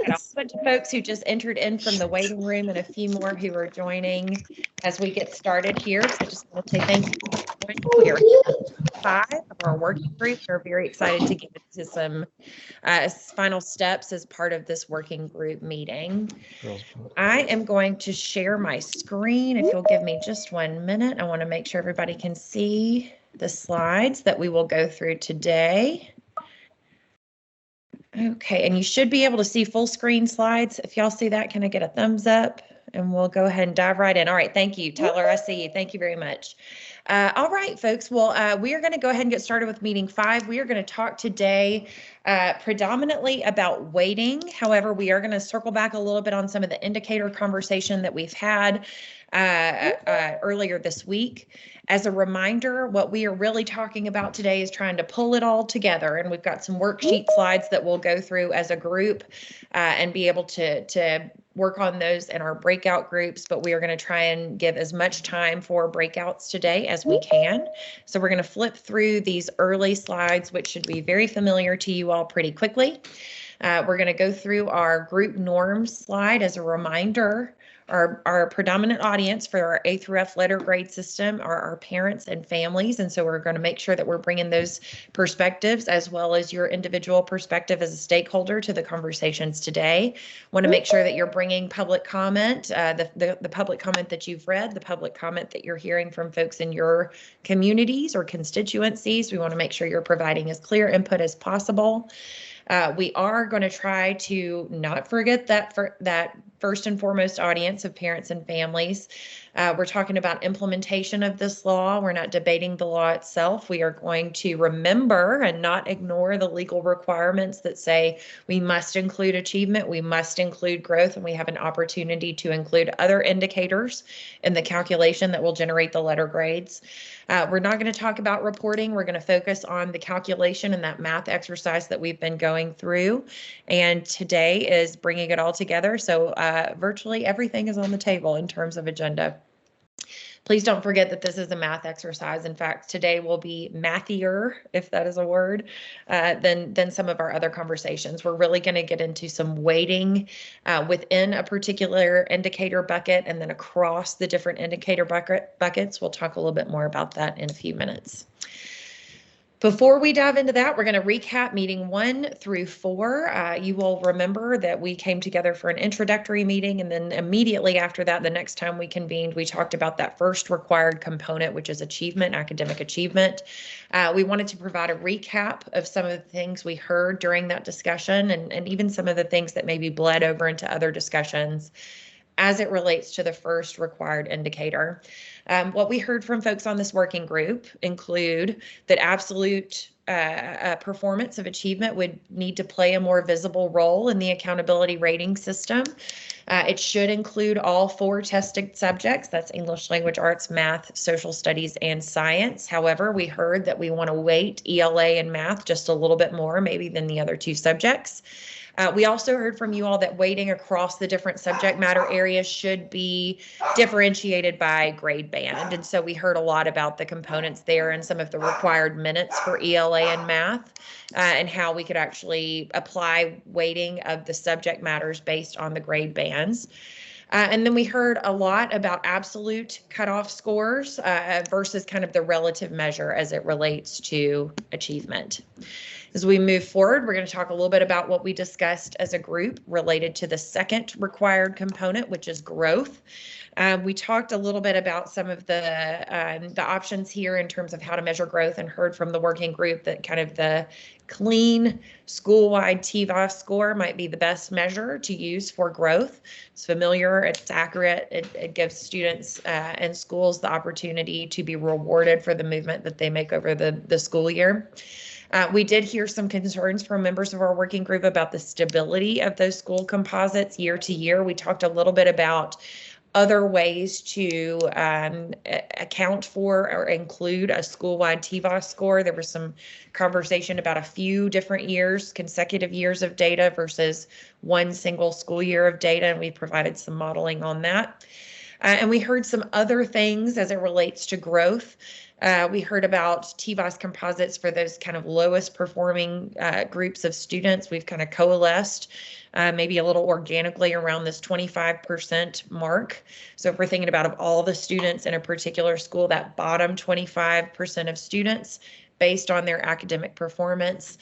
got a bunch of folks who just entered in from the waiting room and a few more who are joining as we get started here. So just want to say thank you for joining. We are 5 of our working group. We're very excited to get into some final steps as part of this working group meeting. I am going to share my screen. If you'll give me just 1 minute, I want to make sure everybody can see the slides that we will go through today. Okay, and you should be able to see full screen slides. If y'all see that, can I get a thumbs up? And we'll go ahead and dive right in. All right, thank you, Tyler. I see you. Thank you very much. All right, folks. Well, we are going to go ahead and get started with meeting 5. We are going to talk today predominantly about weighting. However, we are going to circle back a little bit on some of the indicator conversation that we've had earlier this week. As a reminder, what we are really talking about today is trying to pull it all together, and we've got some worksheet slides that we'll go through as a group and be able to work on those in our breakout groups, but we are going to try and give as much time for breakouts today as we can. So we're going to flip through these early slides, which should be very familiar to you all pretty quickly. We're going to go through our group norms slide as a reminder. Our predominant audience for our A through F letter grade system are our parents and families, and so we're going to make sure that we're bringing those perspectives as well as your individual perspective as a stakeholder to the conversations today. Want to make sure that you're bringing public comment, the public comment that you've read, the public comment that you're hearing from folks in your communities or constituencies. We want to make sure you're providing as clear input as possible. We are going to try to not forget that first and foremost audience of parents and families. We're talking about implementation of this law. We're not debating the law itself. We are going to remember and not ignore the legal requirements that say we must include achievement, we must include growth, and we have an opportunity to include other indicators in the calculation that will generate the letter grades. We're not going to talk about reporting. We're going to focus on the calculation and that math exercise that we've been going through. And today is bringing it all together. So virtually everything is on the table in terms of agenda. Please don't forget that this is a math exercise. In fact, today will be mathier, if that is a word, than some of our other conversations. We're really going to get into some weighting within a particular indicator bucket and then across the different indicator buckets. We'll talk a little bit more about that in a few minutes. Before we dive into that, we're going to recap meeting 1 through 4. You will remember that we came together for an introductory meeting, and then immediately after that, the next time we convened, we talked about that first required component, which is achievement, academic achievement. We wanted to provide a recap of some of the things we heard during that discussion and even some of the things that maybe bled over into other discussions as it relates to the first required indicator. What we heard from folks on this working group include that absolute performance of achievement would need to play a more visible role in the accountability rating system. It should include all 4 tested subjects. That's English language arts, math, social studies, and science. However, we heard that we want to weight ELA and math just a little bit more, maybe than the other 2 subjects. We also heard from you all that weighting across the different subject matter areas should be differentiated by grade band. And so we heard a lot about the components there and some of the required minutes for ELA and math and how we could actually apply weighting of the subject matters based on the grade bands. And then we heard a lot about absolute cutoff scores versus kind of the relative measure as it relates to achievement. As we move forward, we're going to talk a little bit about what we discussed as a group related to the second required component, which is growth. We talked a little bit about some of the options here in terms of how to measure growth, and heard from the working group that kind of the clean school-wide TVOS score might be the best measure to use for growth. It's familiar, it's accurate, it gives students and schools the opportunity to be rewarded for the movement that they make over the school year. We did hear some concerns from members of our working group about the stability of those school composites year to year. We talked a little bit about other ways to account for or include a school-wide TVOS score. There was some conversation about a few different years, consecutive years of data versus one single school year of data, and we provided some modeling on that. And we heard some other things as it relates to growth. We heard about TVOS composites for those kind of lowest performing groups of students. We've kind of coalesced maybe a little organically around this 25% mark. So if we're thinking about of all the students in a particular school, that bottom 25% of students, based on their academic performance,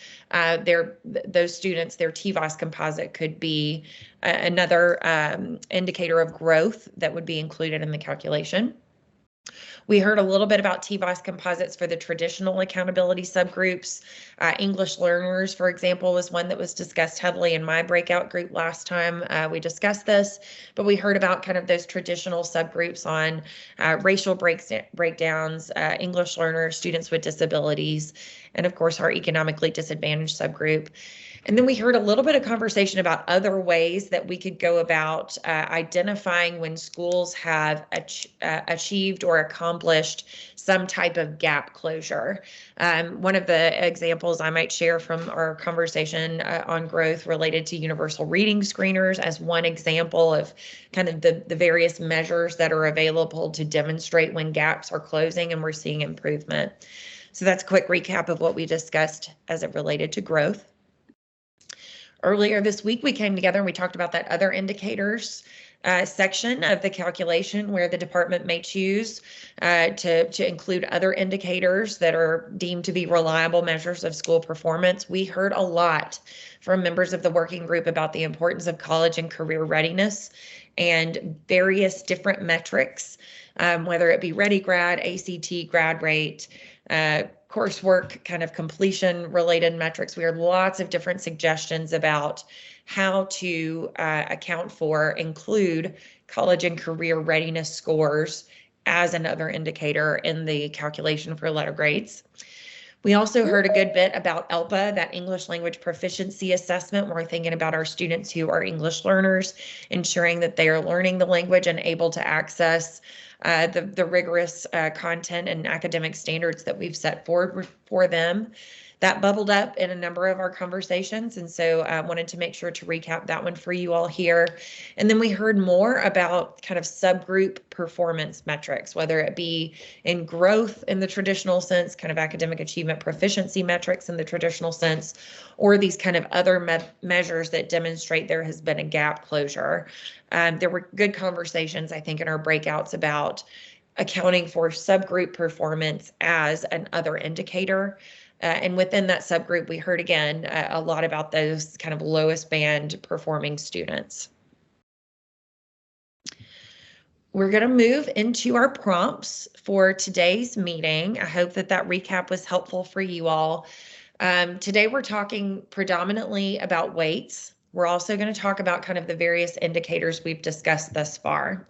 those students, their TVOS composite could be another indicator of growth that would be included in the calculation. We heard a little bit about TVOS composites for the traditional accountability subgroups. English learners, for example, was one that was discussed heavily in my breakout group last time we discussed this, but we heard about kind of those traditional subgroups on racial breakdowns, English learners, students with disabilities, and of course our economically disadvantaged subgroup. And then we heard a little bit of conversation about other ways that we could go about identifying when schools have achieved or accomplished some type of gap closure. One of the examples I might share from our conversation on growth related to universal reading screeners as one example of kind of the various measures that are available to demonstrate when gaps are closing and we're seeing improvement. So that's a quick recap of what we discussed as it related to growth. Earlier this week, we came together and we talked about that other indicators section of the calculation where the department may choose to include other indicators that are deemed to be reliable measures of school performance. We heard a lot from members of the working group about the importance of college and career readiness and various different metrics, whether it be ReadyGrad, ACT, grad rate, coursework kind of completion related metrics. We heard lots of different suggestions about how to account for, include college and career readiness scores as another indicator in the calculation for letter grades. We also heard a good bit about ELPA, that English language proficiency assessment. We're thinking about our students who are English learners, ensuring that they are learning the language and able to access the rigorous content and academic standards that we've set forward for them. That bubbled up in a number of our conversations, and so I wanted to make sure to recap that one for you all here. And then we heard more about kind of subgroup performance metrics, whether it be in growth in the traditional sense, kind of academic achievement proficiency metrics in the traditional sense, or these kind of other measures that demonstrate there has been a gap closure. There were good conversations, I think, in our breakouts about accounting for subgroup performance as another indicator. And within that subgroup, we heard again a lot about those kind of lowest band performing students. We're going to move into our prompts for today's meeting. I hope that recap was helpful for you all. Today, we're talking predominantly about weights. We're also going to talk about kind of the various indicators we've discussed thus far.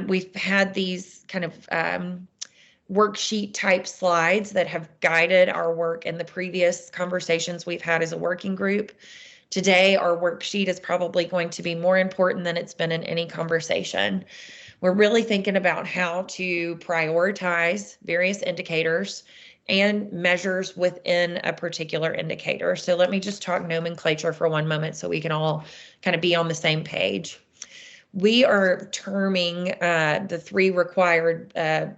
We've had these kind of worksheet type slides that have guided our work in the previous conversations we've had as a working group. Today, our worksheet is probably going to be more important than it's been in any conversation. We're really thinking about how to prioritize various indicators and measures within a particular indicator. So let me just talk nomenclature for one moment so we can all kind of be on the same page. We are terming the three required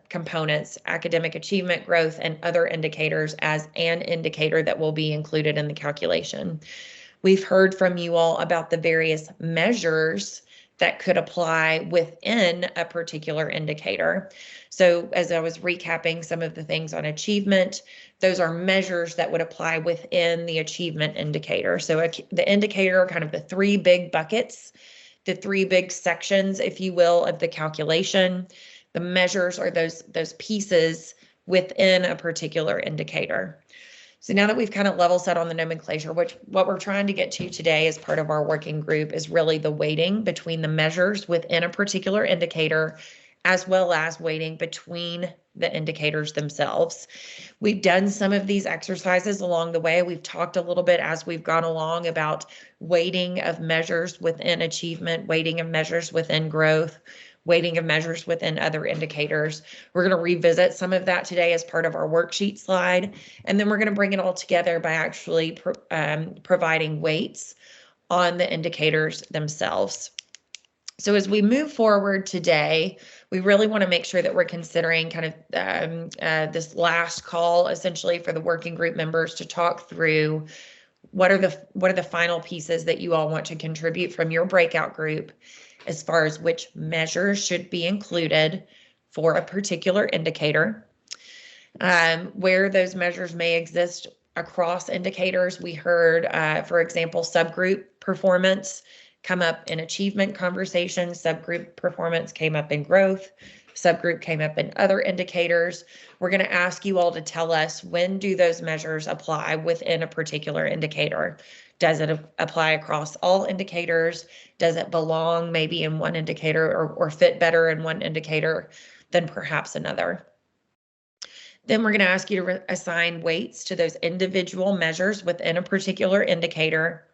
components, academic achievement, growth, and other indicators, as an indicator that will be included in the calculation. We've heard from you all about the various measures that could apply within a particular indicator. So as I was recapping some of the things on achievement, those are measures that would apply within the achievement indicator. So the indicator are kind of the three big buckets, the three big sections, if you will, of the calculation. The measures are those pieces within a particular indicator. So now that we've kind of level set on the nomenclature, what we're trying to get to today as part of our working group is really the weighting between the measures within a particular indicator, as well as weighting between the indicators themselves. We've done some of these exercises along the way. We've talked a little bit as we've gone along about weighting of measures within achievement, weighting of measures within growth, weighting of measures within other indicators. We're going to revisit some of that today as part of our worksheet slide, and then we're going to bring it all together by actually providing weights on the indicators themselves. So as we move forward today, we really want to make sure that we're considering kind of this last call essentially for the working group members to talk through what are the final pieces that you all want to contribute from your breakout group as far as which measures should be included for a particular indicator, where those measures may exist across indicators. We heard, for example, subgroup performance come up in achievement conversations, subgroup performance came up in growth, subgroup came up in other indicators. We're going to ask you all to tell us, when do those measures apply within a particular indicator? Does it apply across all indicators? Does it belong maybe in one indicator or fit better in one indicator than perhaps another? Then we're going to ask you to assign weights to those individual measures within a particular indicator.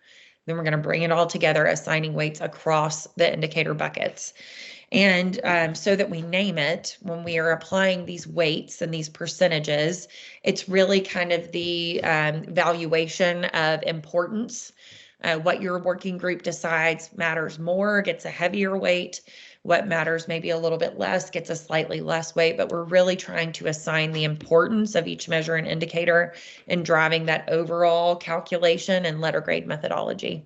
Then we're going to bring it all together, assigning weights across the indicator buckets. And so that we name it, when we are applying these weights and these percentages, it's really kind of the valuation of importance. What your working group decides matters more, gets a heavier weight. What matters maybe a little bit less gets a slightly less weight, but we're really trying to assign the importance of each measure and indicator and driving that overall calculation and letter grade methodology.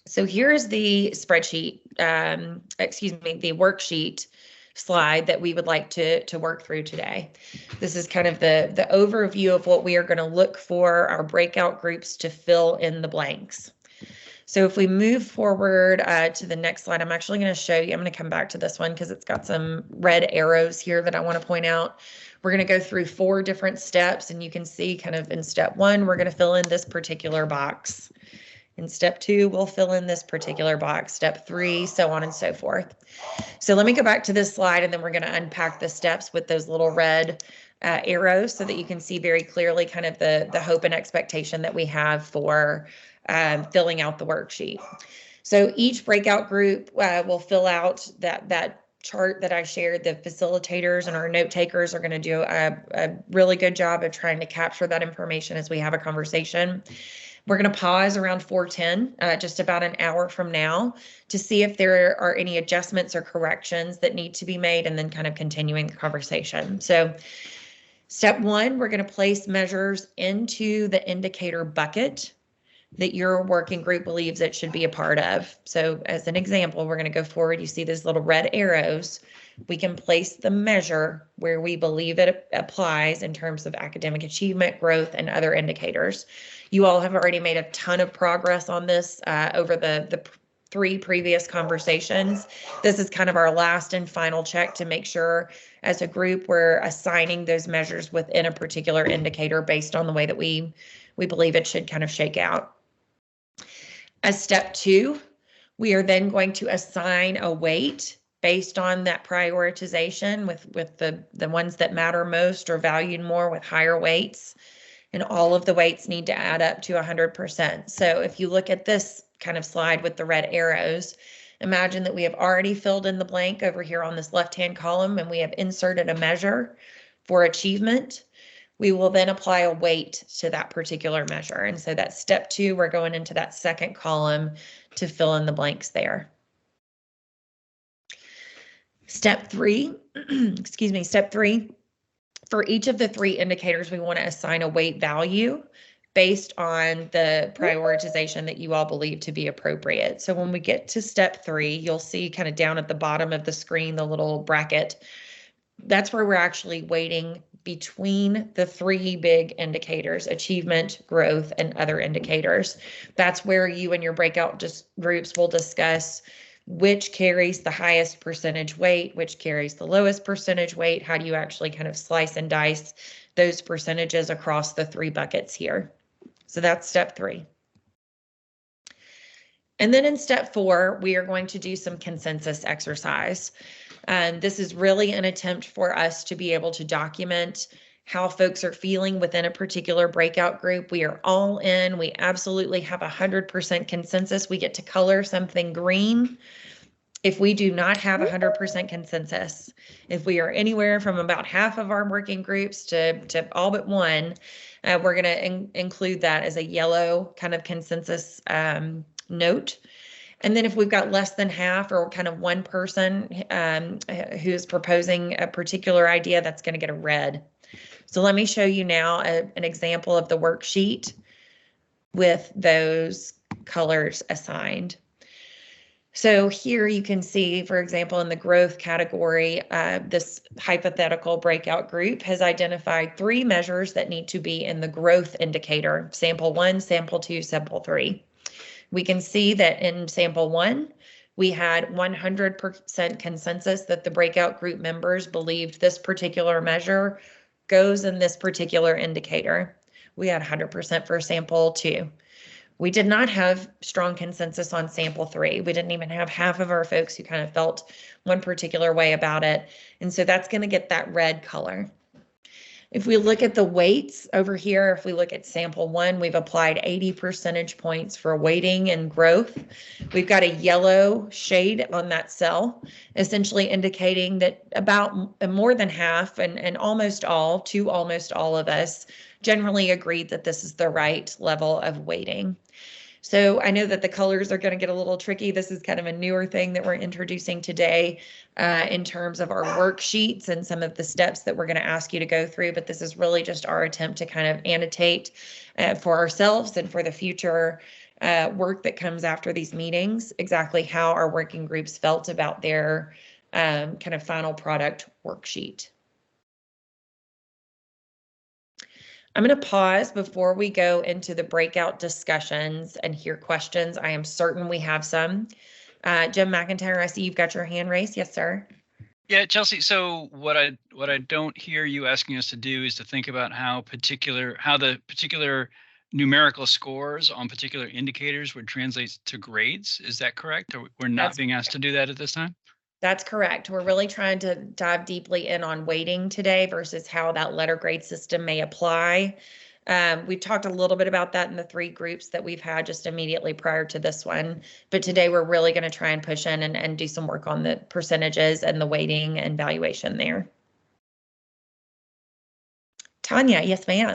So here's the spreadsheet, the worksheet slide that we would like to work through today. This is kind of the overview of what we are going to look for our breakout groups to fill in the blanks. So if we move forward to the next slide, I'm actually going to show you, I'm going to come back to this one because it's got some red arrows here that I want to point out. We're going to go through 4 different steps, and you can see kind of in step 1, we're going to fill in this particular box. In step 2, we'll fill in this particular box. Step 3, so on and so forth. So let me go back to this slide, and then we're going to unpack the steps with those little red arrows so that you can see very clearly kind of the hope and expectation that we have for filling out the worksheet. So each breakout group will fill out that chart that I shared. The facilitators and our note takers are going to do a really good job of trying to capture that information as we have a conversation. We're going to pause around 4:10, just about an hour from now, to see if there are any adjustments or corrections that need to be made, and then kind of continuing the conversation. So step 1, we're going to place measures into the indicator bucket that your working group believes it should be a part of. So as an example, we're going to go forward. You see these little red arrows. We can place the measure where we believe it applies in terms of academic achievement, growth, and other indicators. You all have already made a ton of progress on this over the 3 previous conversations. This is kind of our last and final check to make sure as a group we're assigning those measures within a particular indicator based on the way that we believe it should kind of shake out. As step 2, we are then going to assign a weight based on that prioritization with the ones that matter most or valued more with higher weights. And all of the weights need to add up to 100%. So if you look at this kind of slide with the red arrows, imagine that we have already filled in the blank over here on this left-hand column, and we have inserted a measure for achievement. We will then apply a weight to that particular measure. And so that's step 2, we're going into that second column to fill in the blanks there. Step 3, step 3, for each of the 3 indicators, we want to assign a weight value based on the prioritization that you all believe to be appropriate. So when we get to step 3, you'll see kind of down at the bottom of the screen, the little bracket. That's where we're actually weighting between the 3 big indicators: achievement, growth, and other indicators. That's where you and your breakout groups will discuss which carries the highest percentage weight, which carries the lowest percentage weight. How do you actually kind of slice and dice those percentages across the 3 buckets here? So that's step 3. And then in step 4, we are going to do some consensus exercise. This is really an attempt for us to be able to document how folks are feeling within a particular breakout group. We are all in. We absolutely have 100% consensus. We get to color something green if we do not have 100% consensus. If we are anywhere from about half of our working groups to all but one, we're going to include that as a yellow kind of consensus note. And then if we've got less than half or kind of one person who's proposing a particular idea, that's going to get a red. So let me show you now an example of the worksheet with those colors assigned. So here you can see, for example, in the growth category, this hypothetical breakout group has identified 3 measures that need to be in the growth indicator: sample 1, sample 2, sample 3. We can see that in sample 1, we had 100% consensus that the breakout group members believed this particular measure goes in this particular indicator. We had 100% for sample 2. We did not have strong consensus on sample 3. We didn't even have half of our folks who kind of felt one particular way about it. And so that's going to get that red color. If we look at the weights over here, if we look at sample 1, we've applied 80 percentage points for weighting and growth. We've got a yellow shade on that cell, essentially indicating that about more than half and almost all of us generally agreed that this is the right level of weighting. So I know that the colors are going to get a little tricky. This is kind of a newer thing that we're introducing today in terms of our worksheets and some of the steps that we're going to ask you to go through. But this is really just our attempt to kind of annotate for ourselves and for the future work that comes after these meetings, exactly how our working groups felt about their kind of final product worksheet. I'm going to pause before we go into the breakout discussions and hear questions. I am certain we have some. Jim McIntyre, I see you've got your hand raised. Yes, sir. Yeah, Chelsea. So what I don't hear you asking us to do is to think about how the particular numerical scores on particular indicators would translate to grades. Is that correct? Or we're not being asked to do that at this time? That's correct. We're really trying to dive deeply in on weighting today versus how that letter grade system may apply. We've talked a little bit about that in the 3 groups that we've had just immediately prior to this one. But today we're really going to try and push in and do some work on the percentages and the weighting and valuation there. Tanya, yes, ma'am.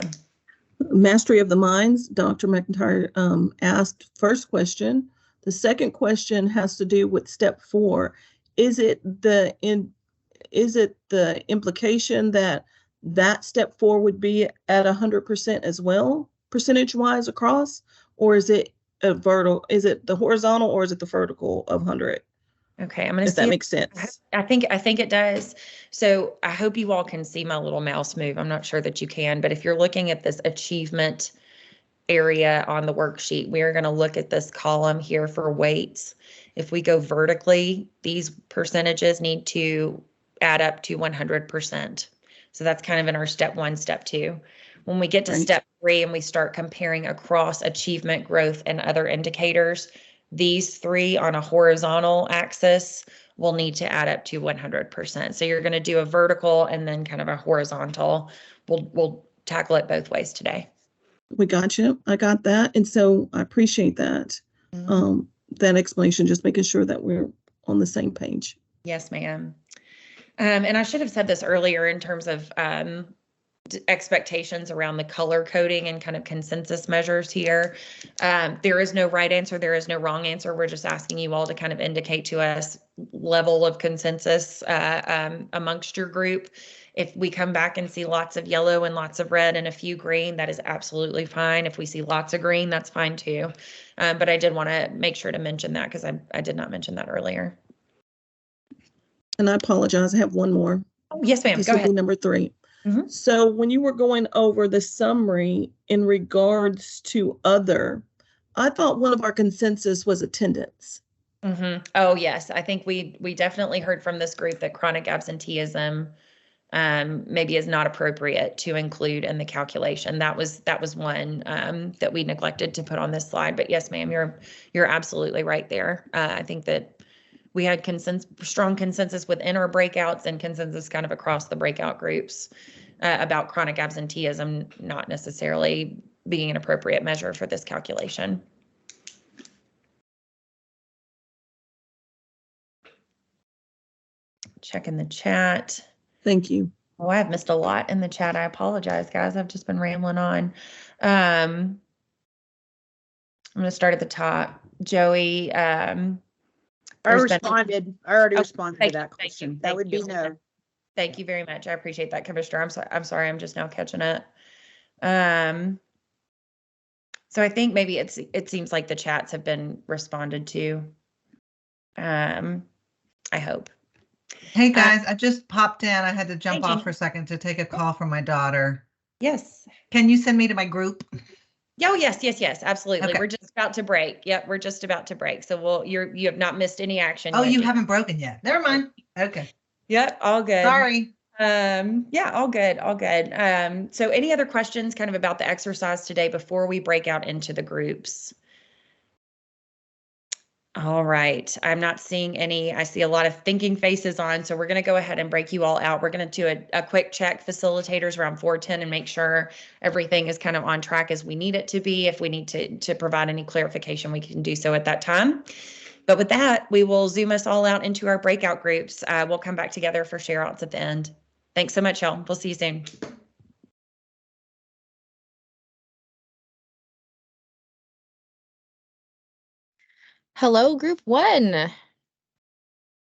Mastery of the minds, Dr. McIntyre asked first question. The second question has to do with step 4. Is it the implication that step 4 would be at 100% as well, percentage wise across, or is it is it the horizontal or is it the vertical of 100? Okay, I'm going to see if that makes sense. I think it does. So I hope you all can see my little mouse move. I'm not sure that you can, but if you're looking at this achievement area on the worksheet, we are going to look at this column here for weights. If we go vertically, these percentages need to add up to 100%. So that's kind of in our step 1, step 2. When we get to step 3 and we start comparing across achievement, growth, and other indicators, these 3 on a horizontal axis will need to add up to 100%. So you're going to do a vertical and then kind of a horizontal. We'll tackle it both ways today. We got you. I got that. And so I appreciate that. Mm-hmm. That explanation, just making sure that we're on the same page. Yes, ma'am. And I should have said this earlier in terms of expectations around the color coding and kind of consensus measures here. There is no right answer. There is no wrong answer. We're just asking you all to kind of indicate to us level of consensus amongst your group. If we come back and see lots of yellow and lots of red and a few green, that is absolutely fine. If we see lots of green, that's fine too. But I did want to make sure to mention that because I did not mention that earlier. And I apologize. I have one more. Oh, yes, ma'am. Go ahead. Number 3. Mm-hmm. So when you were going over the summary in regards to other, I thought one of our consensus was attendance. Mm-hmm. Oh, yes. I think we definitely heard from this group that chronic absenteeism maybe is not appropriate to include in the calculation. That was one that we neglected to put on this slide. But yes, ma'am, you're absolutely right there. I think that we had strong consensus within our breakouts and consensus kind of across the breakout groups about chronic absenteeism not necessarily being an appropriate measure for this calculation. Check in the chat. Thank you. Oh, I've missed a lot in the chat. I apologize, guys. I've just been rambling on. I'm going to start at the top. Joey, I there's been- responded. I already Oh, responded thank to you, that thank you, question. thank That would be you. no. Thank you very much. I appreciate that, Commissioner. I'm sorry. I'm just now catching up. So I think maybe it seems like the chats have been responded to. I hope. Hey guys, I just popped in. I had to jump Hey, off Jean. for a second to take a call from my daughter. Yes. Can you send me to my group? Oh, yes, absolutely. Okay. We're just about to break. Yep, we're just about to break. So you have not missed any action. Oh, yet, you Jean. haven't broken yet. Never mind. Okay. Yep, all good. Sorry. Yeah, all good, all good. So any other questions kind of about the exercise today before we break out into the groups? All right, I'm not seeing any. I see a lot of thinking faces on, so we're going to go ahead and break you all out. We're going to do a quick check, facilitators around 4:10, and make sure everything is kind of on track as we need it to be. If we need to provide any clarification, we can do so at that time. But with that, we will zoom us all out into our breakout groups. We'll come back together for share outs at the end. Thanks so much, y'all. We'll see you soon. Hello, group one.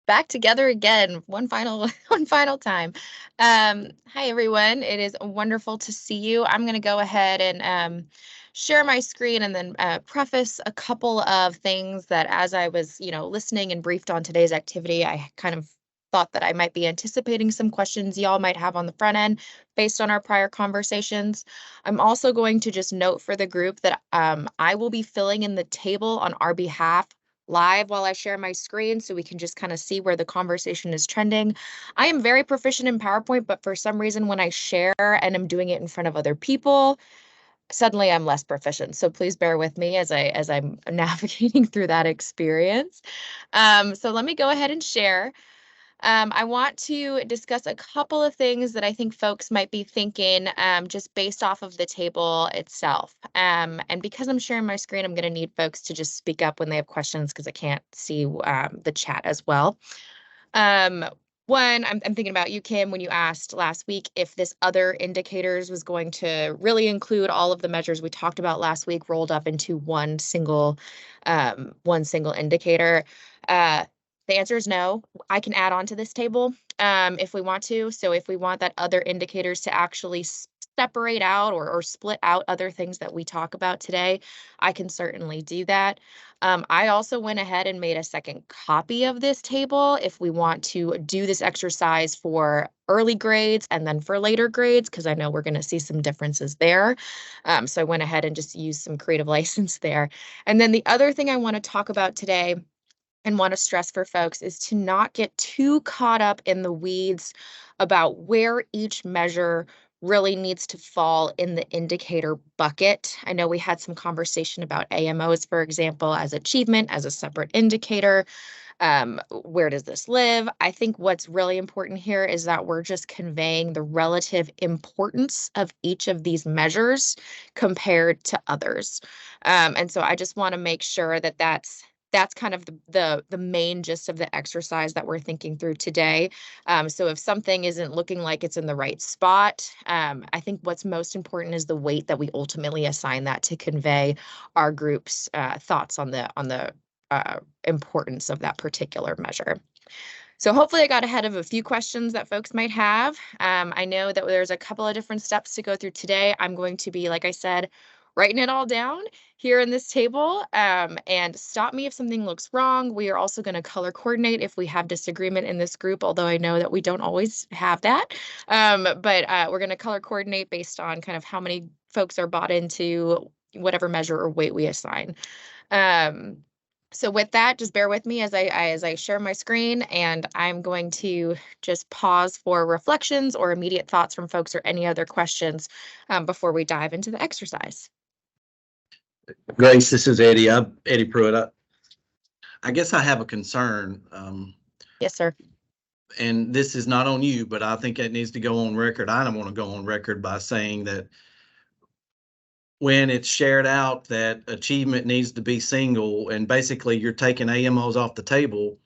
Back together again, one final time. Hi everyone. It is wonderful to see you. I'm going to go ahead and share my screen and then preface a couple of things that as I was, listening and briefed on today's activity, I kind of thought that I might be anticipating some questions y'all might have on the front end based on our prior conversations. I'm also going to just note for the group that I will be filling in the table on our behalf live while I share my screen so we can just kind of see where the conversation is trending. I am very proficient in PowerPoint, but for some reason when I share and I'm doing it in front of other people, suddenly I'm less proficient. So please bear with me as I'm navigating through that experience. So let me go ahead and share. I want to discuss a couple of things that I think folks might be thinking just based off of the table itself. And because I'm sharing my screen, I'm going to need folks to just speak up when they have questions because I can't see the chat as well. One, I'm thinking about you, Kim, when you asked last week if this other indicators was going to really include all of the measures we talked about last week rolled up into one single indicator. The answer is no. I can add on to this table if we want to. So if we want that other indicators to actually separate out or split out other things that we talk about today, I can certainly do that. I also went ahead and made a second copy of this table if we want to do this exercise for early grades and then for later grades, because I know we're going to see some differences there. So I went ahead and just used some creative license there. And then the other thing I want to talk about today and want to stress for folks is to not get too caught up in the weeds about where each measure really needs to fall in the indicator bucket. I know we had some conversation about AMOs, for example, as achievement, as a separate indicator. Where does this live? I think what's really important here is that we're just conveying the relative importance of each of these measures compared to others. And so I just want to make sure that that's kind of the main gist of the exercise that we're thinking through today. So if something isn't looking like it's in the right spot, I think what's most important is the weight that we ultimately assign that to convey our group's thoughts on the importance of that particular measure. So hopefully I got ahead of a few questions that folks might have. I know that there's a couple of different steps to go through today. I'm going to be, like I said, writing it all down here in this table, and stop me if something looks wrong. We are also going to color coordinate if we have disagreement in this group, although I know that we don't always have that. But we're going to color coordinate based on kind of how many folks are bought into whatever measure or weight we assign. So with that, just bear with me as I share my screen, and I'm going to just pause for reflections or immediate thoughts from folks or any other questions before we dive into the exercise. Grace, this is Eddie. I'm Eddie Pruitt. I guess I have a concern. Yes, sir. And this is not on you, but I think it needs to go on record. I don't want to go on record by saying that when it's shared out that achievement needs to be single and basically you're taking AMOs off the table,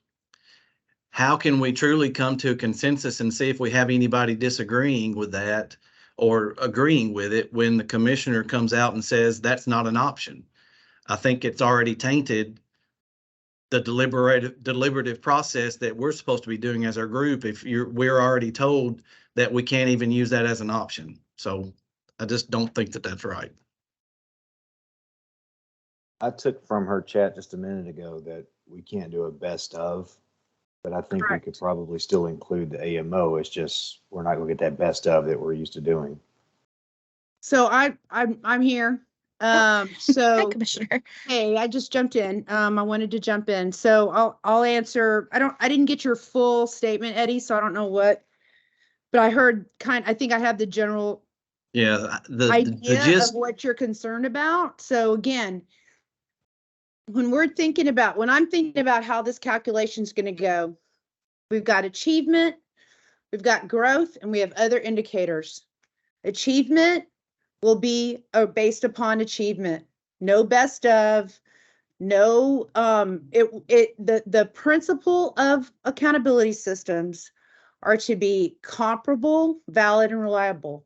how can we truly come to a consensus and see if we have anybody disagreeing with that or agreeing with it when the commissioner comes out and says that's not an option? I think it's already tainted the deliberative process that we're supposed to be doing as our group. If we're already told that we can't even use that as an option. So I just don't think that that's right. I took from her chat just a minute ago that we can't do a best of, but I think we could probably still include the AMO. It's just we're not going to get that best of that we're used to doing. So I'm here. Hi, So Commissioner. hey, I just jumped in. I wanted to jump in. So I'll answer. I didn't get your full statement, Eddie, so I don't know what, but I heard I think I have the general Yeah, the idea gist. of what you're concerned about. So again, when I'm thinking about how this calculation is going to go, we've got achievement, we've got growth, and we have other indicators. Achievement will be based upon achievement. No best of, no, the principle of accountability systems are to be comparable, valid, and reliable.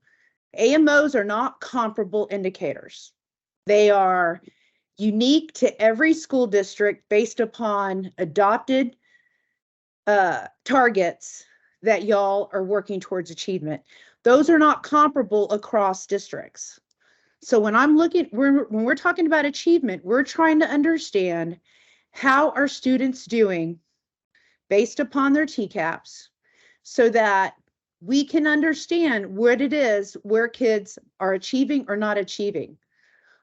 AMOs are not comparable indicators. They are unique to every school district based upon adopted targets that y'all are working towards achievement. Those are not comparable across districts. So when we're talking about achievement, we're trying to understand how are students doing based upon their TCAPs so that we can understand what it is where kids are achieving or not achieving.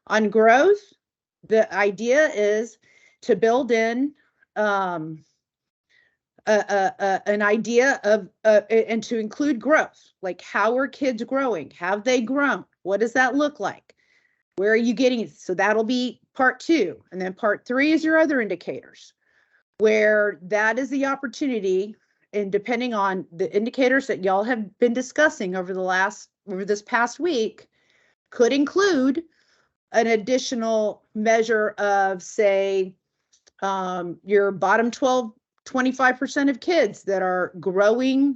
On growth, the idea is to build in an idea of and to include growth, like how are kids growing? Have they grown? What does that look like? Where are you getting it? So that'll be part 2. And then part 3 is your other indicators, where that is the opportunity. And depending on the indicators that y'all have been discussing over this past week, could include an additional measure of, say, your bottom 25% of kids that are growing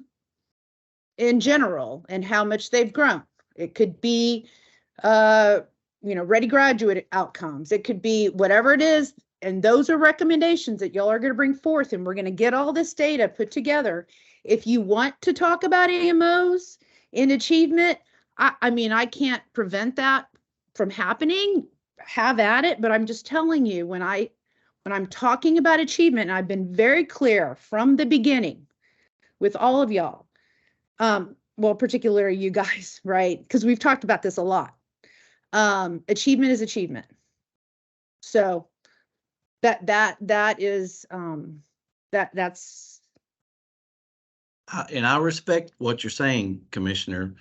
in general and how much they've grown. It could be, ready graduate outcomes. It could be whatever it is. And those are recommendations that y'all are going to bring forth. And we're going to get all this data put together. If you want to talk about AMOs in achievement, I can't prevent that from happening. Have at it. But I'm just telling you, when I'm talking about achievement, and I've been very clear from the beginning with all of y'all, well, particularly you guys, right? Because we've talked about this a lot. Achievement is achievement. So that is that's. And I respect what you're saying, Commissioner,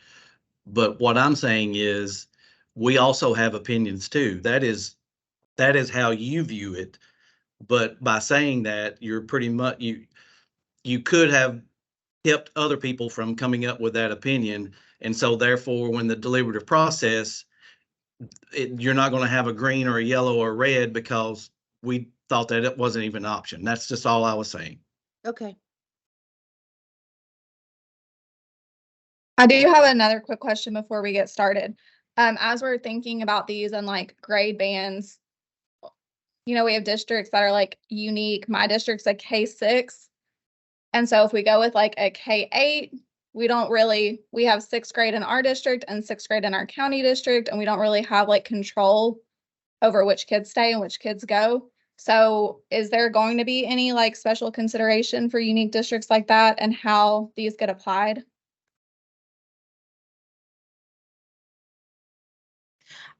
but what I'm saying is we also have opinions too. That is how you view it. But by saying that, you're pretty much, you could have kept other people from coming up with that opinion. And so therefore, when the deliberative process, you're not going to have a green or a yellow or red because we thought that it wasn't even an option. That's just all I was saying. Okay. I do have another quick question before we get started. As we're thinking about these and like grade bands, we have districts that are like unique. My district's a K6. And so if we go with like a K8, we have 6th grade in our district and 6th grade in our county district, and we don't really have like control over which kids stay and which kids go. So is there going to be any like special consideration for unique districts like that and how these get applied?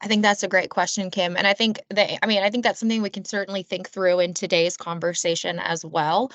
I think that's a great question, Kim. And I think that's something we can certainly think through in today's conversation as well.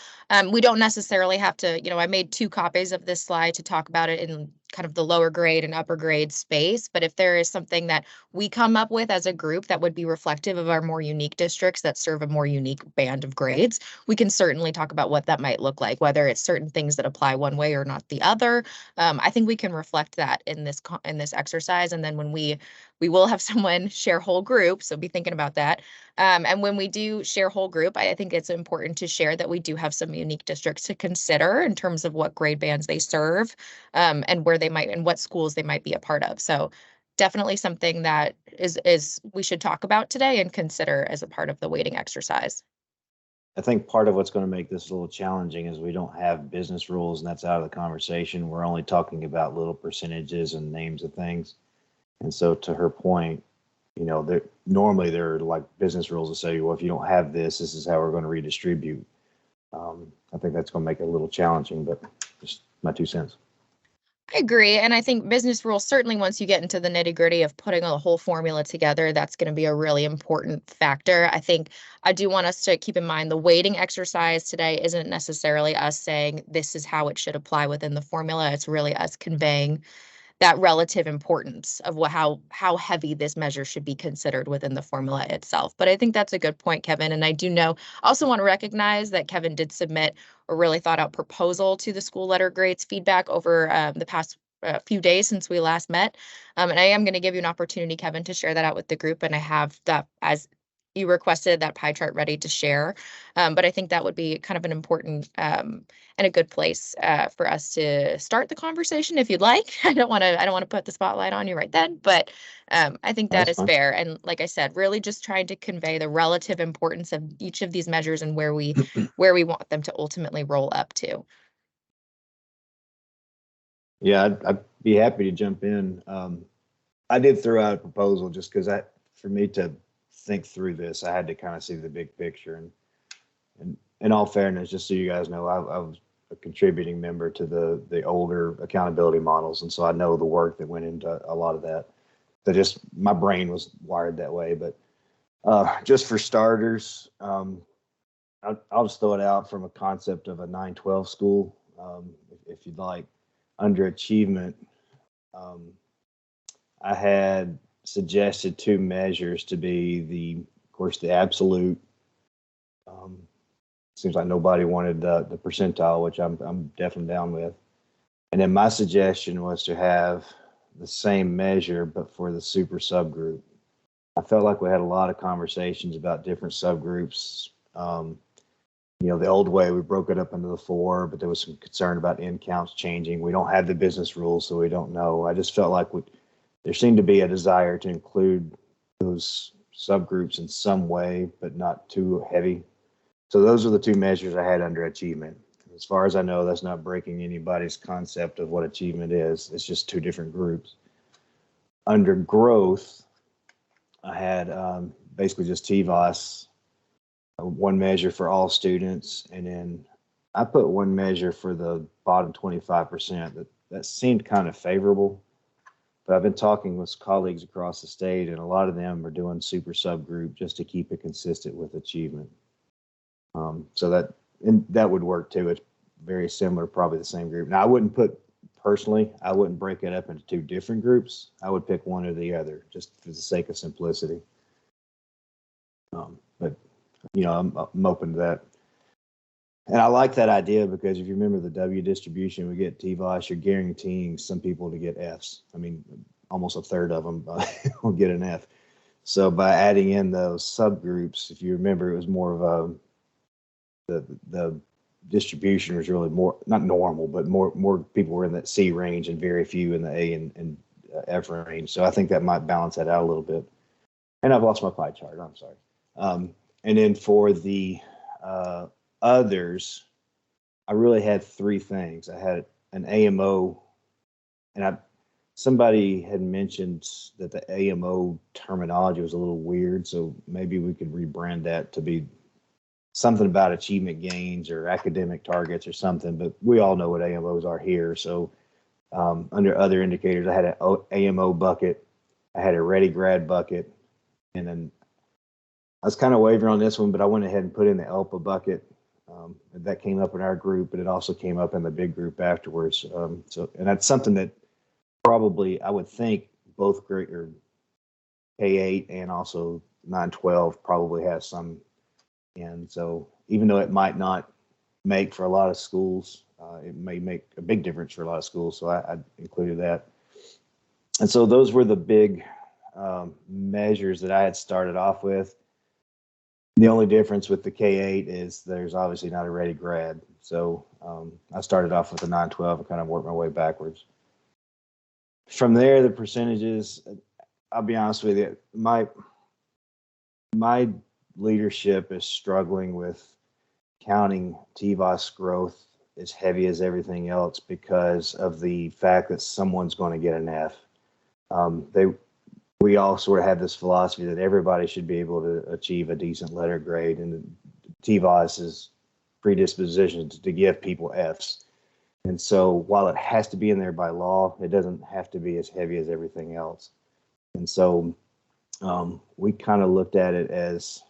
We don't necessarily have to, I made 2 copies of this slide to talk about it in kind of the lower grade and upper grade space. But if there is something that we come up with as a group that would be reflective of our more unique districts that serve a more unique band of grades, we can certainly talk about what that might look like, whether it's certain things that apply one way or not the other. I think we can reflect that in this exercise. And then when we will have someone share whole group, so be thinking about that. And when we do share whole group, I think it's important to share that we do have some unique districts to consider in terms of what grade bands they serve, and where they might and what schools they might be a part of. So definitely something that is we should talk about today and consider as a part of the weighting exercise. I think part of what's going to make this a little challenging is we don't have business rules, and that's out of the conversation. We're only talking about little percentages and names of things. And so to her point, you know, normally there are like business rules that say, well, if you don't have this, this is how we're going to redistribute. I think that's going to make it a little challenging, but just my 2 cents. I agree. And I think business rules, certainly once you get into the nitty gritty of putting a whole formula together, that's going to be a really important factor. I think I do want us to keep in mind the weighting exercise today isn't necessarily us saying this is how it should apply within the formula. It's really us conveying that relative importance of how heavy this measure should be considered within the formula itself. But I think that's a good point, Kevin. And I do also want to recognize that Kevin did submit a really thought out proposal to the school letter grades feedback over the past few days since we last met. And I am going to give you an opportunity, Kevin, to share that out with the group. And I have that, as you requested, that pie chart ready to share. But I think that would be kind of an important and a good place for us to start the conversation if you'd like. I don't want to put the spotlight on you right then, but I think that is fair. And like I said, really just trying to convey the relative importance of each of these measures and where we want them to ultimately roll up to. Yeah, I'd be happy to jump in. I did throw out a proposal just because for me to think through this, I had to kind of see the big picture. And in all fairness, just so you guys know, I was a contributing member to the older accountability models, and so I know the work that went into a lot of that. So just my brain was wired that way. But just for starters, I'll just throw it out from a concept of a 9-12 school, if you'd like. Underachievement, I had suggested 2 measures to be of course, the absolute. Seems like nobody wanted the percentile, which I'm definitely down with. And then my suggestion was to have the same measure, but for the super subgroup. I felt like we had a lot of conversations about different subgroups. You know, the old way, we broke it up into the 4, but there was some concern about end counts changing. We don't have the business rules, so we don't know. I just felt like there seemed to be a desire to include those subgroups in some way, but not too heavy. So those are the 2 measures I had under achievement. As far as I know, that's not breaking anybody's concept of what achievement is. It's just 2 different groups. Under growth, I had basically just TVOS, 1 measure for all students, and then I put 1 measure for the bottom 25%. That seemed kind of favorable, but I've been talking with colleagues across the state, and a lot of them are doing super subgroup just to keep it consistent with achievement. So that would work too. It's very similar, probably the same group. Now, I wouldn't break it up into 2 different groups. I would pick one or the other, just for the sake of simplicity. But you know, I'm open to that. And I like that idea because if you remember the W distribution, we get TVOS, you're guaranteeing some people to get Fs. I mean, almost a third of them will get an F. So by adding in those subgroups, if you remember, it was more of the distribution was really more, not normal, but more people were in that C range and very few in the A and F range. So I think that might balance that out a little bit. And I've lost my pie chart. I'm sorry. And then for the others, I really had 3 things. I had an AMO, and somebody had mentioned that the AMO terminology was a little weird, so maybe we could rebrand that to be something about achievement gains or academic targets or something, but we all know what AMOs are here. So under other indicators, I had an AMO bucket, I had a ready grad bucket, and then I was kind of wavering on this one, but I went ahead and put in the ELPA bucket. That came up in our group, but it also came up in the big group afterwards. And that's something that probably I would think both grade or K-8 and also 9-12 probably has some. And so even though it might not make for a lot of schools, it may make a big difference for a lot of schools. So I included that. And so those were the big measures that I had started off with. The only difference with the K-8 is there's obviously not a ready grad. So I started off with the 9-12 and kind of worked my way backwards. From there, the percentages, I'll be honest with you, my leadership is struggling with counting TVOS growth as heavy as everything else because of the fact that someone's going to get an F. We all sort of have this philosophy that everybody should be able to achieve a decent letter grade, and TVOS is predisposition to give people Fs. And so while it has to be in there by law, it doesn't have to be as heavy as everything else. And so we kind of looked at it as,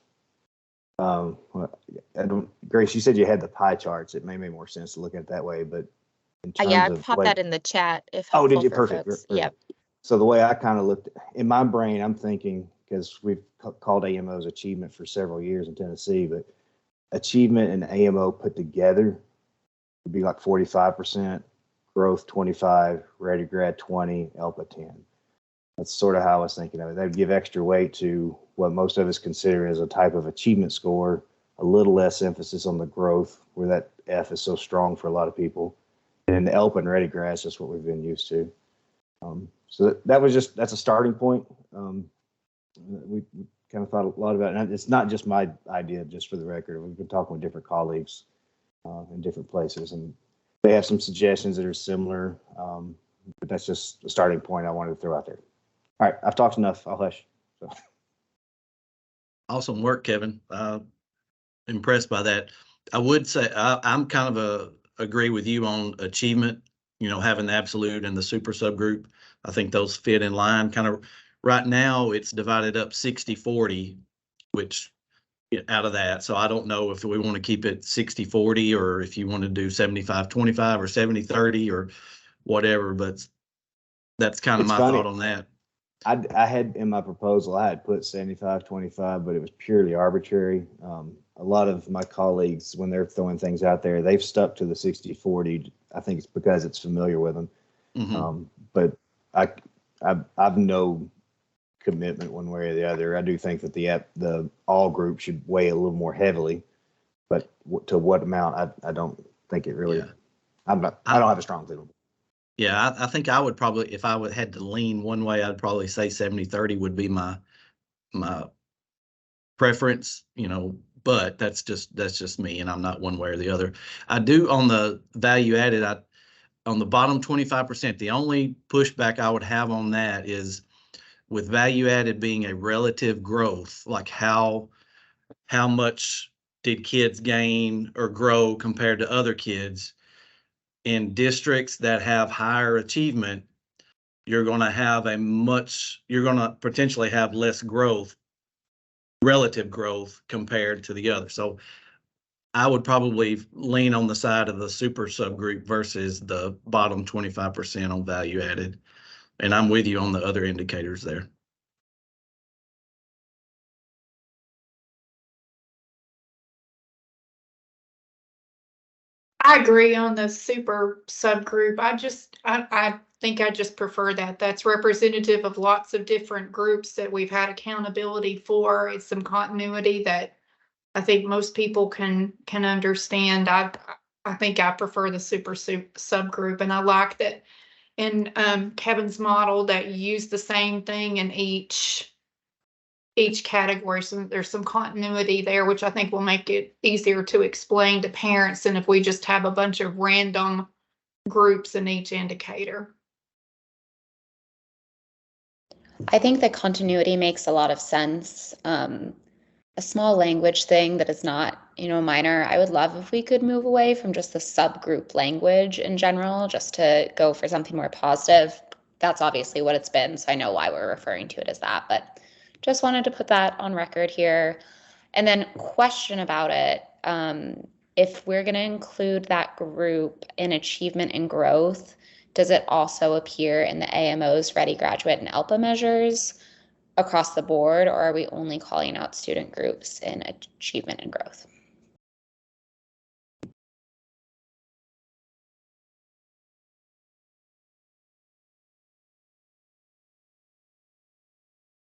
Grace, you said you had the pie charts. It may make more sense to look at it that way, but in terms Yeah, I of popped that in the chat. If oh, did helpful you? for Perfect. folks. Perfect. Yep. So the way I kind of looked in my brain, I'm thinking, because we've called AMOs achievement for several years in Tennessee, but achievement and AMO put together would be like 45%, growth 25, ready grad 20, ELPA 10. That's sort of how I was thinking of it. That would give extra weight to what most of us consider as a type of achievement score, a little less emphasis on the growth, where that F is so strong for a lot of people. And the ELPA and ready grad is just what we've been used to. So that's a starting point. We kind of thought a lot about it. And it's not just my idea, just for the record. We've been talking with different colleagues in different places, and they have some suggestions that are similar. But that's just a starting point I wanted to throw out there. All right, I've talked enough. I'll hush. So. Awesome work, Kevin. Impressed by that. I would say I'm kind of agree with you on achievement, having the absolute and the super subgroup. I think those fit in line. Kind of right now it's divided up 60-40, which out of that. So I don't know if we want to keep it 60-40 or if you want to do 75-25 or 70-30 or whatever, but that's kind of my thought on that. I had in my proposal, I had put 75-25, but it was purely arbitrary. A lot of my colleagues, when they're throwing things out there, they've stuck to the 60-40. I think it's because it's familiar with them. Mm-hmm. But I've no commitment one way or the other. I do think that the all group should weigh a little more heavily, but to what amount, I don't think it really. Yeah. I don't have a strong feeling. Yeah, I think I would probably, if I had to lean one way, I'd probably say 70-30 would be my preference, but that's just me, and I'm not one way or the other. I do on the value added, on the bottom 25%, the only pushback I would have on that is with value added being a relative growth, like how much did kids gain or grow compared to other kids. In districts that have higher achievement, you're going to potentially have less growth, relative growth compared to the other. So I would probably lean on the side of the super subgroup versus the bottom 25% on value added. And I'm with you on the other indicators there. I agree on the super subgroup. I think I just prefer that. That's representative of lots of different groups that we've had accountability for. It's some continuity that I think most people can understand. I think I prefer the super subgroup, and I like that in Kevin's model that you use the same thing in each category. So there's some continuity there, which I think will make it easier to explain to parents than if we just have a bunch of random groups in each indicator. I think the continuity makes a lot of sense. A small language thing that is not, minor. I would love if we could move away from just the subgroup language in general, just to go for something more positive. That's obviously what it's been, so I know why we're referring to it as that, but just wanted to put that on record here. And then question about it, if we're going to include that group in achievement and growth, does it also appear in the AMO's Ready Graduate and ELPA measures across the board, or are we only calling out student groups in achievement and growth?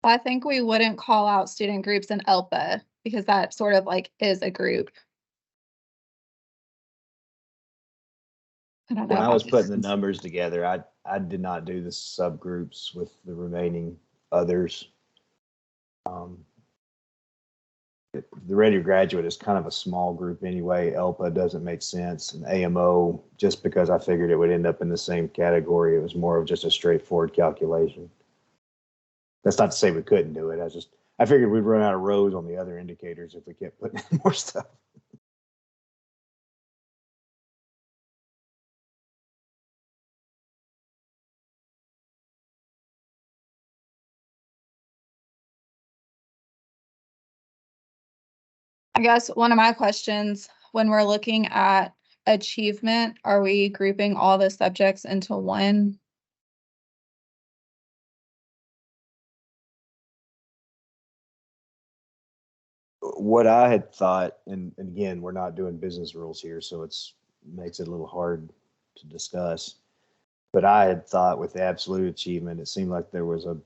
I think we wouldn't call out student groups in ELPA because that sort of is a group. When I was putting the numbers together, I did not do the subgroups with the remaining others. The Ready Graduate is kind of a small group anyway. ELPA doesn't make sense. And AMO, just because I figured it would end up in the same category, it was more of just a straightforward calculation. That's not to say we couldn't do it. I figured we'd run out of rows on the other indicators if we kept putting in more stuff. I guess one of my questions, when we're looking at achievement, are we grouping all the subjects into one? What I had thought, and again, we're not doing business rules here, so makes it a little hard to discuss. But I had thought with the absolute achievement, it seemed like there was a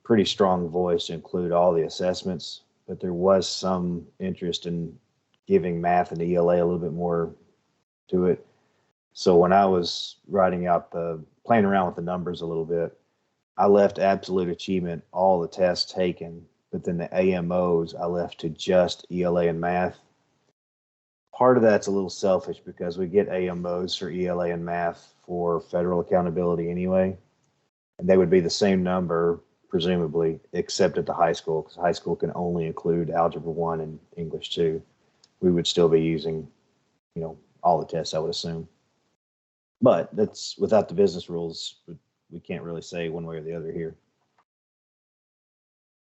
pretty strong voice to include all the assessments, but there was some interest in giving math and ELA a little bit more to it. So when I was playing around with the numbers a little bit, I left absolute achievement, all the tests taken, but then the AMOs I left to just ELA and math. Part of that's a little selfish because we get AMOs for ELA and math for federal accountability anyway, and they would be the same number, presumably, except at the high school, because high school can only include Algebra 1 and English 2. We would still be using, all the tests, I would assume. But that's without the business rules, we can't really say one way or the other here.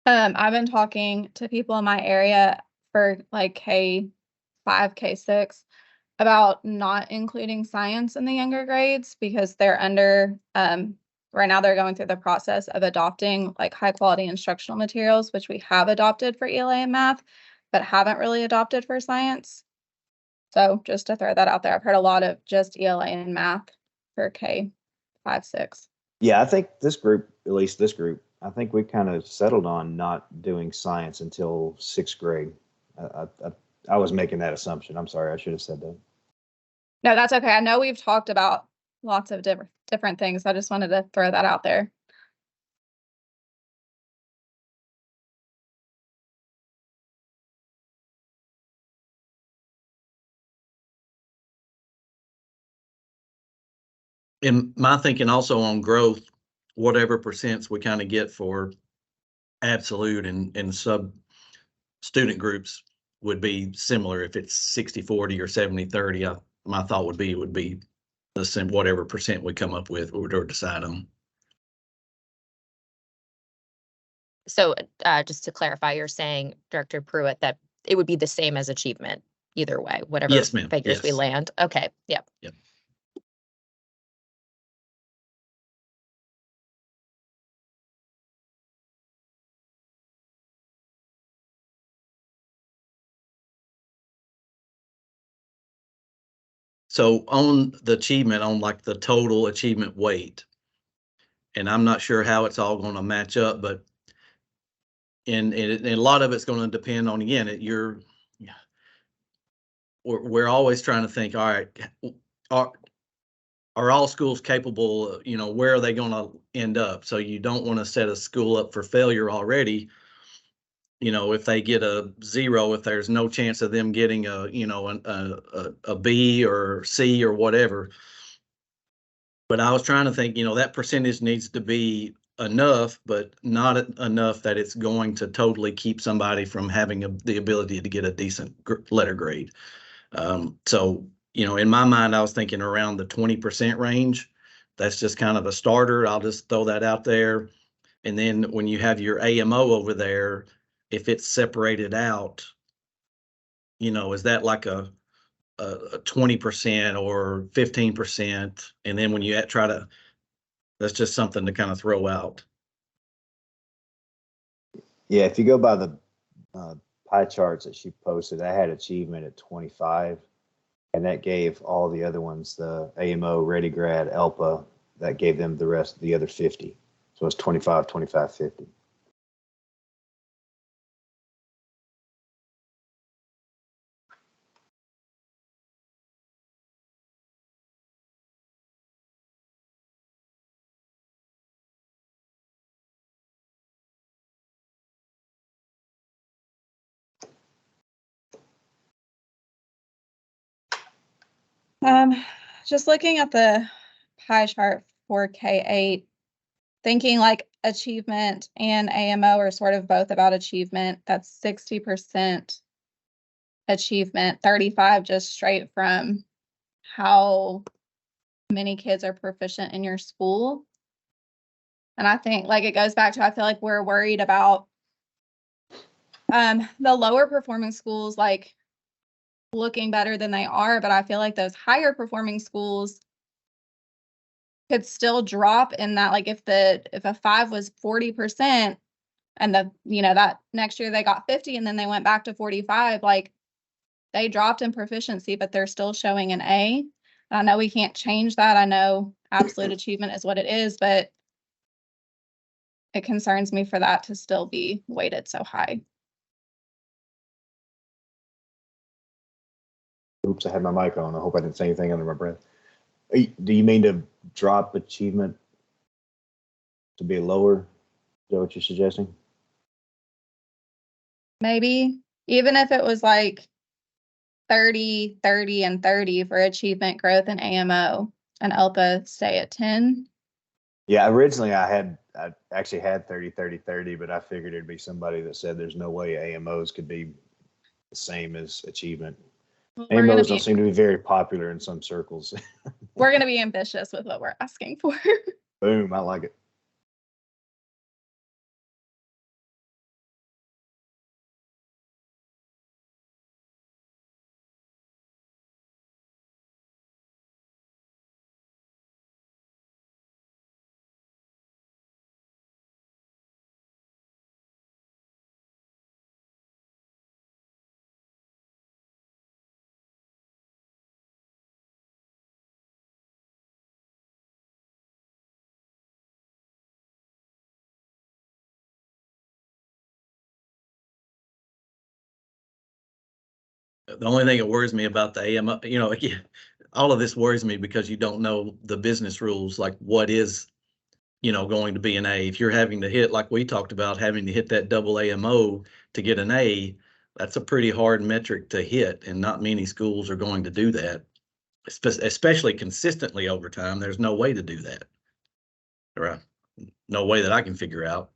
I've been talking to people in my area for like K5, K6 about not including science in the younger grades because they're under, right now they're going through the process of adopting like high quality instructional materials, which we have adopted for ELA and math, but haven't really adopted for science. So just to throw that out there, I've heard a lot of just ELA and math for K5, 6. Yeah, I think this group, at least this group, I think we kind of settled on not doing science until 6th grade. I was making that assumption. I'm sorry, I should have said that. No, that's okay. I know we've talked about lots of different things. I just wanted to throw that out there. In my thinking also on growth, whatever percents we kind of get for absolute and sub student groups would be similar. If it's 60-40 or 70-30, my thought would be it would be the same, whatever percent we come up with or decide on. So just to clarify, you're saying, Director Pruitt, that it would be the same as achievement either way, whatever Yes, ma'am. figures we Yes. land. Okay, yep. Yep. So on the achievement, on like the total achievement weight, and I'm not sure how it's all going to match up, but and a lot of it's going to depend on, again, we're always trying to think, all right, are all schools capable, where are they going to end up? So you don't want to set a school up for failure already. If they get a 0, if there's no chance of them getting a B or C or whatever. But I was trying to think, that percentage needs to be enough, but not enough that it's going to totally keep somebody from having the ability to get a decent letter grade. So, in my mind, I was thinking around the 20% range. That's just kind of a starter. I'll just throw that out there. And then when you have your AMO over there, if it's separated out, is that like a 20% or 15%? And then when you that's just something to kind of throw out. Yeah, if you go by the pie charts that she posted, I had achievement at 25, and that gave all the other ones, the AMO, Ready Grad, ELPA, that gave them the other 50. So it's 25, 25, 50. Just looking at the pie chart for K-8, thinking like achievement and AMO are sort of both about achievement. That's 60% achievement, 35 just straight from how many kids are proficient in your school. And I think like it goes back to, I feel like we're worried about the lower performing schools like looking better than they are, but I feel like those higher performing schools could still drop in that, like if a 5 was 40% and that next year they got 50 and then they went back to 45, like they dropped in proficiency, but they're still showing an A. I know we can't change that. I know absolute achievement is what it is, but it concerns me for that to still be weighted so high. Oops, I had my mic on. I hope I didn't say anything under my breath. Do you mean to drop achievement to be lower? Is that what you're suggesting? Maybe even if it was like 30, 30, and 30 for achievement growth and AMO and ELPA stay at 10. Yeah, originally I actually had 30, 30, 30, but I figured it'd be somebody that said there's no way AMOs could be the same as achievement. AMOs don't seem to be very popular in some circles. We're going to be ambitious with what we're asking for. Boom, I like it. The only thing that worries me about the AMO, again, all of this worries me because you don't know the business rules, like what is, going to be an A. If you're having to hit, like we talked about, having to hit that double AMO to get an A, that's a pretty hard metric to hit, and not many schools are going to do that, especially consistently over time. There's no way to do that. Right? No way that I can figure out.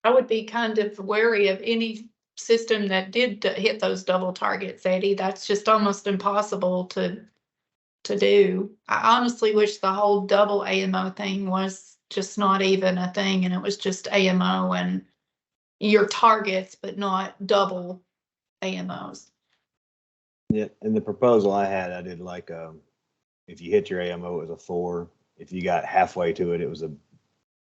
I would be kind of wary of any system that did hit those double targets, Eddie. That's just almost impossible to do. I honestly wish the whole double AMO thing was just not even a thing, and it was just AMO and your targets, but not double AMOs. Yeah, in the proposal I had, I did like if you hit your AMO, it was a 4. If you got halfway to it, it was a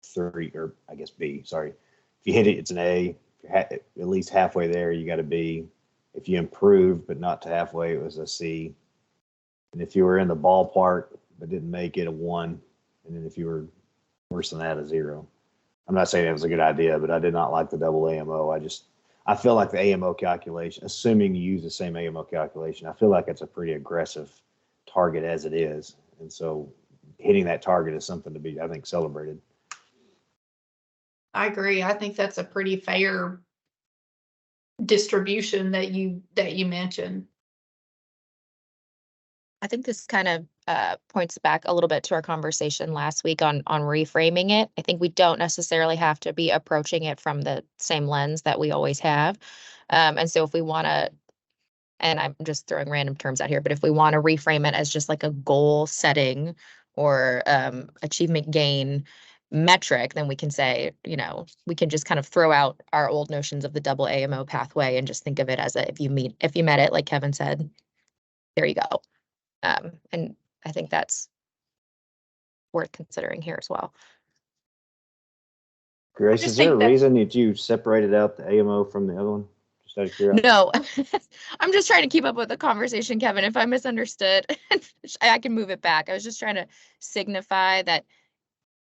3, or I guess B. Sorry. If you hit it, it's an A. If you're at least halfway there, you got a B. If you improved but not to halfway, it was a C. And if you were in the ballpark but didn't make it, a 1. And then if you were worse than that, a 0. I'm not saying it was a good idea, but I did not like the double AMO. I feel like the AMO calculation, assuming you use the same AMO calculation, I feel like it's a pretty aggressive target as it is. And so hitting that target is something to be, I think, celebrated. I agree. I think that's a pretty fair distribution that you mentioned. I think this kind of points back a little bit to our conversation last week on reframing it. I think we don't necessarily have to be approaching it from the same lens that we always have. And so if we want to, and I'm just throwing random terms out here, but if we want to reframe it as just like a goal setting or achievement gain metric, then we can say, we can just kind of throw out our old notions of the double AMO pathway and just think of it as if you met it, like Kevin said, there you go. And I think that's worth considering here as well. Grace, is there a reason that you separated out the AMO from the other one? Just out of curiosity. No, I'm just trying to keep up with the conversation, Kevin. If I misunderstood, I can move it back. I was just trying to signify that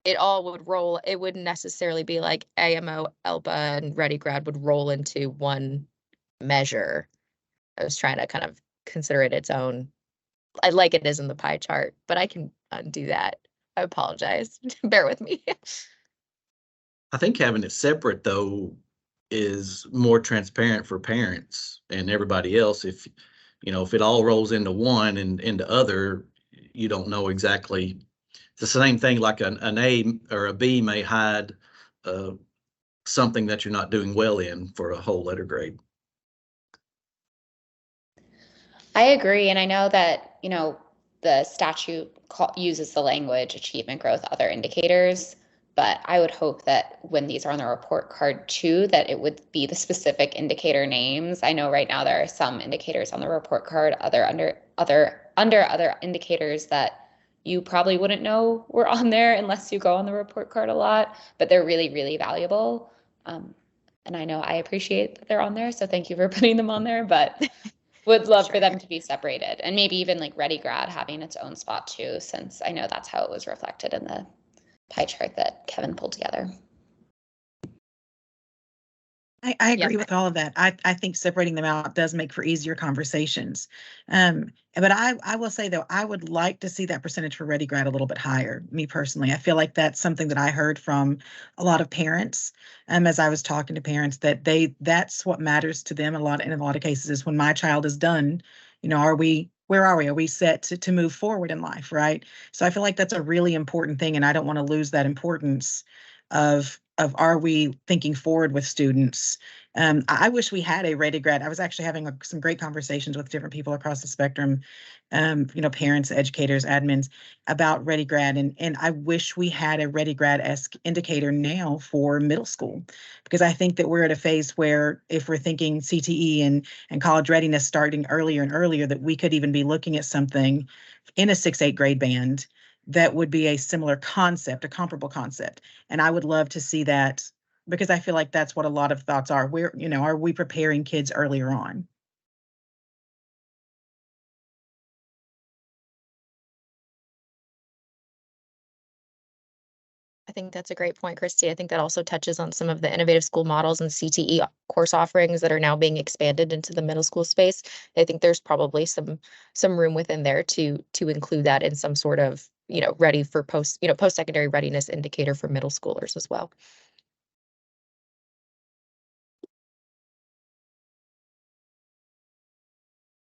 it all would roll. It wouldn't necessarily be like AMO, ELPA, and ReadyGrad would roll into one measure. I was trying to kind of consider it its own. I like it is in the pie chart, but I can undo that. I apologize. Bear with me. I think having it separate, though, is more transparent for parents and everybody else. If if it all rolls into one and into other, you don't know exactly. It's the same thing like an A or a B may hide something that you're not doing well in for a whole letter grade. I agree. And I know that, the statute uses the language achievement growth, other indicators, but I would hope that when these are on the report card too, that it would be the specific indicator names. I know right now there are some indicators on the report card, under other indicators that you probably wouldn't know were on there unless you go on the report card a lot, but they're really, really valuable. And I know I appreciate that they're on there, so thank you for putting them on there, but would love for them to be separated, and maybe even like Ready Grad having its own spot too, since I know that's how it was reflected in the pie chart that Kevin pulled together. I agree with all of that. I think separating them out does make for easier conversations. But I will say though, I would like to see that percentage for Ready Grad a little bit higher, me personally. I feel like that's something that I heard from a lot of parents, as I was talking to parents, that that's what matters to them in a lot of cases is when my child is done, where are we? Are we set to move forward in life, right? So I feel like that's a really important thing, and I don't want to lose that importance of are we thinking forward with students? I wish we had a Ready Grad. I was actually having some great conversations with different people across the spectrum, parents, educators, admins, about Ready Grad. And I wish we had a Ready Grad-esque indicator now for middle school, because I think that we're at a phase where if we're thinking CTE and college readiness starting earlier and earlier, that we could even be looking at something in a 6-8 grade band that would be a similar concept, a comparable concept. And I would love to see that, because I feel like that's what a lot of thoughts are. Are we preparing kids earlier on? I think that's a great point, Christy. I think that also touches on some of the innovative school models and CTE course offerings that are now being expanded into the middle school space. I think there's probably some room within there to include that in some sort of, ready for post-secondary readiness indicator for middle schoolers as well.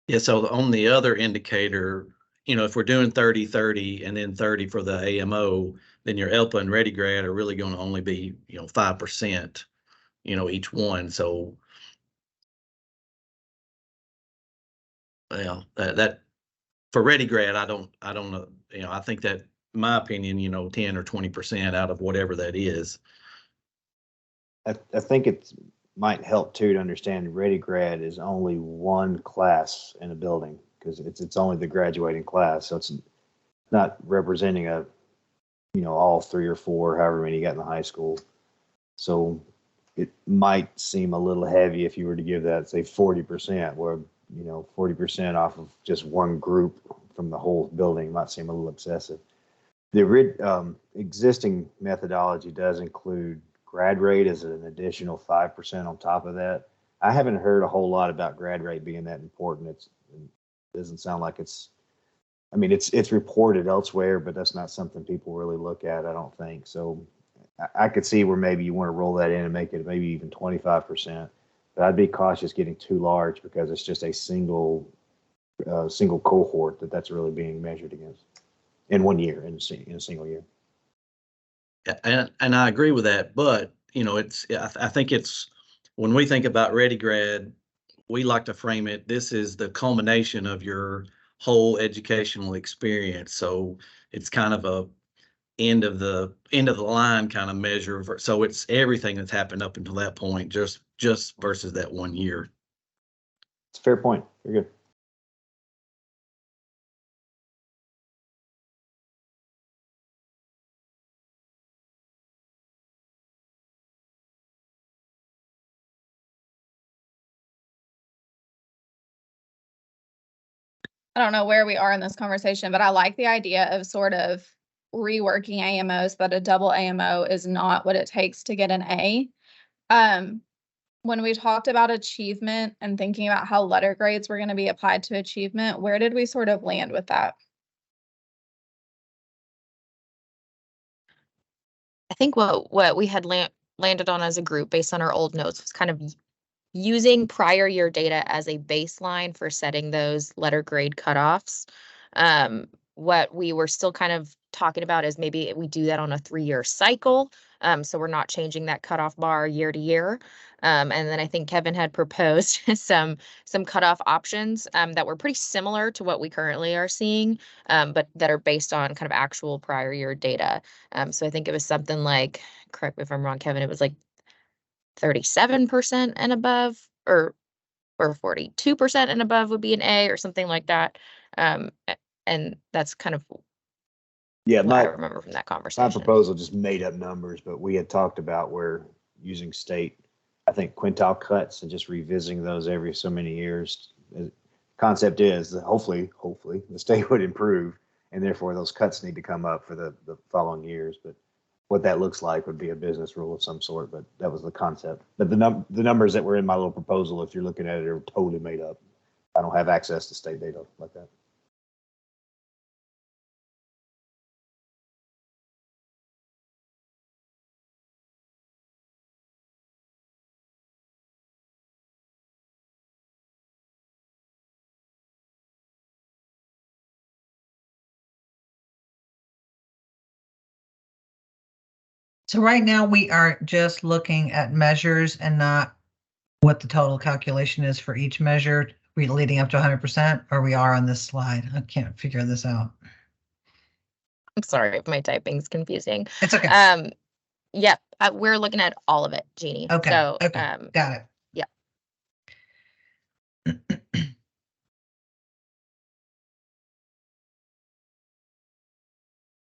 Yeah, so on the other indicator, if we're doing 30-30 and then 30 for the AMO, then your ELPA and Ready Grad are really going to only be, 5%, each one. So, well, that for Ready Grad, I don't know, I think that, in my opinion, 10 or 20% out of whatever that is. I think it might help too to understand Ready Grad is only one class in a building, because it's only the graduating class, so it's not representing all 3 or 4, however many you got in the high school. So it might seem a little heavy if you were to give that, say, 40%, where 40% off of just one group from the whole building might seem a little excessive. The existing methodology does include grad rate as an additional 5% on top of that. I haven't heard a whole lot about grad rate being that important. It doesn't sound like it's reported elsewhere, but that's not something people really look at, I don't think. So I could see where maybe you want to roll that in and make it maybe even 25%, but I'd be cautious getting too large, because it's just a single cohort that's really being measured against in 1 year, in a single year. And I agree with that, but I think it's, when we think about Ready Grad, we like to frame it, this is the culmination of your whole educational experience. So it's kind of a end of the line kind of measure. So it's everything that's happened up until that point, just versus that 1 year. It's a fair point. Very good. I don't know where we are in this conversation, but I like the idea of sort of reworking AMOs, but a double AMO is not what it takes to get an A. When we talked about achievement and thinking about how letter grades were going to be applied to achievement, where did we sort of land with that? I think what we had landed on as a group based on our old notes was kind of using prior year data as a baseline for setting those letter grade cutoffs. What we were still kind of talking about is maybe we do that on a 3-year cycle. So we're not changing that cutoff bar year to year. And then I think Kevin had proposed some cutoff options that were pretty similar to what we currently are seeing, but that are based on kind of actual prior year data. So I think it was something like, correct me if I'm wrong, Kevin, it was like 37% and above, or 42% and above would be an A or something like that. And that's kind of Yeah, what I my remember from that my conversation. proposal just made up numbers, but we had talked about where using state, I think quintile cuts and just revisiting those every so many years. Concept is that hopefully the state would improve, and therefore those cuts need to come up for the following years. But what that looks like would be a business rule of some sort. But that was the concept. But the numbers that were in my little proposal, if you're looking at it, are totally made up. I don't have access to state data like that. So right now we are just looking at measures and not what the total calculation is for each measure, we leading up to 100%, or we are on this slide. I can't figure this out. I'm sorry if my typing's confusing. It's okay. Yeah, we're looking at all of it, Jeannie. Okay. So, Okay. Got it. yeah.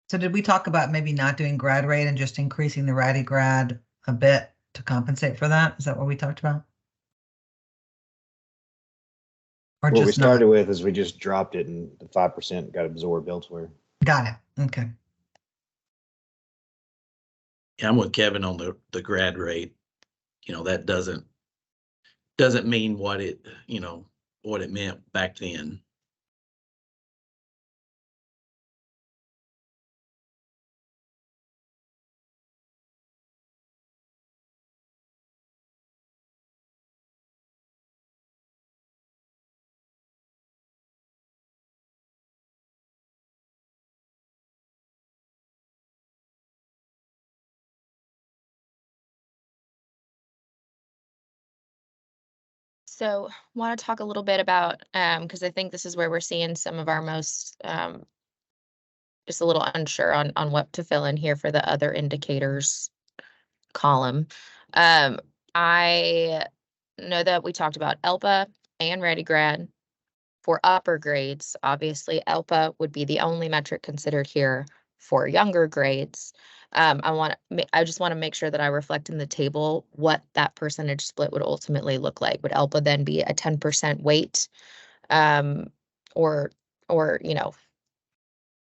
So did we talk about maybe not doing grad rate and just increasing the ready grad a bit to compensate for that? Is that what we talked about? Or What we just not? started with is we just dropped it and the 5% got absorbed elsewhere. Got it. Okay. Yeah, I'm with Kevin on the grad rate. You know, that doesn't mean what it, what it meant back then. So want to talk a little bit about, because I think this is where we're seeing some of our most, just a little unsure on what to fill in here for the other indicators column. I know that we talked about ELPA and ReadyGrad. For upper grades, obviously ELPA would be the only metric considered here. For younger grades, I just want to make sure that I reflect in the table what that percentage split would ultimately look like. Would ELPA then be a 10% weight, or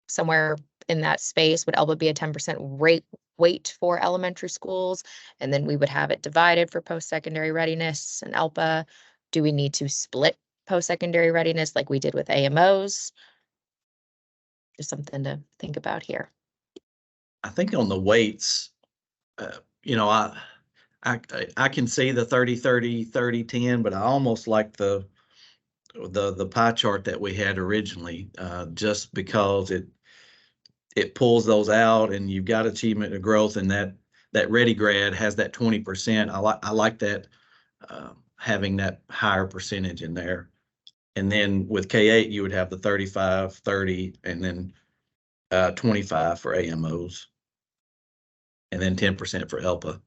somewhere in that space? Would ELPA be a 10% weight for elementary schools, and then we would have it divided for post-secondary readiness and ELPA? Do we need to split post-secondary readiness like we did with AMOs? Just something to think about here. I think on the weights, I can see the 30-30-30-10, but I almost like the pie chart that we had originally, just because it pulls those out, and you've got achievement and growth, and that ReadyGrad has that 20%. I like that, having that higher percentage in there. And then with K8, you would have the 35-30, and then 25 for AMOs, and then 10% for ELPA.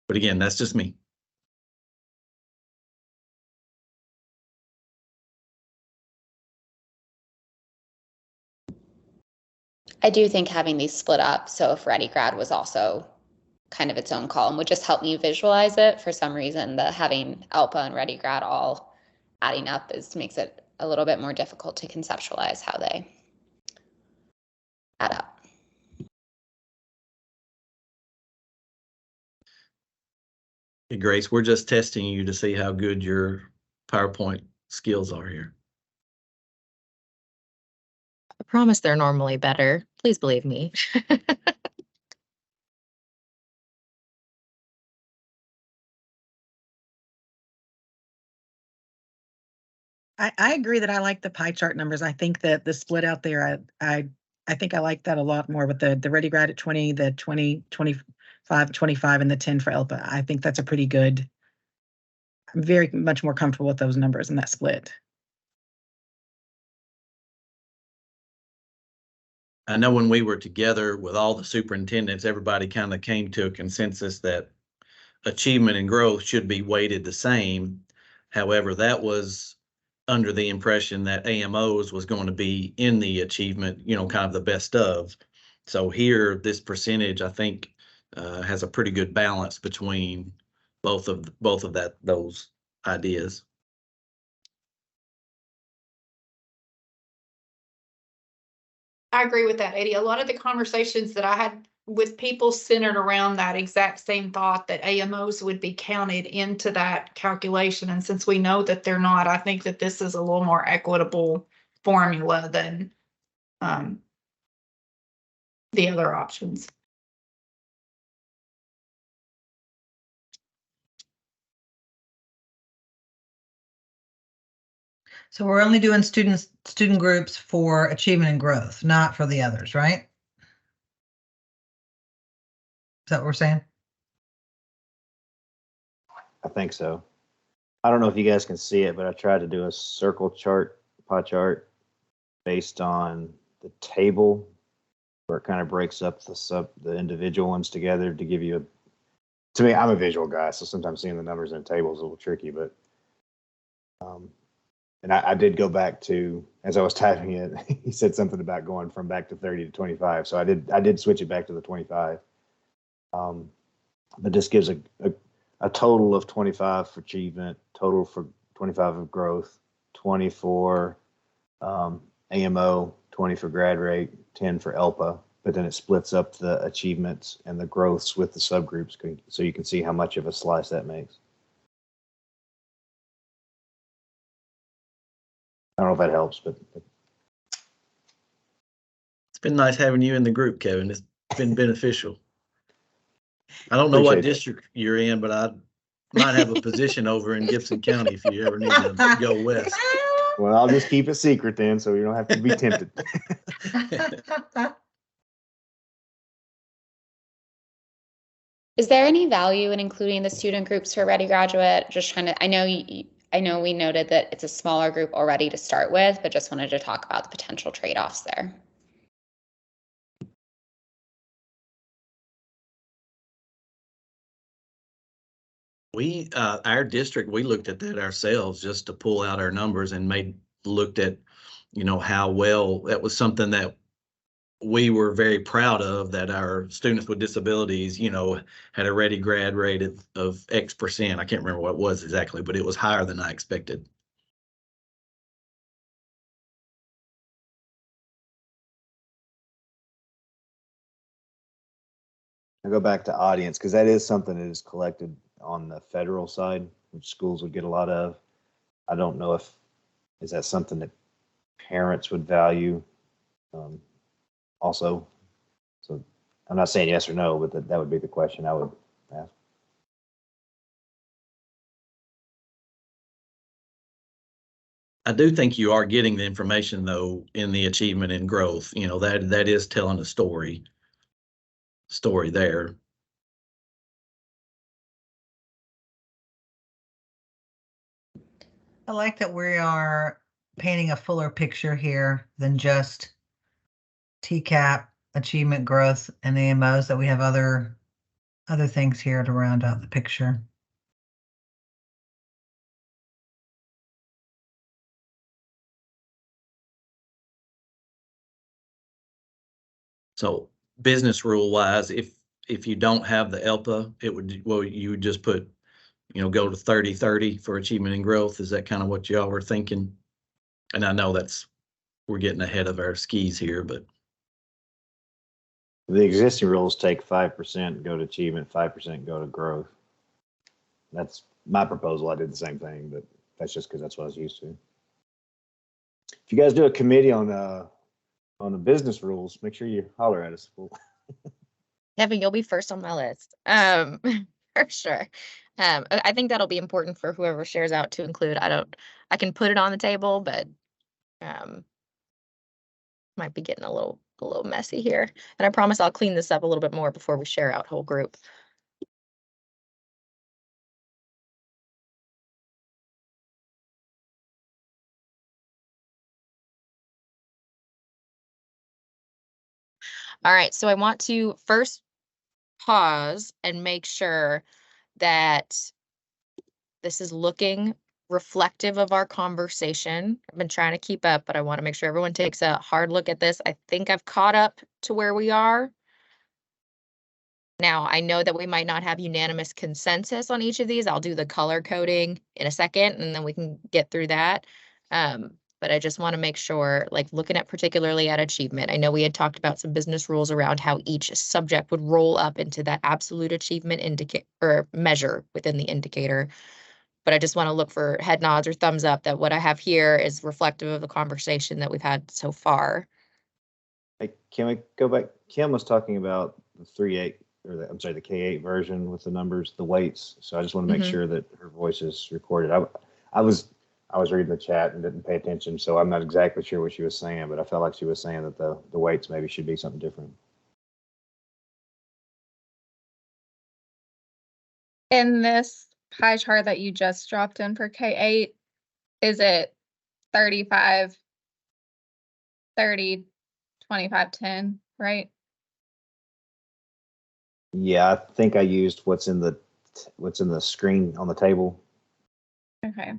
But again, that's just me. I do think having these split up, so if ReadyGrad was also kind of its own column, would just help me visualize it. For some reason, having ELPA and ReadyGrad all adding up makes it a little bit more difficult to conceptualize how they add up. Hey, Grace, we're just testing you to see how good your PowerPoint skills are here. I promise they're normally better. Please believe me. I agree that I like the pie chart numbers. I think that the split out there, I think I like that a lot more with the Ready Grad at 20, the 20, 25, 25, and the 10 for ELPA. I think that's a pretty good. I'm very much more comfortable with those numbers and that split. I know when we were together with all the superintendents, everybody kind of came to a consensus that achievement and growth should be weighted the same. However, that was under the impression that AMOs was going to be in the achievement, you know, kind of the best of. So here, this percentage, I think, has a pretty good balance between both of those ideas. I agree with that, Eddie. A lot of the conversations that I had with people centered around that exact same thought that AMOs would be counted into that calculation. And since we know that they're not, I think that this is a little more equitable formula than the other options. So we're only doing student groups for achievement and growth, not for the others, right? Is that what we're saying? I think so. I don't know if you guys can see it, but I tried to do a circle chart, pie chart, based on the table where it kind of breaks up the individual ones together to give you to me, I'm a visual guy, so sometimes seeing the numbers in a table is a little tricky, but and I did go back to, as I was typing it, he said something about going from back to 30 to 25. So I did switch it back to the 25. But this gives a total of 25 for achievement, total for 25 of growth, 20 for AMO, 20 for grad rate, 10 for ELPA. But then it splits up the achievements and the growths with the subgroups, so you can see how much of a slice that makes. I don't know if that helps, but it's been nice having you in the group, Kevin. It's been beneficial. I don't know what district you're in, but I might have a position over in Gibson County if you ever need to go west. Well, I'll just keep it secret then, so you don't have to be tempted. Is there any value in including the student groups for Ready Graduate? Just trying to, I know we noted that it's a smaller group already to start with, but just wanted to talk about the potential trade-offs there. Our district, we looked at that ourselves just to pull out our numbers and looked at, you know, how well, that was something that we were very proud of, that our students with disabilities, you know, had a Ready Grad rate of X%. I can't remember what it was exactly, but it was higher than I expected. I go back to audience because that is something that is collected on the federal side, which schools would get a lot of. I don't know is that something that parents would value also. So I'm not saying yes or no, but that would be the question I would ask. I do think you are getting the information though in the achievement and growth. You know, that is telling a story there. I like that we are painting a fuller picture here than just TCAP, achievement, growth, and AMOs, that we have other things here to round out the picture. So business rule wise, if you don't have the ELPA, you would just put, you know, go to 30-30 for achievement and growth. Is that kind of what y'all were thinking? And I know we're getting ahead of our skis here, but the existing rules take 5% go to achievement, 5% go to growth. That's my proposal. I did the same thing, but that's just because that's what I was used to. If you guys do a committee on the business rules, make sure you holler at us. Kevin, you'll be first on my list. For sure. I think that'll be important for whoever shares out to include. I can put it on the table, but might be getting a little messy here. And I promise I'll clean this up a little bit more before we share out whole group. All right, so I want to first pause and make sure that this is looking reflective of our conversation. I've been trying to keep up, but I want to make sure everyone takes a hard look at this. I think I've caught up to where we are. Now, I know that we might not have unanimous consensus on each of these. I'll do the color coding in a second, and then we can get through that. But I just want to make sure, like looking at particularly at achievement, I know we had talked about some business rules around how each subject would roll up into that absolute achievement indicator or measure within the indicator. But I just want to look for head nods or thumbs up that what I have here is reflective of the conversation that we've had so far. Hey, can we go back? Kim was talking about the 3.8 or the K8 version with the numbers, the weights. So I just want to make sure that her voice is recorded. I was reading the chat and didn't pay attention, so I'm not exactly sure what she was saying, but I felt like she was saying that the weights maybe should be something different. In this pie chart that you just dropped in for K8, is it 35, 30, 25, 10, right? Yeah, I think I used what's in the screen on the table. Okay.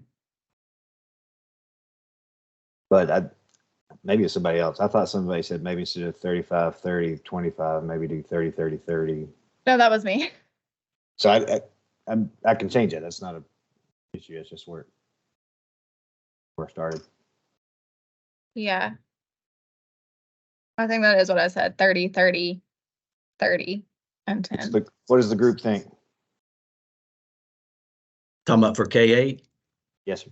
But maybe it's somebody else. I thought somebody said maybe instead of 35, 30, 25, maybe do 30, 30, 30. No, that was me. So I can change it. That's not an issue. It's just where I started. Yeah. I think that is what I said. 30, 30, 30, and 10. What does the group think? Talking about for K8? Yes, sir.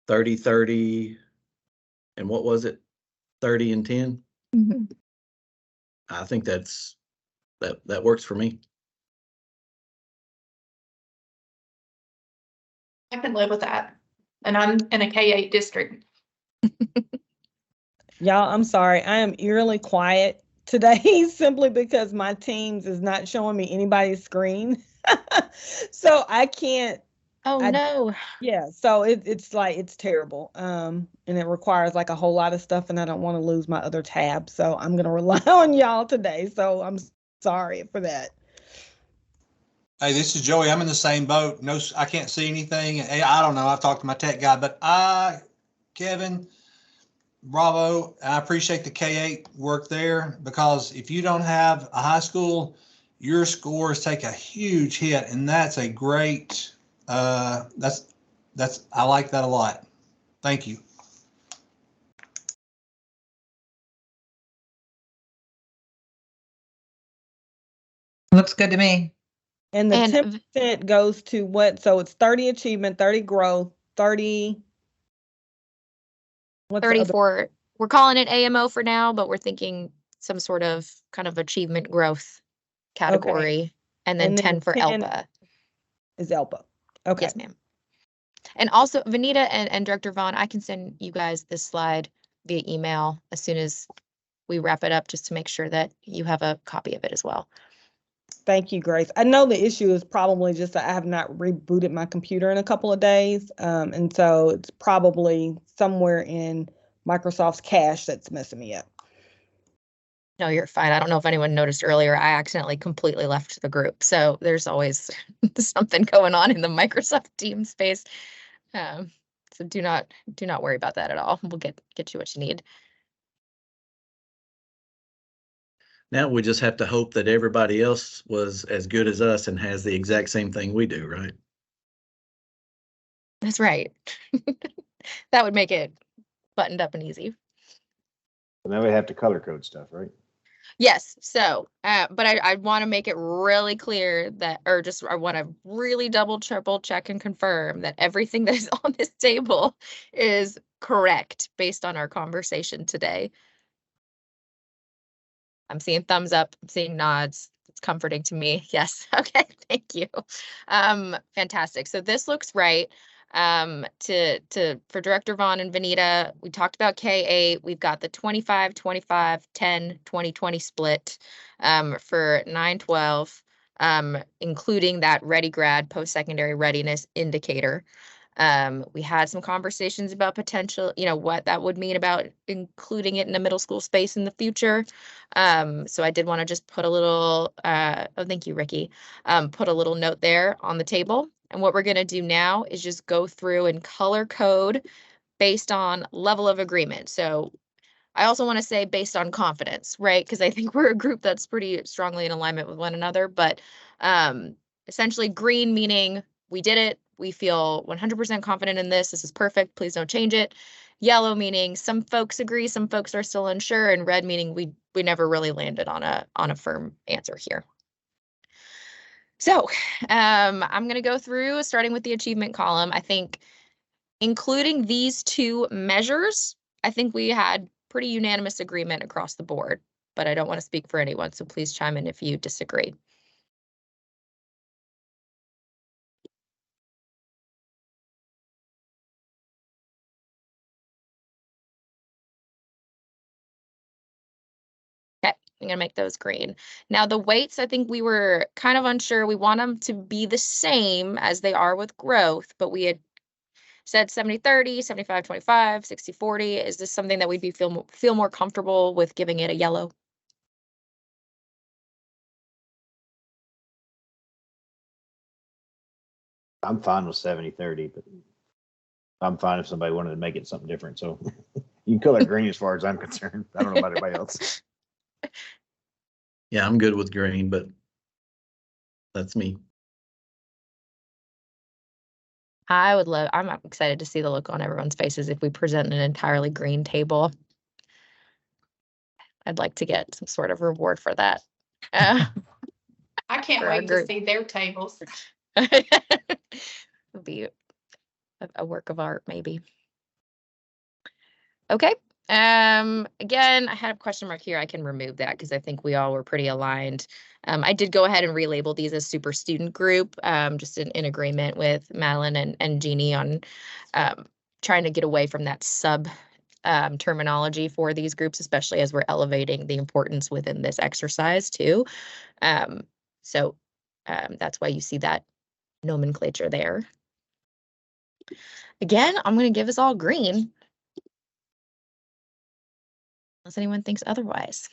30, 30, and what was it? 30 and 10? Mm-hmm. I think that works for me. I can live with that. And I'm in a K8 district. Y'all, I'm sorry. I am eerily quiet today simply because my Teams is not showing me anybody's screen. So I can't. Oh, no. Yeah, so it's like it's terrible. And it requires like a whole lot of stuff, and I don't want to lose my other tab. So I'm gonna rely on y'all today. So I'm sorry for that. Hey, this is Joey. I'm in the same boat. No, I can't see anything. I don't know. I've talked to my tech guy, but Kevin, bravo. I appreciate the K8 work there, because if you don't have a high school, your scores take a huge hit, and that's a great. I like that a lot. Thank you. Looks good to me. And the 10% goes to what? So it's 30 achievement, 30 growth, 30. 34. We're calling it AMO for now, but we're thinking some sort of kind of achievement growth category. Okay. And then 10 for ELPA. Is ELPA. Okay. Yes, ma'am. And also, Vanita and Director Vaughn, I can send you guys this slide via email as soon as we wrap it up, just to make sure that you have a copy of it as well. Thank you, Grace. I know the issue is probably just that I have not rebooted my computer in a couple of days. And so it's probably somewhere in Microsoft's cache that's messing me up. No, you're fine. I don't know if anyone noticed earlier, I accidentally completely left the group. So there's always something going on in the Microsoft Teams space. So do not worry about that at all. We'll get you what you need. Now we just have to hope that everybody else was as good as us and has the exact same thing we do, right? That's right. That would make it buttoned up and easy. So now we have to color code stuff, right? Yes. So, but I want to make it really clear that, I want to really triple check and confirm that everything that is on this table is correct based on our conversation today. I'm seeing thumbs up, I'm seeing nods. It's comforting to me. Yes. Okay. Thank you. Fantastic. So this looks right. For Director Vaughn and Vanita, we talked about K8. We've got the 25, 25, 10, 20, 20 split for 9-12, including that Ready Grad post-secondary readiness indicator. We had some conversations about potential, what that would mean about including it in a middle school space in the future. So I did want to just put a little, thank you, Ricky, put a little note there on the table. And what we're going to do now is just go through and color code based on level of agreement. So I also want to say based on confidence, right? Because I think we're a group that's pretty strongly in alignment with one another, but essentially green meaning we did it. We feel 100% confident in this. This is perfect. Please don't change it. Yellow meaning some folks agree, some folks are still unsure, and red meaning we never really landed on a firm answer here. So I'm going to go through starting with the achievement column. I think including these two measures, I think we had pretty unanimous agreement across the board, but I don't want to speak for anyone, so please chime in if you disagree. I'm going to make those green. Now the weights, I think we were kind of unsure. We want them to be the same as they are with growth, but we had said 70-30, 75-25, 60-40. Is this something that we'd feel more comfortable with giving it a yellow? I'm fine with 70-30, but I'm fine if somebody wanted to make it something different. So you can color green as far as I'm concerned. I don't know about everybody else. Yeah, I'm good with green, but that's me. I'm excited to see the look on everyone's faces if we present an entirely green table. I'd like to get some sort of reward for that. I can't wait to see their tables. It'll be a work of art, maybe. Okay. Again, I had a question mark here. I can remove that because I think we all were pretty aligned. I did go ahead and relabel these as super student group, just in agreement with Madeline and Jeannie on trying to get away from that sub terminology for these groups, especially as we're elevating the importance within this exercise too. So that's why you see that nomenclature there. Again, I'm going to give us all green, unless anyone thinks otherwise.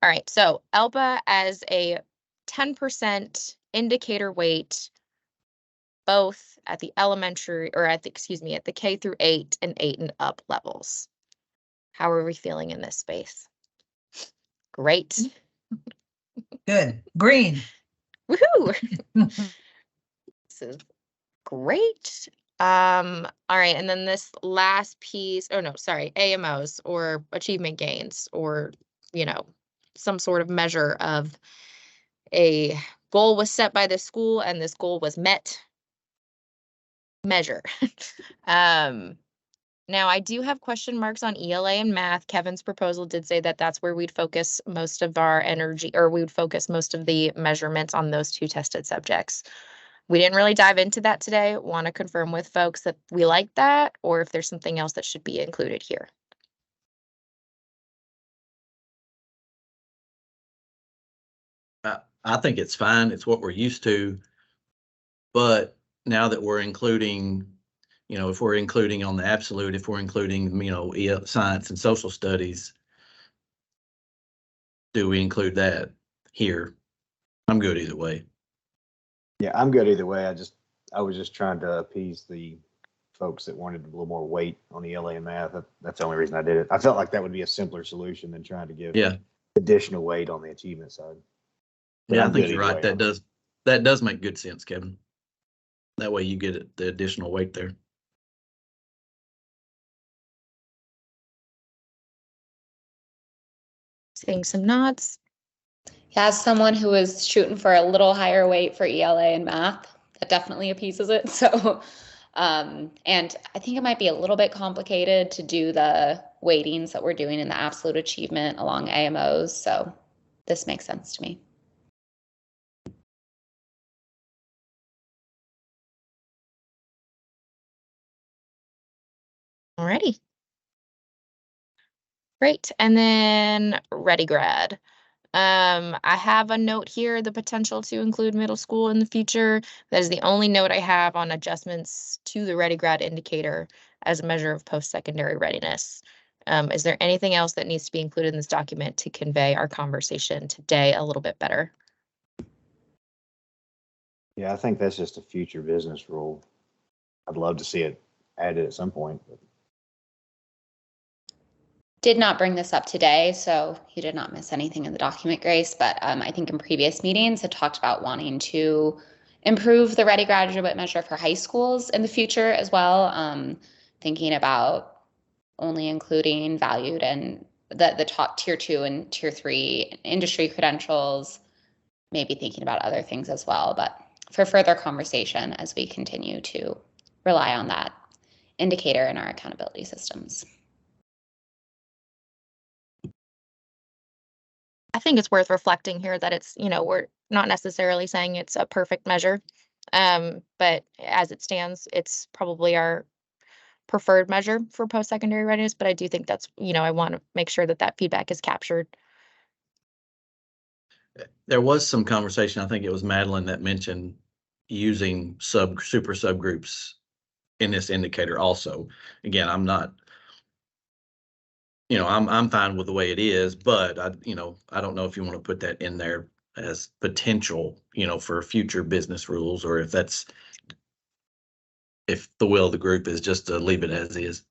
All right, so ELPA as a 10% indicator weight, both at the elementary or at the K through 8 and 8 and up levels. How are we feeling in this space? Great. Good. Green. Woohoo. This is great. All right, and then this last piece, AMOs or achievement gains, or, some sort of measure of a goal was set by the school and this goal was met measure. Now I do have question marks on ELA and math. Kevin's proposal did say that that's where we'd focus most of our energy, or we would focus most of the measurements on those two tested subjects. We didn't really dive into that today. Want to confirm with folks that we like that, or if there's something else that should be included here. I think it's fine. It's what we're used to. But now that we're including, if we're including on the absolute, if we're including, science and social studies, do we include that here? I'm good either way. Yeah, I'm good either way. I was just trying to appease the folks that wanted a little more weight on ELA and math. That's the only reason I did it. I felt like that would be a simpler solution than trying to give additional weight on the achievement side. But I think you're right. That does make good sense, Kevin. That way you get the additional weight there. Seeing some nods. Yeah, as someone who was shooting for a little higher weight for ELA and math, that definitely appeases it. So, and I think it might be a little bit complicated to do the weightings that we're doing in the absolute achievement along AMOs. So this makes sense to me. Alrighty. Great. And then ReadyGrad. I have a note here, the potential to include middle school in the future. That is the only note I have on adjustments to the ReadyGrad indicator as a measure of post-secondary readiness. Is there anything else that needs to be included in this document to convey our conversation today a little bit better? Yeah, I think that's just a future business rule. I'd love to see it added at some point. But Did not bring this up today, so you did not miss anything in the document, Grace, but I think in previous meetings had talked about wanting to improve the Ready Graduate measure for high schools in the future as well. Thinking about only including valued and the top tier 2 and tier 3 industry credentials, maybe thinking about other things as well, but for further conversation as we continue to rely on that indicator in our accountability systems. I think it's worth reflecting here that it's, we're not necessarily saying it's a perfect measure, but as it stands, it's probably our preferred measure for post-secondary readiness. But I do think that's, I want to make sure that that feedback is captured. There was some conversation, I think it was Madeline that mentioned using super subgroups in this indicator also. Again, I'm not, I'm fine with the way it is, but I don't know if you want to put that in there as potential, for future business rules, or if the will of the group is just to leave it as is.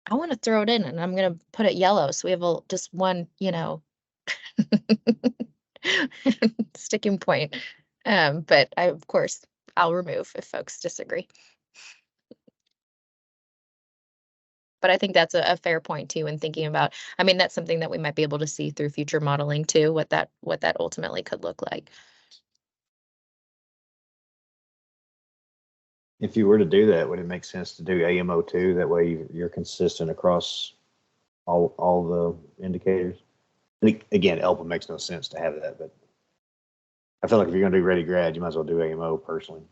I want to throw it in, and I'm going to put it yellow. So we have just one, sticking point. But of course, I'll remove if folks disagree. But I think that's a fair point too, in thinking about, that's something that we might be able to see through future modeling too, what that ultimately could look like. if you were to do that, would it make sense to do AMO too? That way you're consistent across all the indicators. And again, ELPA makes no sense to have that, but I feel like if you're going to do Ready Grad, you might as well do AMO personally.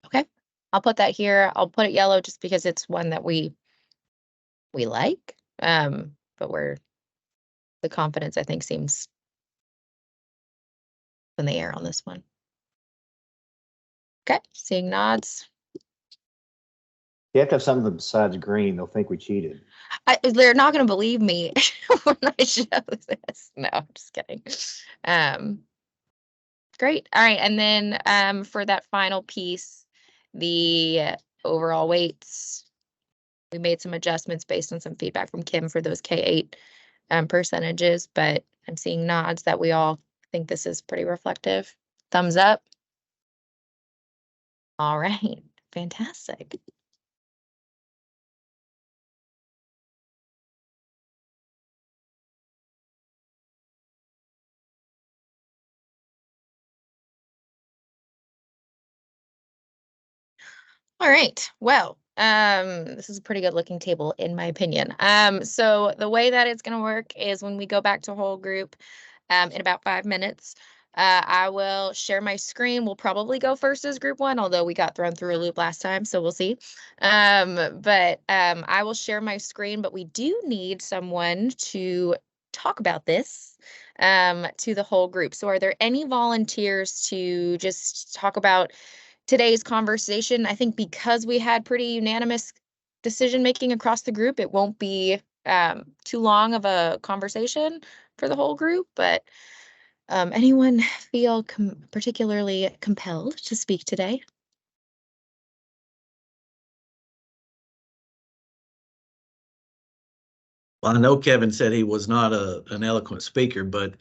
Okay, I'll put that here. I'll put it yellow just because it's one that we like, but the confidence, I think, seems in the air on this one. Okay, seeing nods. You have to have something besides green. They'll think we cheated. They're not going to believe me when I show this. No, I'm just kidding. Great. All right. And then for that final piece, the overall weights, we made some adjustments based on some feedback from Kim for those K8 percentages, but I'm seeing nods that we all think this is pretty reflective. Thumbs up. All right. Fantastic. All right. Well, this is a pretty good looking table in my opinion. So the way that it's going to work is when we go back to whole group in about 5 minutes, I will share my screen. We'll probably go first as group one, although we got thrown through a loop last time, so we'll see. But I will share my screen, but we do need someone to talk about this to the whole group. So are there any volunteers to just talk about today's conversation? I think because we had pretty unanimous decision making across the group, it won't be too long of a conversation for the whole group, but anyone feel particularly compelled to speak today? Well, I know Kevin said he was not an eloquent speaker, but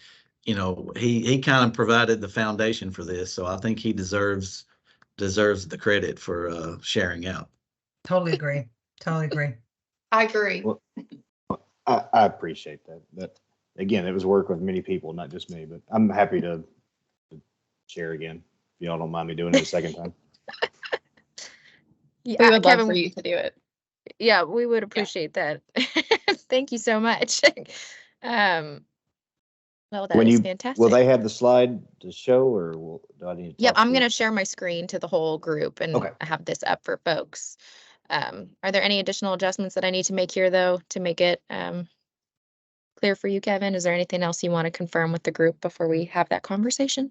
he kind of provided the foundation for this, so I think he deserves the credit for sharing out. Totally agree. Totally agree. I agree. Well, I appreciate that. That again, it was work with many people, not just me. But I'm happy to share again. If y'all don't mind me doing it a second time. Yeah, We would Kevin, love for you to do it. Yeah, we would appreciate that. Thank you so much. Oh, that When is you, fantastic. will they have the slide to show, or do I need to? Yep, talk I'm to going to you? share my screen to the whole group and Okay. have this up for folks. Are there any additional adjustments that I need to make here, though, to make it clear for you, Kevin? Is there anything else you want to confirm with the group before we have that conversation?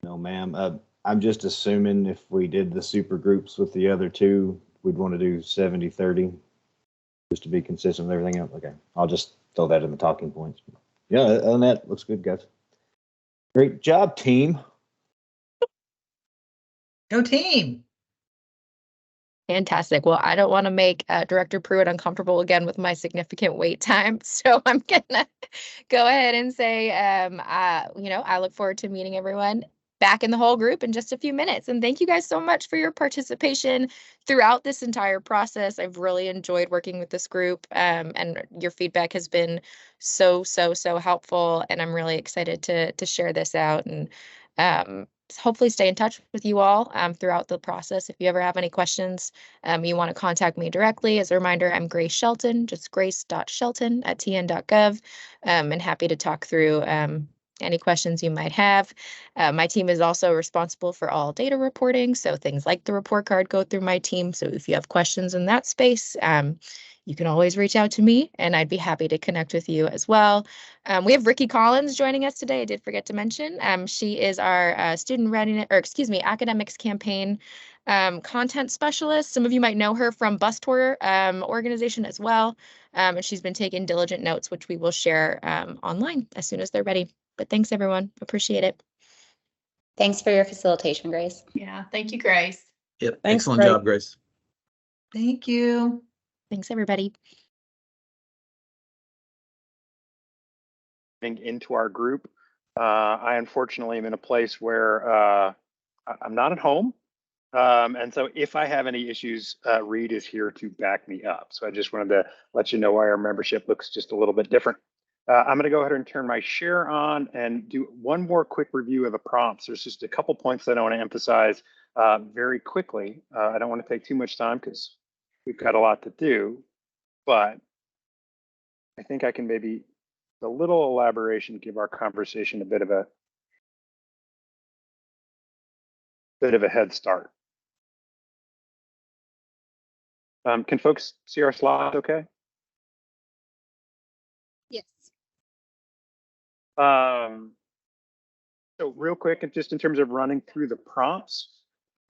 No, ma'am. I'm just assuming if we did the super groups with the other two, we'd want to do 70-30, just to be consistent with everything else. Okay, I'll just throw that in the talking points. Yeah, other than that, looks good, guys. Great job, team. Go team. Fantastic. Well, I don't want to make Director Pruitt uncomfortable again with my significant wait time. So I'm going to go ahead and say, I look forward to meeting everyone back in the whole group in just a few minutes. And thank you guys so much for your participation throughout this entire process. I've really enjoyed working with this group, and your feedback has been so helpful. And I'm really excited to share this out and hopefully stay in touch with you all throughout the process. If you ever have any questions, you want to contact me directly. As a reminder, I'm Grace Shelton, just grace.shelton@tn.gov, and happy to talk through any questions you might have. My team is also responsible for all data reporting, so things like the report card go through my team. So if you have questions in that space, you can always reach out to me, and I'd be happy to connect with you as well. We have Ricky Collins joining us today. I did forget to mention. She is our student readiness, or excuse me, academics campaign content specialist. Some of you might know her from Bus Tour organization as well. And she's been taking diligent notes, which we will share online as soon as they're ready. But thanks, everyone. Appreciate it. Thanks for your facilitation, Grace. Yeah, thank you, Grace. Yep, Thanks, excellent Grace. job, Grace. Thank you. Thanks, everybody. Into our group. I unfortunately am in a place where I'm not at home. And so if I have any issues, Reed is here to back me up. So I just wanted to let you know why our membership looks just a little bit different. I'm going to go ahead and turn my share on and do one more quick review of the prompts. There's just a couple points that I want to emphasize very quickly. I don't want to take too much time because we've got a lot to do, but I think I can maybe a little elaboration give our conversation a bit of a head start. Can folks see our slides okay? Yes. So real quick, and just in terms of running through the prompts,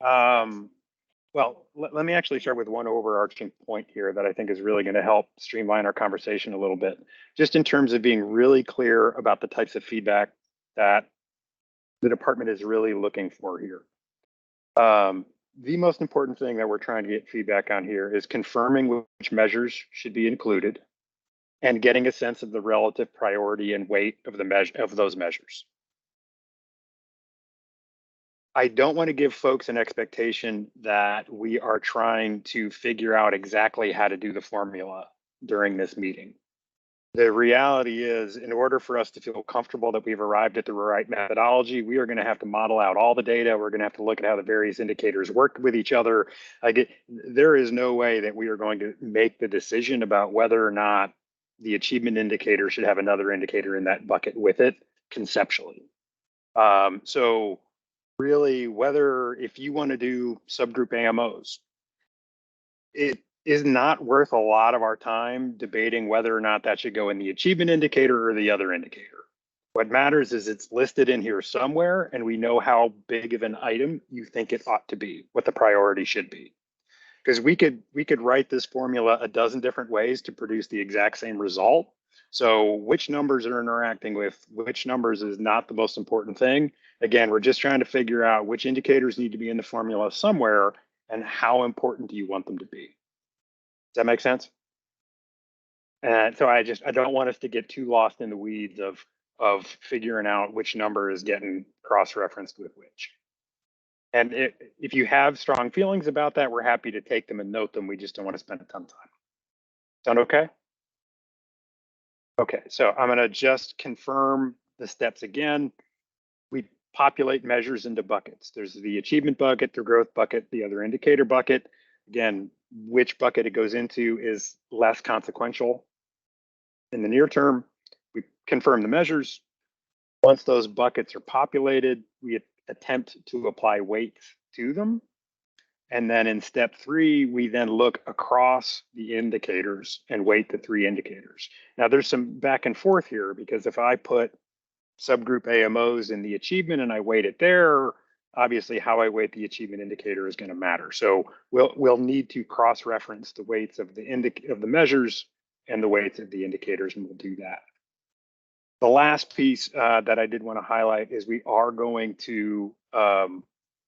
well, let me actually start with one overarching point here that I think is really going to help streamline our conversation a little bit, just in terms of being really clear about the types of feedback that the department is really looking for here. The most important thing that we're trying to get feedback on here is confirming which measures should be included and getting a sense of the relative priority and weight of those measures. I don't want to give folks an expectation that we are trying to figure out exactly how to do the formula during this meeting. The reality is, in order for us to feel comfortable that we've arrived at the right methodology, we are going to have to model out all the data. We're going to have to look at how the various indicators work with each other. There is no way that we are going to make the decision about whether or not the achievement indicator should have another indicator in that bucket with it conceptually. So really, if you want to do subgroup AMOs, it is not worth a lot of our time debating whether or not that should go in the achievement indicator or the other indicator. What matters is it's listed in here somewhere and we know how big of an item you think it ought to be, what the priority should be. Because we could write this formula a dozen different ways to produce the exact same result. So which numbers are interacting with which numbers is not the most important thing. Again, we're just trying to figure out which indicators need to be in the formula somewhere and how important do you want them to be. Does that make sense? And so I don't want us to get too lost in the weeds of figuring out which number is getting cross-referenced with which. And if you have strong feelings about that, we're happy to take them and note them. We just don't want to spend a ton of time. Sound okay? Okay, so I'm going to just confirm the steps again. We populate measures into buckets. There's the achievement bucket, the growth bucket, the other indicator bucket. Again, which bucket it goes into is less consequential in the near term. we confirm the measures. Once those buckets are populated, we attempt to apply weights to them. And then in step 3, we then look across the indicators and weight the 3 indicators. Now there's some back and forth here, because if I put subgroup AMOs in the achievement and I weight it there, obviously how I weight the achievement indicator is going to matter. So we'll need to cross-reference the weights of the measures and the weights of the indicators, and we'll do that. The last piece that I did want to highlight is we are going to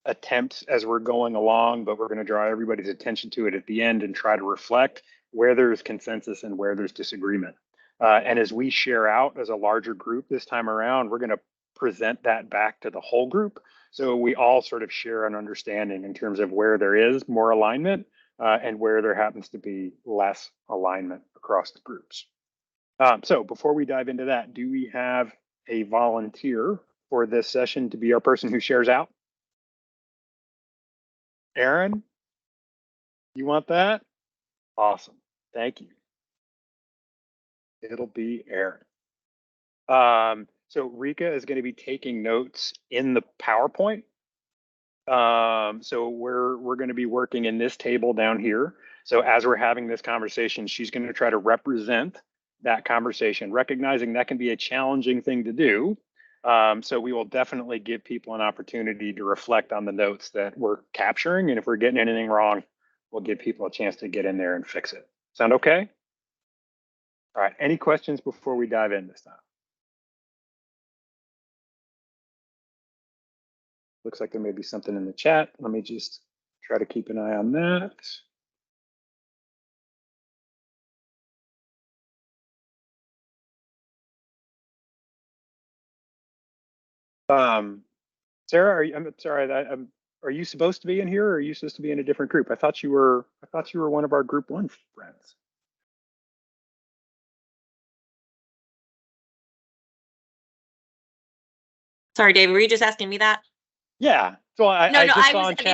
attempt as we're going along, but we're going to draw everybody's attention to it at the end and try to reflect where there's consensus and where there's disagreement. And as we share out as a larger group this time around, we're going to present that back to the whole group. So we all sort of share an understanding in terms of where there is more alignment and where there happens to be less alignment across the groups. So before we dive into that, do we have a volunteer for this session to be our person who shares out? Aaron, you want that? Awesome. Thank you. It'll be Aaron. So Rika is going to be taking notes in the PowerPoint. So we're going to be working in this table down here. So as we're having this conversation, she's going to try to represent that conversation, recognizing that can be a challenging thing to do. So we will definitely give people an opportunity to reflect on the notes that we're capturing. And if we're getting anything wrong, we'll give people a chance to get in there and fix it. Sound okay? All right, any questions before we dive in this time? Looks like there may be something in the chat. Let me just try to keep an eye on that. Sarah, I'm sorry, are you supposed to be in here, or are you supposed to be in a different group? I thought you were one of our group 1 friends. Sorry, David, were you just asking me that? Yeah. So I they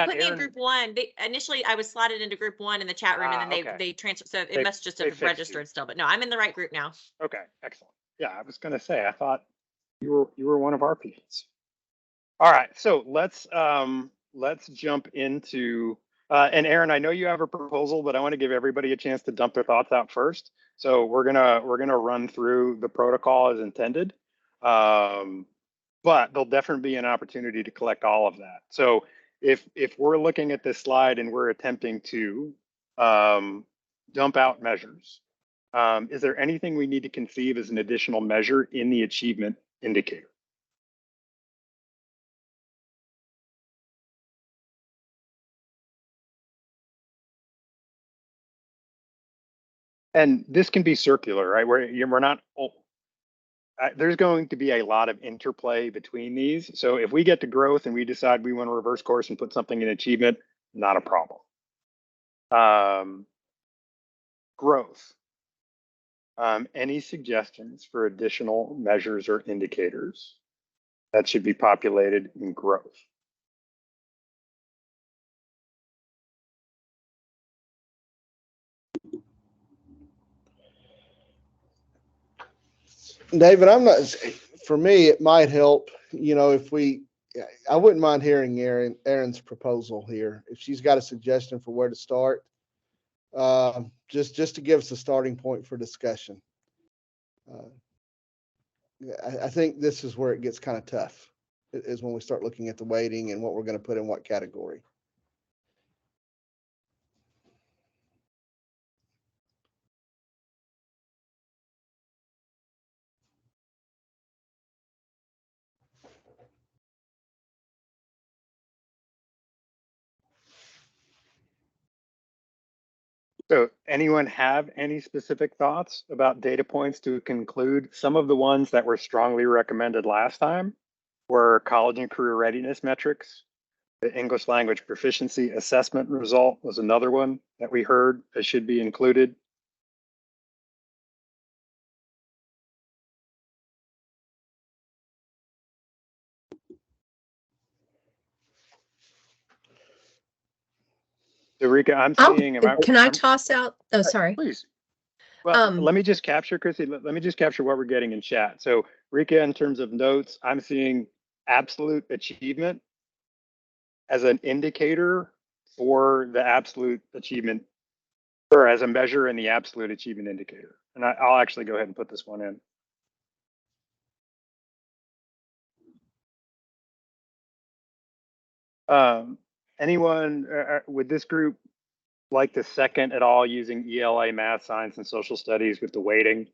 put me in group 1. Initially I was slotted into group 1 in the chat room, and then they transferred. So it must just have registered still. But no, I'm in the right group now. Okay, excellent. Yeah, I was going to say, I thought you were one of our peeps. All right, so let's jump into and Aaron, I know you have a proposal, but I want to give everybody a chance to dump their thoughts out first. So we're gonna run through the protocol as intended. But there'll definitely be an opportunity to collect all of that. So if we're looking at this slide and we're attempting to dump out measures, is there anything we need to conceive as an additional measure in the achievement indicator? And this can be circular, right? We're not. There's going to be a lot of interplay between these. So if we get to growth and we decide we want to reverse course and put something in achievement, not a problem. Growth. Any suggestions for additional measures or indicators that should be populated in growth? David, for me, it might help, if I wouldn't mind hearing Erin's proposal here. If she's got a suggestion for where to start, just to give us a starting point for discussion. I think this is where it gets kind of tough, is when we start looking at the weighting and what we're going to put in what category. So anyone have any specific thoughts about data points to conclude? Some of the ones that were strongly recommended last time were college and career readiness metrics. The English language proficiency assessment result was another one that we heard that should be included. So Rika, I'm seeing. Can I toss out? Oh, sorry. Please. Well, let me just capture, Chrissy, let me just capture what we're getting in chat. So Rika, in terms of notes, I'm seeing absolute achievement as an indicator for the absolute achievement, or as a measure in the absolute achievement indicator. And I'll actually go ahead and put this one in. Anyone with this group like to second at all using ELA, math, science, and social studies with the weighting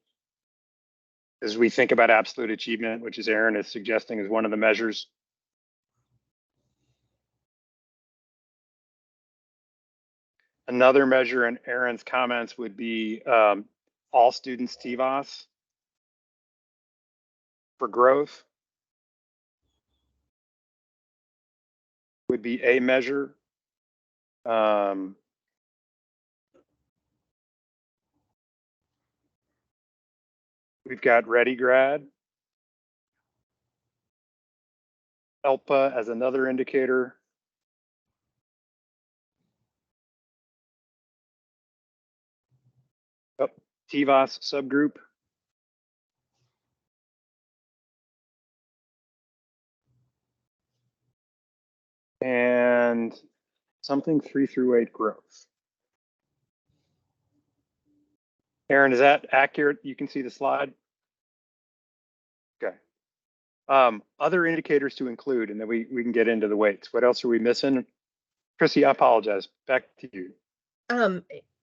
as we think about absolute achievement, which is Aaron is suggesting is one of the measures? Another measure in Aaron's comments would be all students TVAS for growth would be a measure. We've got ReadyGrad, ELPA as another indicator. Oh, TVAS subgroup. And something 3 through 8 growth. Aaron, is that accurate? You can see the slide? Okay. Other indicators to include, and then we can get into the weights. What else are we missing? Chrissy, I apologize. Back to you.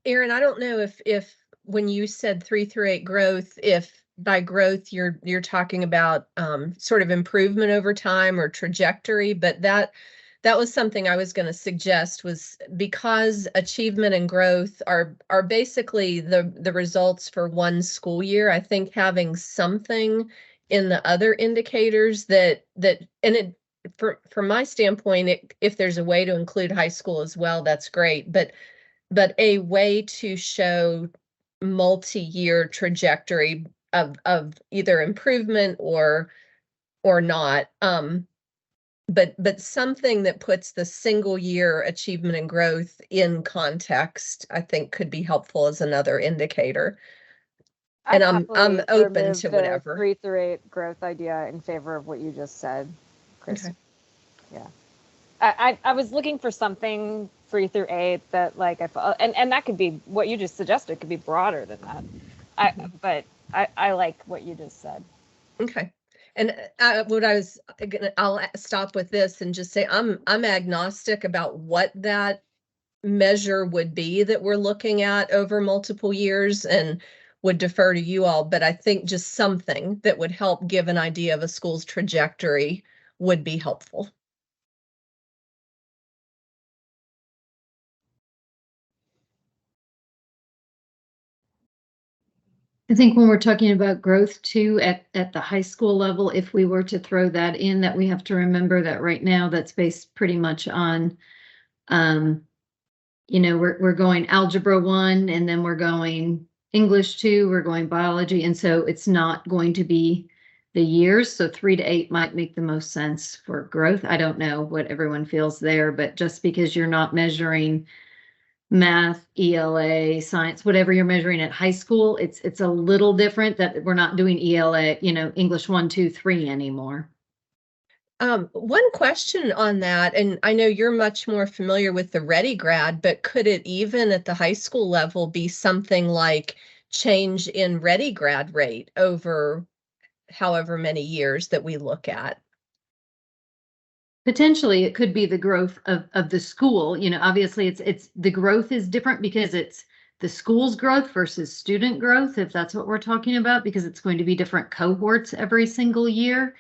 Aaron, I don't know if when you said 3 through 8 growth, if by growth you're talking about sort of improvement over time or trajectory, but that was something I was going to suggest, was because achievement and growth are basically the results for one school year. I think having something in the other indicators that and it from my standpoint, if there's a way to include high school as well, that's great. But a way to show multi-year trajectory of either improvement or not. But something that puts the single year achievement and growth in context, I think could be helpful as another indicator. And I'm open to whatever. 3 through 8 growth idea in favor of what you just said, Chris. Okay. Yeah. I was looking for something 3 through 8 that like and that could be what you just suggested, could be broader than that. But I like what you just said. Okay. And I'll stop with this and just say I'm agnostic about what that measure would be that we're looking at over multiple years, and would defer to you all. But I think just something that would help give an idea of a school's trajectory would be helpful. I think when we're talking about growth too, at the high school level, if we were to throw that in, that we have to remember that right now that's based pretty much on, we're going algebra 1, and then we're going English 2, we're going biology. And so it's not going to be the years. So 3 to 8 might make the most sense for growth. I don't know what everyone feels there, but just because you're not measuring math, ELA, science, whatever you're measuring at high school, it's a little different that we're not doing ELA, English 1, 2, 3 anymore. One question on that, and I know you're much more familiar with the ReadyGrad, but could it even at the high school level be something like change in ReadyGrad rate over however many years that we look at? Potentially, it could be the growth of the school. Obviously it's the growth is different because it's the school's growth versus student growth, if that's what we're talking about, because it's going to be different cohorts every single year.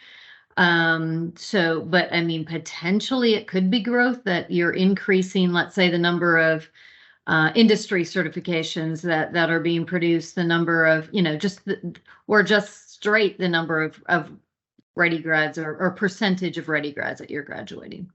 But I mean, potentially it could be growth that you're increasing, let's say, the number of industry certifications that are being produced, the number of, or just straight the number of ReadyGrads or percentage of ReadyGrads that you're graduating.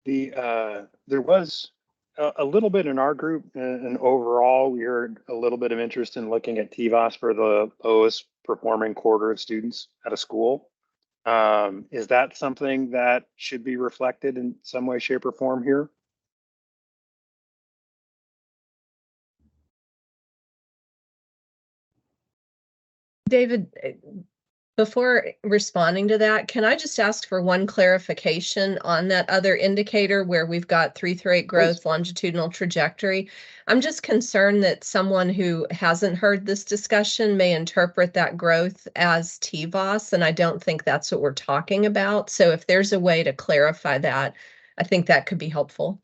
There was a little bit in our group, and overall we heard a little bit of interest in looking at TVAS for the lowest performing quarter of students at a school. Is that something that should be reflected in some way, shape, or form here? David, before responding to that, can I just ask for one clarification on that other indicator where we've got 3 through 8 growth, longitudinal trajectory? I'm just concerned that someone who hasn't heard this discussion may interpret that growth as TVOS, and I don't think that's what we're talking about. So if there's a way to clarify that, I think that could be helpful.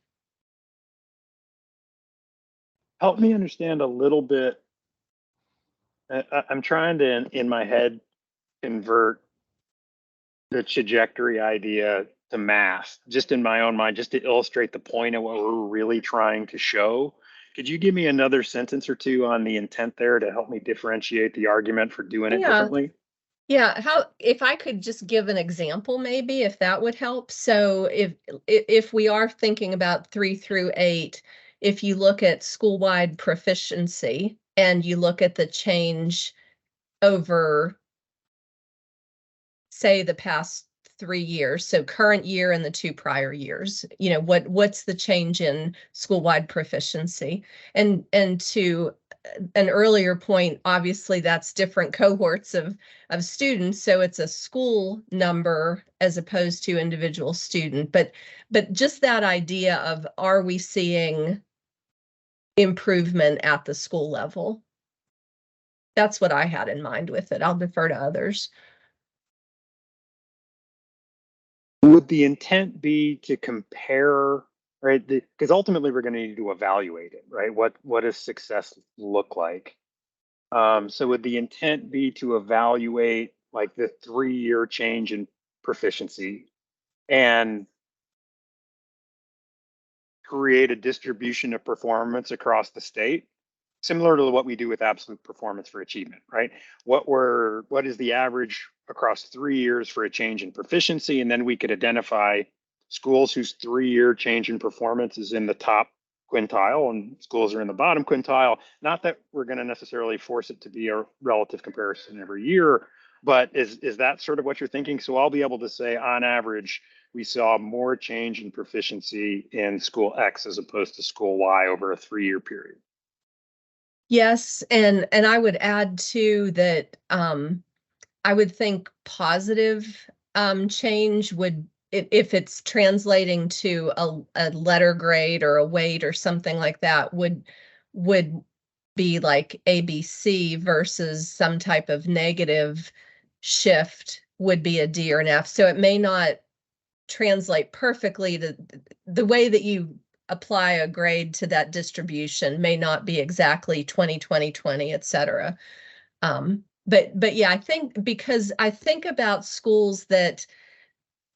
Help me understand a little bit. I'm trying to, in my head, convert the trajectory idea to math, just in my own mind, just to illustrate the point of what we're really trying to show. Could you give me another sentence or two on the intent there to help me differentiate the argument for doing it differently? Yeah, if I could just give an example, maybe, if that would help. So if we are thinking about 3 through 8, if you look at school-wide proficiency and you look at the change over, say, the past 3 years, so current year and the 2 prior years, you know, what's the change in school-wide proficiency? And to an earlier point, obviously that's different cohorts of students, so it's a school number as opposed to individual student. But just that idea of, are we seeing improvement at the school level? That's what I had in mind with it. I'll defer to others. Would the intent be to compare, right? Because ultimately we're going to need to evaluate it, right? What does success look like? So would the intent be to evaluate like the 3-year change in proficiency and create a distribution of performance across the state, similar to what we do with absolute performance for achievement, right? What is the average across 3 years for a change in proficiency? And then we could identify schools whose 3-year change in performance is in the top quintile and schools are in the bottom quintile. Not that we're going to necessarily force it to be a relative comparison every year, but is that sort of what you're thinking? So I'll be able to say, on average, we saw more change in proficiency in school X as opposed to school Y over a 3-year period. Yes, and I would add too that I would think positive change would, if it's translating to a letter grade or a weight or something like that, would be like ABC, versus some type of negative shift would be a D or an F. So it may not translate perfectly to the way that you apply a grade to that distribution may not be exactly 20, 20, 20, et cetera. But yeah, I think, because I think about schools that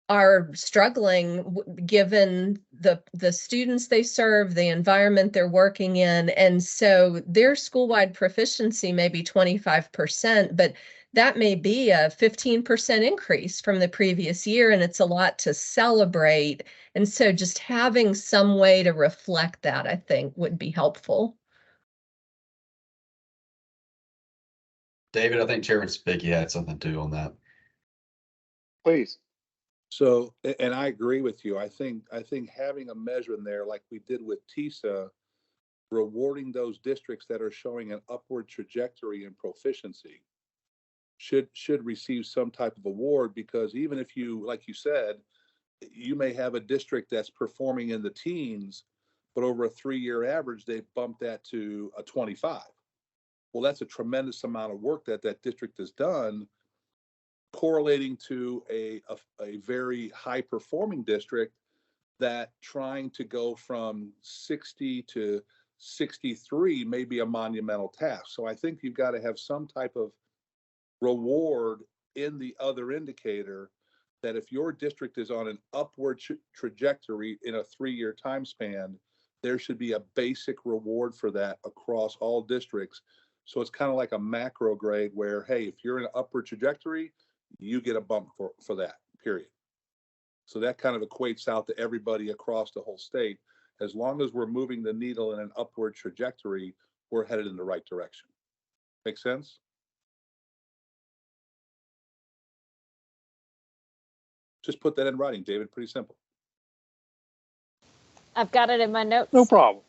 are struggling given the students they serve, the environment they're working in. And so their school-wide proficiency may be 25%, but that may be a 15% increase from the previous year, and it's a lot to celebrate. And so just having some way to reflect that, I think, would be helpful. David, I think Chairman Spicky had something too on that. Please. So, and I agree with you. I think having a measure in there, like we did with TISA, rewarding those districts that are showing an upward trajectory in proficiency should receive some type of award, because even if you, like you said, you may have a district that's performing in the teens, but over a 3-year average, they've bumped that to a 25. Well, that's a tremendous amount of work that district has done, correlating to a very high performing district that trying to go from 60 to 63 may be a monumental task. So I think you've got to have some type of reward in the other indicator, that if your district is on an upward trajectory in a 3-year time span, there should be a basic reward for that across all districts. So it's kind of like a macro grade where, hey, if you're in an upward trajectory, you get a bump for that, period. So that kind of equates out to everybody across the whole state. As long as we're moving the needle in an upward trajectory, we're headed in the right direction. Make sense? Just put that in writing, David. Pretty simple. I've got it in my notes. No problem.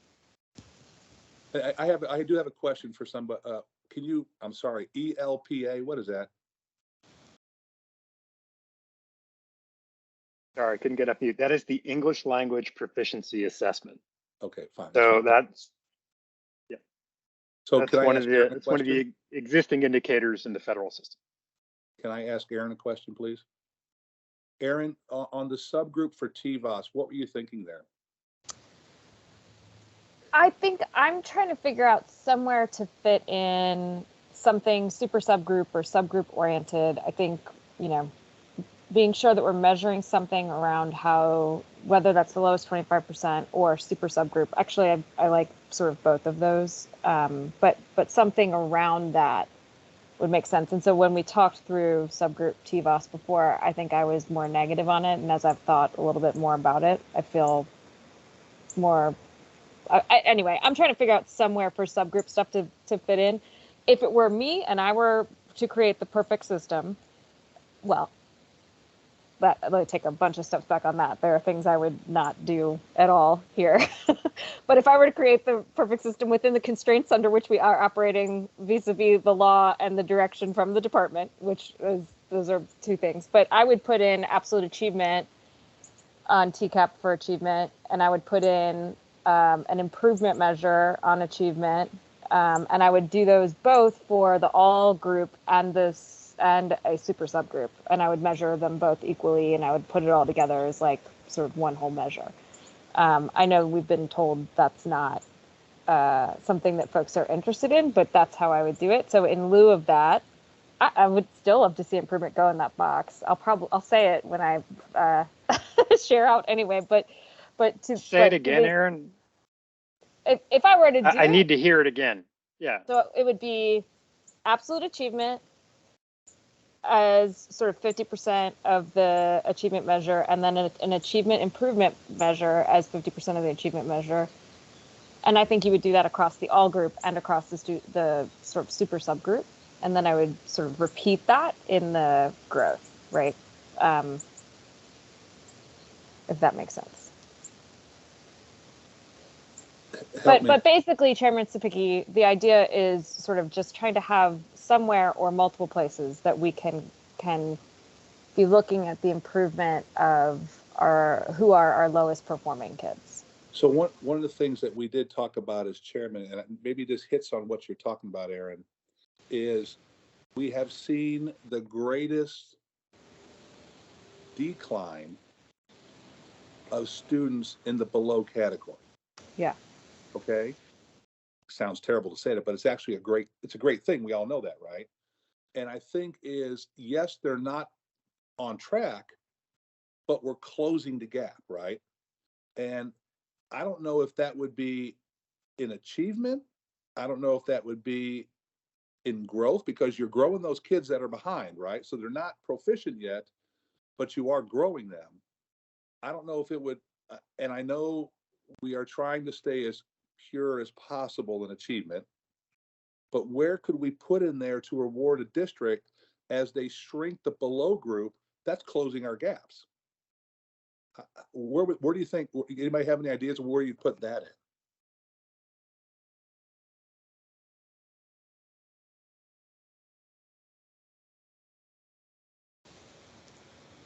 I do have a question for somebody. Can you, I'm sorry, ELPA, what is that? Sorry, I couldn't get up mute. That is the English Language Proficiency Assessment. Okay, fine. So that's, yeah. So that's can one I of ask the, Aaron a it's one of the question? existing indicators in the federal system. Can I ask Aaron a question, please? Aaron, on the subgroup for TVOS, what were you thinking there? I think I'm trying to figure out somewhere to fit in something super subgroup or subgroup oriented. I think, you know, being sure that we're measuring something around how, whether that's the lowest 25% or super subgroup. Actually, I like sort of both of those, but something around that would make sense. And so when we talked through subgroup TVOS before, I think I was more negative on it. And as I've thought a little bit more about it, I feel more, anyway, I'm trying to figure out somewhere for subgroup stuff to fit in. If it were me and I were to create the perfect system, well, let me take a bunch of steps back on that. There are things I would not do at all here. But if I were to create the perfect system within the constraints under which we are operating vis-a-vis the law and the direction from the department, which is, those are two things, but I would put in absolute achievement on TCAP for achievement, and I would put in an improvement measure on achievement, and I would do those both for the all group and a super subgroup, and I would measure them both equally, and I would put it all together as like sort of one whole measure. I know we've been told that's not something that folks are interested in, but that's how I would do it. So in lieu of that, I would still love to see improvement go in that box. I'll say it when I share out anyway, but to say it again, Aaron. If I were to do I need to hear it again. Yeah. So it would be absolute achievement as sort of 50% of the achievement measure, and then an achievement improvement measure as 50% of the achievement measure. And I think you would do that across the all group and across the sort of super subgroup. And then I would sort of repeat that in the growth, right? If that makes sense. But basically, Chairman Sipicki, the idea is sort of just trying to have somewhere or multiple places that we can be looking at the improvement of who are our lowest performing kids. So one of the things that we did talk about as chairman, and maybe this hits on what you're talking about, Aaron, is we have seen the greatest decline of students in the below category. Yeah. Okay. Sounds terrible to say that, but it's actually it's a great thing. We all know that, right? And I think yes, they're not on track, but we're closing the gap, right? And I don't know if that would be in achievement. I don't know if that would be in growth, because you're growing those kids that are behind, right? So they're not proficient yet, but you are growing them. I don't know if it would, and I know we are trying to stay as pure as possible in achievement, but where could we put in there to reward a district as they shrink the below group? That's closing our gaps. Where do you think, anybody have any ideas of where you put that in?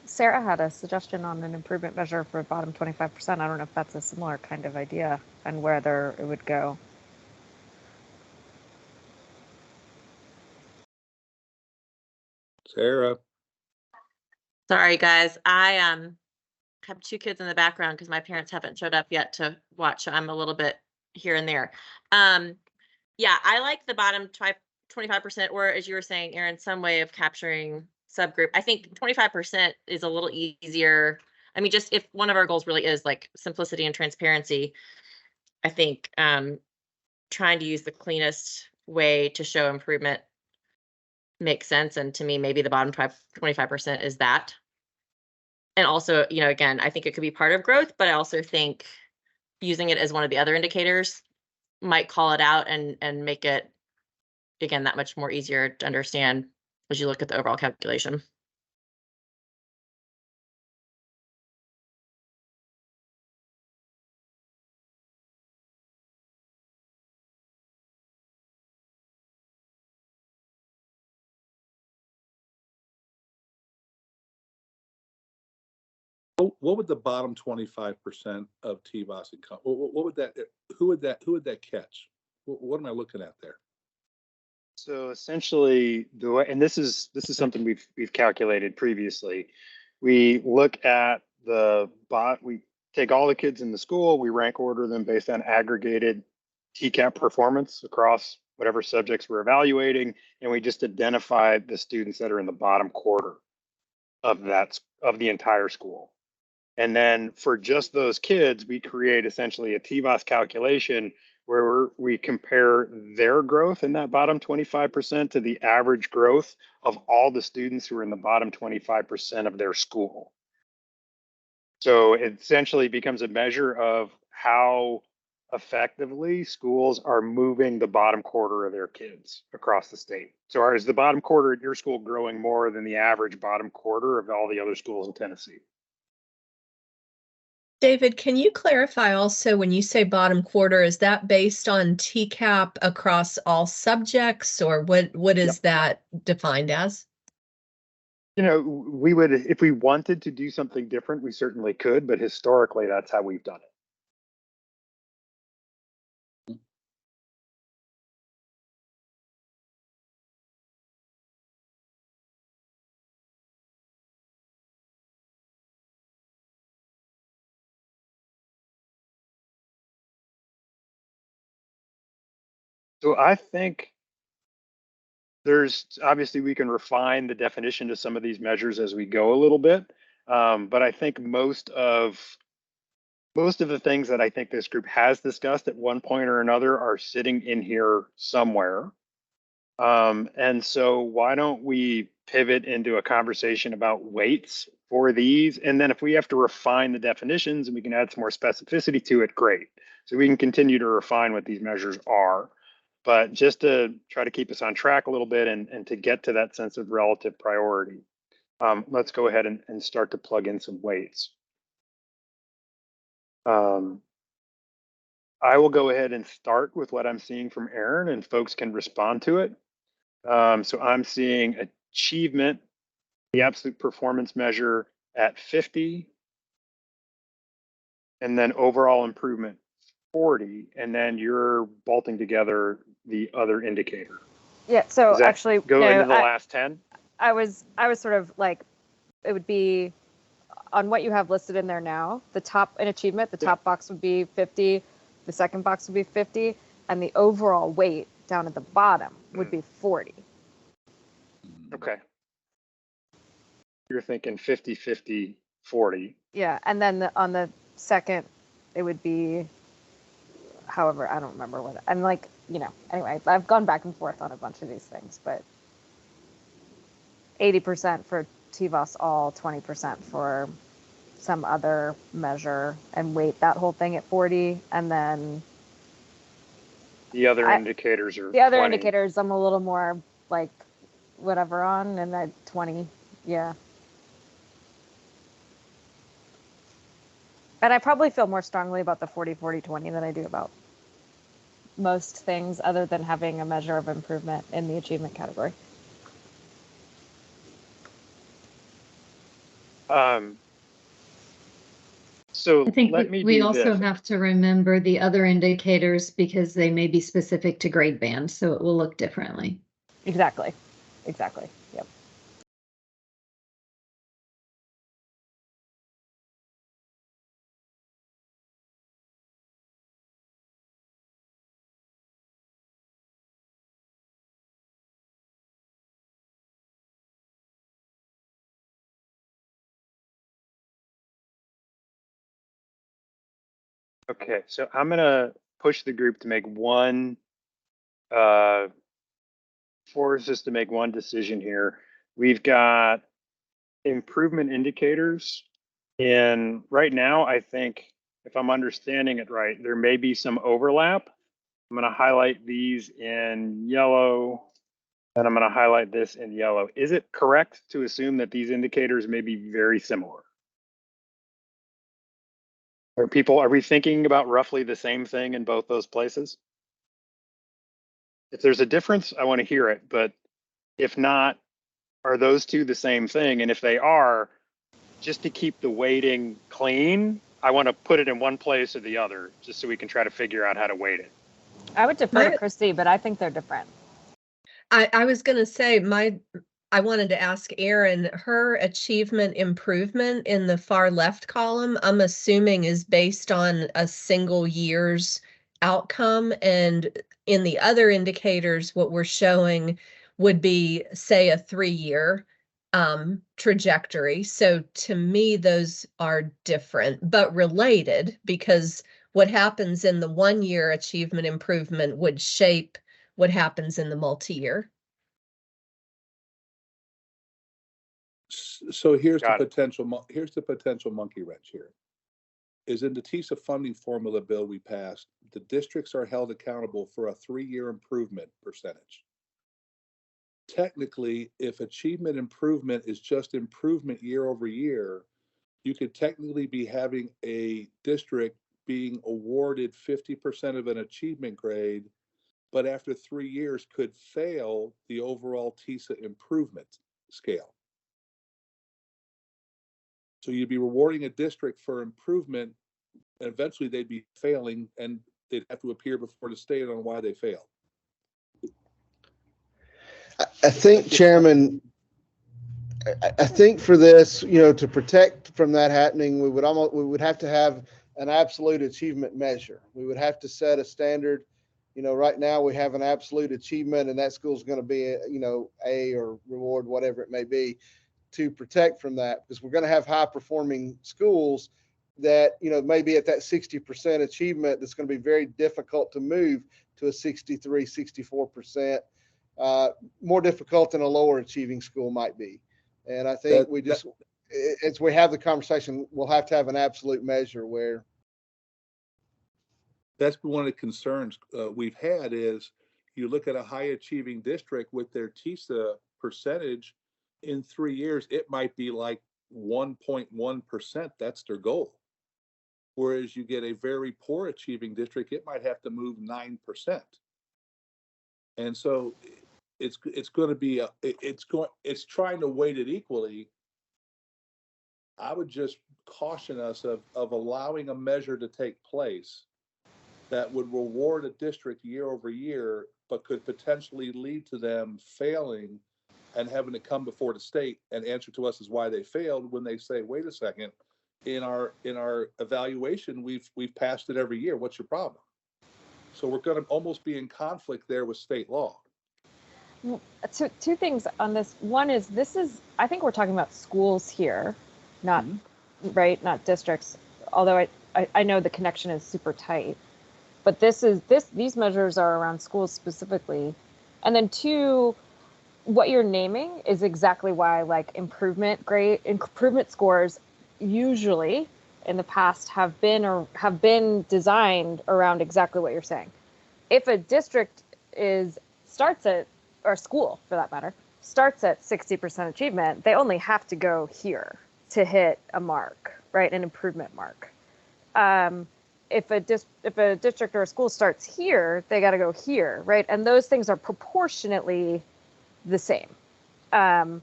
Sarah had a suggestion on an improvement measure for bottom 25%. I don't know if that's a similar kind of idea and whether it would go. Sarah. Sorry, guys. I have two kids in the background because my parents haven't showed up yet to watch. So I'm a little bit here and there. Yeah, I like the bottom 25%, or as you were saying, Aaron, some way of capturing subgroup. I think 25% is a little easier. I mean, just if one of our goals really is like simplicity and transparency, I think trying to use the cleanest way to show improvement makes sense. And to me, maybe the bottom 25% is that. And also, you know, again, I think it could be part of growth, but I also think using it as one of the other indicators might call it out and make it, again, that much more easier to understand as you look at the overall calculation. What would the bottom 25% of TBOS income? What would that? Who would that catch? What am I looking at there? So essentially, the way, and this is something we've calculated previously. We look at we take all the kids in the school, we rank order them based on aggregated TCAP performance across whatever subjects we're evaluating, and we just identify the students that are in the bottom quarter of the entire school. And then for just those kids, we create essentially a TBOS calculation where we compare their growth in that bottom 25% to the average growth of all the students who are in the bottom 25% of their school. So it essentially becomes a measure of how effectively schools are moving the bottom quarter of their kids across the state. So is the bottom quarter at your school growing more than the average bottom quarter of all the other schools in Tennessee? David, can you clarify also when you say bottom quarter, is that based on TCAP across all subjects, or what is that defined as? You know, we would, if we wanted to do something different, we certainly could, but historically that's how we've done it. So I think there's obviously we can refine the definition to some of these measures as we go a little bit, but I think most of the things that I think this group has discussed at one point or another are sitting in here somewhere. And so why don't we pivot into a conversation about weights for these? And then if we have to refine the definitions and we can add some more specificity to it, great. So we can continue to refine what these measures are. But just to try to keep us on track a little bit and to get to that sense of relative priority, let's go ahead and start to plug in some weights. I will go ahead and start with what I'm seeing from Aaron, and folks can respond to it. So I'm seeing achievement, the absolute performance measure at 50, and then overall improvement 40, and then you're bolting together the other indicator. Yeah, so Does that actually go no, into the last 10? I was sort of like, it would be on what you have listed in there now, the top in achievement, the top box would be 50, the second box would be 50, and the overall weight down at the bottom would be 40. Okay. You're thinking 50, 50, 40. Yeah, and then on the second, it would be, however, I don't remember what, I'm like, you know, anyway, I've gone back and forth on a bunch of these things, but 80% for TVOS all, 20% for some other measure, and weight that whole thing at 40, and then the other indicators are the other 20. indicators I'm a little more like whatever on, and at 20, yeah. And I probably feel more strongly about the 40, 40, 20 than I do about most things other than having a measure of improvement in the achievement category. So I think let me we do also this. have to remember the other indicators because they may be specific to grade band, so it will look differently. Exactly. Yep. Okay, so I'm gonna push the group to make force us to make one decision here. We've got improvement indicators, and right now, I think if I'm understanding it right, there may be some overlap. I'm gonna highlight these in yellow, and I'm gonna highlight this in yellow. Is it correct to assume that these indicators may be very similar? Are we thinking about roughly the same thing in both those places? If there's a difference, I want to hear it, but if not, are those two the same thing? And if they are, just to keep the weighting clean, I want to put it in one place or the other, just so we can try to figure out how to weight it. I would defer to Christy, but I think they're different. I was going to say I wanted to ask Erin, her achievement improvement in the far left column, I'm assuming is based on a single year's outcome. And in the other indicators, what we're showing would be, say, a 3-year trajectory. So to me, those are different, but related, because what happens in the 1-year achievement improvement would shape what happens in the multi-year. So here's the potential monkey wrench here. Is in the TISA funding formula bill we passed, the districts are held accountable for a 3-year improvement percentage. Technically, if achievement improvement is just improvement year over year, you could technically be having a district being awarded 50% of an achievement grade, but after 3 years could fail the overall TISA improvement scale. So you'd be rewarding a district for improvement, and eventually they'd be failing, and they'd have to appear before the state on why they failed. I think, Chairman, I think for this, to protect from that happening, we would have to have an absolute achievement measure. We would have to set a standard. Right now we have an absolute achievement, and that school's going to be, A or reward, whatever it may be, to protect from that, because we're going to have high performing schools that, may be at that 60% achievement. That's going to be very difficult to move to a 63, 64%, more difficult than a lower achieving school might be. And I think as we have the conversation, we'll have to have an absolute measure where. That's one of the concerns we've had is you look at a high achieving district with their TISA percentage in 3 years, it might be like 1.1%. That's their goal. Whereas you get a very poor achieving district, it might have to move 9%. And so it's going to be it's trying to weight it equally. I would just caution us of allowing a measure to take place that would reward a district year over year, but could potentially lead to them failing and having to come before the state and answer to us as why they failed, when they say, wait a second, in our evaluation, we've passed it every year. What's your problem? So we're going to almost be in conflict there with state law. Two things on this. One is, I think we're talking about schools here, not right, not districts. Although I know the connection is super tight, but these measures are around schools specifically. And then two, what you're naming is exactly why, like, improvement scores usually in the past have been designed around exactly what you're saying. If a district starts at, or a school for that matter, starts at 60% achievement, they only have to go here to hit a mark, right? An improvement mark. If a district or a school starts here, they got to go here, right? And those things are proportionately the same. And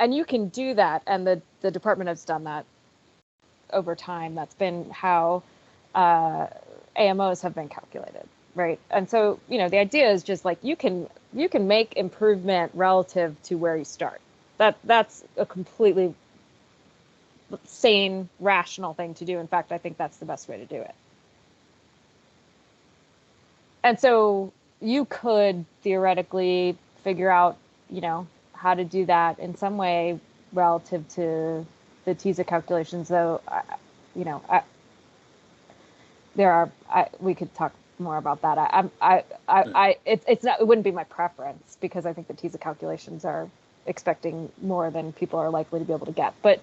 you can do that, and the department has done that over time. That's been how AMOs have been calculated, right? And so, the idea is just like you can make improvement relative to where you start. That's a completely sane, rational thing to do. In fact, I think that's the best way to do it. And so you could theoretically figure out, how to do that in some way relative to the TISA calculations, though, we could talk more about that. It wouldn't be my preference, because I think the TISA calculations are expecting more than people are likely to be able to get. But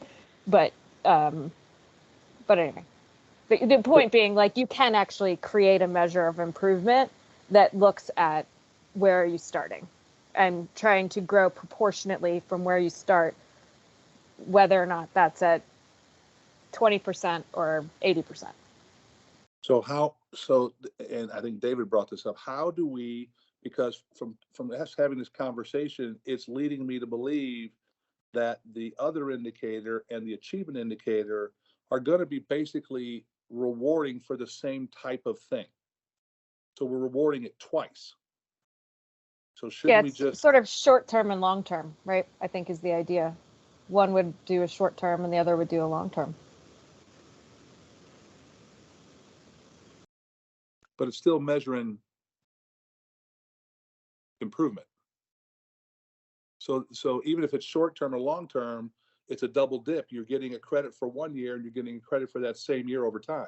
anyway, the point being, like, you can actually create a measure of improvement that looks at where are you starting and trying to grow proportionately from where you start, whether or not that's at 20% or 80%. And I think David brought this up, how do we, because from us having this conversation, it's leading me to believe that the other indicator and the achievement indicator are going to be basically rewarding for the same type of thing. So we're rewarding it twice. So Yeah, shouldn't we it's just, sort of short term and long term, right? I think is the idea. One would do a short term and the other would do a long term. but it's still measuring improvement. So even if it's short term or long term, it's a double dip. You're getting a credit for 1 year and you're getting credit for that same year over time.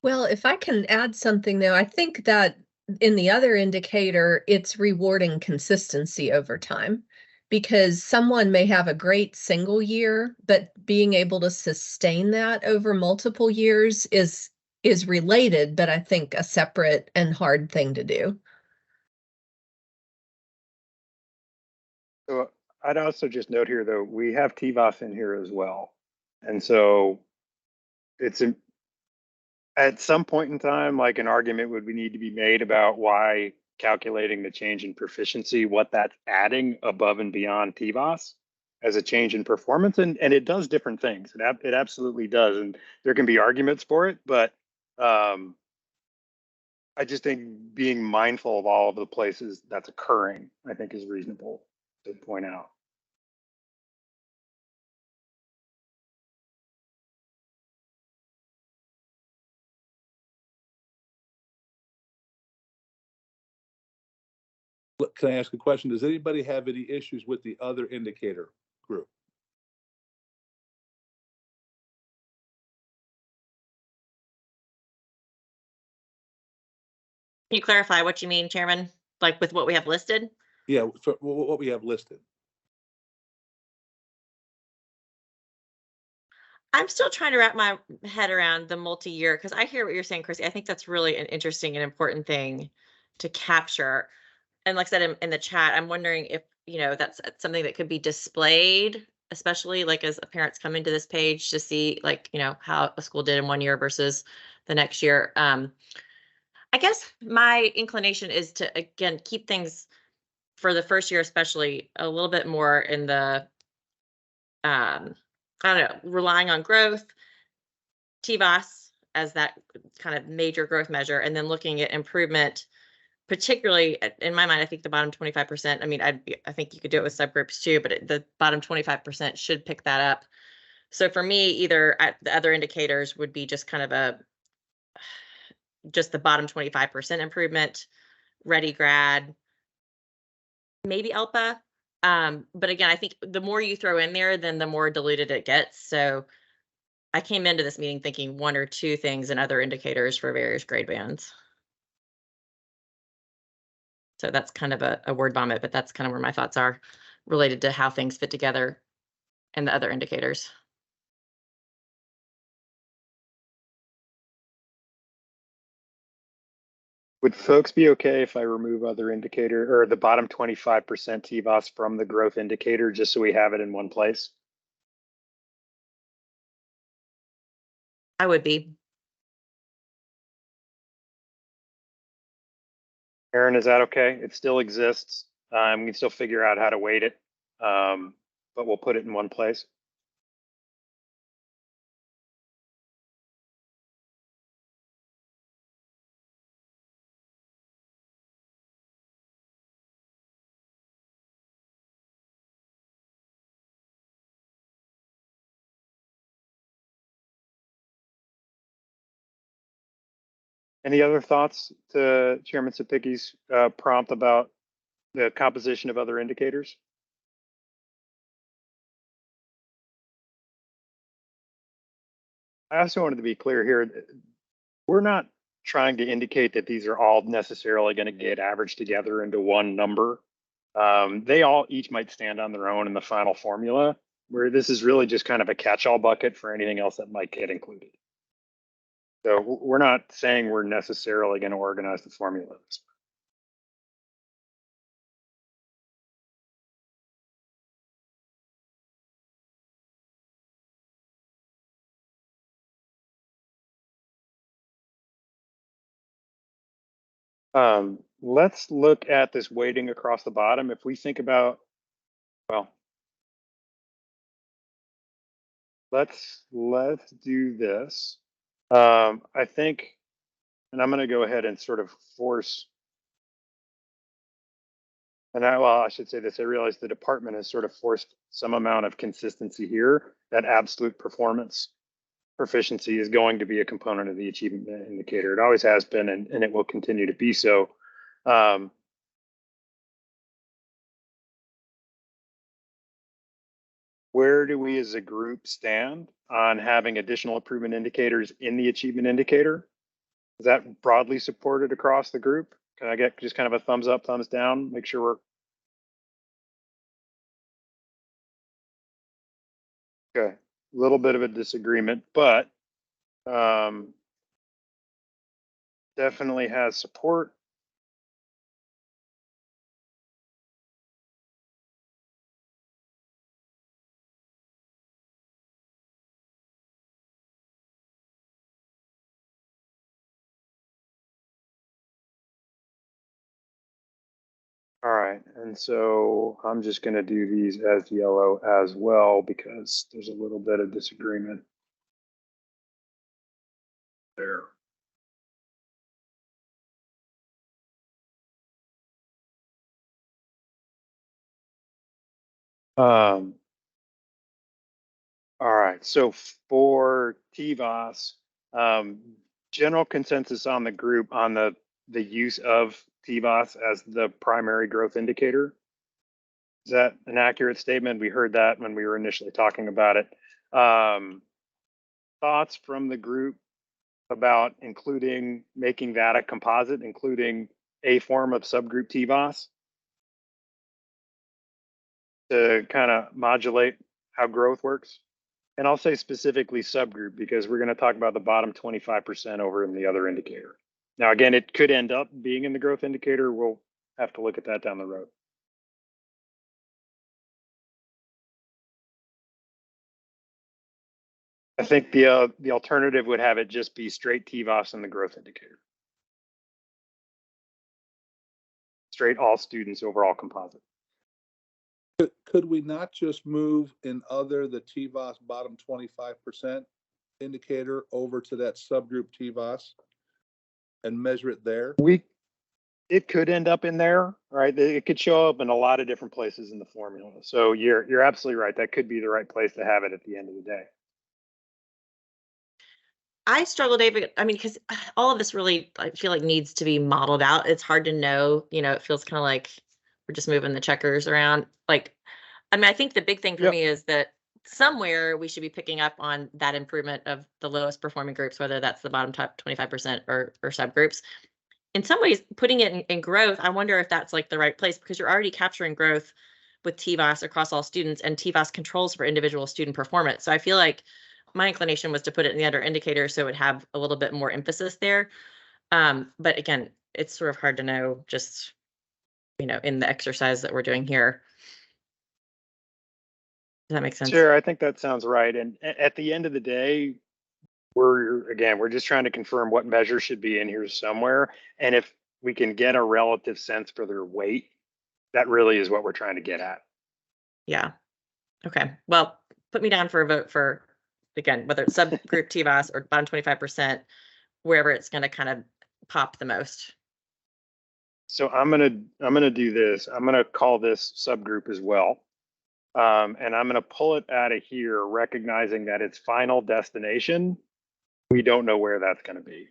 Well, if I can add something though, I think that in the other indicator, it's rewarding consistency over time because someone may have a great single year, but being able to sustain that over multiple years is related, but I think a separate and hard thing to do. So I'd also just note here, though, we have TVOS in here as well. And so it's at some point in time, like an argument would need to be made about why calculating the change in proficiency, what that's adding above and beyond TVOS as a change in performance. And it does different things. It absolutely does. And there can be arguments for it, but I just think being mindful of all of the places that's occurring, I think is reasonable to point out. Look, can I ask a question? Does anybody have any issues with the other indicator group? Can you clarify what you mean, Chairman? Like with what we have listed? Yeah, for what we have listed. I'm still trying to wrap my head around the multi-year because I hear what you're saying, Chrissy. I think that's really an interesting and important thing to capture. And like I said in the chat, I'm wondering if, that's something that could be displayed, especially like as parents come into this page to see like, how a school did in 1 year versus the next year. I guess my inclination is to, again, keep things for the first year, especially a little bit more in the, I don't know, relying on growth, TVOS as that kind of major growth measure, and then looking at improvement, particularly in my mind, I think the bottom 25%, I mean, I think you could do it with subgroups too, but the bottom 25% should pick that up. So for me, either the other indicators would be just kind of just the bottom 25% improvement, Ready Grad, maybe ELPA. But again, I think the more you throw in there, then the more diluted it gets. So I came into this meeting thinking 1 or 2 things and other indicators for various grade bands. So that's kind of a word vomit, but that's kind of where my thoughts are related to how things fit together and the other indicators. Would folks be okay if I remove other indicator or the bottom 25% TVOS from the growth indicator just so we have it in one place? I would be. Aaron, is that okay? It still exists. We can still figure out how to weight it, but we'll put it in one place. Any other thoughts to Chairman Sapicki's prompt about the composition of other indicators? I also wanted to be clear here. We're not trying to indicate that these are all necessarily going to get averaged together into one number. They all each might stand on their own in the final formula, where this is really just kind of a catch-all bucket for anything else that might get included. So we're not saying we're necessarily going to organize the formula this way. Let's look at this weighting across the bottom. If we think about, well, let's do this. I think, and I'm going to go ahead and sort of force. And I should say this, I realize the department has sort of forced some amount of consistency here. That absolute performance proficiency is going to be a component of the achievement indicator. It always has been, and it will continue to be so. Where do we as a group stand on having additional improvement indicators in the achievement indicator? Is that broadly supported across the group? Can I get just kind of a thumbs up, thumbs down? Make sure we're okay. A little bit of a disagreement, but definitely has support. All right, and so I'm just going to do these as yellow as well because there's a little bit of disagreement there. All right, so for TVOS, general consensus on the group on the use of TVOS as the primary growth indicator. Is that an accurate statement? We heard that when we were initially talking about it. Thoughts from the group about making that a composite, including a form of subgroup TVOS to kind of modulate how growth works? And I'll say specifically subgroup because we're going to talk about the bottom 25% over in the other indicator. Now, again, it could end up being in the growth indicator. We'll have to look at that down the road. I think the alternative would have it just be straight TVOS in the growth indicator. Straight all students overall composite. Could we not just move in the TVOS bottom 25% indicator over to that subgroup TVOS and measure it there? It could end up in there, right? It could show up in a lot of different places in the formula. So you're absolutely right. That could be the right place to have it at the end of the day. I struggle, David. I mean, because all of this really, I feel like needs to be modeled out. It's hard to know, it feels kind of like we're just moving the checkers around. Like, I mean, I think the big thing for me is that somewhere we should be picking up on that improvement of the lowest performing groups, whether that's the bottom top 25% or subgroups. In some ways, putting it in growth, I wonder if that's like the right place because you're already capturing growth with TVOS across all students and TVOS controls for individual student performance. So I feel like my inclination was to put it in the other indicator so it would have a little bit more emphasis there. But again, it's sort of hard to know just, in the exercise that we're doing here. Does that make sense? Sure, I think that sounds right. And at the end of the day, we're just trying to confirm what measure should be in here somewhere. And if we can get a relative sense for their weight, that really is what we're trying to get at. Yeah. Okay. Well, put me down for a vote for, again, whether it's subgroup TVOS or bottom 25%, wherever it's going to kind of pop the most. So I'm gonna do this. I'm gonna call this subgroup as well. And I'm gonna pull it out of here, recognizing that its final destination, we don't know where that's gonna be.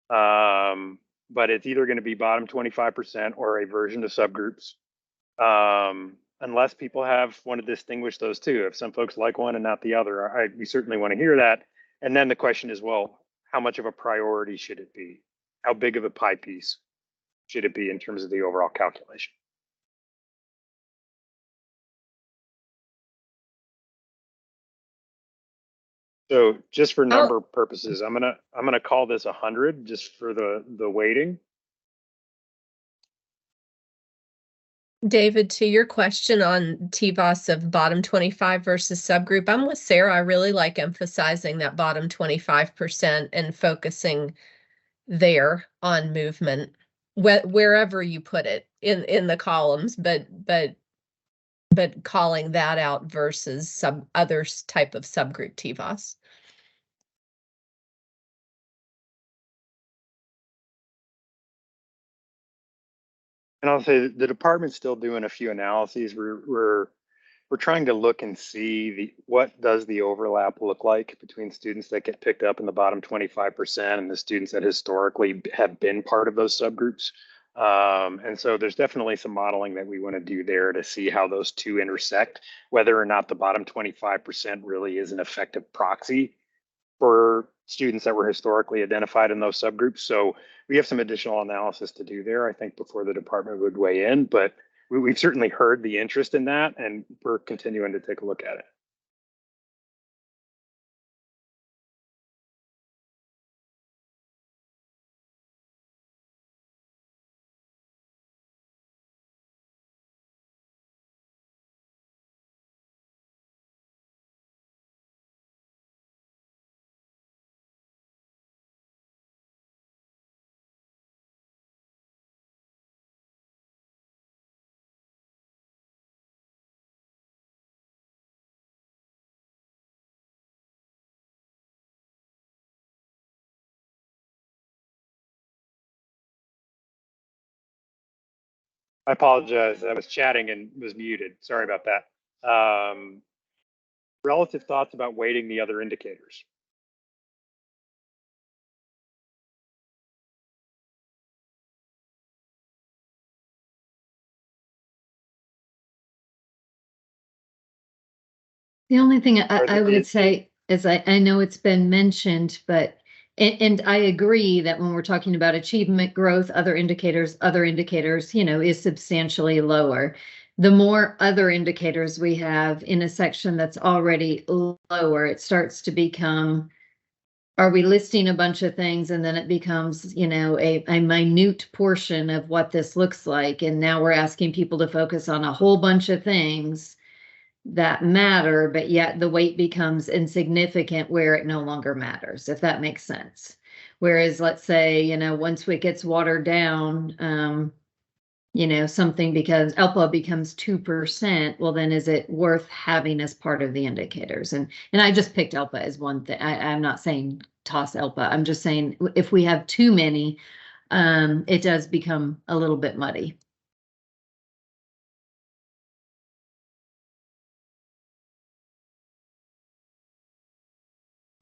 But it's either gonna be bottom 25% or a version of subgroups. Unless people want to distinguish those two. If some folks like one and not the other, we certainly want to hear that. And then the question is, well, how much of a priority should it be? How big of a pie piece should it be in terms of the overall calculation? So just for number purposes, I'm gonna call this 100 just for the weighting. David, to your question on TVOS of bottom 25 versus subgroup, I'm with Sarah. I really like emphasizing that bottom 25% and focusing there on movement, wherever you put it in the columns. But but calling that out versus some other type of subgroup TVOS. And I'll say the department's still doing a few analyses. We're trying to look and see what does the overlap look like between students that get picked up in the bottom 25% and the students that historically have been part of those subgroups. And so there's definitely some modeling that we want to do there to see how those two intersect, whether or not the bottom 25% really is an effective proxy for students that were historically identified in those subgroups. So we have some additional analysis to do there, I think, before the department would weigh in, but we've certainly heard the interest in that, and we're continuing to take a look at it. I apologize. I was chatting and was muted. Sorry about that. Relative thoughts about weighting the other indicators. The only thing I would say is I know it's been mentioned, but and I agree that when we're talking about achievement growth, other indicators, is substantially lower. The more other indicators we have in a section that's already lower, it starts to become, are we listing a bunch of things and then it becomes, a minute portion of what this looks like. And now we're asking people to focus on a whole bunch of things that matter, but yet the weight becomes insignificant where it no longer matters, if that makes sense. Whereas let's say, once it gets watered down, something because ELPA becomes 2%, well, then is it worth having as part of the indicators? And I just picked ELPA as one thing. I'm not saying toss ELPA. I'm just saying if we have too many, it does become a little bit muddy.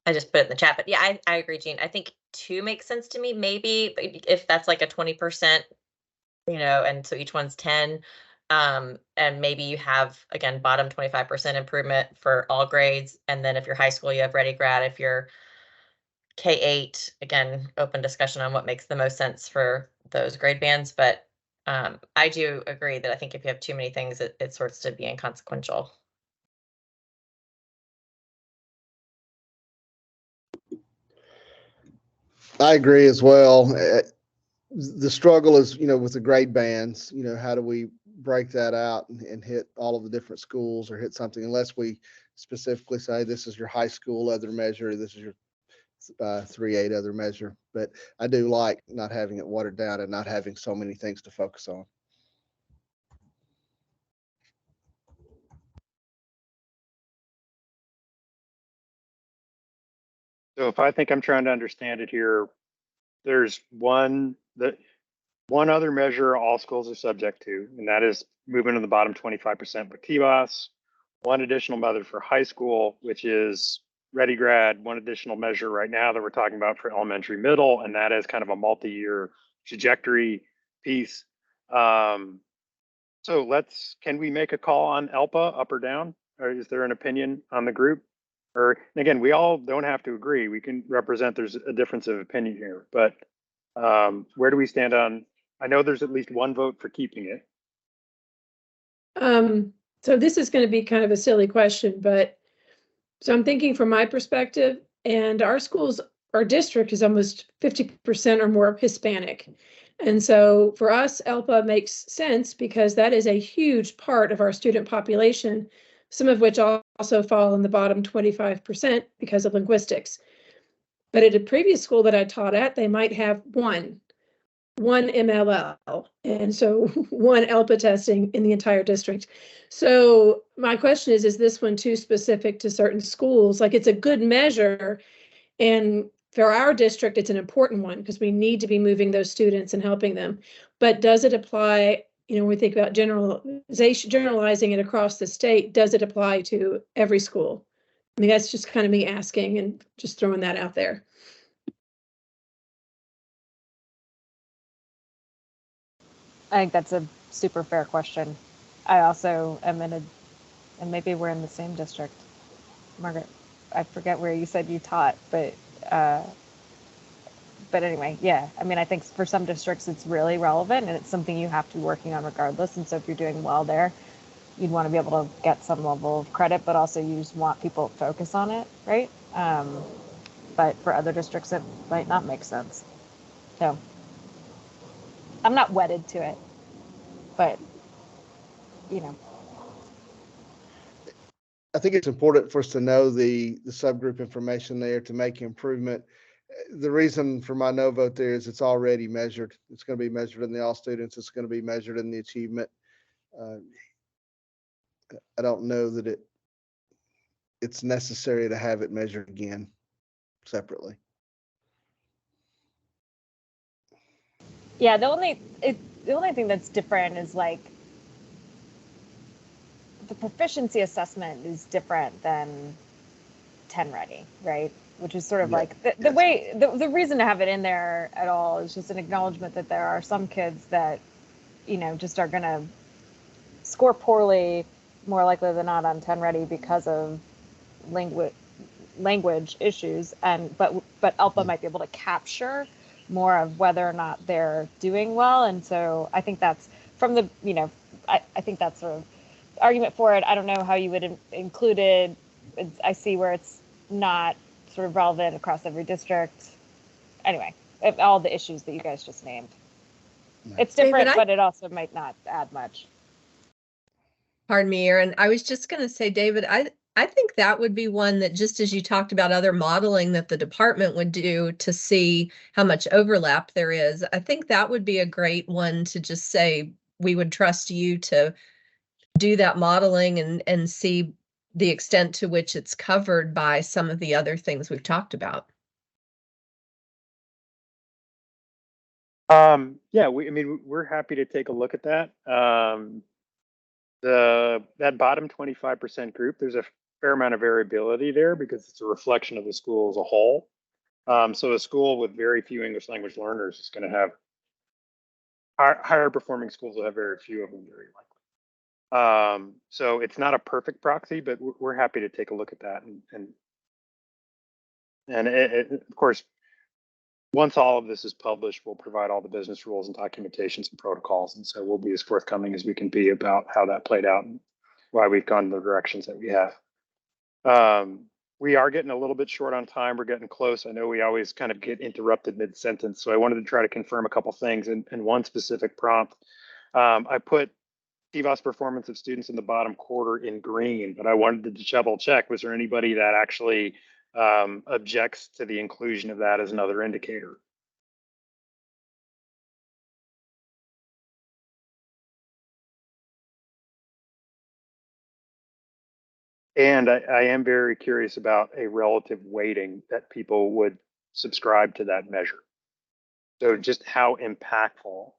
I just put it in the chat, but yeah, I agree, Jean. I think 2 makes sense to me, maybe if that's like a 20%, and so each one's 10. And maybe you have, again, bottom 25% improvement for all grades. And then if you're high school, you have ready grad. If you're K-8, again, open discussion on what makes the most sense for those grade bands. But I do agree that I think if you have too many things, it sorts to be inconsequential. I agree as well. The struggle is, with the grade bands, how do we break that out and hit all of the different schools or hit something, unless we specifically say this is your high school other measure, this is your 3.8 other measure. But I do like not having it watered down and not having so many things to focus on. So if I think I'm trying to understand it here, there's one other measure all schools are subject to, and that is movement in the bottom 25% with TBOS. One additional measure for high school, which is ready grad. One additional measure right now that we're talking about for elementary middle, and that is kind of a multi-year trajectory piece. So can we make a call on ELPA up or down? Or is there an opinion on the group? Or again, we all don't have to agree. We can represent there's a difference of opinion here, but where do we stand on? I know there's at least one vote for keeping it. So this is going to be kind of a silly question, but so I'm thinking from my perspective, and our district is almost 50% or more Hispanic. And so for us, ELPA makes sense because that is a huge part of our student population, some of which also fall in the bottom 25% because of linguistics. But at a previous school that I taught at, they might have 1 one MLL, and so one ELPA testing in the entire district. So my question is this one too specific to certain schools? Like, it's a good measure, and for our district, it's an important one because we need to be moving those students and helping them. But does it apply, when we think about generalizing it across the state, does it apply to every school? I mean, that's just kind of me asking and just throwing that out there. I think that's a super fair question. I also am and maybe we're in the same district. Margaret, I forget where you said you taught, but anyway, yeah. I mean, I think for some districts it's really relevant and it's something you have to be working on regardless. And so if you're doing well there, you'd want to be able to get some level of credit, but also you just want people to focus on it, right? But for other districts, it might not make sense. So I'm not wedded to it, but I think it's important for us to know the subgroup information there to make improvement. The reason for my no vote there is it's already measured. It's going to be measured in the all students. It's going to be measured in the achievement. I don't know that it's necessary to have it measured again separately. Yeah, the only thing that's different is like the proficiency assessment is different than 10 Ready, right? Which is sort of like the way the reason to have it in there at all is just an acknowledgement that there are some kids that just are gonna score poorly more likely than not on 10 Ready because of language issues, but ELPA might be able to capture more of whether or not they're doing well. And so I think that's from the, I think that's sort of argument for it. I don't know how you would include it. I see where it's not sort of relevant across every district. Anyway, all the issues that you guys just named. It's different, David, but it also might not add much. Pardon me, Erin. I was just going to say, David, I think that would be one that, just as you talked about other modeling that the department would do to see how much overlap there is, I think that would be a great one to just say, we would trust you to do that modeling and see the extent to which it's covered by some of the other things we've talked about. Yeah, we're happy to take a look at that. That bottom 25% group, there's a fair amount of variability there because it's a reflection of the school as a whole. So a school with very few English language learners is going to have higher performing schools will have very few of them, very likely. So it's not a perfect proxy, but we're happy to take a look at that. And of course, once all of this is published, we'll provide all the business rules and documentations and protocols. And so we'll be as forthcoming as we can be about how that played out and why we've gone the directions that we have. We are getting a little bit short on time. We're getting close. I know we always kind of get interrupted mid-sentence. So I wanted to try to confirm a couple things and one specific prompt. I put TVOS performance of students in the bottom quarter in green, but I wanted to double check. Was there anybody that actually objects to the inclusion of that as another indicator? And I am very curious about a relative weighting that people would subscribe to that measure. So just how impactful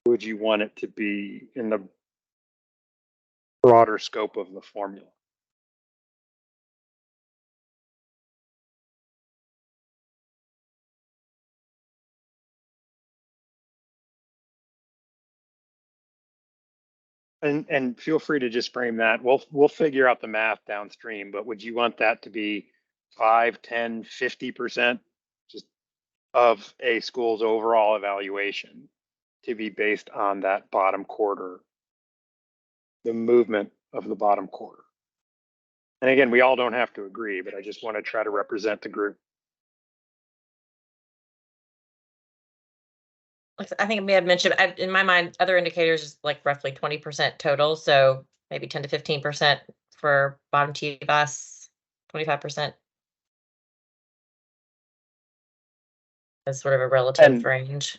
would you want it to be in the broader scope of the formula? And feel free to just frame that. We'll figure out the math downstream, but would you want that to be 5, 10, 50% just of a school's overall evaluation to be based on that bottom quarter, the movement of the bottom quarter? And again, we all don't have to agree, but I just want to try to represent the group. I think I may have mentioned, in my mind, other indicators is like roughly 20% total. So maybe 10 to 15% for bottom TVOS, 25% as sort of a relative range.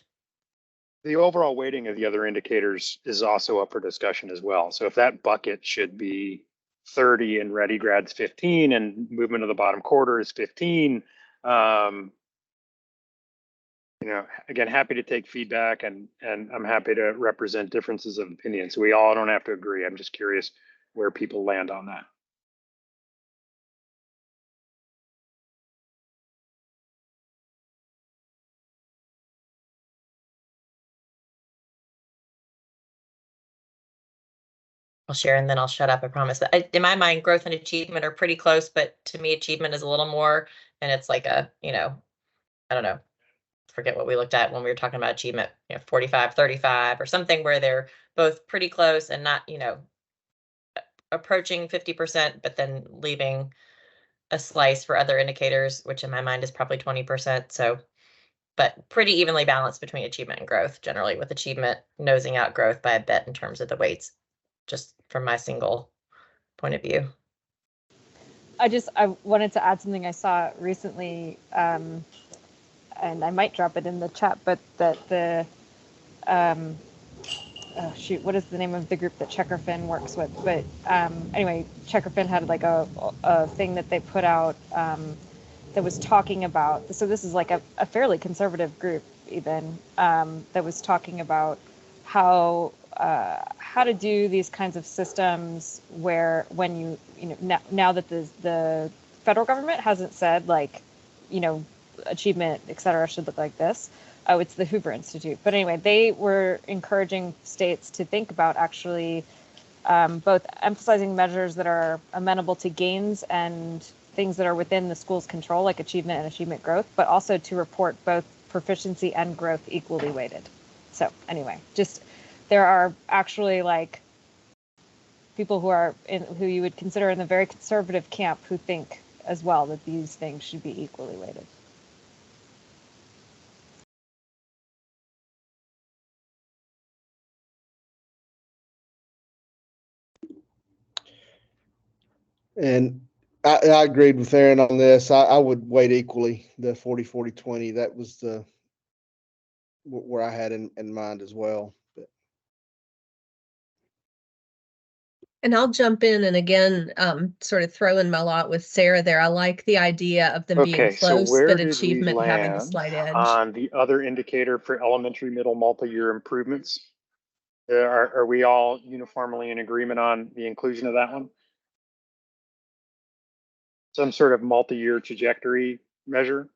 The overall weighting of the other indicators is also up for discussion as well. So if that bucket should be 30 and Ready Grad's 15 and movement of the bottom quarter is 15, again, happy to take feedback and I'm happy to represent differences of opinion. So we all don't have to agree. I'm just curious where people land on that. I'll share and then I'll shut up, I promise. In my mind, growth and achievement are pretty close, but to me, achievement is a little more, and it's like I don't know, forget what we looked at when we were talking about achievement, 45, 35 or something where they're both pretty close and not, approaching 50%, but then leaving a slice for other indicators, which in my mind is probably 20%. So, but pretty evenly balanced between achievement and growth, generally with achievement nosing out growth by a bit in terms of the weights, just from my single point of view. I wanted to add something I saw recently, and I might drop it in the chat, but that the, oh shoot, what is the name of the group that Checkerfin works with? But anyway, Checkerfin had like a thing that they put out that was talking about, so this is like a fairly conservative group even, that was talking about how to do these kinds of systems where when now that the federal government hasn't said like, achievement, et cetera, should look like this. Oh, it's the Hoover Institute. But anyway, they were encouraging states to think about actually both emphasizing measures that are amenable to gains and things that are within the school's control, like achievement and achievement growth, but also to report both proficiency and growth equally weighted. So anyway, just there are actually like people who you would consider in the very conservative camp who think as well that these things should be equally weighted. And I agreed with Aaron on this. I would weight equally the 40, 40, 20. That was where I had in mind as well. But. And I'll jump in and again, sort of throw in my lot with Sarah there. I like the idea of them being close, so where but did achievement we having a land slight edge. on the other indicator for elementary, middle, multi-year improvements? Are we all uniformly in agreement on the inclusion of that one? Some sort of multi-year trajectory measure?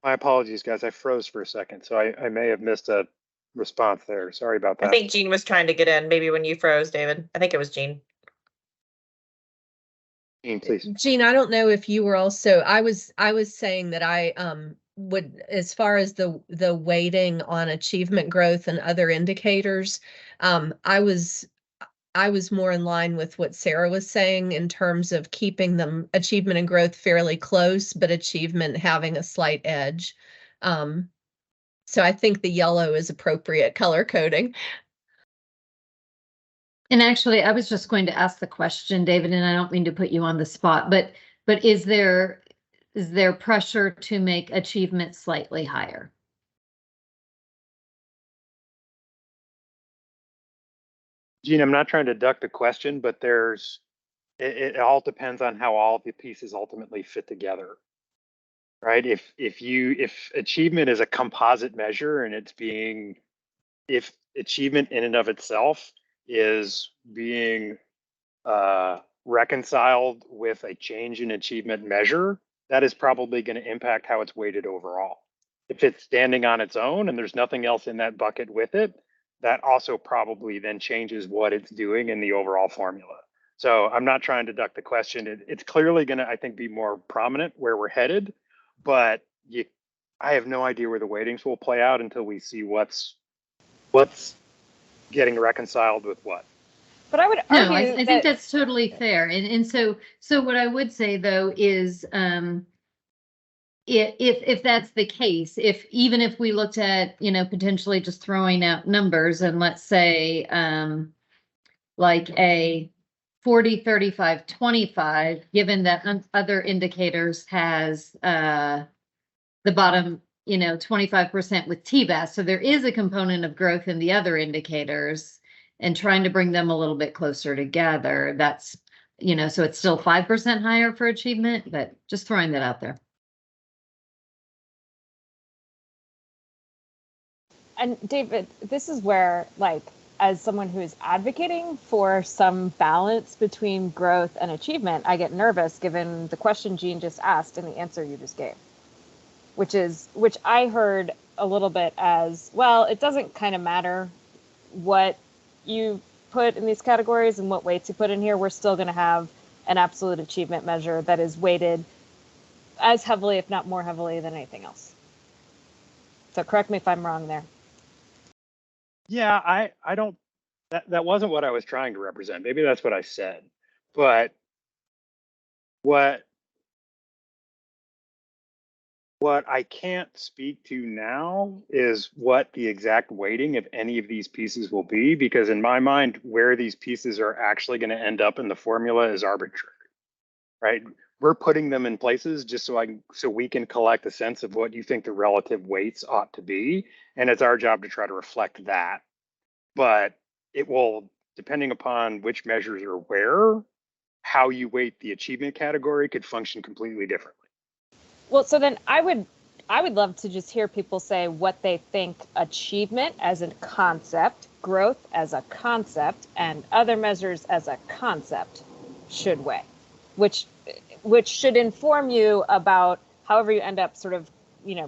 My apologies, guys. I froze for a second, so I may have missed a response there. Sorry about that. I think Jean was trying to get in, maybe when you froze, David. I think it was Jean. Jean, please. Jean, I don't know if you were also, I was saying that I would, as far as the weighting on achievement growth and other indicators, I was more in line with what Sarah was saying in terms of keeping them achievement and growth fairly close, but achievement having a slight edge. So I think the yellow is appropriate color coding. And actually, I was just going to ask the question, David, and I don't mean to put you on the spot, but is there pressure to make achievement slightly higher? Jean, I'm not trying to duck the question, but it all depends on how all the pieces ultimately fit together, right? If achievement is a composite measure and if achievement in and of itself is being reconciled with a change in achievement measure, that is probably going to impact how it's weighted overall. If it's standing on its own and there's nothing else in that bucket with it, that also probably then changes what it's doing in the overall formula. So I'm not trying to duck the question. It's clearly going to, I think, be more prominent where we're headed, but I have no idea where the weightings will play out until we see what's getting reconciled with what. But I would argue I think that's totally fair. And so what I would say though is if that's the case, even if we looked at, potentially just throwing out numbers and let's say, like a 40, 35, 25, given that other indicators has, the bottom, 25% with TBAS. So there is a component of growth in the other indicators and trying to bring them a little bit closer together. That's, so it's still 5% higher for achievement, but just throwing that out there. And David, this is where, like, as someone who is advocating for some balance between growth and achievement, I get nervous given the question Jean just asked and the answer you just gave, which I heard a little bit as, well, it doesn't kind of matter what you put in these categories and what weights you put in here. We're still going to have an absolute achievement measure that is weighted as heavily, if not more heavily, than anything else. So correct me if I'm wrong there. Yeah, I don't, that wasn't what I was trying to represent. Maybe that's what I said. But what I can't speak to now is what the exact weighting of any of these pieces will be, because in my mind, where these pieces are actually going to end up in the formula is arbitrary, right? We're putting them in places just so we can collect a sense of what you think the relative weights ought to be. And it's our job to try to reflect that. But it will, depending upon which measures are where, how you weight the achievement category could function completely differently. Well, so then I would love to just hear people say what they think achievement as a concept, growth as a concept, and other measures as a concept should weigh, which should inform you about however you end up sort of,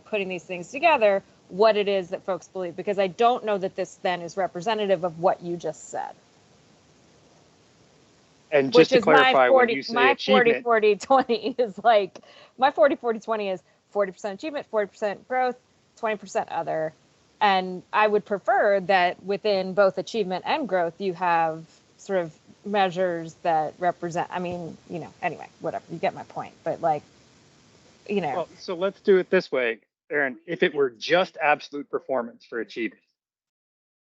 putting these things together, what it is that folks believe, because I don't know that this then is representative of what you just said. And just to clarify, when you say my achievement, 40-40-20 is like, my 40-40-20 is 40% achievement, 40% growth, 20% other. And I would prefer that within both achievement and growth, you have sort of measures that represent, anyway, whatever, you get my point. But like, Well, so let's do it this way, Erin. If it were just absolute performance for achievement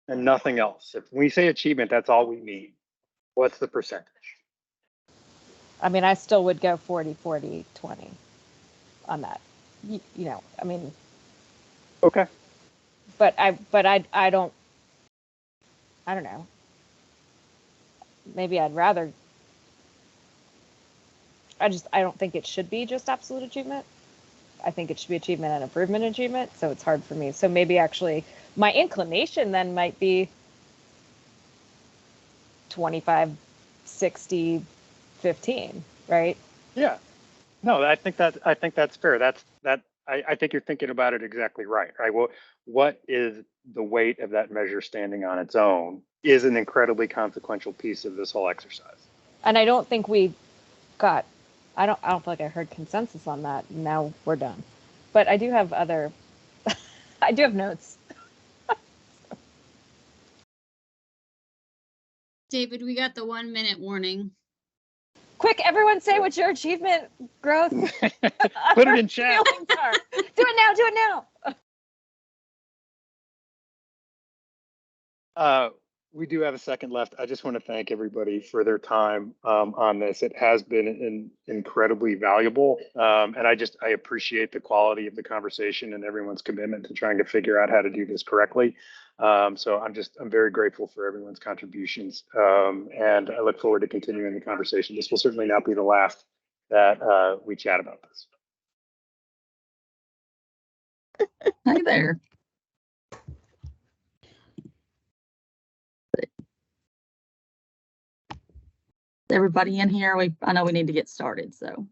and nothing else, if we say achievement, that's all we mean. What's the percentage? I still would go 40-40-20 on that. Okay. But I don't know. Maybe I'd rather. I don't think it should be just absolute achievement. I think it should be achievement and improvement achievement. So it's hard for me. So maybe actually my inclination then might be 25, 60, 15, right? Yeah. No, I think that's fair. I think you're thinking about it exactly right. Well, what is the weight of that measure standing on its own is an incredibly consequential piece of this whole exercise. And I don't think we got, I don't feel like I heard consensus on that. Now we're done. But I do have I do have notes. David, we got the 1 minute warning. Quick, everyone say what your achievement growth. Put it in chat. Do it now. We do have a second left. I just want to thank everybody for their time on this. It has been incredibly valuable. And I appreciate the quality of the conversation and everyone's commitment to trying to figure out how to do this correctly. So I'm very grateful for everyone's contributions. And I look forward to continuing the conversation. This will certainly not be the last that we chat about this. Hi there. Everybody in here, I know we need to get started, so.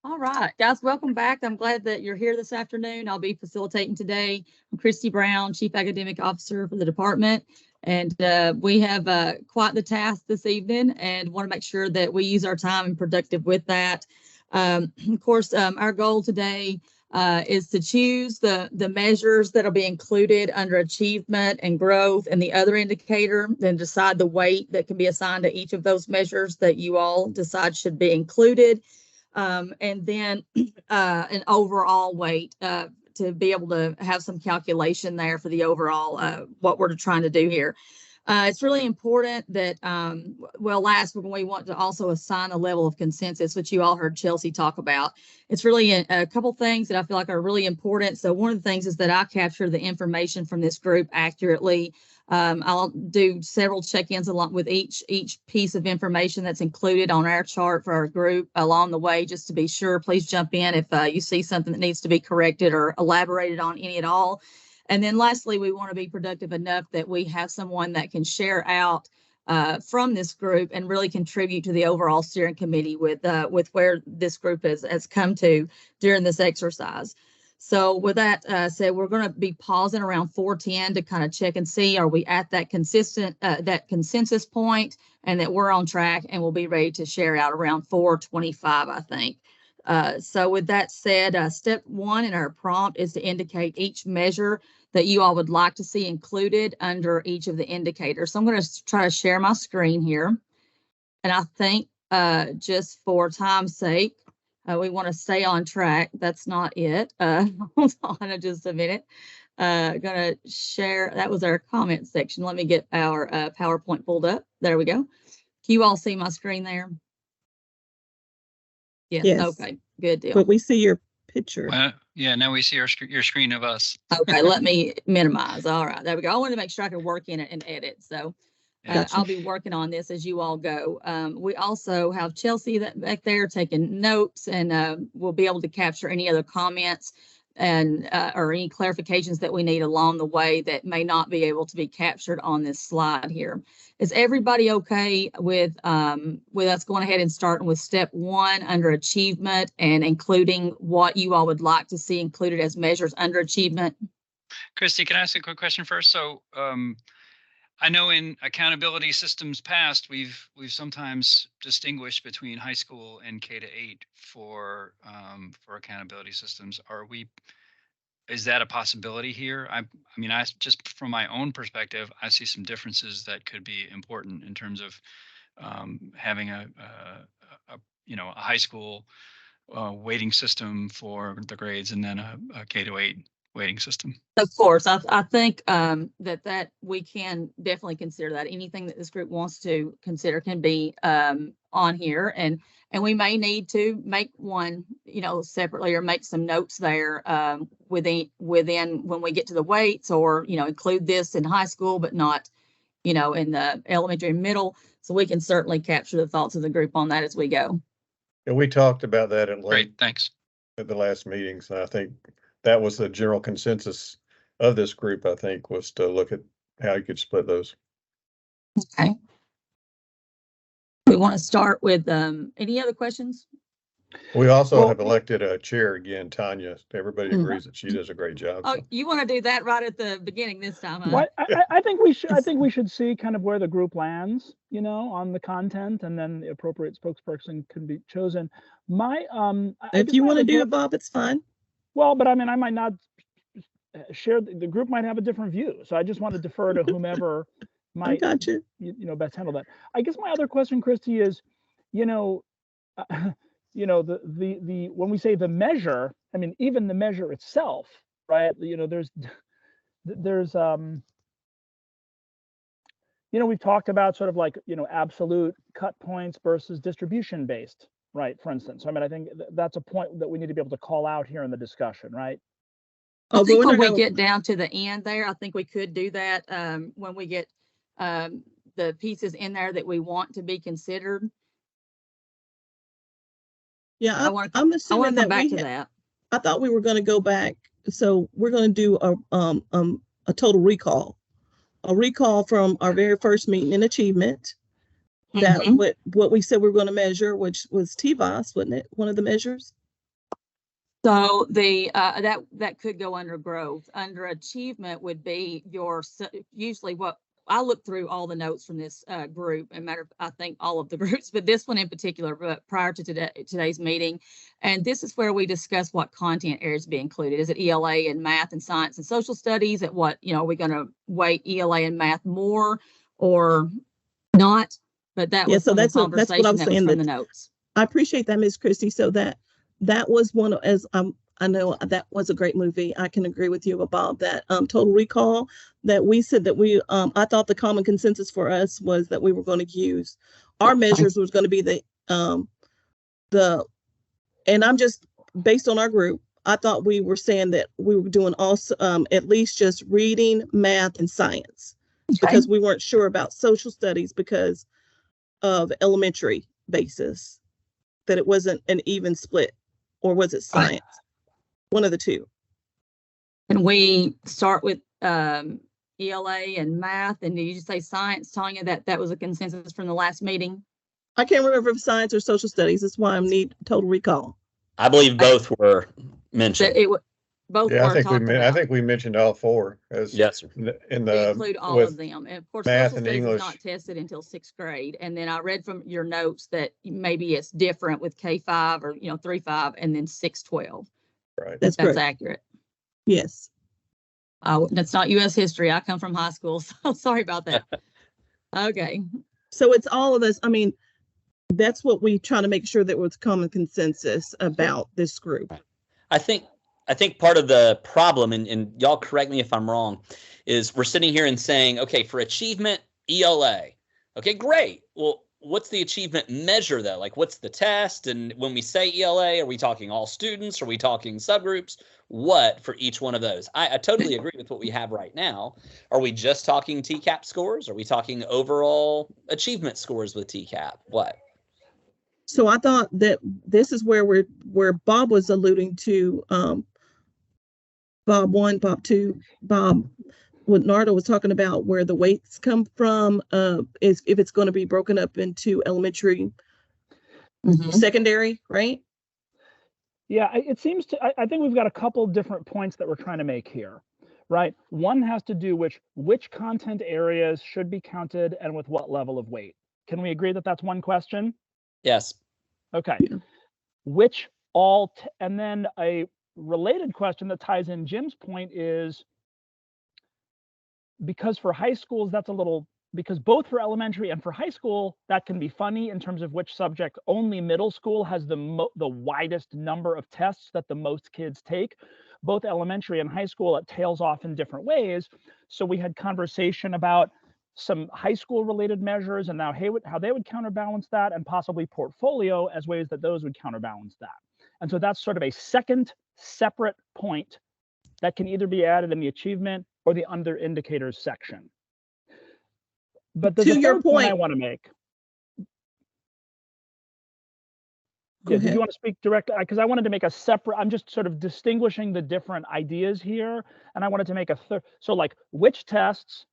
All right, guys, welcome back. I'm glad that you're here this afternoon. I'll be facilitating today. I'm Christy Brown, Chief Academic Officer for the department. And we have quite the task this evening and want to make sure that we use our time and productive with that. Of course, our goal today is to choose the measures that will be included under achievement and growth and the other indicator, then decide the weight that can be assigned to each of those measures that you all decide should be included. And then an overall weight to be able to have some calculation there for the overall what we're trying to do here. It's really important that, last, we want to also assign a level of consensus, which you all heard Chelsea talk about. It's really a couple things that I feel like are really important. So one of the things is that I capture the information from this group accurately. I'll do several check-ins along with each piece of information that's included on our chart for our group along the way, just to be sure. Please jump in if you see something that needs to be corrected or elaborated on any at all. And then lastly, we want to be productive enough that we have someone that can share out from this group and really contribute to the overall steering committee with where this group has come to during this exercise. So with that said, we're going to be pausing around 4:10 to kind of check and see, are we at that consensus point and that we're on track, and we'll be ready to share out around 4:25, I think. So with that said, step 1 in our prompt is to indicate each measure that you all would like to see included under each of the indicators. So I'm going to try to share my screen here. And I think just for time's sake, we want to stay on track. That's not it. Hold on just a minute. Gonna share, that was our comment section. Let me get our PowerPoint pulled up. There we go. Can you all see my screen there? Yes. Okay, good deal. But we see your picture. Yeah, now we see your screen of us. Okay, let me minimize. All right, there we go. I wanted to make sure I could work in it and edit. So Gotcha. I'll be working on this as you all go. We also have Chelsea back there taking notes, and we'll be able to capture any other comments and or any clarifications that we need along the way that may not be able to be captured on this slide here. Is everybody okay with us going ahead and starting with step 1 under achievement and including what you all would like to see included as measures under achievement? Christy, can I ask a quick question first? So I know in accountability systems past, we've sometimes distinguished between high school and K-8 for accountability systems. Is that a possibility here? I mean, just from my own perspective, I see some differences that could be important in terms of having a high school weighting system for the grades, and then a K-8 weighting system. Of course, I think that we can definitely consider that. Anything that this group wants to consider can be on here, and we may need to make one, separately, or make some notes there within when we get to the weights, or include this in high school, but not, in the elementary and middle. So we can certainly capture the thoughts of the group on that as we go. And we talked about that at Great, thanks. At the last meetings, and I think that was the general consensus of this group, I think, was to look at how you could split those. Okay. We want to start with any other questions? We also have elected a chair again, Tanya. Everybody agrees that she does a great job. Oh, you want to do that right at the beginning this time, huh? Well, I think we should. I think we should see kind of where the group lands, on the content, and then the appropriate spokesperson can be chosen. If you want to do it, Bob, it's fine. Well, but I mean, I might not share. The group might have a different view, so I just want to defer to whomever might, best handle that. I guess my other question, Christy, is, the when we say the measure, I mean, even the measure itself, right? There's we've talked about sort of like, absolute cut points versus distribution based, right? For instance, I mean, I think that's a point that we need to be able to call out here in the discussion, right? I think when we get down to the end there, I think we could do that when we get the pieces in there that we want to be considered. Yeah, I'm assuming that back to that. I thought we were going to go back, so we're going to do a total recall, from our very first meeting in achievement. That what we said we were going to measure, which was TVOS, wasn't it? One of the measures. So the that could go under growth. Under achievement would be usually what I looked through all the notes from this group, and I think all of the groups, but this one in particular, but prior to today's meeting. And this is where we discuss what content areas be included. Is it ELA and math and science and social studies? At what, are we going to weight ELA and math more or not? But that was so that's conversation what I'm that saying, was from the notes. I appreciate that, Miss Christie. So that was one of, as I know that was a great movie. I can agree with you about that. Total Recall, that we said that I thought the common consensus for us was that we were going to use our measures was going to be and I'm just based on our group. I thought we were saying that we were doing also at least just reading, math, and science, because we weren't sure about social studies because of elementary basis, that it wasn't an even split, or was it science? One of the two. And we start with ELA and math, and did you just say science, Tanya, that was a consensus from the last meeting? I can't remember if science or social studies. That's why I need total recall. I believe both were mentioned. Both Yeah, were talked about. I think we mentioned all four as yes, sir. In We the include all with of them. And of course, math social and studies is English. not tested until 6th grade. And then I read from your notes that maybe it's different with K5 or 3-5 and then 6-12. Right. That's correct. accurate. Yes. That's not U.S. history. I come from high school, so sorry about that. Okay. So it's all of us. I mean, that's what we try to make sure that was common consensus about this group. I think part of the problem, and y'all correct me if I'm wrong, is we're sitting here and saying, okay, for achievement, ELA. Okay, great. Well, what's the achievement measure though? Like, what's the test? And when we say ELA, are we talking all students? Are we talking subgroups? What for each one of those? I totally agree with what we have right now. Are we just talking TCAP scores? Are we talking overall achievement scores with TCAP? What? So I thought that this is where Bob was alluding to, Bob 1, Bob 2, what Nardo was talking about, where the weights come from, is if it's going to be broken up into elementary, secondary, right? Yeah, it seems to, I think we've got a couple different points that we're trying to make here, right? One has to do with which content areas should be counted and with what level of weight. Can we agree that that's one question? Yes. Okay. And then a related question that ties in Jim's point is, because for high schools, because both for elementary and for high school, that can be funny in terms of which subject. Only middle school has the widest number of tests that the most kids take. Both elementary and high school, it tails off in different ways. So we had conversation about some high school related measures and now how they would counterbalance that, and possibly portfolio as ways that those would counterbalance that. And so that's sort of a second separate point that can either be added in the achievement or the under indicators section. But there's to your point I want to make. Yeah, did you want to speak direct? Because I wanted to make a separate, I'm just sort of distinguishing the different ideas here. And I wanted to make a third, so like which tests,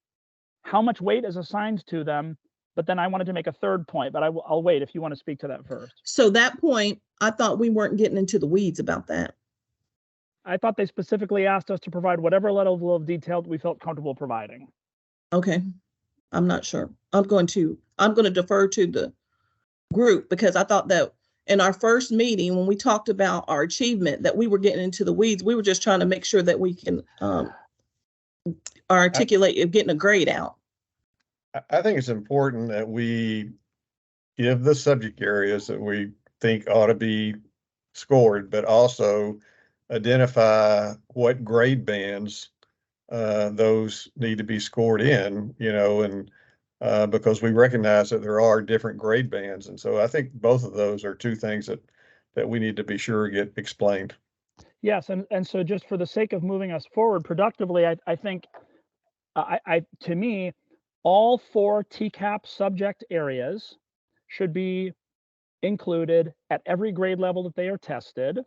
how much weight is assigned to them, but then I wanted to make a third point, but I'll wait if you want to speak to that first. So that point, I thought we weren't getting into the weeds about that. I thought they specifically asked us to provide whatever level of detail we felt comfortable providing. Okay. I'm not sure. I'm going to defer to the group, because I thought that in our first meeting, when we talked about our achievement, that we were getting into the weeds. We were just trying to make sure that we can articulate getting a grade out. I think it's important that we give the subject areas that we think ought to be scored, but also identify what grade bands those need to be scored in, and because we recognize that there are different grade bands. And so I think both of those are two things that we need to be sure get explained. Yes, and so just for the sake of moving us forward productively, I think, to me, all 4 TCAP subject areas should be included at every grade level that they are tested.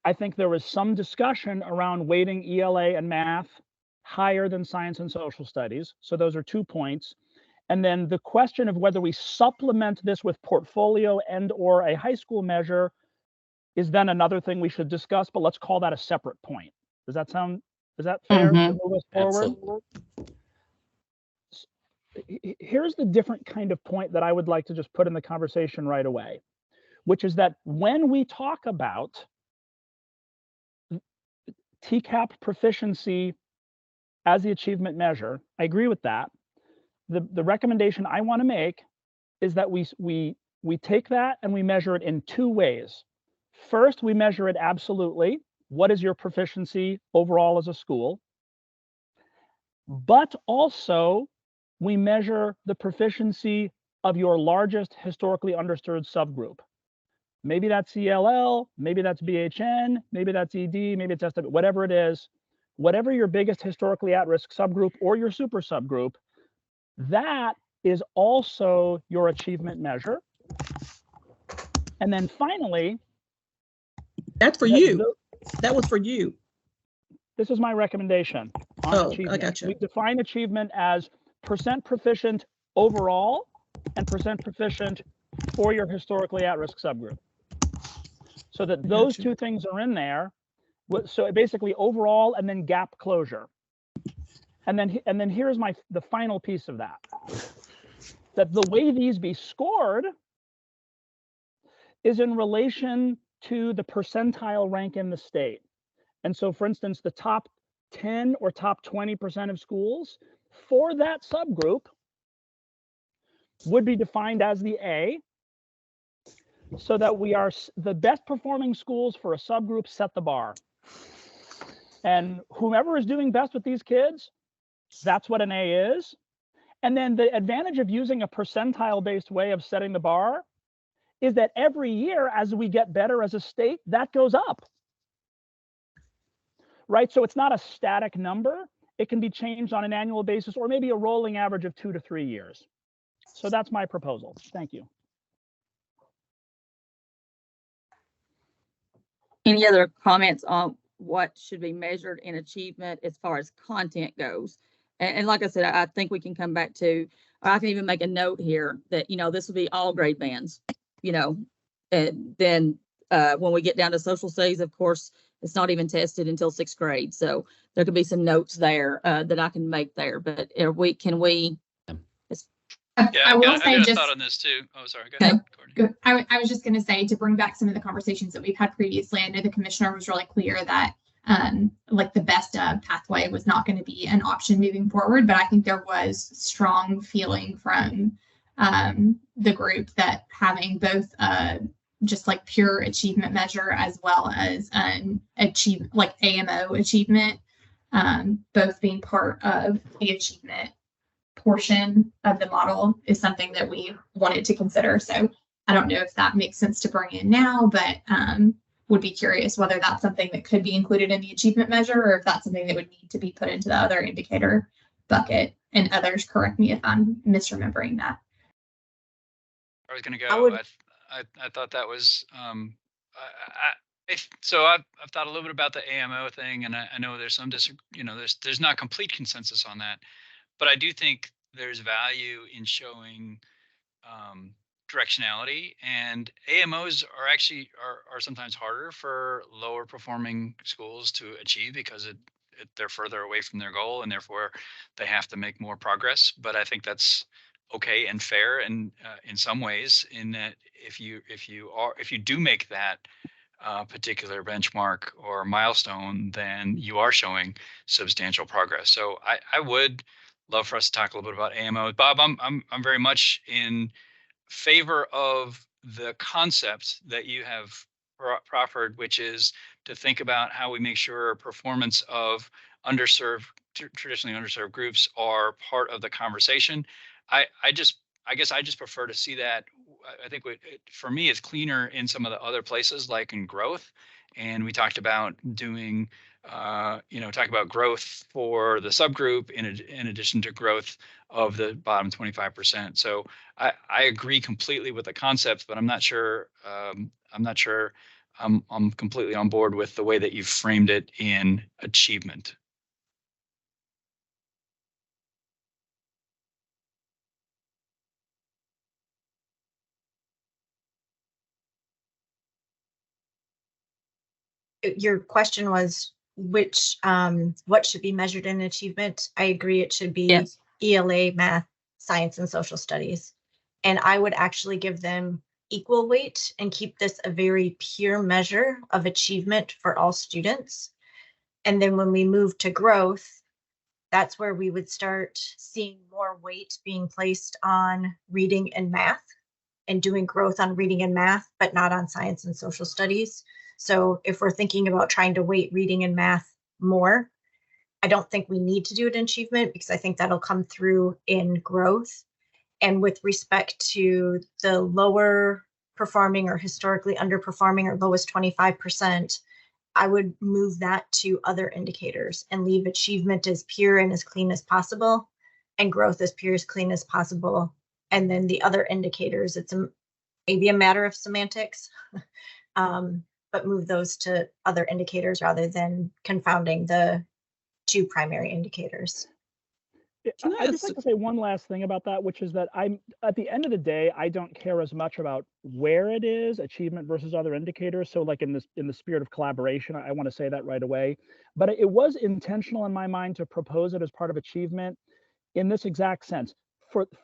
I think there was some discussion around weighting ELA and math higher than science and social studies. So those are 2 points. And then the question of whether we supplement this with portfolio and or a high school measure is then another thing we should discuss, but let's call that a separate point. Is that fair to move us forward? Absolutely. Here's the different kind of point that I would like to just put in the conversation right away, which is that when we talk about TCAP proficiency as the achievement measure, I agree with that. The recommendation I want to make is that we we take that and we measure it in two ways. First, we measure it absolutely. What is your proficiency overall as a school? But also, we measure the proficiency of your largest historically underserved subgroup. Maybe that's ELL, maybe that's BHN, maybe that's ED, maybe it's SW, whatever it is, whatever your biggest historically at-risk subgroup or your super subgroup, that is also your achievement measure. And then finally, that's for you. That was for you. This is my recommendation on achievement. I got you. We define achievement as percent proficient overall and percent proficient for your historically at-risk subgroup. So that those two things are in there. So basically overall and then gap closure. And then here's the final piece of that. That the way these be scored is in relation to the percentile rank in the state. And so, for instance, the top 10 or top 20% of schools for that subgroup would be defined as the A, so that we are the best performing schools for a subgroup set the bar. And whomever is doing best with these kids, that's what an A is. And then the advantage of using a percentile-based way of setting the bar is that every year, as we get better as a state, that goes up. Right? So it's not a static number. It can be changed on an annual basis or maybe a rolling average of 2 to 3 years. So that's my proposal. Thank you. Any other comments on what should be measured in achievement as far as content goes? And like I said, I think we can come back to, I can even make a note here that, this will be all grade bands, and then when we get down to social studies, of course, it's not even tested until 6th grade. So there could be some notes there that I can make there, but can we? I will say I got just a thought on this too. Oh, sorry. Go ahead, Courtney. I was just going to say, to bring back some of the conversations that we've had previously, I know the commissioner was really clear that like the best pathway was not going to be an option moving forward, but I think there was strong feeling from the group that having both just like pure achievement measure as well as an AMO achievement, both being part of the achievement portion of the model is something that we wanted to consider. So I don't know if that makes sense to bring in now, but would be curious whether that's something that could be included in the achievement measure or if that's something that would need to be put into the other indicator bucket. And others correct me if I'm misremembering that. I was going to go. I thought that was. So I've thought a little bit about the AMO thing, and I know there's some there's not complete consensus on that, but I do think there's value in showing directionality, and AMOs are actually are sometimes harder for lower performing schools to achieve because they're further away from their goal, and therefore they have to make more progress. But I think that's okay and fair, and in some ways, in that if you do make that particular benchmark or milestone, then you are showing substantial progress. So I would love for us to talk a little bit about AMO. Bob, I'm very much in favor of the concept that you have proffered, which is to think about how we make sure performance of traditionally underserved groups are part of the conversation. I guess I just prefer to see that. I think for me, it's cleaner in some of the other places, like in growth. And we talked about doing, talk about growth for the subgroup in addition to growth of the bottom 25%. So I agree completely with the concept, but I'm not sure I'm completely on board with the way that you've framed it in achievement. Your question was what should be measured in achievement. I agree it should be yes. ELA, math, science, and social studies. And I would actually give them equal weight and keep this a very pure measure of achievement for all students. And then when we move to growth, that's where we would start seeing more weight being placed on reading and math and doing growth on reading and math, but not on science and social studies. So if we're thinking about trying to weight reading and math more, I don't think we need to do it in achievement because I think that'll come through in growth. And with respect to the lower performing or historically underperforming or lowest 25%, I would move that to other indicators and leave achievement as pure and as clean as possible and growth as pure as clean as possible. And then the other indicators, it's maybe a matter of semantics, but move those to other indicators rather than confounding the two primary indicators. I'd just like to say one last thing about that, which is that I'm at the end of the day, I don't care as much about where it is, achievement versus other indicators. So like in the spirit of collaboration, I want to say that right away. But it was intentional in my mind to propose it as part of achievement in this exact sense.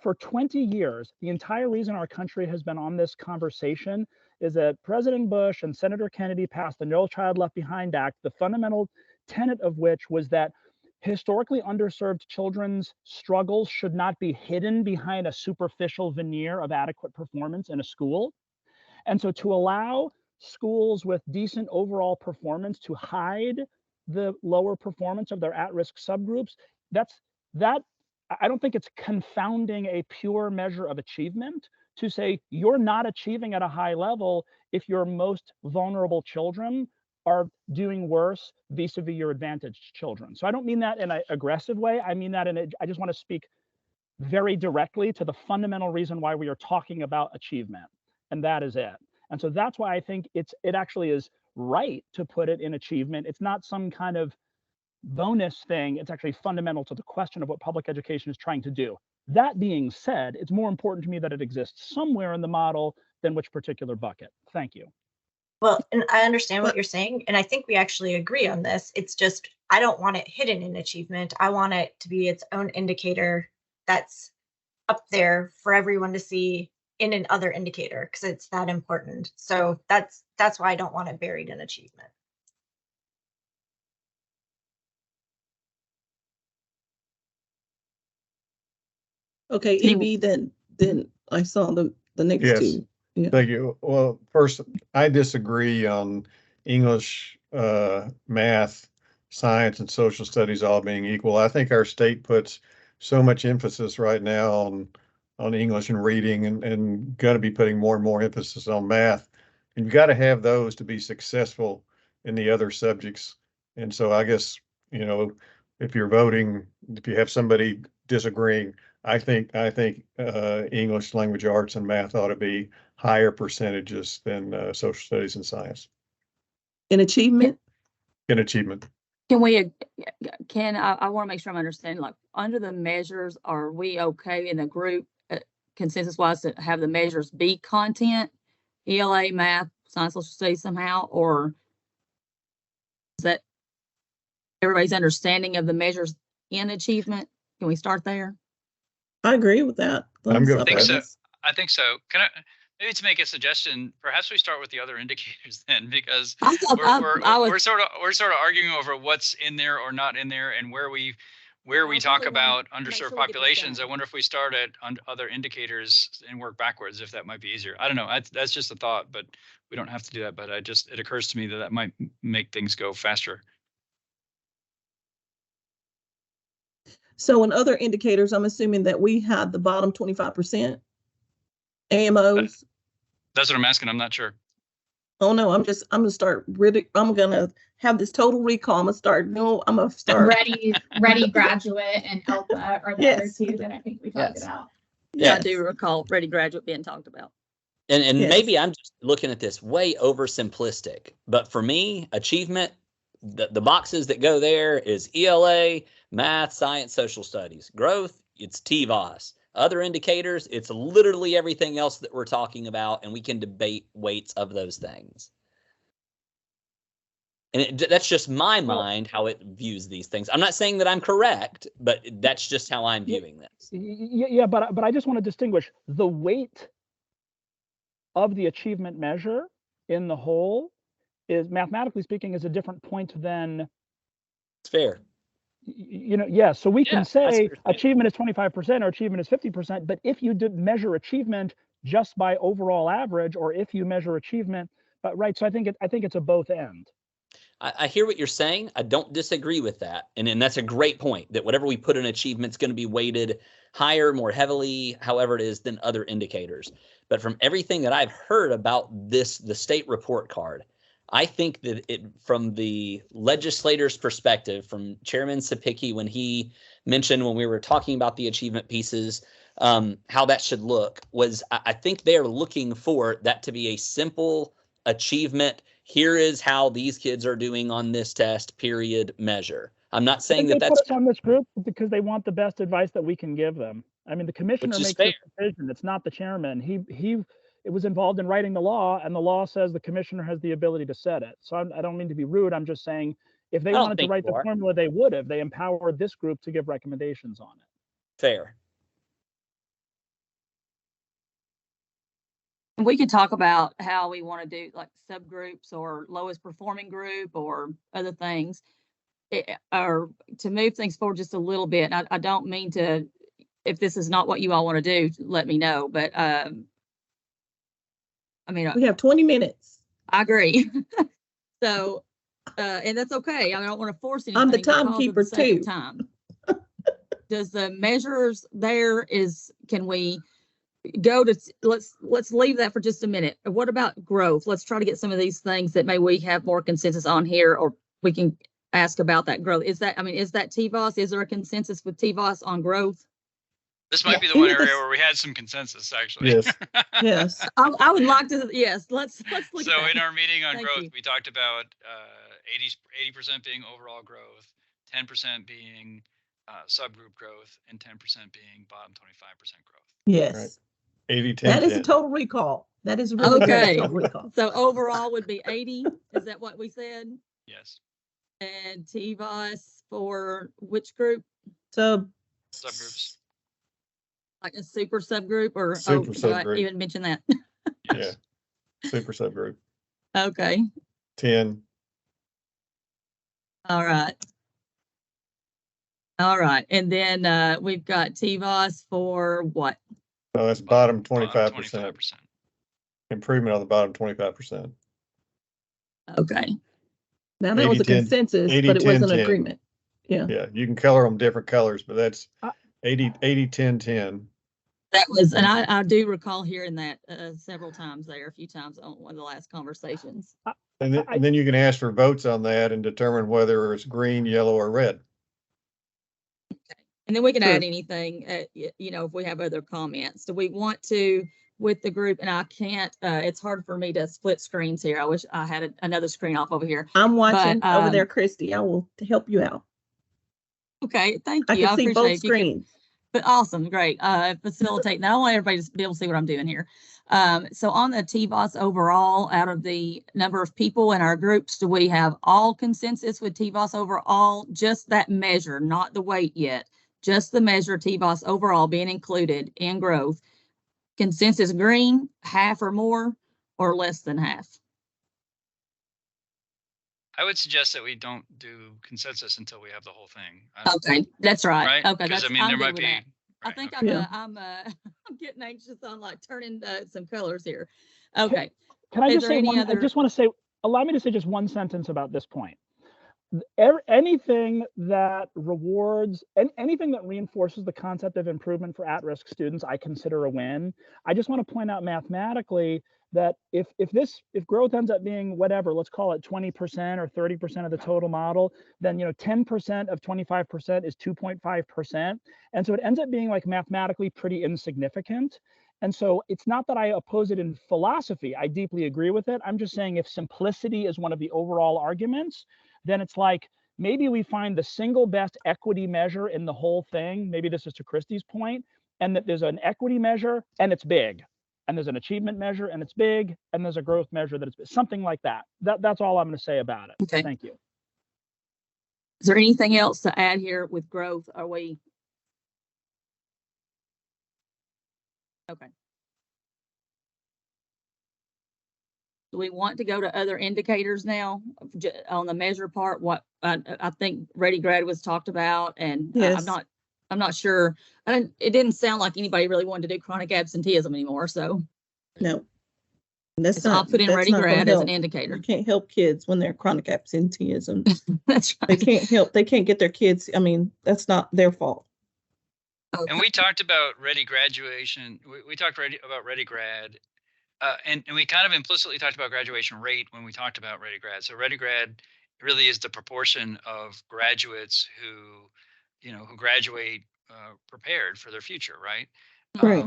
For 20 years, the entire reason our country has been on this conversation is that President Bush and Senator Kennedy passed the No Child Left Behind Act, the fundamental tenet of which was that historically underserved children's struggles should not be hidden behind a superficial veneer of adequate performance in a school. And so to allow schools with decent overall performance to hide the lower performance of their at-risk subgroups, I don't think it's confounding a pure measure of achievement to say you're not achieving at a high level if your most vulnerable children are doing worse vis-a-vis your advantaged children. So I don't mean that in an aggressive way. I mean that I just want to speak very directly to the fundamental reason why we are talking about achievement, and that is it. And so that's why I think it actually is right to put it in achievement. It's not some kind of bonus thing. It's actually fundamental to the question of what public education is trying to do. That being said, it's more important to me that it exists somewhere in the model than which particular bucket. Thank you. Well, and I understand what you're saying, and I think we actually agree on this. It's just, I don't want it hidden in achievement. I want it to be its own indicator that's up there for everyone to see in an other indicator because it's that important. So that's why I don't want it buried in achievement. Okay, EB, then I saw the next Yes. two. Yeah. Thank you. Well, first, I disagree on English, math, science, and social studies all being equal. I think our state puts so much emphasis right now on English and reading and going to be putting more and more emphasis on math. And you've got to have those to be successful in the other subjects. And so I guess, if you're voting, if you have somebody disagreeing, I think English, language arts, and math ought to be higher percentages than social studies and science. In achievement? In achievement. I want to make sure I'm understanding, like, under the measures, are we okay in a group consensus wise to have the measures be content, ELA, math, science, social studies somehow, or is that everybody's understanding of the measures in achievement? Can we start there? I agree with that. I'm good. I think so. I think so. Can I maybe to make a suggestion? Perhaps we start with the other indicators then, because we're sort of arguing over what's in there or not in there, and where we talk about underserved populations. I wonder if we start at other indicators and work backwards, if that might be easier. I don't know. That's just a thought, but we don't have to do that. But it occurs to me that might make things go faster. So in other indicators, I'm assuming that we had the bottom 25% AMOs. That's what I'm asking. I'm not sure. Oh no, I'm gonna start I'm gonna have this total recall. I'm gonna start Ready Graduate and ELPA are the other two that I think we talked about. Yeah, I do recall Ready Graduate being talked about. And maybe I'm just looking at this way oversimplistic, but for me, achievement, the boxes that go there is ELA, math, science, social studies. Growth, it's TVOS. Other indicators, it's literally everything else that we're talking about, and we can debate weights of those things. And that's just my mind, how it views these things. I'm not saying that I'm correct, but that's just how I'm viewing this. Yeah, but I just want to distinguish the weight of the achievement measure in the whole is, mathematically speaking, is a different point than. It's fair. So we can say achievement is 25% or achievement is 50%, but if you did measure achievement just by overall average or if you measure achievement. But right, so I think it's a both end. I hear what you're saying. I don't disagree with that. And that's a great point, that whatever we put in achievement is going to be weighted higher, more heavily, however it is, than other indicators. But from everything that I've heard about this, the state report card, I think that from the legislator's perspective, from Chairman Sapicki, when he mentioned when we were talking about the achievement pieces, how that should look, was I think they're looking for that to be a simple achievement. Here is how these kids are doing on this test, period, measure. I'm not saying that that's on this group because they want the best advice that we can give them. I mean, the commissioner makes the decision. It's not the chairman. It was involved in writing the law, and the law says the commissioner has the ability to set it. So I don't mean to be rude. I'm just saying if they wanted to write the formula, they would have. They empowered this group to give recommendations on it. Fair. We could talk about how we want to do like subgroups or lowest performing group or other things, or to move things forward just a little bit. I don't mean to, if this is not what you all want to do, let me know. But I mean, we have 20 minutes. I agree. So, and that's okay. I don't want to force anything. I'm the timekeeper too. Time. Does the measures there can we go to, let's leave that for just a minute. What about growth? Let's try to get some of these things that may we have more consensus on here, or we can ask about that growth. Is that TVOS? Is there a consensus with TVOS on growth? This might be the one area where we had some consensus, actually. Yes. Yes. I would like to, yes, let's look so at that. In our meeting on Thank growth, you. we talked about 80% being overall growth, 10% being subgroup growth, and 10% being bottom 25% growth. Yes. Right. 80, 10, That is 10. a total recall. That is really Okay. good total recall. So overall would be 80. Is that what we said? Yes. And TVOS for which group? Subgroups. Like a super subgroup, or Super do I subgroup. even mention that? Yeah. Super subgroup. Okay. 10. All right. And then we've got TVOS for what? No, that's bottom 25%. 25%. Improvement on the bottom 25%. Okay. Now that was a 80, 10, consensus, 80, but it 10, wasn't an 10. agreement. Yeah. Yeah, you can color them different colors, but that's 80, 10, 10. That was, and I do recall hearing that several times there, a few times on one of the last conversations. And then you can ask for votes on that and determine whether it's green, yellow, or red. And then we can Sure. add anything, if we have other comments. Do we want to, with the group, and I can't, it's hard for me to split screens here. I wish I had another screen off over here. I'm watching But, over there, Christy. I will help you out. Okay, thank I you. can see both appreciate it. You can- screens. But awesome, great. Facilitate. Now I want everybody to be able to see what I'm doing here. So on the TVOS overall, out of the number of people in our groups, do we have all consensus with TVOS overall? Just that measure, not the weight yet. Just the measure TVOS overall being included in growth. Consensus green, half or more, or less than half? I would suggest that we don't do consensus until we have the whole thing. Okay, that's right. Right? Okay, Because that's, I mean, I'm there good might with be. that. I think I'm getting anxious on like turning some colors here. Okay. Can I Is just there say any one? I other- just want to say, allow me to say just one sentence about this point. Anything that rewards and anything that reinforces the concept of improvement for at-risk students, I consider a win. I just want to point out mathematically that if growth ends up being whatever, let's call it 20% or 30% of the total model, then 10% of 25% is 2.5%. And so it ends up being like mathematically pretty insignificant. And so it's not that I oppose it in philosophy. I deeply agree with it. I'm just saying if simplicity is one of the overall arguments, then it's like maybe we find the single best equity measure in the whole thing. Maybe this is to Christy's point, and that there's an equity measure and it's big. And there's an achievement measure and it's big, and there's a growth measure that it's something like that. That's all I'm going to say about it. Okay. Thank you. Is there anything else to add here with growth? Are we? Okay. Do we want to go to other indicators now on the measure part? What I think Ready Grad was talked about, and Yes. I'm not I'm not sure. It didn't sound like anybody really wanted to do chronic absenteeism anymore. So No, that's so I'll not, put in that's ready not gonna grad as an help. indicator. You can't help kids when they're chronic absenteeism. That's They right. can't help, they can't get their kids. I mean, that's not their fault. And we talked about ready graduation. We talked about ready grad, and we kind of implicitly talked about graduation rate when we talked about ready grad. So ready grad really is the proportion of graduates who graduate prepared for their future, right? Right.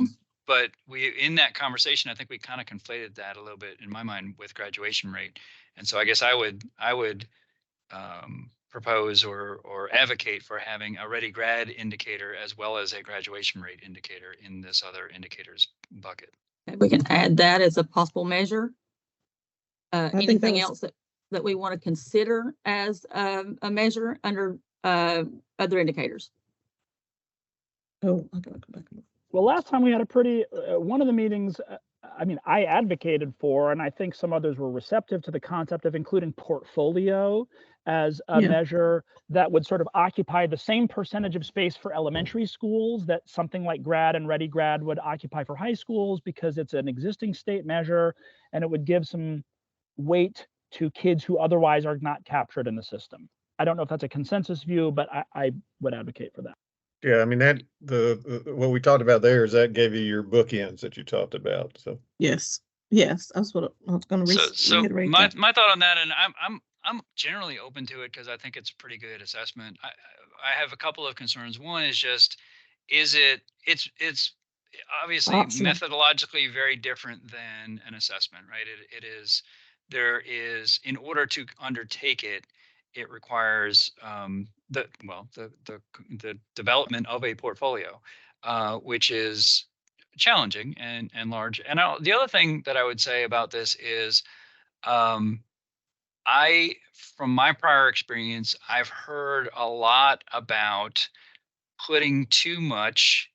But in that conversation, I think we kind of conflated that a little bit in my mind with graduation rate. And so I guess I would propose or advocate for having a ready grad indicator as well as a graduation rate indicator in this other indicators bucket. We can add that as a possible measure. think that Anything was- else that we want to consider as a measure under other indicators? Oh, I gotta go back. Well, last time we had a pretty, one of the meetings, I advocated for, and I think some others were receptive to the concept of including portfolio as a Yeah. measure that would sort of occupy the same percentage of space for elementary schools that something like grad and ready grad would occupy for high schools, because it's an existing state measure and it would give some weight to kids who otherwise are not captured in the system. I don't know if that's a consensus view, but I would advocate for that. Yeah, I mean, what we talked about there is that gave you your bookends that you talked about, so. Yes, yes, that's what I was gonna So reiterate my that. thought on that, and I'm generally open to it because I think it's a pretty good assessment. I have a couple of concerns. One is just, it's obviously Optional. methodologically very different than an assessment, right? There is, in order to undertake it, it requires the development of a portfolio, which is challenging and large. And the other thing that I would say about this is, from my prior experience, I've heard a lot about putting too much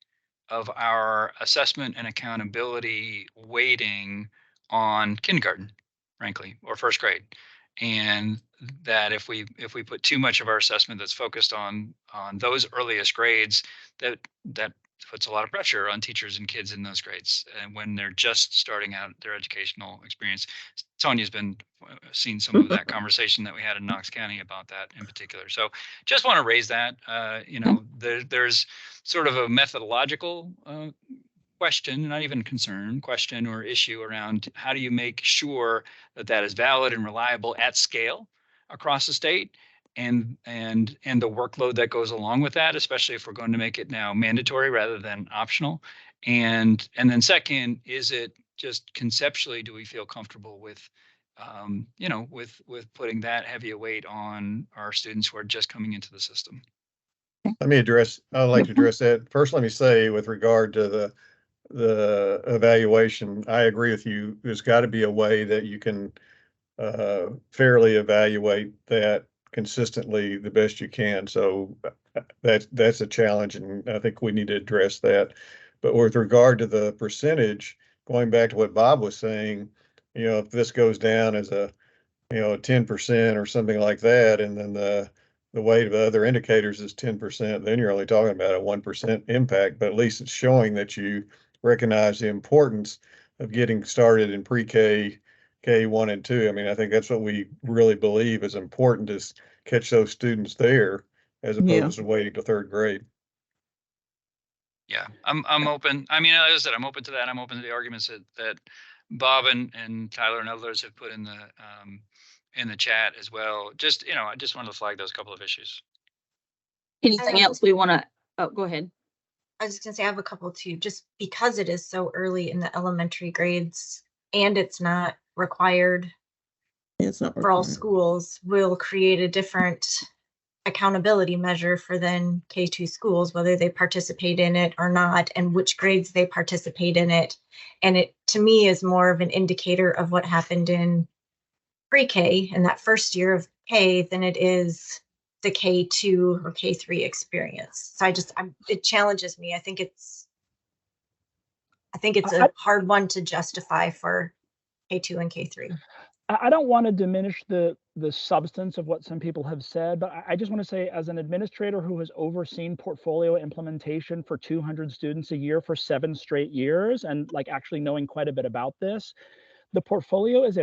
of our assessment and accountability weighting on kindergarten, frankly, or first grade. And that if we put too much of our assessment that's focused on those earliest grades, that puts a lot of pressure on teachers and kids in those grades, and when they're just starting out their educational experience. Sonia's been seen some of that conversation that we had in Knox County about that in particular. So just want to raise that. There's sort of a methodological question, not even concern, question or issue around how do you make sure that that is valid and reliable at scale across the state, and the workload that goes along with that, especially if we're going to make it now mandatory rather than optional. And then second, is it just conceptually, do we feel comfortable with with putting that heavy a weight on our students who are just coming into the system? I'd like to address that. First, let me say with regard to the evaluation, I agree with you. There's got to be a way that you can fairly evaluate that consistently the best you can. So that's a challenge, and I think we need to address that. But with regard to the percentage, going back to what Bob was saying, if this goes down as a 10% or something like that, and then the weight of other indicators is 10%, then you're only talking about a 1% impact. But at least it's showing that you recognize the importance of getting started in pre-K, K1 and 2. I mean, I think that's what we really believe is important, is catch those students there as opposed to waiting to third grade. Yeah, I'm open. I mean, as I said, I'm open to that. I'm open to the arguments that Bob and Tyler and others have put in the chat as well. Just, I just wanted to flag those couple of issues. Anything else we want to? Oh, go ahead. I was just gonna say I have a couple too, just because it is so early in the elementary grades and it's not required for all schools, will create a different accountability measure for then K2 schools, whether they participate in it or not, and which grades they participate in it. And it, to me, is more of an indicator of what happened in pre-K in that first year of K than it is the K2 or K3 experience. So it challenges me. I think it's a hard one to justify for K2 and K3. I don't want to diminish the the substance of what some people have said, but I just want to say, as an administrator who has overseen portfolio implementation for 200 students a year for 7 straight years, and like actually knowing quite a bit about this, the portfolio is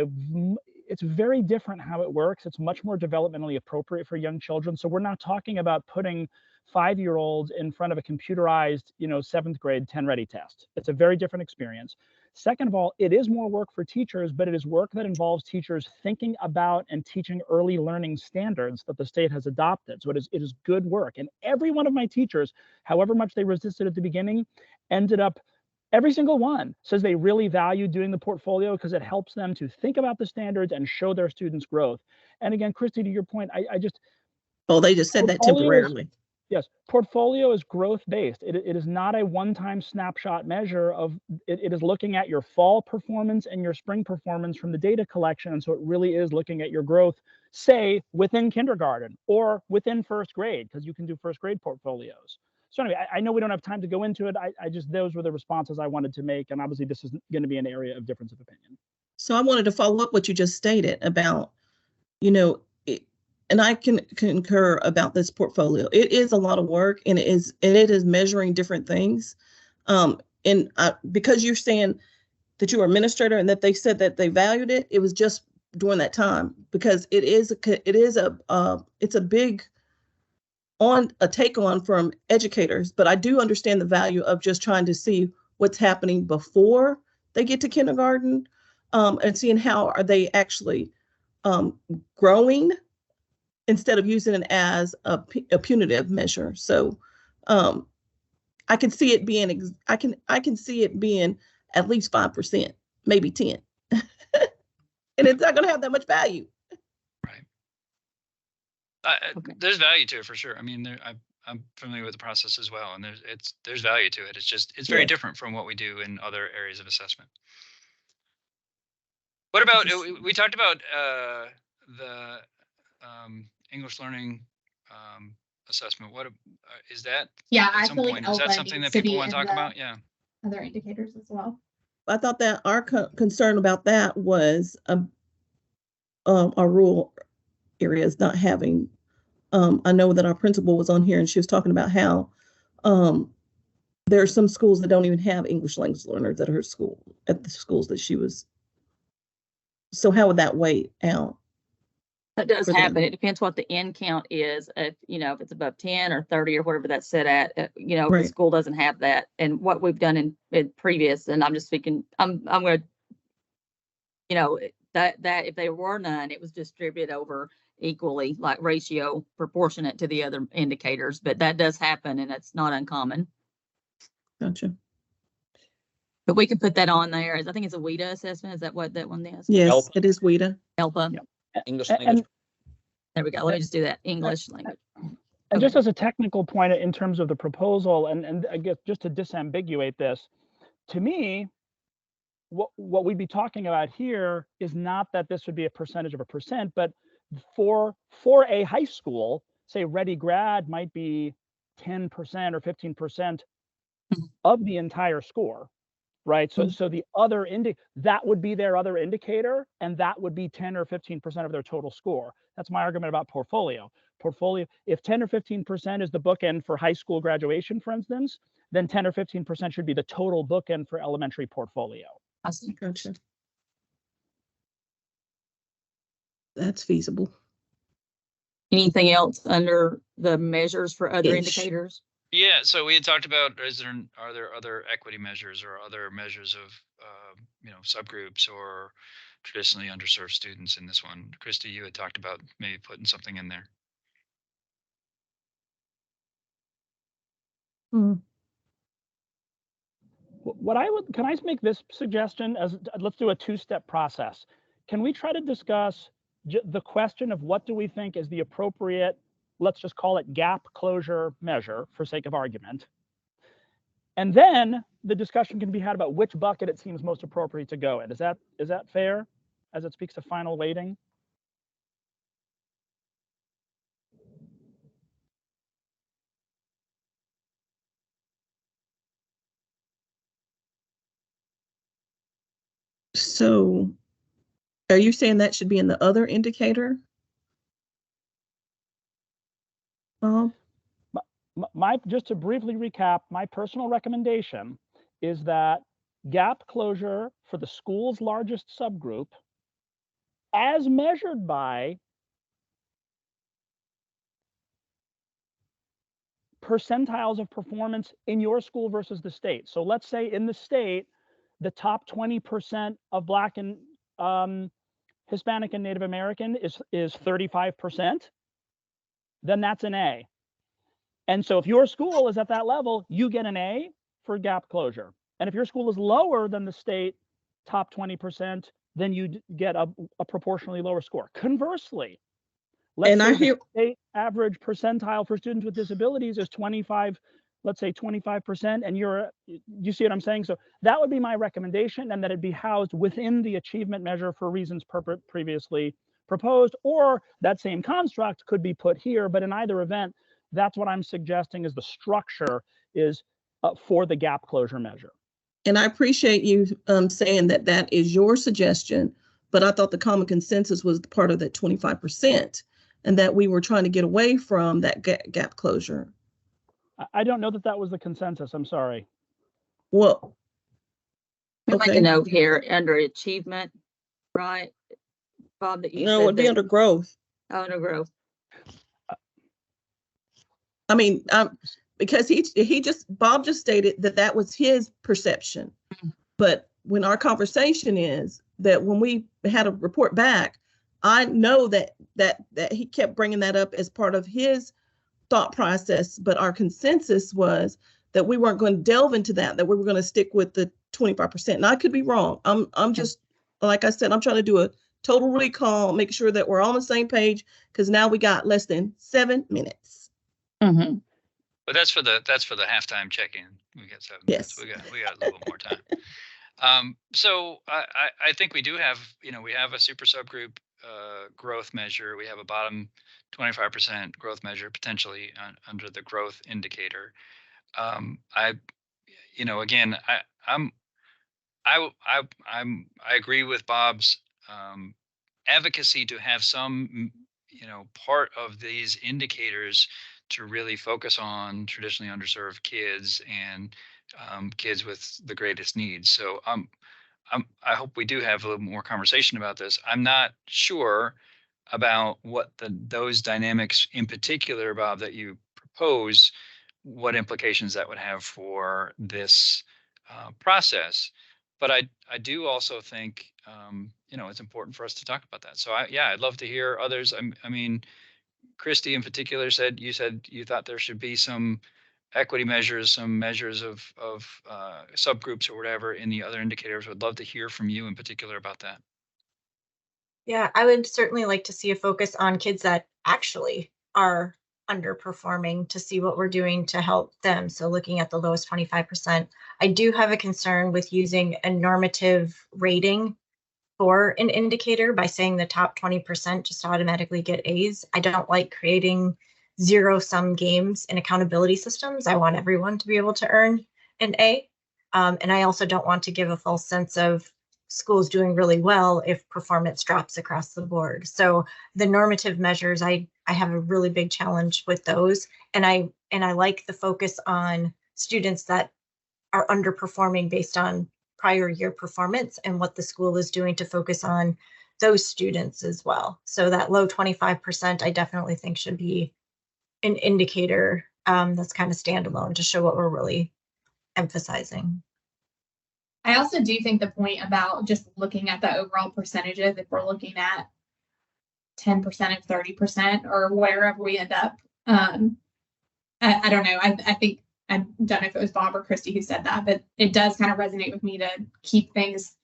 it's very different how it works. It's much more developmentally appropriate for young children. So we're not talking about putting 5-year-olds in front of a computerized, 7th grade 10 ready test. It's a very different experience. Second of all, it is more work for teachers, but it is work that involves teachers thinking about and teaching early learning standards that the state has adopted. So it is good work. And every one of my teachers, however much they resisted at the beginning, ended up, every single one says they really value doing the portfolio because it helps them to think about the standards and show their students growth. And again, Christy, to your point, I just... Oh, they just said that temporarily. Yes, portfolio is growth-based. It is not a one-time snapshot measure of, it is looking at your fall performance and your spring performance from the data collection. And so it really is looking at your growth, say, within kindergarten or within 1st grade, because you can do 1st grade portfolios. So anyway, I know we don't have time to go into it. I just, those were the responses I wanted to make. And obviously this is going to be an area of difference of opinion. So I wanted to follow up what you just stated about, and I can concur about this portfolio. It is a lot of work, and it is measuring different things. Because you're saying that you were administrator and that they said that they valued it, it was just during that time, because it's a big take on from educators. But I do understand the value of just trying to see what's happening before they get to kindergarten, and seeing how are they actually growing, instead of using it as a punitive measure. So I can see it being, I can see it being at least 5%, maybe 10. And it's not going to have that much value. There's value to it for sure. I mean, I'm familiar with the process as well, and there's value to it. It's very different from what we do in other areas of assessment. What about, we talked about the English learning assessment. What is that? Yeah, at I some feel point? like Is that ELPA something needs that to be people want to in talk the about? Yeah. Other indicators as well. I thought that our concern about that was our rural areas not having, I know that our principal was on here and she was talking about how there are some schools that don't even have English language learners at her school, at the schools that she was. So how would that weigh out? That does happen. It depends what the end count is. If it's above 10 or 30 or whatever that's set at, if the school doesn't have that. And what we've done in previous, and I'm just speaking, I'm going to, that if there were none, it was distributed over equally, like ratio proportionate to the other indicators. But that does happen, and it's not uncommon. Gotcha. But we can put that on there. I think it's a WIDA assessment. Is that what that one is? Yes, it is WIDA. ELPA. Yeah. English language. There we go. Let me just do that. English language. And just as a technical point in terms of the proposal, and I guess just to disambiguate this, to me, what we'd be talking about here is not that this would be a percentage of a percent, but for a high school, say Ready Grad might be 10% or 15% of the entire score, right? So the other that would be their other indicator, and that would be 10 or 15% of their total score. That's my argument about portfolio. If 10 or 15% is the bookend for high school graduation, for instance, then 10 or 15% should be the total bookend for elementary portfolio. Gotcha. That's feasible. Anything else under the measures for other indicators? Yeah, so we had talked about, are there other equity measures or other measures of subgroups or traditionally underserved students in this one? Christy, you had talked about maybe putting something in there. Can I make this suggestion? Let's do a 2-step process. Can we try to discuss the question of what do we think is the appropriate, let's just call it gap closure measure for sake of argument. And then the discussion can be had about which bucket it seems most appropriate to go in. Is that fair as it speaks to final weighting? So are you saying that should be in the other indicator? Just to briefly recap, my personal recommendation is that gap closure for the school's largest subgroup, as measured by percentiles of performance in your school versus the state. So let's say in the state, the top 20% of Black and Hispanic and Native American is 35%, then that's an A. And so if your school is at that level, you get an A for gap closure. And if your school is lower than the state top 20%, then you get a proportionally lower score. Conversely, let's say the state average percentile for students with disabilities is 25, let's say 25%, and you see what I'm saying? So that would be my recommendation, and that it be housed within the achievement measure for reasons previously proposed, or that same construct could be put here, but in either event, that's what I'm suggesting is the structure is for the gap closure measure. And I appreciate you saying that that is your suggestion, but I thought the common consensus was part of that 25%, and that we were trying to get away from that gap closure. I don't know that that was the consensus. I'm sorry. Well, okay. Like a note here under achievement, right, Bob? That you no, it'd be under growth. Oh, under growth. I mean, because Bob just stated that that was his perception. But when our conversation is that when we had a report back, I know that he kept bringing that up as part of his thought process, but our consensus was that we weren't going to delve into that we were going to stick with the 25%. And I could be wrong. I'm just, like I said, I'm trying to do a total recall, make sure that we're all on the same page, because now we got less than 7 minutes. Mm-hmm. But that's for the halftime check-in. We got 7 minutes. We got a little more time. So I think we do have, we have a super subgroup growth measure. We have a bottom 25% growth measure potentially under the growth indicator. I agree with Bob's advocacy to have some, part of these indicators to really focus on traditionally underserved kids and kids with the greatest needs. So I hope we do have a little more conversation about this. I'm not sure about what those dynamics in particular, Bob, that you propose, what implications that would have for this process. But I do also think, it's important for us to talk about that. So I'd love to hear others. I mean, Christy in particular you said you thought there should be some equity measures, some measures of subgroups or whatever in the other indicators. Would love to hear from you in particular about that. Yeah, I would certainly like to see a focus on kids that actually are underperforming, to see what we're doing to help them. So looking at the lowest 25%, I do have a concern with using a normative rating for an indicator by saying the top 20% just automatically get A's. I don't like creating zero-sum games in accountability systems. I want everyone to be able to earn an A. And I also don't want to give a false sense of schools doing really well if performance drops across the board. So the normative measures, I have a really big challenge with those. And I like the focus on students that are underperforming based on prior year performance and what the school is doing to focus on those students as well. So that low 25%, I definitely think should be an indicator that's kind of standalone to show what we're really emphasizing. I also do think the point about just looking at the overall percentages, if we're looking at 10% of 30% or wherever we end up, I don't know. I think, I don't know if it was Bob or Christy who said that, but it does kind of resonate with me to keep things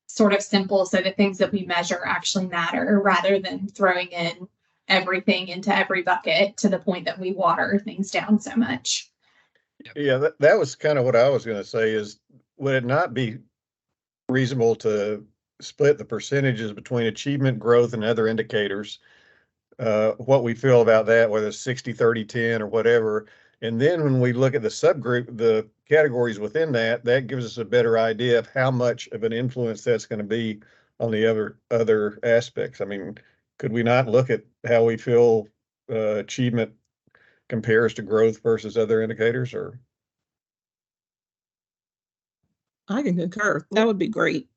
sort of simple so the things that we measure actually matter, rather than throwing in everything into every bucket to the point that we water things down so much. Yeah, that was kind of what I was going to say is, would it not be reasonable to split the percentages between achievement, growth, and other indicators? What we feel about that, whether it's 60, 30, 10 or whatever. And then when we look at the subgroup, the categories within that gives us a better idea of how much of an influence that's going to be on the other aspects. I mean, could we not look at how we feel achievement compares to growth versus other indicators, or? I can concur. That would be great.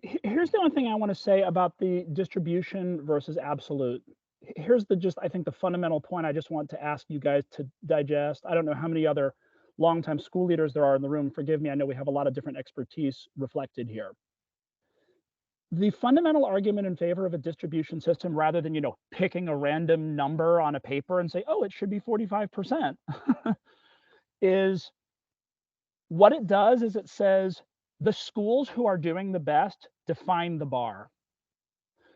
Here's the only thing I want to say about the distribution versus absolute. Here's I think the fundamental point I just want to ask you guys to digest. I don't know how many other longtime school leaders there are in the room. Forgive me, I know we have a lot of different expertise reflected here. The fundamental argument in favor of a distribution system, rather than, picking a random number on a paper and say, oh, it should be 45%, is what it does is it says the schools who are doing the best define the bar.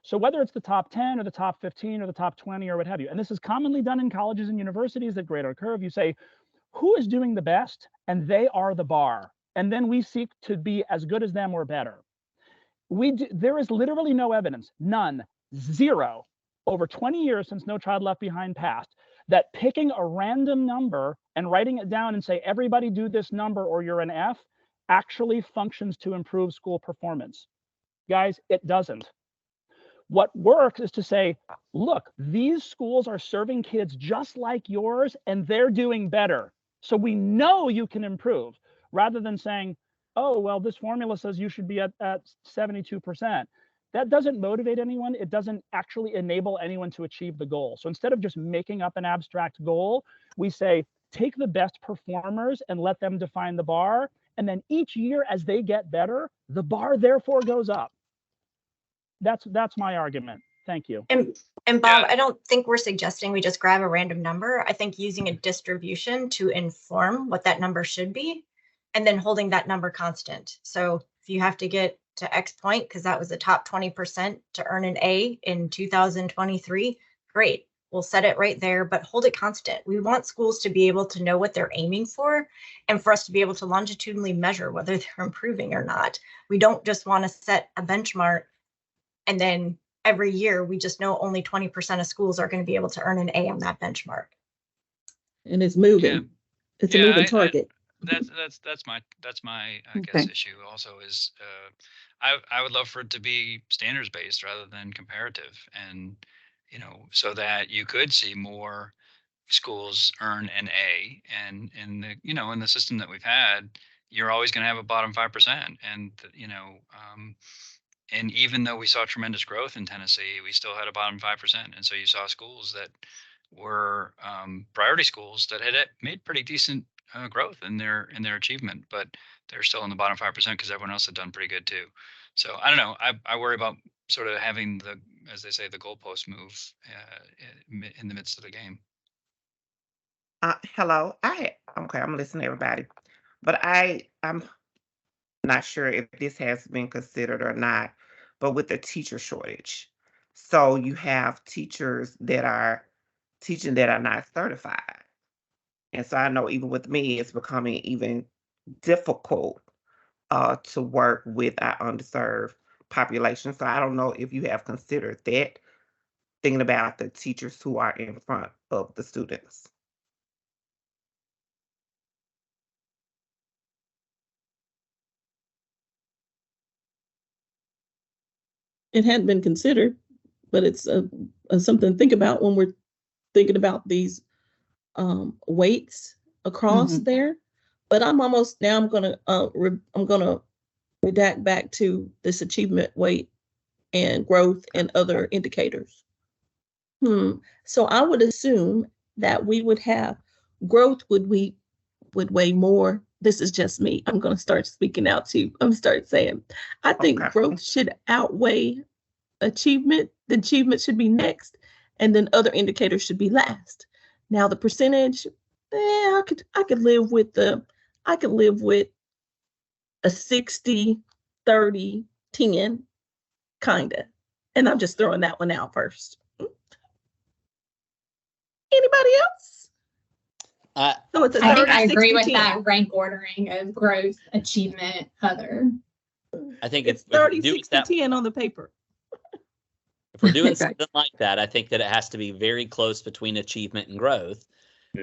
So whether it's the top 10 or the top 15 or the top 20 or what have you, and this is commonly done in colleges and universities that grade our curve, you say, who is doing the best? And they are the bar. And then we seek to be as good as them or better. There is literally no evidence, none, zero, over 20 years since No Child Left Behind passed, that picking a random number and writing it down and say, everybody do this number or you're an F, actually functions to improve school performance. Guys, it doesn't. What works is to say, look, these schools are serving kids just like yours and they're doing better. So we know you can improve, rather than saying, oh, well, this formula says you should be at 72%. That doesn't motivate anyone. It doesn't actually enable anyone to achieve the goal. So instead of just making up an abstract goal, we say, take the best performers and let them define the bar. And then each year as they get better, the bar therefore goes up. That's my argument. Thank you. And Bob, I don't think we're suggesting we just grab a random number. I think using a distribution to inform what that number should be, and then holding that number constant. So if you have to get to X point, because that was the top 20% to earn an A in 2023, great. We'll set it right there, but hold it constant. We want schools to be able to know what they're aiming for and for us to be able to longitudinally measure whether they're improving or not. We don't just want to set a benchmark and then every year we just know only 20% of schools are going to be able to earn an A on that benchmark. And it's moving. Yeah. It's a moving target. That's my I guess issue also is I would love for it to be standards based rather than comparative, and so that you could see more schools earn an A, and in the system that we've had, you're always going to have a bottom 5%, and and even though we saw tremendous growth in Tennessee, we still had a bottom 5%, and so you saw schools that were priority schools that had made pretty decent growth in their achievement, but they're still in the bottom 5% because everyone else had done pretty good too. So I don't know. I worry about sort of having the, as they say, the goalpost move in the midst of the game. Hello. I'm listening to everybody, but I'm not sure if this has been considered or not, but with the teacher shortage. So you have teachers that are teaching that are not certified. And so I know even with me, it's becoming even difficult to work with our underserved population. So I don't know if you have considered that, thinking about the teachers who are in front of the students. It hadn't been considered, but it's something to think about when we're thinking about these weights across there. But I'm gonna redact back to this achievement weight and growth and other indicators. So I would assume that we would have growth would weigh more. This is just me. I'm gonna start speaking out to you. I'm gonna start saying, I think growth should outweigh achievement. The achievement should be next, and then other indicators should be last. Now the percentage, I could live with a 60, 30, 10, kinda. And I'm just throwing that one out first. Anybody else? So it's I think I agree with that rank ordering of growth, achievement, other. I think it's 30, 60, 10 on the paper. If we're doing something like that, I think that it has to be very close between achievement and growth.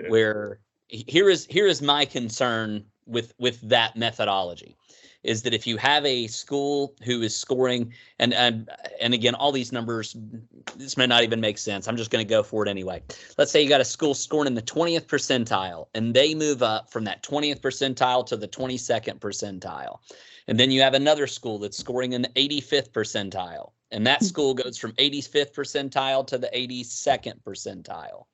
Where here is my concern with that methodology is that if you have a school who is scoring, and again, all these numbers, this may not even make sense. I'm just going to go for it anyway. Let's say you got a school scoring in the 20th percentile, and they move up from that 20th percentile to the 22nd percentile. And then you have another school that's scoring in the 85th percentile, and that school goes from 85th percentile to the 82nd percentile.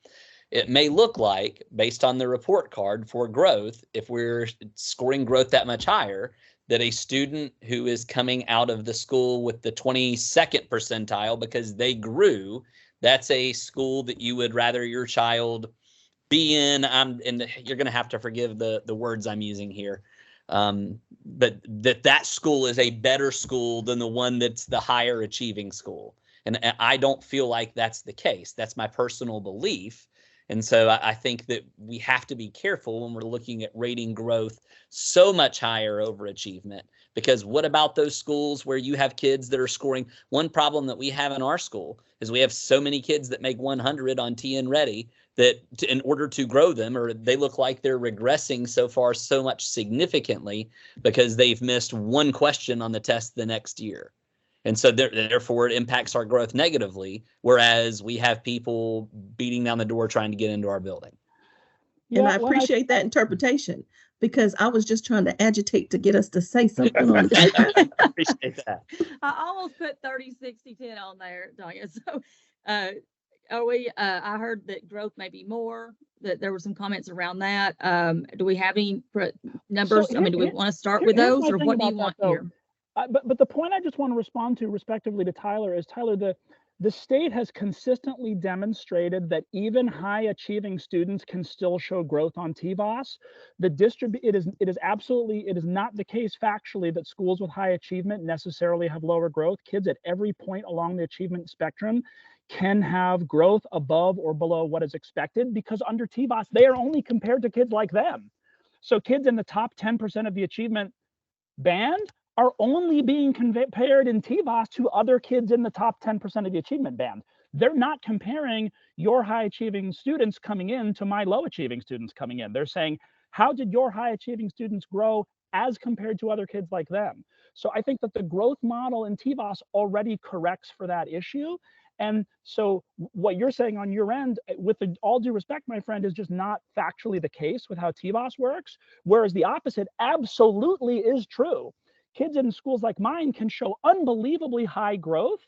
It may look like, based on the report card for growth, if we're scoring growth that much higher, that a student who is coming out of the school with the 22nd percentile because they grew, that's a school that you would rather your child be in. And you're going to have to forgive the words I'm using here. But that school is a better school than the one that's the higher achieving school. And I don't feel like that's the case. That's my personal belief. And so I think that we have to be careful when we're looking at rating growth so much higher over achievement, because what about those schools where you have kids that are scoring? One problem that we have in our school is we have so many kids that make 100 on TN Ready that in order to grow them, or they look like they're regressing so far so much significantly because they've missed one question on the test the next year. And so therefore, it impacts our growth negatively, whereas we have people beating down the door trying to get into our building. And I appreciate that interpretation, because I was just trying to agitate to get us to say something on this. I appreciate that. I almost put 30, 60, 10 on there, Tanya. So are we, I heard that growth may be more, that there were some comments around that. Do we have any numbers? So I mean, do we want to start here's with my those, or thing what do about you that, want though. here? But the point I just want to respond to respectively to Tyler is, Tyler, the state has consistently demonstrated that even high achieving students can still show growth on TVOS. It is not the case factually that schools with high achievement necessarily have lower growth. Kids at every point along the achievement spectrum can have growth above or below what is expected, because under TVOS, they are only compared to kids like them. So kids in the top 10% of the achievement band are only being compared in TVOS to other kids in the top 10% of the achievement band. They're not comparing your high achieving students coming in to my low achieving students coming in. They're saying, how did your high achieving students grow as compared to other kids like them? So I think that the growth model in TVOS already corrects for that issue. And so what you're saying on your end, with all due respect, my friend, is just not factually the case with how TVOS works, whereas the opposite absolutely is true. Kids in schools like mine can show unbelievably high growth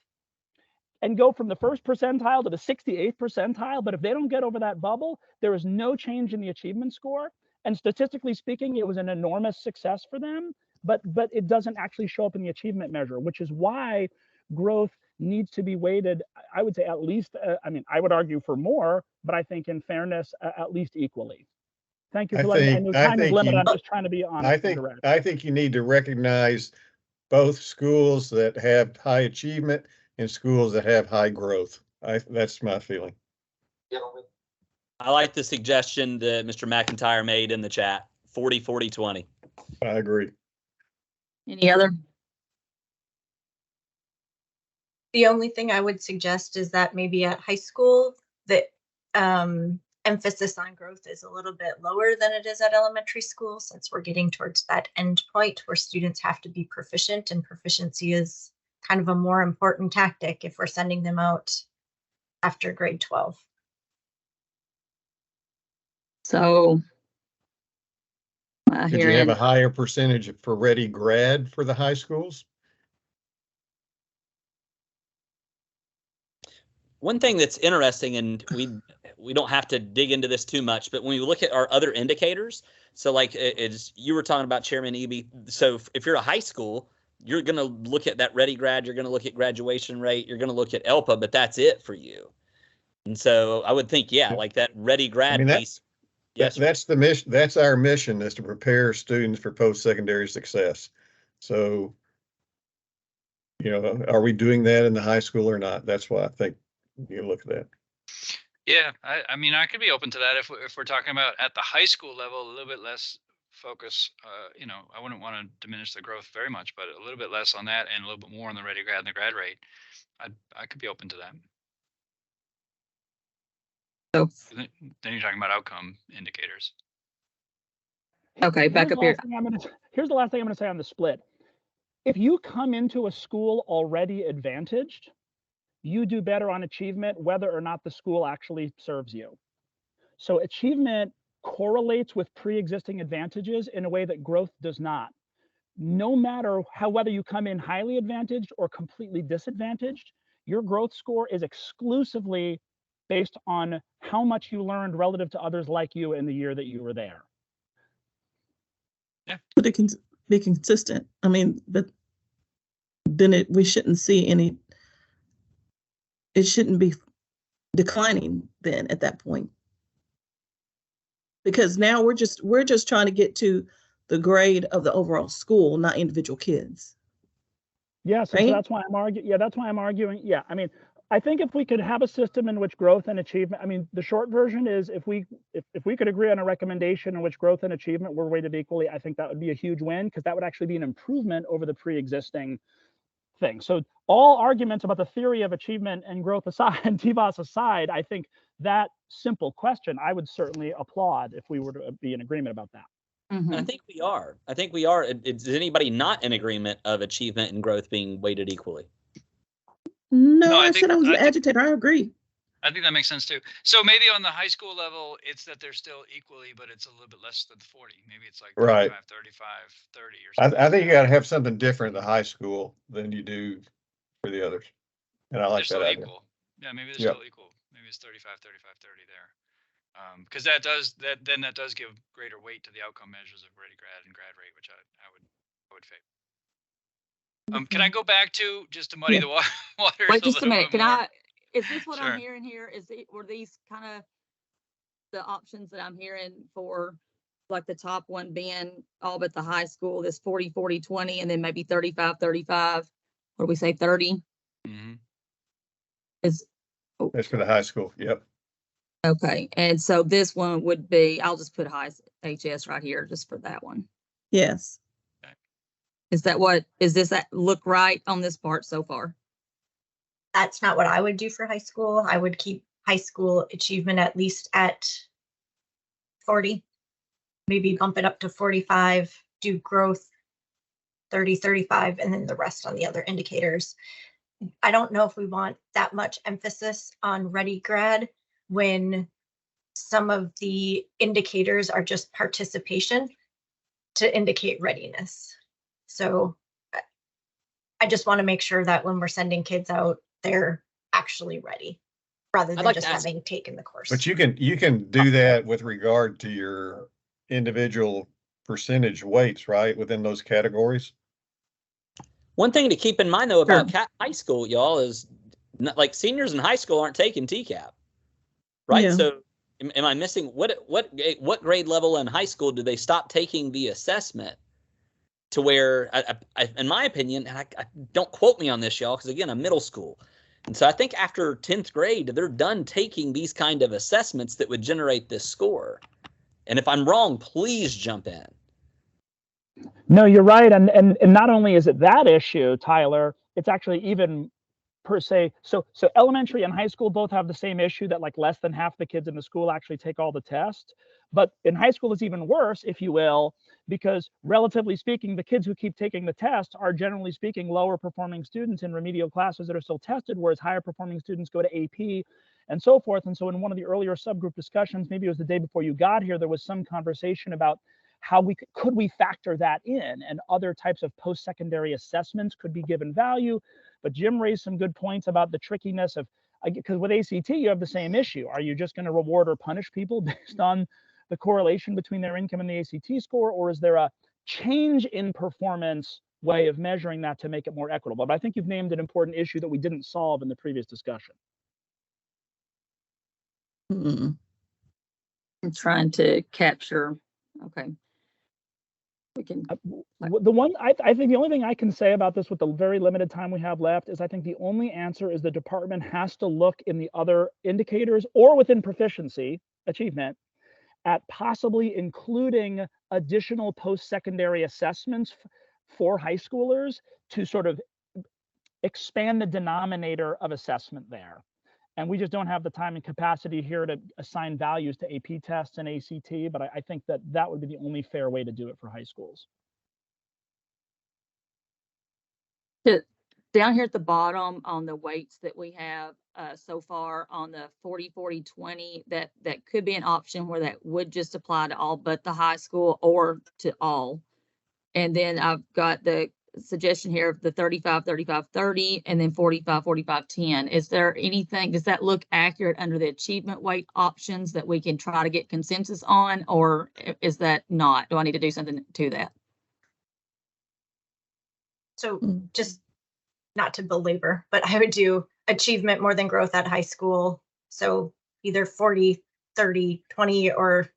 and go from the first percentile to the 68th percentile. But if they don't get over that bubble, there is no change in the achievement score. And statistically speaking, it was an enormous success for them, but it doesn't actually show up in the achievement measure, which is why growth needs to be weighted, I would say at least, I would argue for more, but I think in fairness, at least equally. Thank you for letting me. I know time is limited. I'm just trying to be honest and direct. I think you need to recognize both schools that have high achievement and schools that have high growth. That's my feeling. I like the suggestion that Mr. McIntyre made in the chat, 40, 40, 20. I agree. Any other? The only thing I would suggest is that maybe at high school, that emphasis on growth is a little bit lower than it is at elementary school, since we're getting towards that end point where students have to be proficient, and proficiency is kind of a more important tactic if we're sending them out after grade 12. So Did you have a higher percentage for ready grad for the high schools? One thing that's interesting, and we don't have to dig into this too much, but when we look at our other indicators, so like you were talking about, Chairman Eby, so if you're a high school, you're going to look at that ready grad, you're going to look at graduation rate, you're going to look at ELPA, but that's it for you. And so I would think, yeah, like that ready grad piece. Yes, that's the mission. That's our mission, is to prepare students for post-secondary success. So, are we doing that in the high school or not? That's why I think you look at that. Yeah, I mean, I could be open to that if we're talking about at the high school level, a little bit less focus. I wouldn't want to diminish the growth very much, but a little bit less on that and a little bit more on the ready grad and the grad rate. I could be open to that. So then you're talking about outcome indicators. Okay, back up here. Here's the last thing I'm going to say on the split. If you come into a school already advantaged, you do better on achievement, whether or not the school actually serves you. So achievement correlates with pre-existing advantages in a way that growth does not. No matter whether you come in highly advantaged or completely disadvantaged, your growth score is exclusively based on how much you learned relative to others like you in the year that you were there. But it can be consistent. I mean, but then we shouldn't see any, it shouldn't be declining then at that point. Because now we're just trying to get to the grade of the overall school, not individual kids. Yeah, so that's why I'm arguing. Yeah, that's why I'm arguing. Yeah, I mean, I think if we could have a system in which growth and achievement, I mean, the short version is if we could agree on a recommendation in which growth and achievement were weighted equally, I think that would be a huge win, because that would actually be an improvement over the pre-existing thing. So all arguments about the theory of achievement and growth aside, and TVOS aside, I think that simple question I would certainly applaud if we were to be in agreement about that. Mm-hmm. I think we are. Is anybody not in agreement of achievement and growth being weighted equally? No, I said I was an agitator. I agree. I think that makes sense too. So maybe on the high school level, it's that they're still equally, but it's a little bit less than 40. Maybe it's like 35, 35, 30 or something. I think you got to have something different in the high school than you do for the others. And I like that idea. Equal. Yeah, maybe they're still equal. Maybe it's 35, 35, 30 there. Because that does give greater weight to the outcome measures of ready grad and grad rate, which I would favor. Can I go back to just to muddy the water? Wait just a minute. Is this what I'm hearing here? Were these kind of the options that I'm hearing for, like the top one being all but the high school, this 40, 40, 20, and then maybe 35, 35, or we say 30? Mm-hmm. That's for the high school. Yep. Okay. And so this one would be, I'll just put high HS right here just for that one. Yes. Does that look right on this part so far? That's not what I would do for high school. I would keep high school achievement at least at 40, maybe bump it up to 45, do growth 30, 35, and then the rest on the other indicators. I don't know if we want that much emphasis on ready grad when some of the indicators are just participation to indicate readiness. So I just want to make sure that when we're sending kids out, they're actually ready rather than just having taken the course. But you can do that with regard to your individual percentage weights, right, within those categories. One thing to keep in mind though about high school, y'all, is like seniors in high school aren't taking TCAP, right? Yeah. So am I missing what grade level in high school do they stop taking the assessment? To where, I, in my opinion, and I don't quote me on this, y'all, because again, I'm middle school. And so I think after 10th grade, they're done taking these kind of assessments that would generate this score. And if I'm wrong, please jump in. No, you're right. And not only is it that issue, Tyler, it's actually even per se. So elementary and high school both have the same issue that like less than half the kids in the school actually take all the tests. But in high school, it's even worse, if you will, because relatively speaking, the kids who keep taking the test are generally speaking lower performing students in remedial classes that are still tested, whereas higher performing students go to AP and so forth. And so in one of the earlier subgroup discussions, maybe it was the day before you got here, there was some conversation about how could we factor that in, and other types of post-secondary assessments could be given value. But Jim raised some good points about the trickiness of, because with ACT, you have the same issue. Are you just going to reward or punish people based on the correlation between their income and the ACT score, or is there a change in performance way of measuring that to make it more equitable? But I think you've named an important issue that we didn't solve in the previous discussion. I'm trying to capture. Okay. We can. I think the only thing I can say about this with the very limited time we have left is I think the only answer is the department has to look in the other indicators or within proficiency achievement at possibly including additional post-secondary assessments for high schoolers to sort of expand the denominator of assessment there. And we just don't have the time and capacity here to assign values to AP tests and ACT, but I think that that would be the only fair way to do it for high schools. Down here at the bottom on the weights that we have so far on the 40, 40, 20, that could be an option where that would just apply to all but the high school or to all. And then I've got the suggestion here of the 35, 35, 30, and then 45, 45, 10. Is there anything, does that look accurate under the achievement weight options that we can try to get consensus on, or is that not? Do I need to do something to that? So just not to belabor, but I would do achievement more than growth at high school. So either 40, 30, 20, or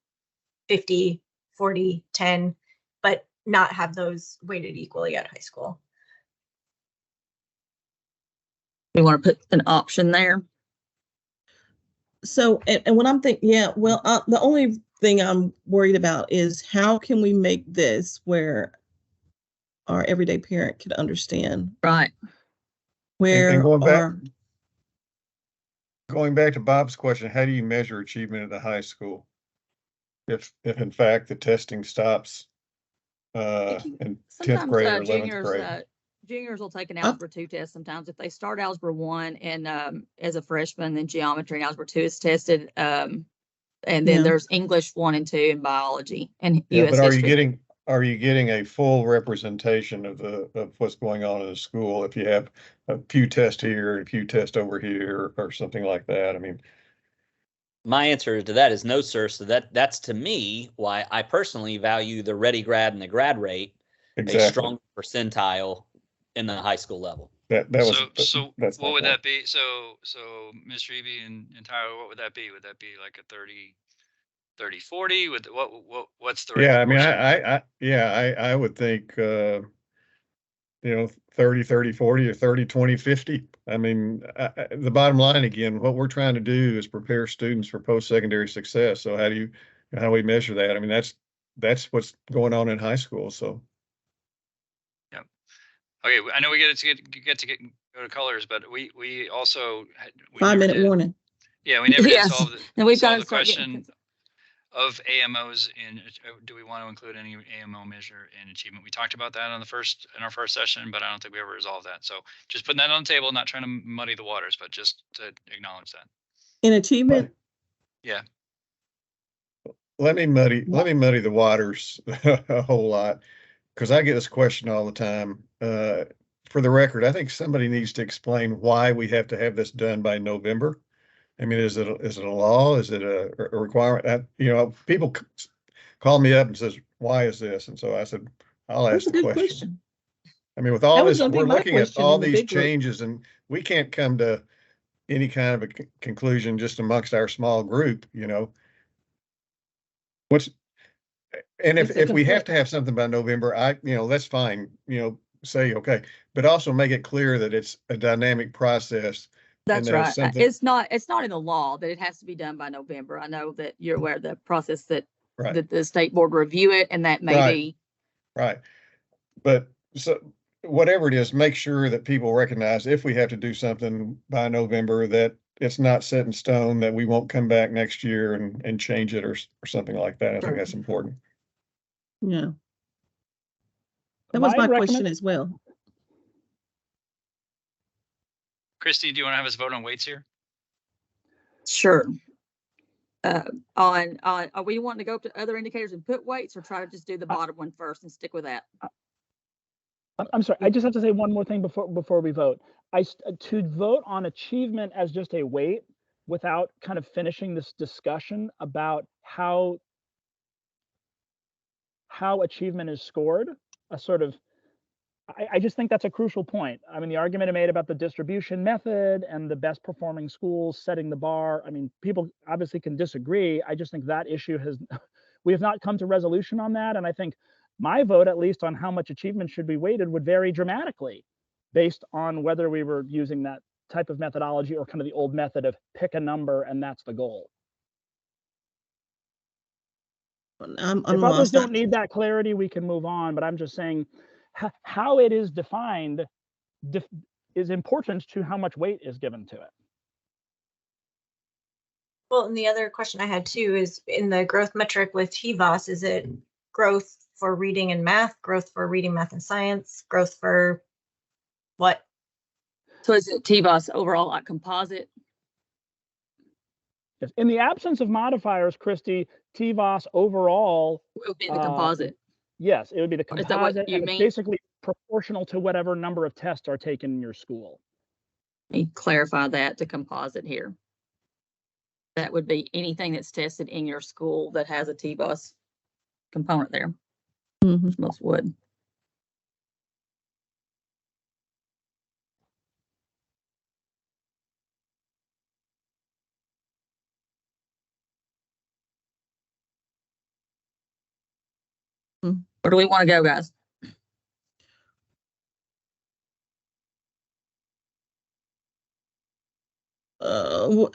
50, 40, 10, but not have those weighted equally at high school. We want to put an option there. So, and when I'm thinking, yeah, well, the only thing I'm worried about is how can we make this where our everyday parent could understand, right? Where and going back to Bob's question, how do you measure achievement at the high school? If in fact the testing stops in 10th grade or 11th grade. Juniors will take an Algebra 2 test sometimes. If they start Algebra 1 and as a freshman, then Geometry and Algebra 2 is tested. And then there's English 1 and 2 and Biology and US but history. are you getting a full representation of what's going on in the school if you have a few tests here and a few tests over here or something like that? I mean, my answer to that is no, sir. So that's to me why I personally value the Ready Grad and the grad rate a strong percentile in the high school level. What would that be? So Mr. Eby and Tyler, what would that be? Would that be like a 30, 40? What's the I mean, I would think 30, 30, 40 or 30, 20, 50. I mean, the bottom line again, what we're trying to do is prepare students for post-secondary success. So how do we measure that? I mean, that's what's going on in high school. So. Yeah. Okay. I know we get to go to colors, but we also 5-minute warning. Yeah. We never did solve the question of AMOs do we want to include any AMO measure in achievement? We talked about that in our first session, but I don't think we ever resolved that. So just putting that on the table, not trying to muddy the waters, but just to acknowledge that. In achievement? Yeah. Let me muddy the waters a whole lot, because I get this question all the time. For the record, I think somebody needs to explain why we have to have this done by November. I mean, is it a law? Is it a requirement? People call me up and says, "Why is this?" And so I said, "I'll ask the question." I mean, with all this, we're looking at all these changes, and we can't come to any kind of a conclusion just amongst our small group. If we have to have something by November, that's fine. Say okay, but also make it clear that it's a dynamic process. That's right. It's not in the law that it has to be done by November. I know that you're aware of the process that the state board review it, and that may be right. But so whatever it is, make sure that people recognize if we have to do something by November, that it's not set in stone, that we won't come back next year and change it or something like that. I think that's important. Yeah. That was my question as well. Christy, do you want to have us vote on weights here? Sure. Are we wanting to go up to other indicators and put weights, or try to just do the bottom one first and stick with that? I'm sorry. I just have to say one more thing before we vote. To vote on achievement as just a weight without kind of finishing this discussion about how achievement is scored, I just think that's a crucial point. I mean, the argument I made about the distribution method and the best performing schools setting the bar, I mean, people obviously can disagree. I just think that issue we have not come to resolution on that. And I think my vote, at least on how much achievement should be weighted, would vary dramatically based on whether we were using that type of methodology or kind of the old method of pick a number and that's the goal. If others don't need that clarity, we can move on, but I'm just saying how it is defined is important to how much weight is given to it. Well, and the other question I had too is in the growth metric with TVOS, is it growth for reading and math, growth for reading, math, and science, growth for what? So is it TVOS overall, like composite? Yes. In the absence of modifiers, Christy, TVOS overall Will be the composite. Yes, it would be the Is that what composite, you and it's mean? basically proportional to whatever number of tests are taken in your school. Let me clarify that to composite here. That would be anything that's tested in your school that has a TVOS component there. Which most would. Where do we want to go, guys?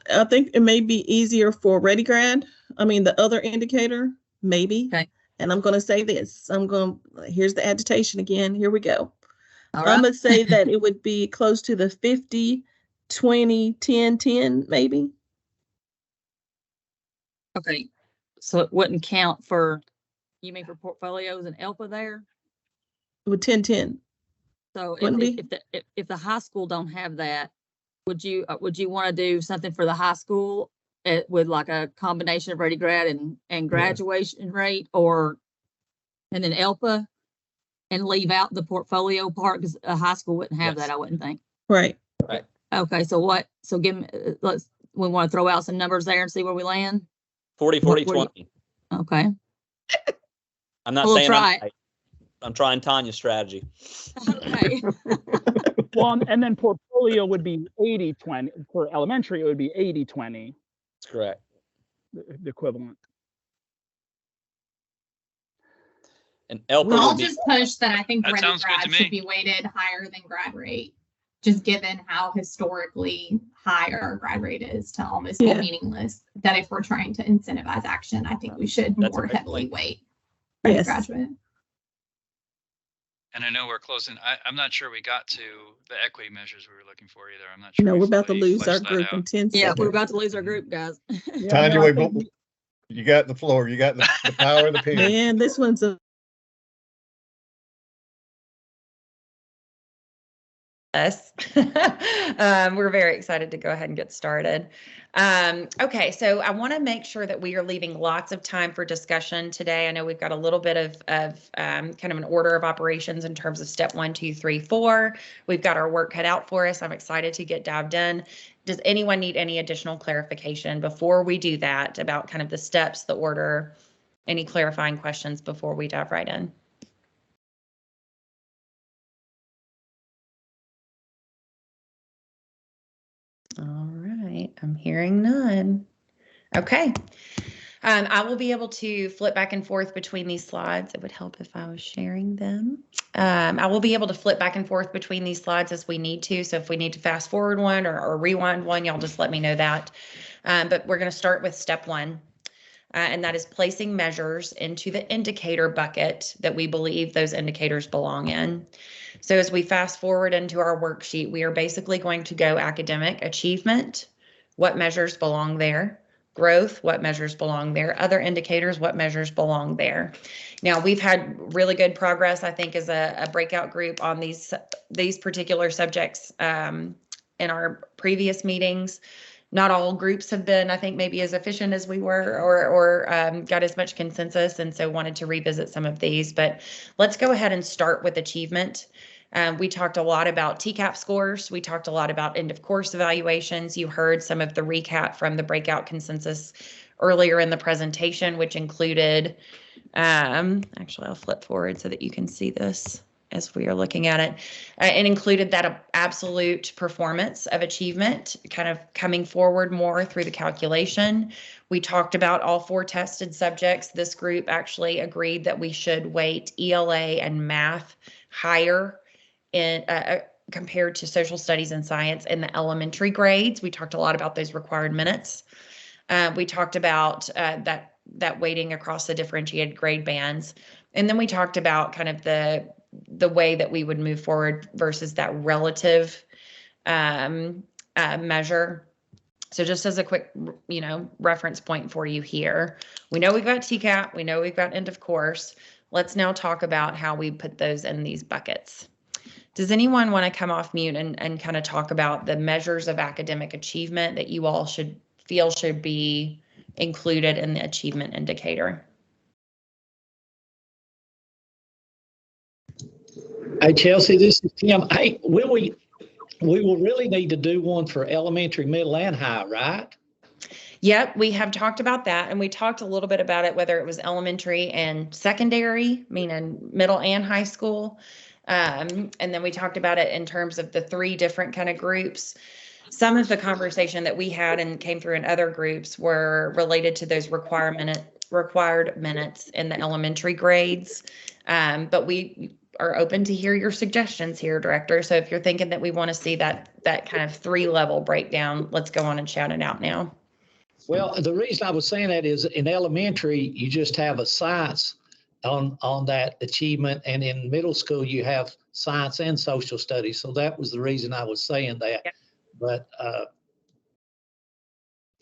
I think it may be easier for ReadyGrad. I mean, the other indicator, maybe. Okay. And I'm going to say this. Here's the agitation again. Here we go. All I'm right. going to say that it would be close to the 50, 20, 10, 10, maybe. Okay. So it wouldn't count for, you mean for portfolios and ELPA there? With 10, 10. So Wouldn't if the high school don't have that, would you want to do something for the high school with like a combination of ReadyGrad and graduation rate, and then ELPA, and leave out the portfolio part because a high school wouldn't have that, I wouldn't think. Right. Right. Okay. So give me, we want to throw out some numbers there and see where we land. 40, 40, What do you- 20. Okay. I'm not We'll saying try I'm it. right. I'm trying Tanya's strategy. Okay. Well, and then portfolio would be 80-20. For elementary, it would be 80-20, That's correct. the equivalent. And ELPA I'll would be, just push that I think That Ready sounds good to Grad should me. be weighted higher than grad rate, just given how historically high our grad rate is to almost be Yeah. meaningless. That if we're trying to incentivize action, I think we should That's a more great heavily point. weight Ready Yes. Graduate. And I know we're closing. I'm not sure we got to the equity measures we were looking for either. I'm not sure. No, we we're about to fully lose our fleshed that group out. in 10 Yeah, seconds. we're about to lose our group, guys. Yeah, Tanya, no, I we, think you got the floor. You got the power of the pen. Man, this one's a us. We're very excited to go ahead and get started. Okay, so I want to make sure that we are leaving lots of time for discussion today. I know we've got a little bit of kind of an order of operations in terms of step 1, 2, 3, 4. We've got our work cut out for us. I'm excited to get dived in. Does anyone need any additional clarification before we do that about kind of the steps, the order, any clarifying questions before we dive right in? All right, I'm hearing none. Okay. I will be able to flip back and forth between these slides. It would help if I was sharing them. I will be able to flip back and forth between these slides as we need to. So if we need to fast forward one or rewind one, y'all just let me know that. But we're going to start with step 1. And that is placing measures into the indicator bucket that we believe those indicators belong in. So as we fast forward into our worksheet, we are basically going to go academic achievement, what measures belong there, growth, what measures belong there, other indicators, what measures belong there. Now, we've had really good progress, I think, as a breakout group on these particular subjects in our previous meetings. Not all groups have been, I think, maybe as efficient as we were or got as much consensus, and so wanted to revisit some of these. But let's go ahead and start with achievement. We talked a lot about TCAP scores. We talked a lot about end of course evaluations. You heard some of the recap from the breakout consensus earlier in the presentation, which included, actually I'll flip forward so that you can see this as we are looking at it. It included that absolute performance of achievement kind of coming forward more through the calculation. We talked about all 4 tested subjects. This group actually agreed that we should weight ELA and math higher in compared to social studies and science in the elementary grades. We talked a lot about those required minutes. We talked about that weighting across the differentiated grade bands. And then we talked about kind of the way that we would move forward versus that relative measure So just as a quick, reference point for you here, we know we've got TCAP, we know we've got end of course. Let's now talk about how we put those in these buckets. Does anyone want to come off mute and kind of talk about the measures of academic achievement that you all should be included in the achievement indicator? Hey, Chelsea, this is Tim. Hey, we will really need to do one for elementary, middle, and high, right? Yep, we have talked about that, and we talked a little bit about it, whether it was elementary and secondary, meaning middle and high school. And then we talked about it in terms of the 3 different kind of groups. Some of the conversation that we had and came through in other groups were related to those required minutes in the elementary grades. But we are open to hear your suggestions here, Director. So if you're thinking that we want to see that kind of 3-level breakdown, let's go on and shout it out now. Well, the reason I was saying that is in elementary, you just have a science on that achievement, and in middle school, you have science and social studies. So that was the reason I was saying that. Yeah. But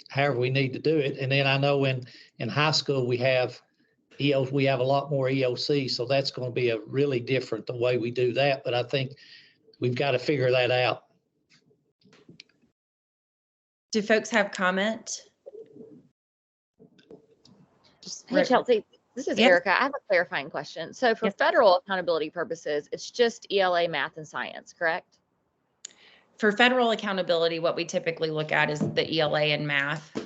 however we need to do it. And then I know in high school, we have a lot more EOC, so that's going to be a really different the way we do that. But I think we've got to figure that out. Do folks have comment? Hey, Chelsea, this is Erica. I have a clarifying question. So for federal accountability purposes, it's just ELA, math, and science, correct? For federal accountability, what we typically look at is the ELA and math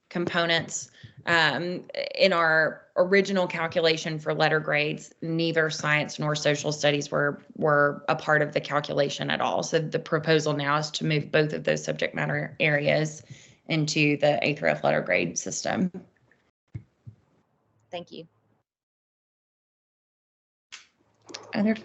components. In our original calculation for letter grades, neither science nor social studies were a part of the calculation at all. So the proposal now is to move both of those subject matter areas into the A through F letter grade system. Thank you. Other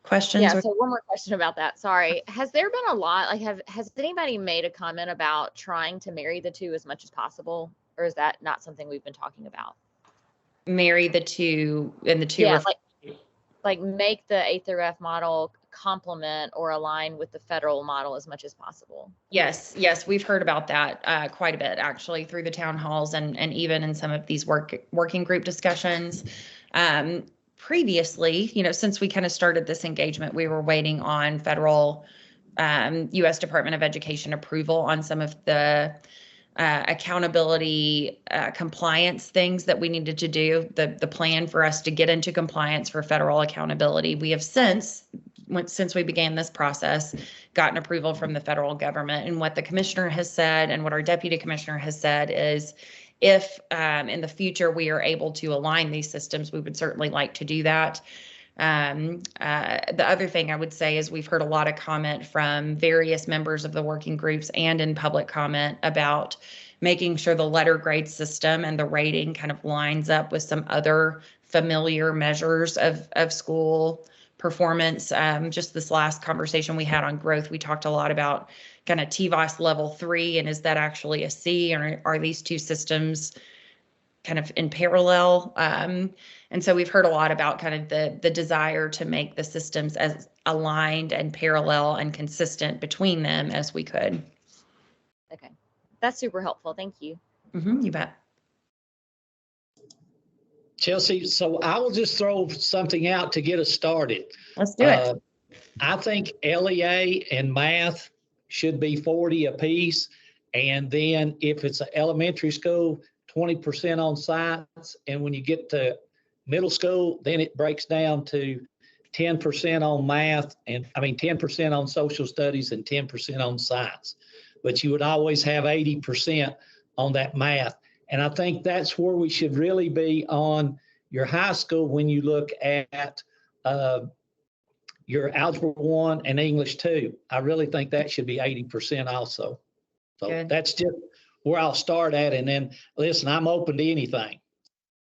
questions? Yeah, so one more question about that. Sorry. Has there been a lot, has anybody made a comment about trying to marry the two as much as possible? Or is that not something we've been talking about? Marry the two and the two. Yeah, like make the A through F model complement or align with the federal model as much as possible. Yes, we've heard about that quite a bit actually through the town halls and even in some of these working group discussions. Previously, since we kind of started this engagement, we were waiting on federal U.S. Department of Education approval on some of the accountability compliance things that we needed to do, the plan for us to get into compliance for federal accountability. We have since we began this process, gotten approval from the federal government. And what the commissioner has said and what our deputy commissioner has said is if in the future we are able to align these systems, we would certainly like to do that. The other thing I would say is we've heard a lot of comment from various members of the working groups and in public comment about making sure the letter grade system and the rating kind of lines up with some other familiar measures of school performance. Just this last conversation we had on growth, we talked a lot about kind of TVOS level 3, and is that actually a C, or are these two systems kind of in parallel? And so we've heard a lot about kind of the desire to make the systems as aligned and parallel and consistent between them as we could. Okay, that's super helpful. Thank you. You bet. Chelsea, so I will just throw something out to get us started. Let's do it. I think LEA and math should be 40 apiece. And then if it's an elementary school, 20% on science. And when you get to middle school, then it breaks down to 10% on math, and 10% on social studies and 10% on science. But you would always have 80% on that math. And I think that's where we should really be on your high school when you look at your Algebra 1 and English 2. I really think that should be 80% also. So Good. That's just where I'll start at. And then, listen, I'm open to anything.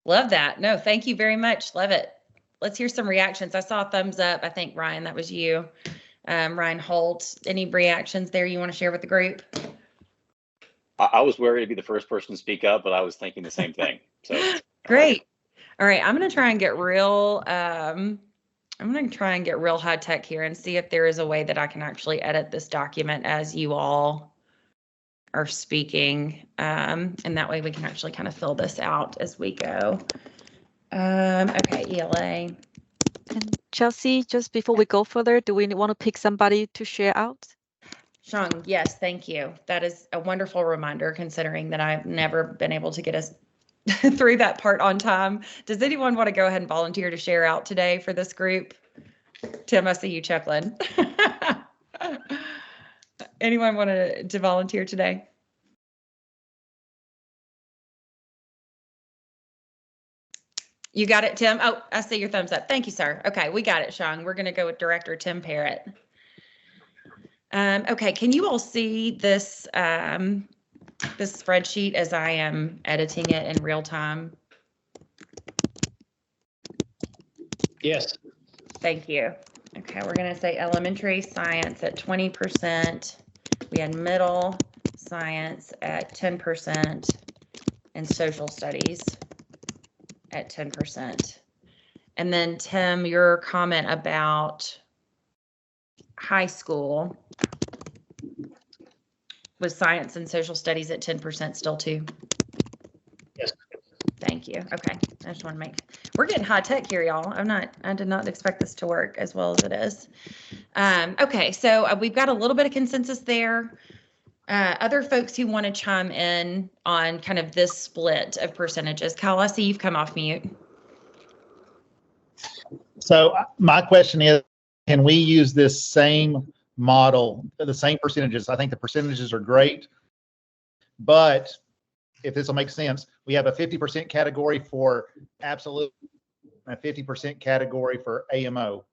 Love that. No, thank you very much. Love it. Let's hear some reactions. I saw a thumbs up. I think, Ryan, that was you. Ryan Holt, any reactions there you want to share with the group? I was worried to be the first person to speak up, but I was thinking the same thing. So great. All right, I'm going to try and get real high tech here and see if there is a way that I can actually edit this document as you all are speaking. And that way we can actually kind of fill this out as we go. Okay, ELA. And Chelsea, just before we go further, do we want to pick somebody to share out? Sean, yes, thank you. That is a wonderful reminder, considering that I've never been able to get us through that part on time. Does anyone want to go ahead and volunteer to share out today for this group? Tim, I see you chuckling. Anyone want to volunteer today? You got it, Tim? Oh, I see your thumbs up. Thank you, sir. Okay, we got it, Sean. We're going to go with Director Tim Parrott. Okay, can you all see this this spreadsheet as I am editing it in real time? Yes. Thank you. Okay, we're going to say elementary science at 20%. We had middle science at 10% and social studies at 10%. And then Tim, your comment about high school was science and social studies at 10% still too? Yes. Thank you. Okay. I just want to make, we're getting high tech here, y'all. I did not expect this to work as well as it is. Okay. So we've got a little bit of consensus there. Other folks who want to chime in on kind of this split of percentages. Kyle, I see you've come off mute. So my question is, can we use this same model, the same percentages? I think the percentages are great, but if this will make sense, we have a 50% category for absolute and a 50% category for AMO.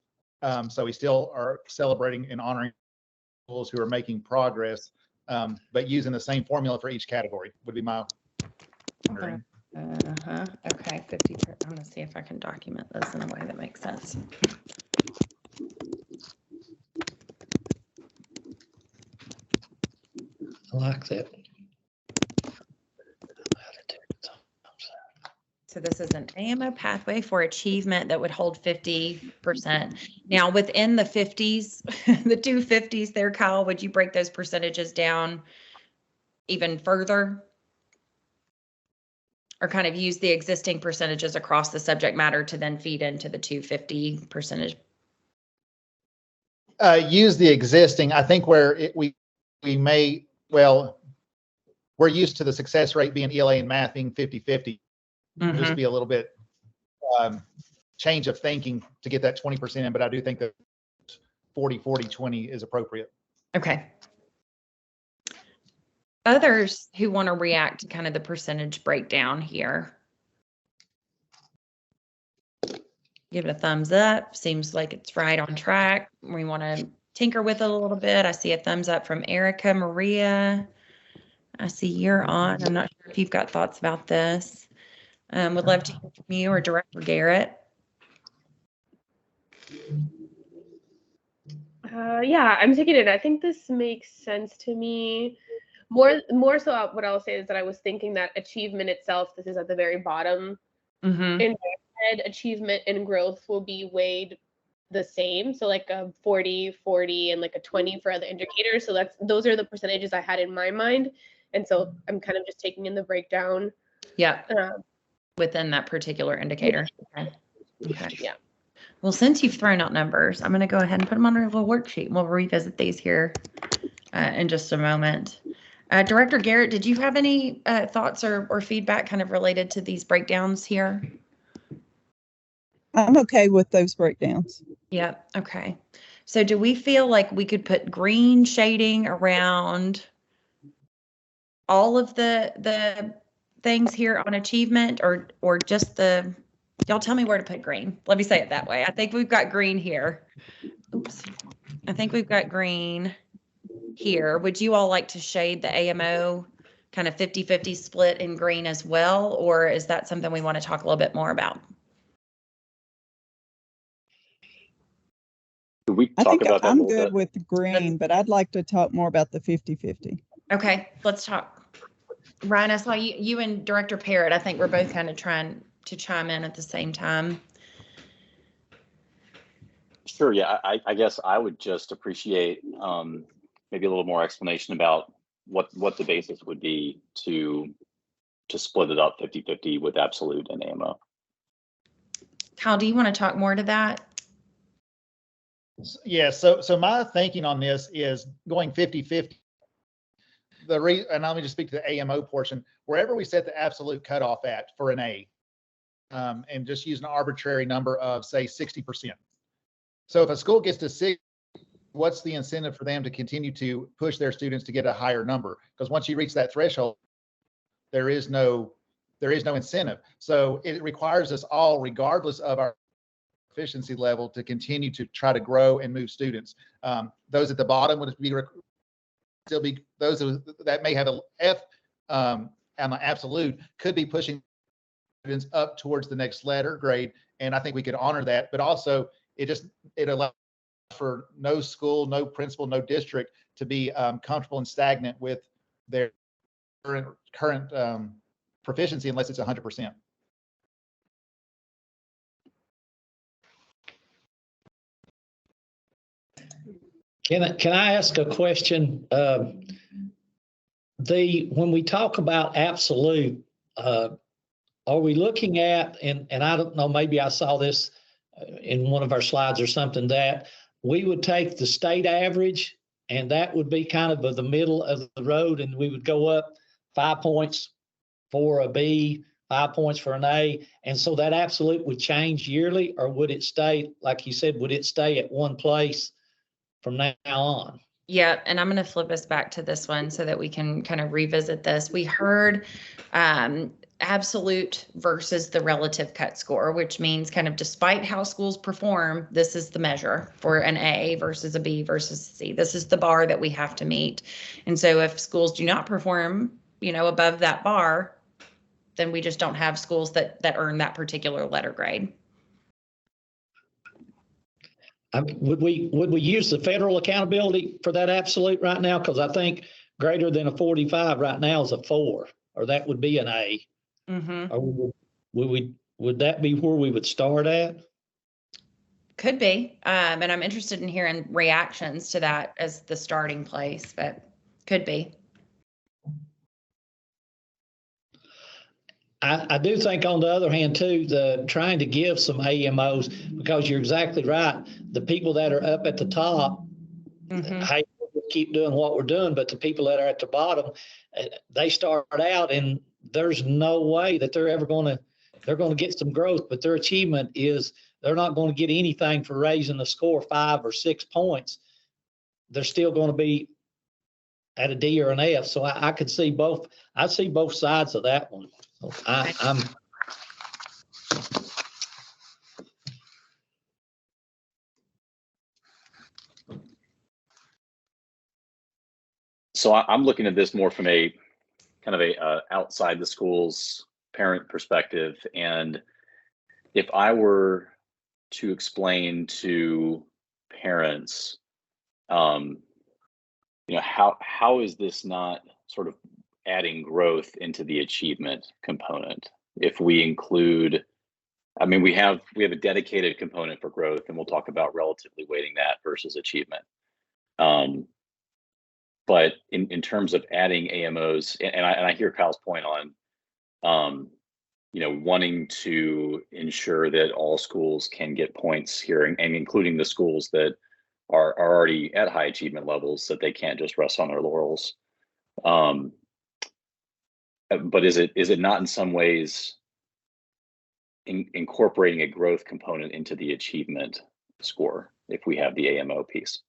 So we still are celebrating and honoring schools who are making progress, but using the same formula for each category would be my wondering. Okay, 50. I'm going to see if I can document this in a way that makes sense. I like that. So this is an AMO pathway for achievement that would hold 50%. Now within the 50s, the two 50s there, Kyle, would you break those percentages down even further? Or kind of use the existing percentages across the subject matter to then feed into the 250 percentage? Use the existing. I think where we may, well, we're used to the success rate being ELA and math being 50-50. Just be a little bit change of thinking to get that 20% in, but I do think that 40-40-20 is appropriate. Okay. Others who want to react to kind of the percentage breakdown here. Give it a thumbs up. Seems like it's right on track. We want to tinker with it a little bit. I see a thumbs up from Erica. Maria, I see you're on. I'm not sure if you've got thoughts about this. Would love to hear from you or Director Garrett. Yeah, I'm taking it. I think this makes sense to me. More so what I'll say is that I was thinking that achievement itself, this is at the very bottom. In my head, achievement and growth will be weighed the same. So like a 40, 40, and like a 20 for other indicators. So those are the percentages I had in my mind. And so I'm kind of just taking in the breakdown. Yeah. Within that particular indicator. Okay. Yeah. Well, since you've thrown out numbers, I'm going to go ahead and put them on our little worksheet. We'll revisit these here in just a moment. Director Garrett, did you have any thoughts or feedback kind of related to these breakdowns here? I'm okay with those breakdowns. Yeah. Okay. So do we feel like we could put green shading around all of the things here on achievement, or just the, y'all tell me where to put green. Let me say it that way. I think we've got green here. Oops. I think we've got green here. Would you all like to shade the AMO kind of 50-50 split in green as well? Or is that something we want to talk a little bit more about? I think I'm good with green, but I'd like to talk more about the 50-50. Okay, let's talk. Ryan, I saw you and Director Parrott. I think we're both kind of trying to chime in at the same time. Sure. Yeah, I guess I would just appreciate maybe a little more explanation about what the basis would be to split it up 50-50 with absolute and AMO. Kyle, do you want to talk more to that? Yeah, so my thinking on this is going 50-50. And let me just speak to the AMO portion. Wherever we set the absolute cutoff at for an A, and just use an arbitrary number of, say, 60%. So if a school gets to 6, what's the incentive for them to continue to push their students to get a higher number? Because once you reach that threshold, there is no incentive. So it requires us all, regardless of our efficiency level, to continue to try to grow and move students. Those at the bottom would still be those that may have a F on the absolute could be pushing students up towards the next letter grade, and I think we could honor that. But also, it allows for no school, no principal, no district to be comfortable and stagnant with their current proficiency unless it's 100%. Can I ask a question? When we talk about absolute, are we looking at, and I don't know, maybe I saw this in one of our slides or something, that we would take the state average and that would be kind of the middle of the road, and we would go up 5 points for a B, 5 points for an A, and so that absolute would change yearly, or would it stay, like you said, would it stay at one place from now on? Yeah, and I'm going to flip us back to this one so that we can kind of revisit this. We heard absolute versus the relative cut score, which means kind of despite how schools perform, this is the measure for an A versus a B versus a C. This is the bar that we have to meet. And so if schools do not perform, above that bar, then we just don't have schools that earn that particular letter grade. Would we use the federal accountability for that absolute right now? Because I think greater than a 45 right now is a 4, or that would be an A. Mm-hmm. Or would that be where we would start at? Could be. And I'm interested in hearing reactions to that as the starting place, but could be. I do think, on the other hand, too, the trying to give some AMOs, because you're exactly right. The people that are up at the top, hey, we'll keep doing what we're doing, but the people that are at the bottom, they start out and there's no way that they're going to get some growth, but their achievement is they're not going to get anything for raising the score 5 or 6 points. They're still going to be at a D or an F. So I could see both. I see both sides of that one. I'm So I'm looking at this more from a kind of a outside the schools parent perspective. And if I were to explain to parents, how is this not sort of adding growth into the achievement component? If we include, we have a dedicated component for growth, and we'll talk about relatively weighting that versus achievement. But in terms of adding AMOs, and I hear Kyle's point on, wanting to ensure that all schools can get points here, and including the schools that are already at high achievement levels, that they can't just rest on their laurels. But is it not in some ways incorporating a growth component into the achievement score if we have the AMO piece?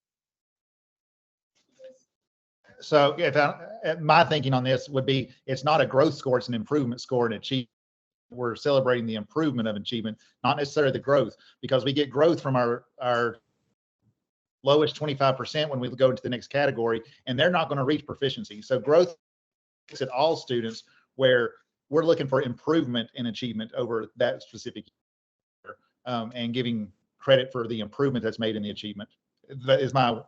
So my thinking on this would be, it's not a growth score, it's an improvement score and achievement. We're celebrating the improvement of achievement, not necessarily the growth, because we get growth from our lowest 25% when we go into the next category, and they're not going to reach proficiency. So growth is at all students, where we're looking for improvement in achievement over that specific year, and giving credit for the improvement that's made in the achievement. That is how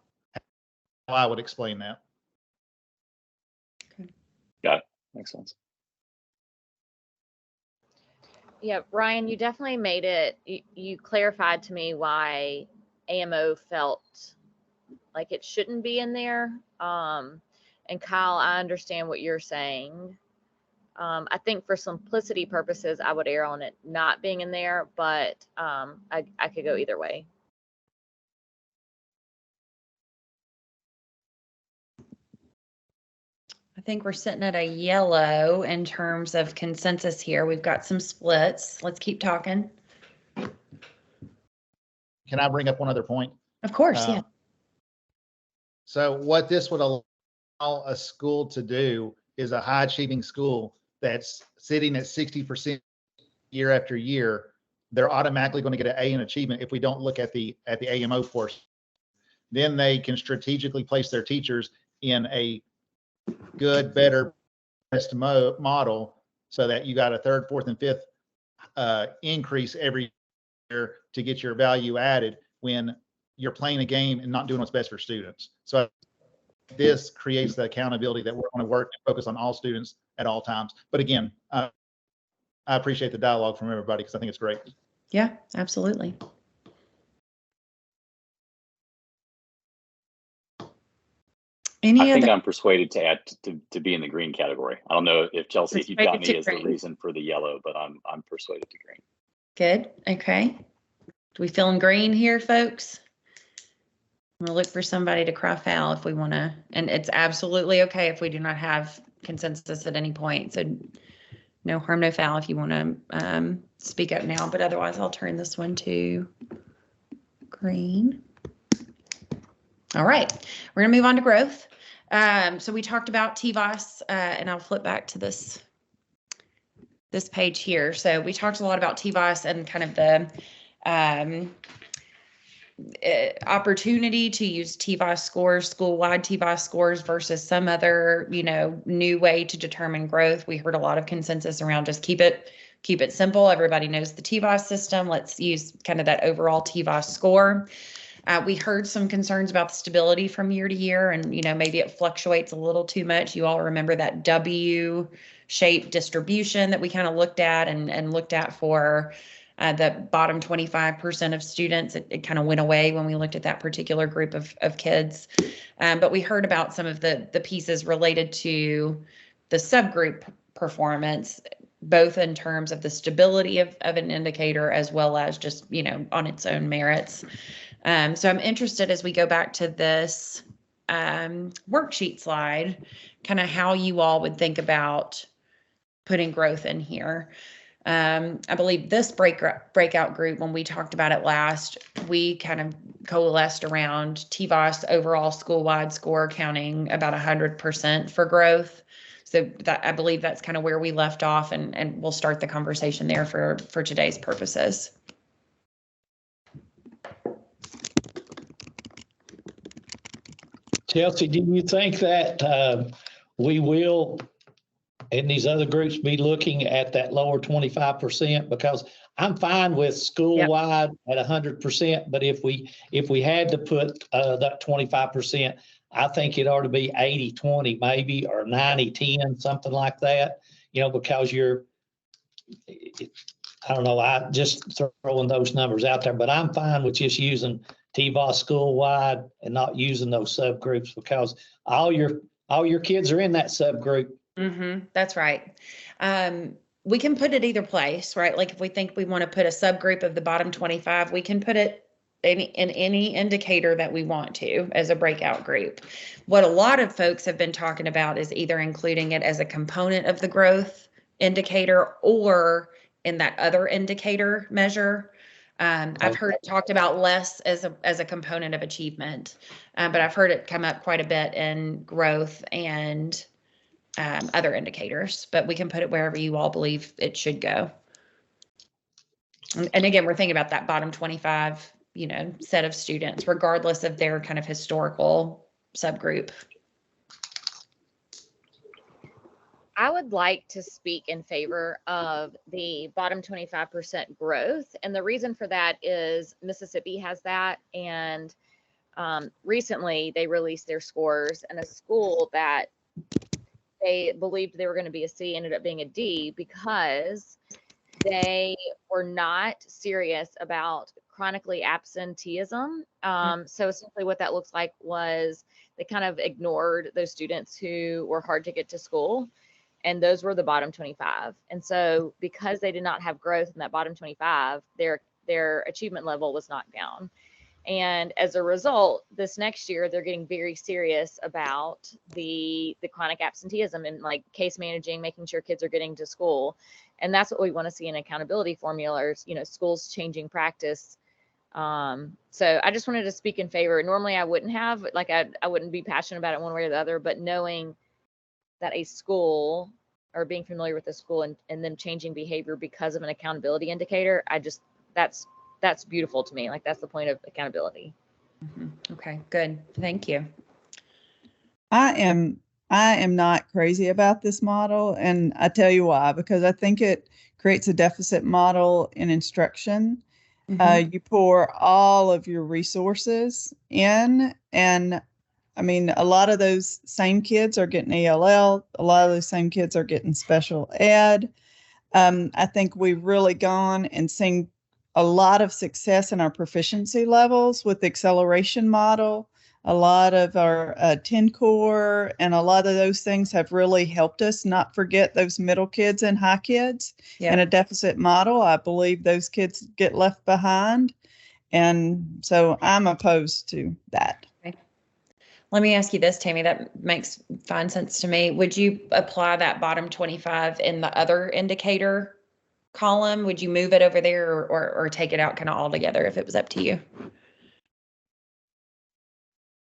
I would explain that. Got it. Makes sense. Yeah, Ryan, you definitely made it, you clarified to me why AMO felt like it shouldn't be in there. And Kyle, I understand what you're saying. I think for simplicity purposes, I would err on it not being in there, but I could go either way. I think we're sitting at a yellow in terms of consensus here. We've got some splits. Let's keep talking. Can I bring up one other point? Of course, yeah. So what this would allow a school to do is a high achieving school that's sitting at 60% year after year, they're automatically going to get an A in achievement if we don't look at the AMO portion. Then they can strategically place their teachers in a good, better, best model so that you got a third, fourth, and fifth increase every year to get your value added when you're playing a game and not doing what's best for students. So this creates the accountability that we're going to work and focus on all students at all times. But again, I appreciate the dialogue from everybody because I think it's great. Yeah, absolutely. I think I'm persuaded to add to be in the green category. I don't know if Chelsea, if you've got me as the reason for the yellow, but I'm persuaded to green. Good. Okay. Do we feeling green here, folks? I'm gonna look for somebody to cry foul if we want to, and it's absolutely okay if we do not have consensus at any point. So no harm, no foul if you want to speak up now, but otherwise I'll turn this one to green. All right, we're gonna move on to growth. So we talked about TVOS, and I'll flip back to this page here. So we talked a lot about TVOS and kind of the opportunity to use TVOS scores, school-wide TVOS scores versus some other, new way to determine growth. We heard a lot of consensus around just keep it simple. Everybody knows the TVOS system. Let's use kind of that overall TVOS score. We heard some concerns about the stability from year to year, and maybe it fluctuates a little too much. You all remember that W-shaped distribution that we kind of looked at and looked at for the bottom 25% of students. It kind of went away when we looked at that particular group of kids. But we heard about some of the pieces related to the subgroup performance, both in terms of the stability of an indicator as well as just, on its own merits. So I'm interested as we go back to this worksheet slide, kind of how you all would think about putting growth in here. I believe this breakout group, when we talked about it last, we kind of coalesced around TVOS overall school-wide score counting about 100% for growth. So that, I believe that's kind of where we left off, and we'll start the conversation there for today's purposes. Chelsea, do you think that we will, in these other groups, be looking at that lower 25%? Because I'm fine with school-wide at 100%, but if we had to put that 25%, I think it ought to be 80-20 maybe, or 90-10, something like that, because I don't know, I just throwing those numbers out there, but I'm fine with just using TVOS school-wide and not using those subgroups, because all your kids are in that subgroup. Mm-hmm. That's right. We can put it either place, right? Like if we think we want to put a subgroup of the bottom 25, we can put it in any indicator that we want to as a breakout group. What a lot of folks have been talking about is either including it as a component of the growth indicator or in that other indicator measure. I've heard it talked about less as a component of achievement, but I've heard it come up quite a bit in growth and other indicators, but we can put it wherever you all believe it should go. And again, we're thinking about that bottom 25, set of students, regardless of their kind of historical subgroup. I would like to speak in favor of the bottom 25% growth. And the reason for that is Mississippi has that. And recently they released their scores, and a school that they believed they were going to be a C ended up being a D because they were not serious about chronically absenteeism. So essentially what that looks like was they kind of ignored those students who were hard to get to school. And those were the bottom 25. And so because they did not have growth in that bottom 25, their achievement level was knocked down. And as a result, this next year, they're getting very serious about the chronic absenteeism and like case managing, making sure kids are getting to school. And that's what we want to see in accountability formulas, you know, schools changing practice. So I just wanted to speak in favor. Normally I wouldn't have, like, I wouldn't be passionate about it one way or the other, but knowing that a school or being familiar with the school and them changing behavior because of an accountability indicator, that's beautiful to me. Like, that's the point of accountability. Okay, good. Thank you. I am not crazy about this model, and I tell you why, because I think it creates a deficit model in instruction. You pour all of your resources in, and I mean, a lot of those same kids are getting ELL. A lot of those same kids are getting special ed. I think we've really gone and seen a lot of success in our proficiency levels with the acceleration model. A lot of our 10 core and a lot of those things have really helped us not forget those middle kids and high kids. In a deficit model, I believe those kids get left behind. And so I'm opposed to that. Okay. Let me ask you this, Tammy, that makes fine sense to me. Would you apply that bottom 25 in the other indicator column? Would you move it over there or take it out kind of altogether if it was up to you?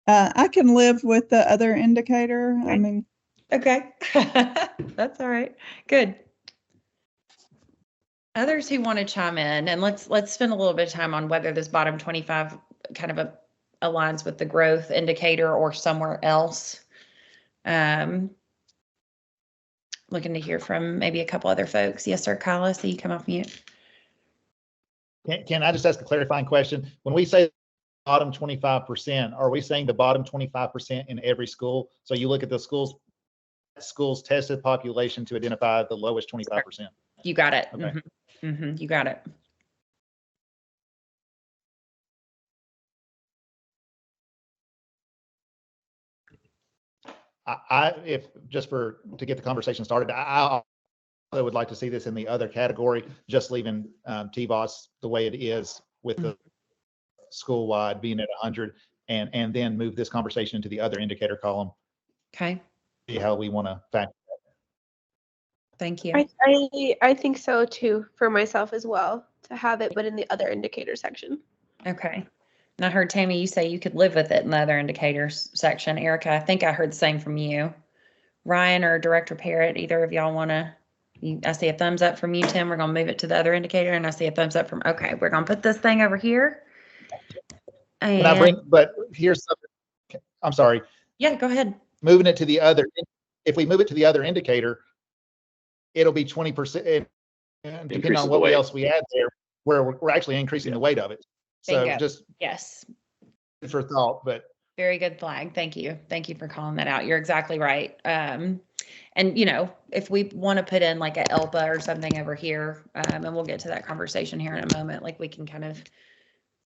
I can live with the other indicator. Okay. I mean, okay. That's all right. Good. Others who want to chime in, and let's spend a little bit of time on whether this bottom 25 kind of aligns with the growth indicator or somewhere else. Looking to hear from maybe a couple other folks. Yes, sir. Kyle, I see you come off mute. Can I just ask a clarifying question? When we say bottom 25%, are we saying the bottom 25% in every school? So you look at the schools tested population to identify the lowest 25%. You got it. Okay. You got it. If just to get the conversation started, I would like to see this in the other category, just leaving TVOS the way it is with the school-wide being at 100, and then move this conversation into the other indicator column. Okay. See how we want to factor that. Thank you. I think so too, for myself as well, to have it, but in the other indicator section. Okay. And I heard Tammy, you say you could live with it in the other indicators section. Erica, I think I heard the same from you. Ryan or Director Parrott, either of y'all want to? I see a thumbs up from you, Tim. We're going to move it to the other indicator, and I see a thumbs up from. Okay, we're going to put this thing over here. And But here's something. I'm sorry. Yeah, go ahead. Moving it to the other. If we move it to the other indicator, it'll be 20%. And depending on what else we add there, where we're actually increasing the weight of it. So Bingo. just yes, for thought, but very good flag. Thank you. Thank you for calling that out. You're exactly right. And you know, if we want to put in like a ELPA or something over here, and we'll get to that conversation here in a moment, like we can kind of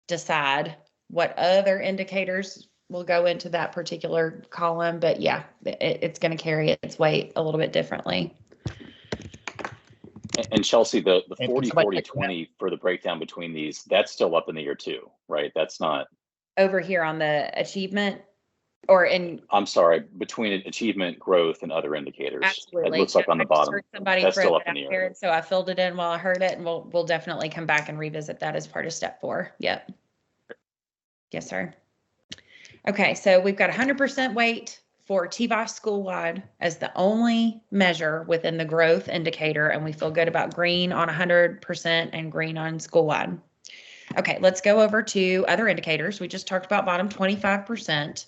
decide what other indicators will go into that particular column. But yeah, it's going to carry its weight a little bit differently. And Chelsea, the 40, 40, 20 for the breakdown between these, that's still up in the year too, right? That's not over here on the achievement or in. I'm sorry, between achievement, growth, and other indicators. Absolutely. It looks like on the bottom. Heard somebody that's throw still up that in the out there, air. and so I filled it in while I heard it, and we'll definitely come back and revisit that as part of step 4. Yep. Yes, sir. Okay, so we've got 100% weight for TVOS school-wide as the only measure within the growth indicator, and we feel good about green on 100% and green on school-wide. Okay, let's go over to other indicators. We just talked about bottom 25%.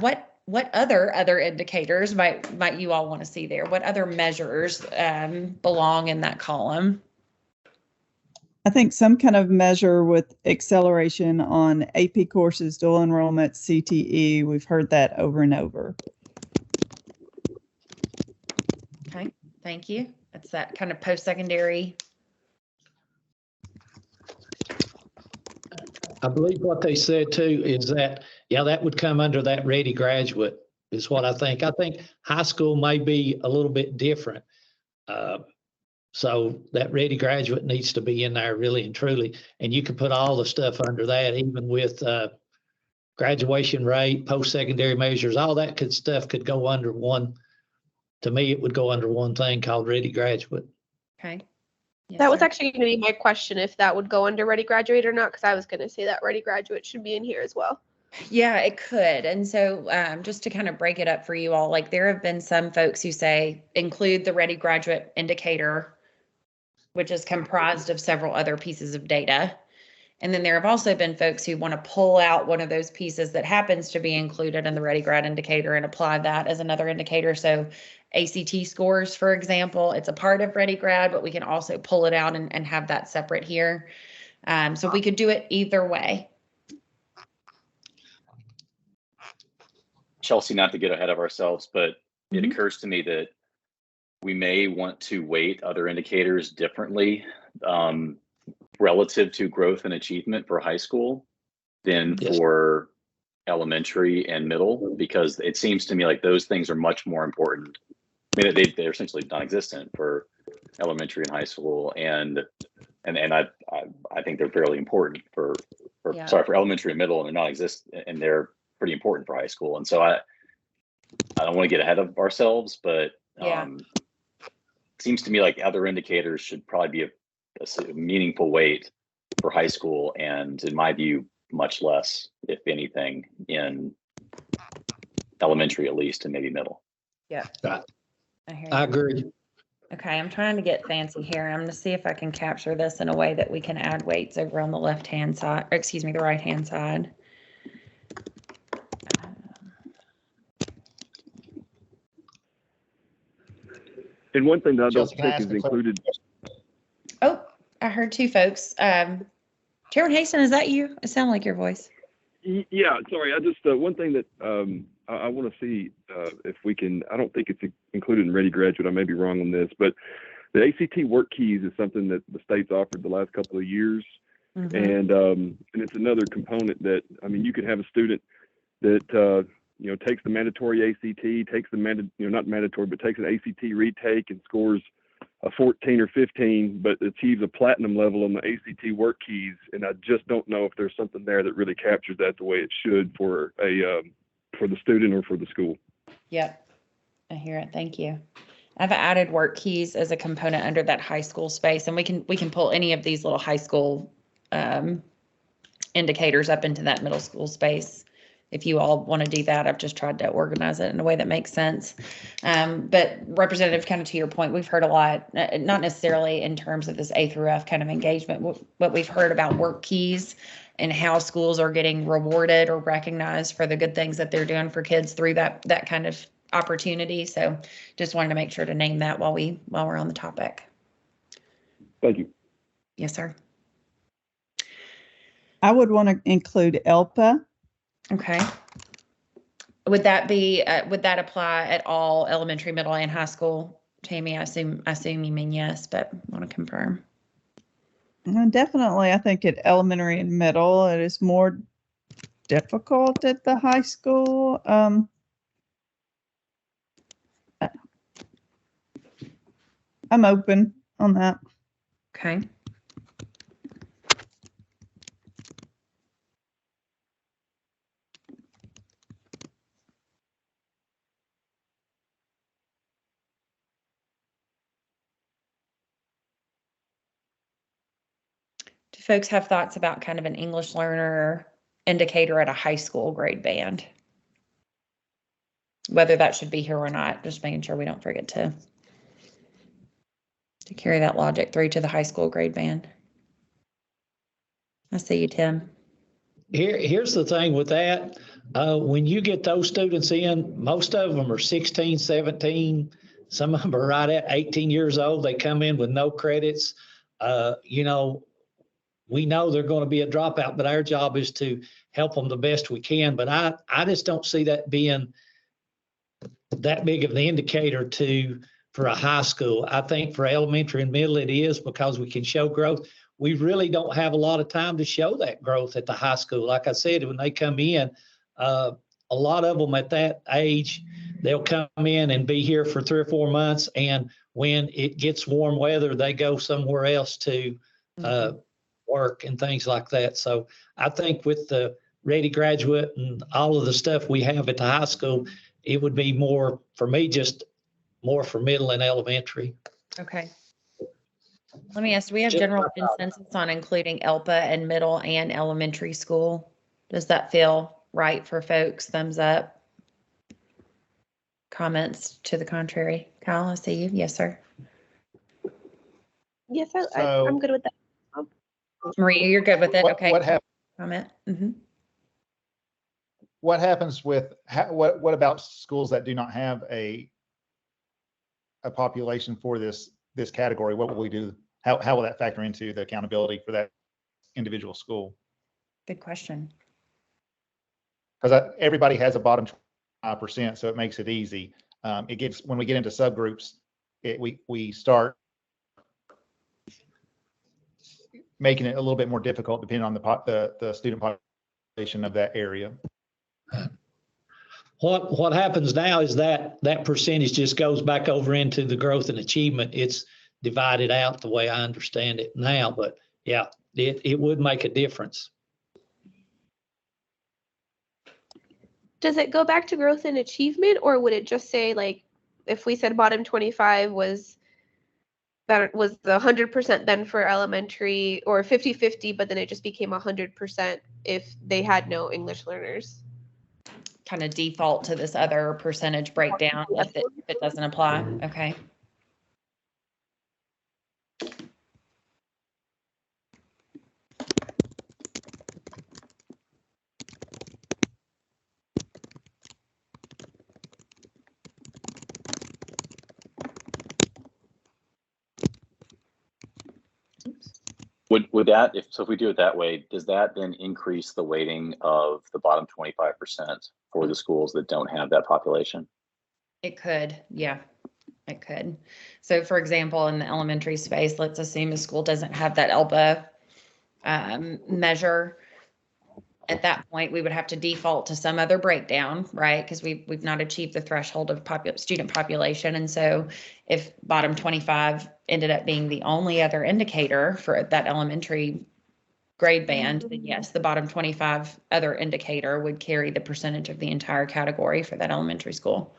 What other indicators might you all want to see there? What other measures belong in that column? I think some kind of measure with acceleration on AP courses, dual enrollment, CTE. We've heard that over and over. Okay, thank you. That's that kind of post-secondary. I believe what they said too is that, yeah, that would come under that ready graduate is what I think. I think high school may be a little bit different. So that ready graduate needs to be in there really and truly. And you can put all the stuff under that, even with graduation rate, post-secondary measures, all that good stuff could go under one. To me, it would go under one thing called ready graduate. Okay. That was actually going to be my question, if that would go under ready graduate or not, because I was going to say that ready graduate should be in here as well. Yeah, it could. And so just to kind of break it up for you all, like there have been some folks who say include the ready graduate indicator, which is comprised of several other pieces of data. And then there have also been folks who want to pull out one of those pieces that happens to be included in the ready grad indicator and apply that as another indicator. So ACT scores, for example, it's a part of ready grad, but we can also pull it out and have that separate here. So we could do it either way. Chelsea, not to get ahead of ourselves, but it occurs to me that we may want to weight other indicators differently relative to growth and achievement for high school than for elementary and middle, because it seems to me like those things are much more important. I mean, they're essentially non-existent for elementary and high school, and I think they're fairly important for elementary and middle, and they're non-existent, and they're pretty important for high school. And so I don't want to get ahead of ourselves, but it seems to me like other indicators should probably be a meaningful weight for high school, and in my view, much less, if anything, in elementary at least, and maybe middle. Yeah. I agree. Okay, I'm trying to get fancy here. I'm going to see if I can capture this in a way that we can add weights over on the left-hand side, or excuse me, the right-hand side. And one thing that I don't Chelsea, can I think ask is a included. Oh, I heard two folks. Chairman Haston, is that you? It sounded like your voice. Yeah, sorry. I just one thing that I want to see if we can. I don't think it's included in Ready Graduate. I may be wrong on this, but the ACT work keys is something that the state's offered the last couple of years, and it's another component that, I mean, you could have a student that takes the mandatory ACT, takes the not mandatory, but takes an ACT retake and scores a 14 or 15, but achieves a platinum level on the ACT work keys. And I just don't know if there's something there that really captures that the way it should for the student or for the school. Yep, I hear it. Thank you. I've added work keys as a component under that high school space, and we can pull any of these little high school indicators up into that middle school space. If you all want to do that, I've just tried to organize it in a way that makes sense. But Representative, kind of to your point, we've heard a lot, not necessarily in terms of this A through F kind of engagement, but we've heard about work keys and how schools are getting rewarded or recognized for the good things that they're doing for kids through that kind of opportunity. So just wanted to make sure to name that while we're on the topic. Thank you. Yes, sir. I would want to include ELPA. Okay. Would that apply at all elementary, middle, and high school? Tammy, I assume you mean yes, but want to confirm. Definitely, I think at elementary and middle, it is more difficult at the high school. I'm open on that. Okay. Do folks have thoughts about kind of an English learner indicator at a high school grade band? Whether that should be here or not, just making sure we don't forget to carry that logic through to the high school grade band. I see you, Tim. Here's the thing with that. When you get those students in, most of them are 16, 17. Some of them are right at 18 years old. They come in with no credits. We know they're going to be a dropout, but our job is to help them the best we can. But I just don't see that being that big of an indicator for a high school. I think for elementary and middle it is, because we can show growth. we really don't have a lot of time to show that growth at the high school. Like I said, when they come in, a lot of them at that age, they'll come in and be here for 3 or 4 months. And when it gets warm weather, they go somewhere else to work and things like that. So I think with the Ready Graduate and all of the stuff we have at the high school, it would be more, for me, just more for middle and elementary. Okay. Let me ask, do we have general consensus on including ELPA and middle and elementary school? Does that feel right for folks? Thumbs up? Comments to the contrary? Kyle, I see you. Yes, sir. Yes, So- I'm good with that. Maria, you're good with it? What- Okay. what hap- Comment? What happens with, what about schools that do not have a population for this category? What will we do? How will that factor into the accountability for that individual school? Good question. Because everybody has a bottom 5%, so it makes it easy. It gets, when we get into subgroups, we start making it a little bit more difficult depending on the student population of that area. What happens now is that percentage just goes back over into the growth and achievement. It's divided out the way I understand it now, but yeah, it would make a difference. Does it go back to growth and achievement, or would it just say, like, if we said bottom 25 was that was the 100% then for elementary, or 50-50, but then it just became 100% if they had no English learners? Kind of default to this other percentage breakdown if it doesn't apply. Okay. Would that, if we do it that way, does that then increase the weighting of the bottom 25% for the schools that don't have that population? It could, yeah, it could. So for example, in the elementary space, let's assume a school doesn't have that ELPA measure. At that point, we would have to default to some other breakdown, right? Because we've not achieved the threshold of student population. And so if bottom 25 ended up being the only other indicator for that elementary grade band, then yes, the bottom 25 other indicator would carry the percentage of the entire category for that elementary school.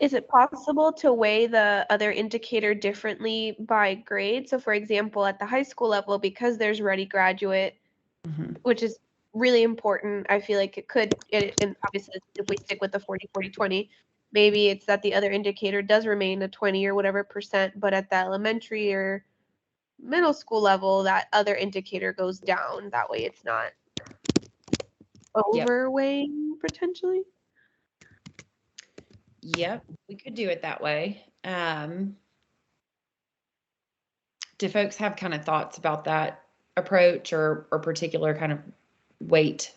Is it possible to weigh the other indicator differently by grade? So for example, at the high school level, because there's Ready Graduate, which is really important, I feel like it could, and obviously if we stick with the 40-40-20, maybe it's that the other indicator does remain a 20 or whatever percent, but at the elementary or middle school level, that other indicator goes down. That way it's not overweighing potentially. Yep, we could do it that way. Do folks have kind of thoughts about that approach or particular kind of weight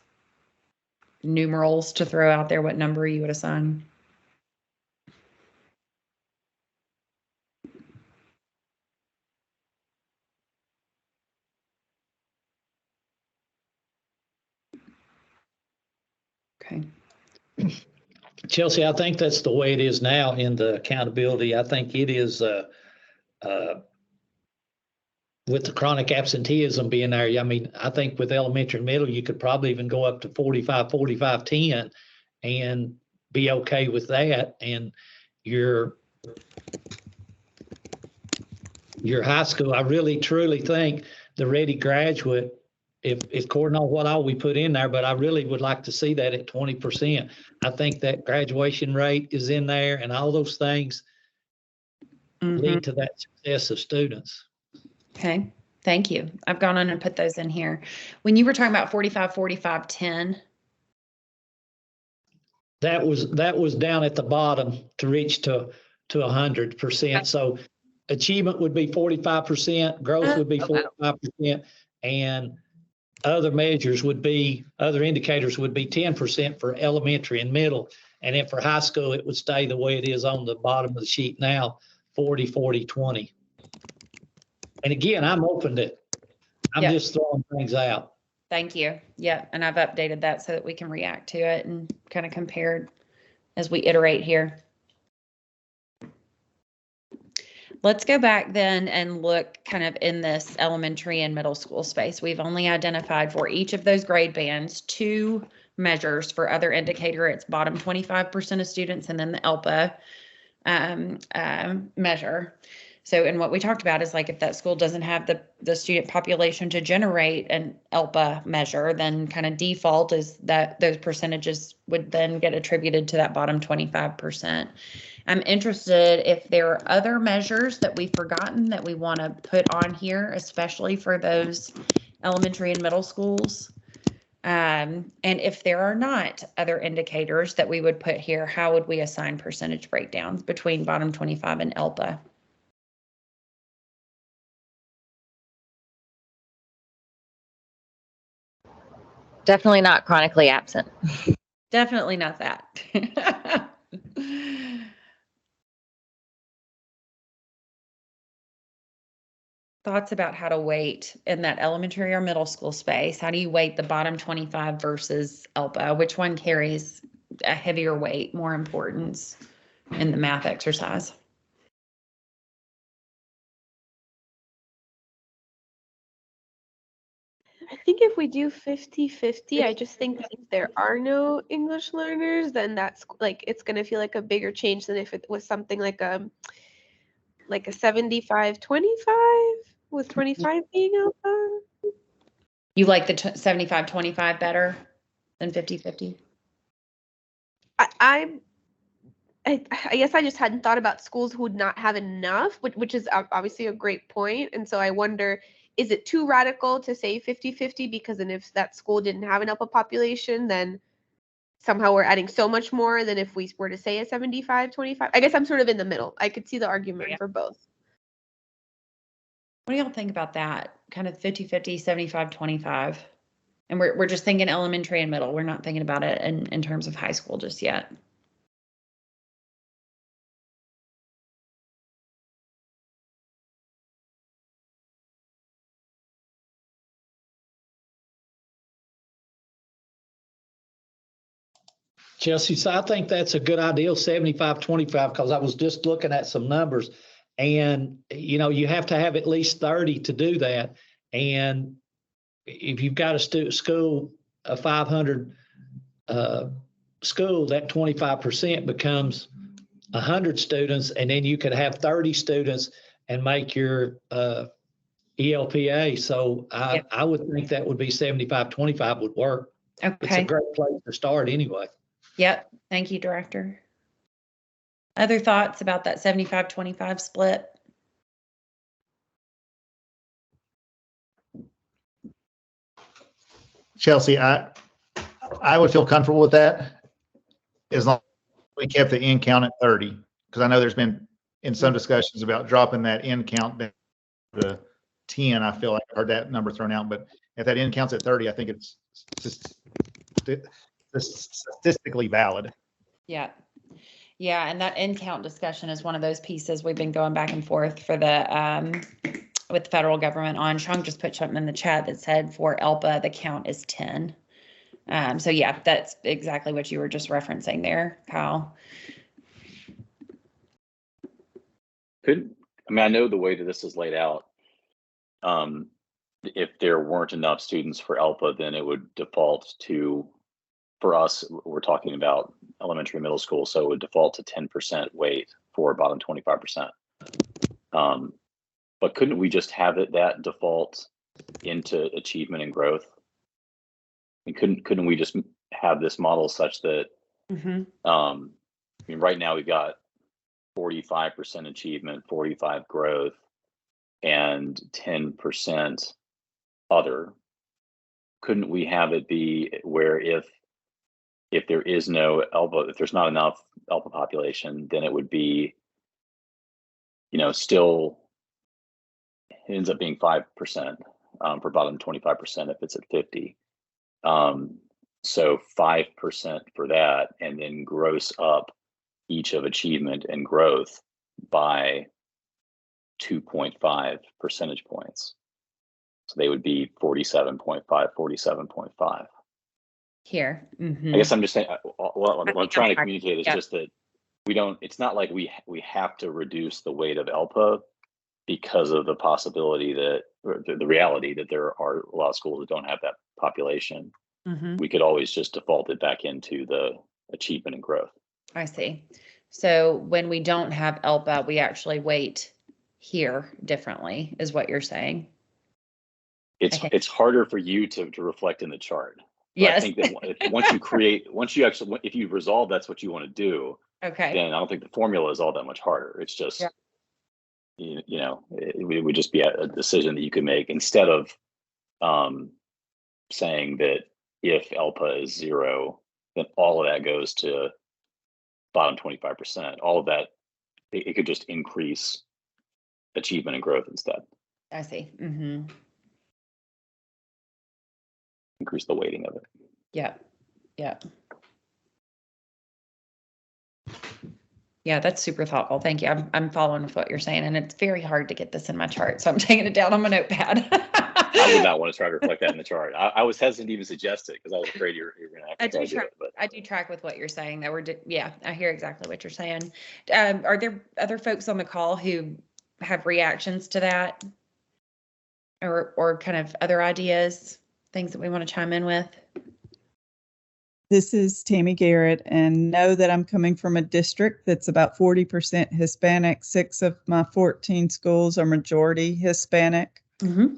numerals to throw out there? What number you would assign? Okay. Chelsea, I think that's the way it is now in the accountability. I think it is with the chronic absenteeism being there. I mean, I think with elementary and middle, you could probably even go up to 45-45-10 and be okay with that. And your high school, I really truly think the Ready Graduate, if according on what all we put in there, but I really would like to see that at 20%. I think that graduation rate is in there and all those things lead to that success of students. Okay, thank you. I've gone on and put those in here. When you were talking about 45-45-10. That was down at the bottom to reach to 100%. So achievement would be 45%, growth would be 45%, and other measures would be, other indicators would be 10% for elementary and middle. And then for high school, it would stay the way it is on the bottom of the sheet now, 40, 40, 20. And again, I'm open to, I'm just throwing things out. Thank you. Yeah, and I've updated that so that we can react to it and kind of compare as we iterate here. Let's go back then and look kind of in this elementary and middle school space. We've only identified for each of those grade bands 2 measures for other indicator. It's bottom 25% of students and then the ELPA measure. So, and what we talked about is like if that school doesn't have the student population to generate an ELPA measure, then kind of default is that those percentages would then get attributed to that bottom 25%. I'm interested if there are other measures that we've forgotten that we want to put on here, especially for those elementary and middle schools. And if there are not other indicators that we would put here, how would we assign percentage breakdowns between bottom 25 and ELPA? Definitely not chronically absent. Definitely not that. Thoughts about how to weight in that elementary or middle school space? How do you weight the bottom 25 versus ELPA? Which one carries a heavier weight, more importance in the math exercise? I think if we do 50-50, I just think if there are no English learners, then that's like, it's going to feel like a bigger change than if it was something like a 75-25 with 25 being ELPA. You like the 75-25 better than 50-50? I guess I just hadn't thought about schools who would not have enough, which is obviously a great point. And so I wonder, is it too radical to say 50-50? Because then if that school didn't have an ELPA population, then somehow we're adding so much more than if we were to say a 75-25. I guess I'm sort of in the middle. I could see the argument for both. What do y'all think about that? Kind of 50-50, 75-25. And we're just thinking elementary and middle. We're not thinking about it in terms of high school just yet. Chelsea, so I think that's a good idea, 75-25, because I was just looking at some numbers. And, you know, you have to have at least 30 to do that. And if you've got a school, a 500 school, that 25% becomes 100 students. And then you could have 30 students and make your ELPA. So I would think that would be 75-25 would work. Okay. It's a great place to start anyway. Yep. Thank you, Director. Other thoughts about that 75-25 split? Chelsea, I would feel comfortable with that as long as we kept the end count at 30, because I know there's been in some discussions about dropping that end count down to 10. I feel like I heard that number thrown out, but if that end count's at 30, I think it's just statistically valid. Yeah. Yeah, and that end count discussion is one of those pieces we've been going back and forth for the with the federal government on. Sean just put something in the chat that said for ELPA, the count is 10. So yeah, that's exactly what you were just referencing there, Kyle. I know the way that this is laid out, if there weren't enough students for ELPA, then it would default to, for us, we're talking about elementary and middle school, so it would default to 10% weight for bottom 25%. But couldn't we just have it that default into achievement and growth? And couldn't we just have this model such that, I mean, right now we've got 45% achievement, 45 growth, and 10% other. Couldn't we have it be where if there is no ELPA, if there's not enough ELPA population, then it would be, you know, still ends up being 5% for bottom 25% if it's at 50. So 5% for that, and then gross up each of achievement and growth by 2.5 percentage points. So they would be 47.5, 47.5. Here. I guess I'm just saying, what I'm trying to communicate is just that it's not like we have to reduce the weight of ELPA because of the possibility that, or the reality that there are a lot of schools that don't have that population. We could always just default it back into the achievement and growth. I see. So when we don't have ELPA, we actually weight here differently, is what you're saying. It's harder for you to reflect in the chart. But Yes. I think that if you resolve that's what you want to do, Okay. then I don't think the formula is all that much harder. It's just, it would just be a decision that you could make instead of saying that if ELPA is 0, then all of that goes to bottom 25%. All of that, it could just increase achievement and growth instead. I see. Increase the weighting of it. Yeah. Yeah, that's super thoughtful. Thank you. I'm following with what you're saying, and it's very hard to get this in my chart, so I'm taking it down on my notepad. I would not want to try to reflect that in the chart. I was hesitant to even suggest it because I was afraid you're going to have to do it. But I do track with what you're saying. That I hear exactly what you're saying. Are there other folks on the call who have reactions to that, or kind of other ideas, things that we want to chime in with? This is Tammy Garrett, and know that I'm coming from a district that's about 40% Hispanic. 6 of my 14 schools are majority Hispanic.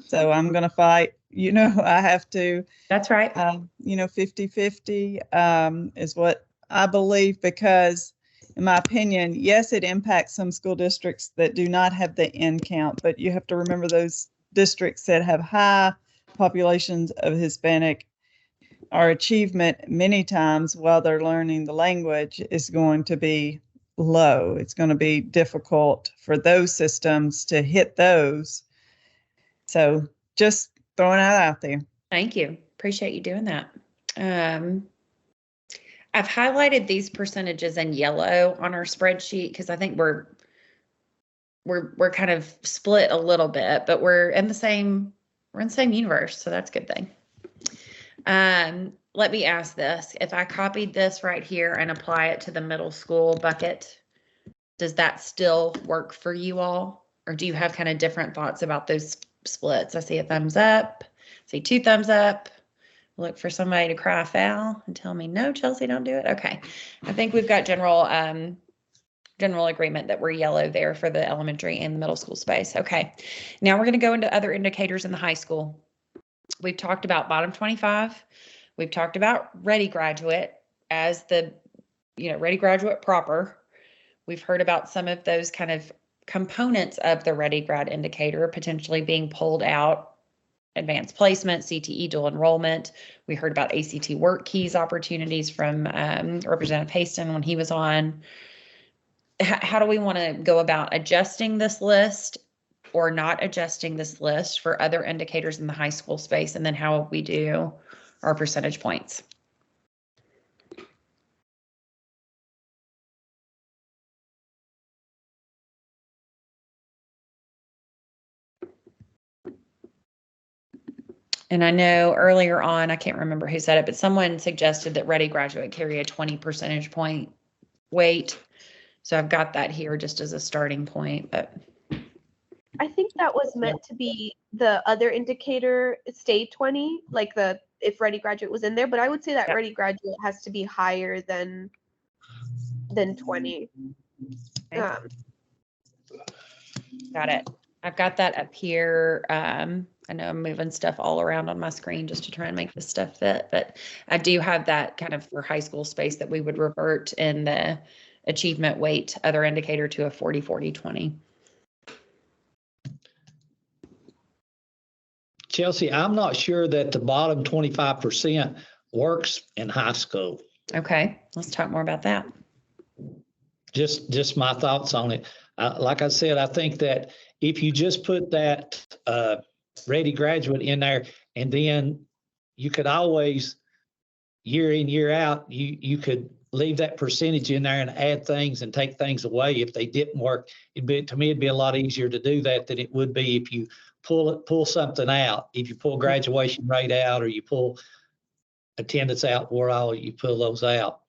So I'm going to fight. I have to. That's right. 50-50 is what I believe, because in my opinion, yes, it impacts some school districts that do not have the end count, but you have to remember those districts that have high populations of Hispanic, our achievement many times while they're learning the language is going to be low. It's going to be difficult for those systems to hit those. So just throwing that out there. Thank you. Appreciate you doing that. I've highlighted these percentages in yellow on our spreadsheet because I think we're kind of split a little bit, but we're in the same universe, so that's a good thing. Let me ask this. If I copied this right here and apply it to the middle school bucket, does that still work for you all? Or do you have kind of different thoughts about those splits? I see a thumbs up, see 2 thumbs up. Look for somebody to cry foul and tell me, no, Chelsea, don't do it. Okay. I think we've got general agreement that we're yellow there for the elementary and the middle school space. Okay. Now we're going to go into other indicators in the high school. We've talked about bottom 25. We've talked about ready graduate as the, ready graduate proper. We've heard about some of those kind of components of the ready grad indicator potentially being pulled out: advanced placement, CTE dual enrollment. We heard about ACT work keys opportunities from Representative Haston when he was on. How do we want to go about adjusting this list or not adjusting this list for other indicators in the high school space? And then how we do our percentage points? And I know earlier on, I can't remember who said it, but someone suggested that ready graduate carry a 20 percentage point weight. So I've got that here just as a starting point, but I think that was meant to be the other indicator stay 20, like if ready graduate was in there, but I would say that ready graduate has to be higher than 20. Got it. I've got that up here. I know I'm moving stuff all around on my screen just to try and make this stuff fit, but I do have that kind of for high school space that we would revert in the achievement weight other indicator to a 40-40-20. Chelsea, I'm not sure that the bottom 25% works in high school. Okay, let's talk more about that. Just my thoughts on it. Like I said, I think that if you just put that ready graduate in there, and then you could always, year in, year out, you could leave that percentage in there and add things and take things away if they didn't work. To me, it'd be a lot easier to do that than it would be if you pull something out. If you pull graduation rate out, or you pull attendance out, or all, you pull those out.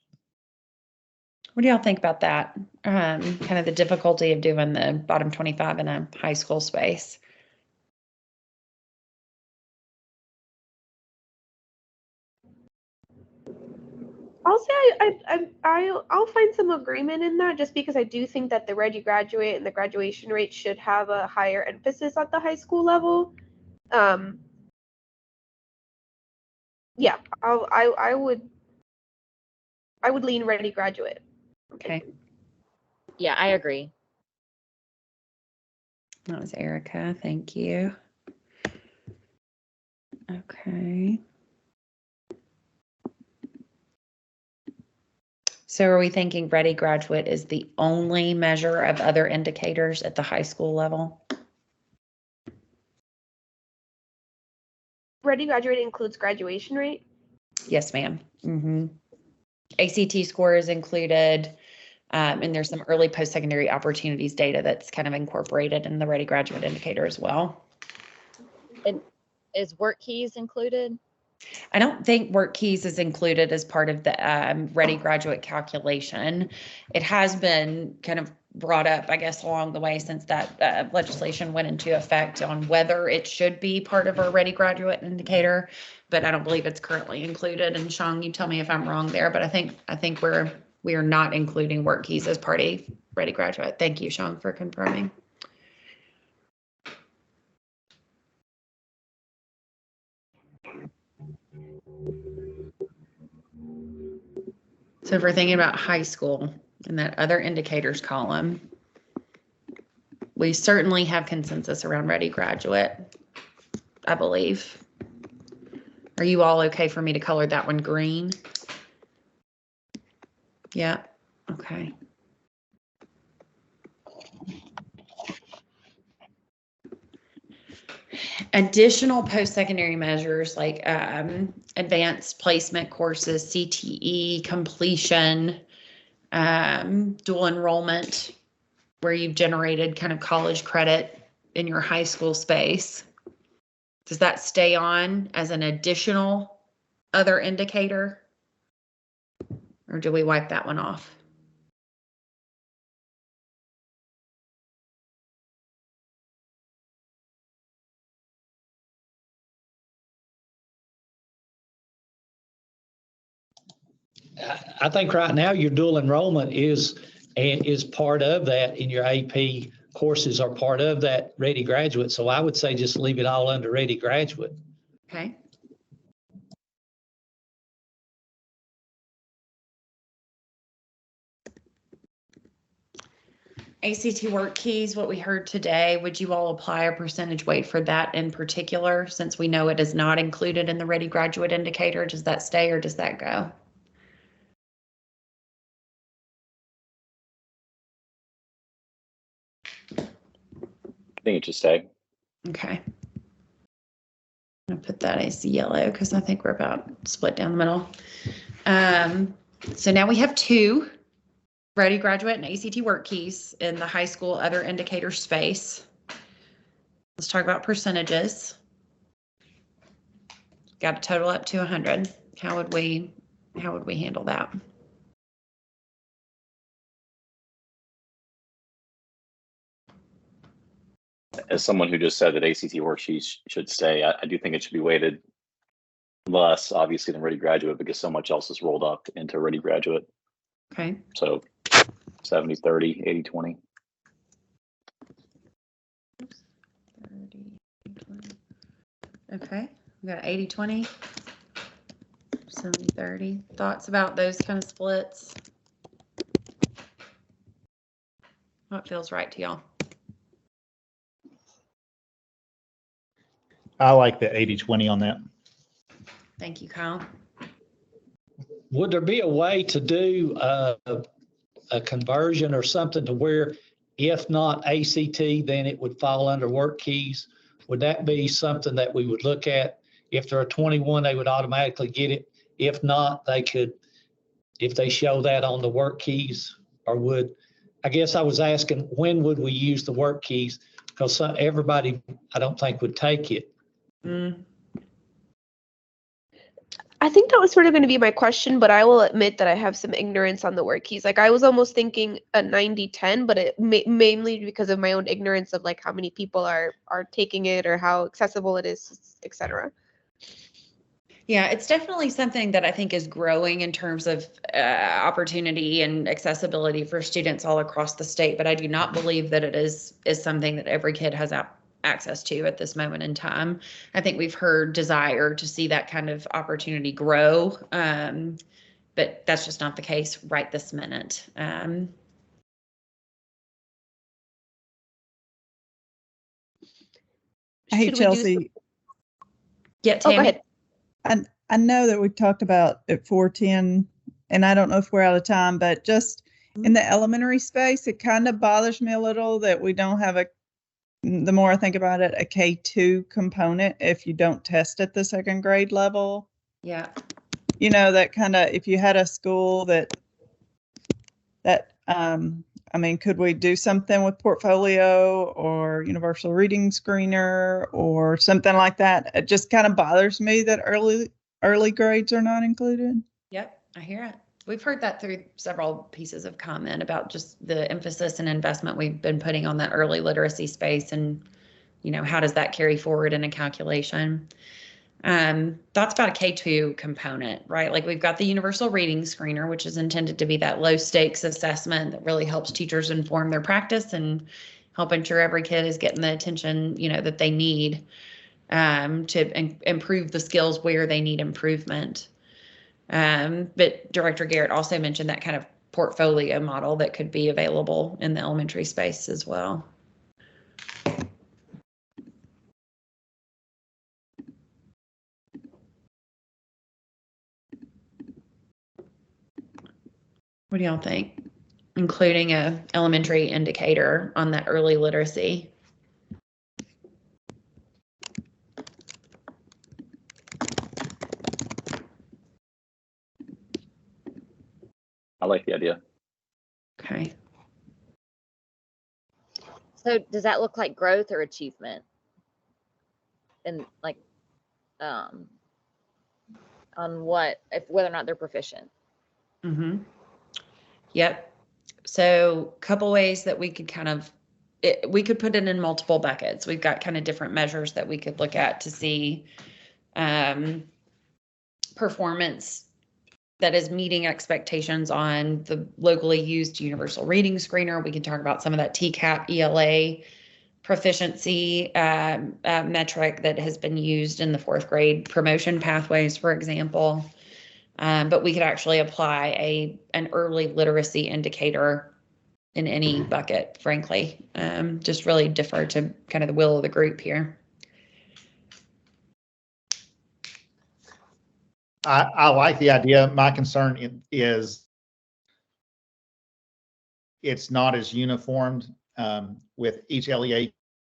What do y'all think about that? Kind of the difficulty of doing the bottom 25 in a high school space. I'll say I'll find some agreement in that, just because I do think that the ready graduate and the graduation rate should have a higher emphasis at the high school level. Yeah, I would lean ready graduate. Okay. Yeah, I agree. That was Erica. Thank you. Okay. So are we thinking ready graduate is the only measure of other indicators at the high school level? Ready graduate includes graduation rate? Yes, ma'am. Mm-hmm. ACT score is included, and there's some early post-secondary opportunities data that's kind of incorporated in the ready graduate indicator as well. And is work keys included? I don't think work keys is included as part of the ready graduate calculation. It has been kind of brought up, I guess, along the way since that legislation went into effect on whether it should be part of our ready graduate indicator, but I don't believe it's currently included. And Sean, you tell me if I'm wrong there, but I think we are not including work keys as part of ready graduate. Thank you, Sean, for confirming. So if we're thinking about high school in that other indicators column, we certainly have consensus around ready graduate, I believe. Are you all okay for me to color that one green? Yeah, okay. Additional post-secondary measures like advanced placement courses, CTE, completion, dual enrollment, where you've generated kind of college credit in your high school space. Does that stay on as an additional other indicator? Or do we wipe that one off? I think right now your dual enrollment is part of that, in your AP courses are part of that ready graduate. So I would say just leave it all under ready graduate. Okay. ACT work keys, what we heard today, would you all apply a percentage weight for that in particular, since we know it is not included in the ready graduate indicator? Does that stay or does that go? I think it should stay. Okay. I'm gonna put that as yellow because I think we're about split down the middle. So now we have two ready graduate and ACT work keys in the high school other indicator space. Let's talk about percentages. Got to total up to 100. How would we handle that? As someone who just said that ACT worksheets should stay, I do think it should be weighted less, obviously, than ready graduate, because so much else is rolled up into ready graduate. Okay. So 70-30, 80-20. 30, okay, we got 80-20, 70-30. Thoughts about those kind of splits? What feels right to y'all? I like the 80-20 on that. Thank you, Kyle. Would there be a way to do a conversion or something to where If not ACT, then it would fall under work keys. Would that be something that we would look at? If there are 21, they would automatically get it. If not, they could, if they show that on the work keys, or would, I guess I was asking, when would we use the work keys? Because everybody, I don't think, would take it. I think that was sort of going to be my question, but I will admit that I have some ignorance on the work keys. Like I was almost thinking a 90-10, but it mainly because of my own ignorance of like how many people are taking it or how accessible it is, etc. Yeah, it's definitely something that I think is growing in terms of opportunity and accessibility for students all across the state. But I do not believe that it is something that every kid has access to at this moment in time. I think we've heard desire to see that kind of opportunity grow, but that's just not the case right this minute. Hey, Chelsea. Yeah, Tammy. Oh, go ahead. I know that we talked about at 410, and I don't know if we're out of time, but just in the elementary space, it kind of bothers me a little that we don't have the more I think about it, a K2 component if you don't test at the second grade level. Yeah. You know, that kind of, if you had a school that I mean, could we do something with Portfolio or Universal Reading Screener or something like that? It just kind of bothers me that early grades are not included. Yep, I hear it. We've heard that through several pieces of comment about just the emphasis and investment we've been putting on that early literacy space, and you know, how does that carry forward in a calculation? That's about a K2 component, right? Like we've got the Universal Reading Screener, which is intended to be that low stakes assessment that really helps teachers inform their practice and help ensure every kid is getting the attention, you know, that they need to improve the skills where they need improvement. But Director Garrett also mentioned that kind of portfolio model that could be available in the elementary space as well. What do y'all think? Including a elementary indicator on that early literacy. I like the idea. Okay. So does that look like growth or achievement? And like, on what, whether or not they're proficient? Mm-hmm. Yep. So a couple ways that we could kind of, we could put it in multiple buckets. We've got kind of different measures that we could look at to see performance that is meeting expectations on the locally used Universal Reading Screener. We can talk about some of that TCAP ELA proficiency metric that has been used in the 4th grade promotion pathways, for example. But we could actually apply an early literacy indicator in any bucket, frankly. Just really defer to kind of the will of the group here. I like the idea. My concern is it's not as uniformed with each LEA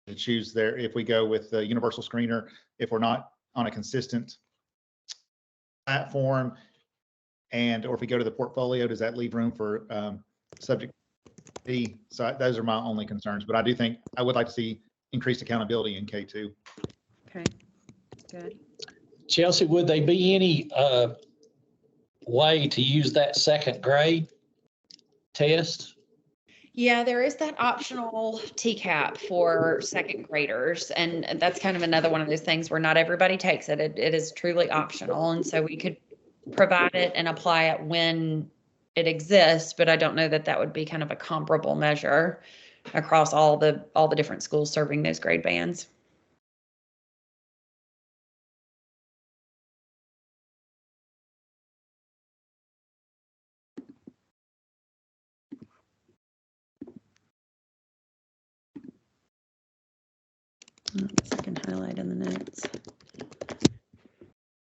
to choose there. If we go with the Universal Screener, if we're not on a consistent platform, or if we go to the portfolio, does that leave room for subject B? So those are my only concerns, but I do think I would like to see increased accountability in K2. Okay, good. Chelsea, would there be any way to use that second grade test? Yeah, there is that optional TCAP for second graders, and that's kind of another one of those things where not everybody takes it. It is truly optional, and so we could provide it and apply it when it exists, but I don't know that that would be kind of a comparable measure across all the different schools serving those grade bands. I can highlight in the notes.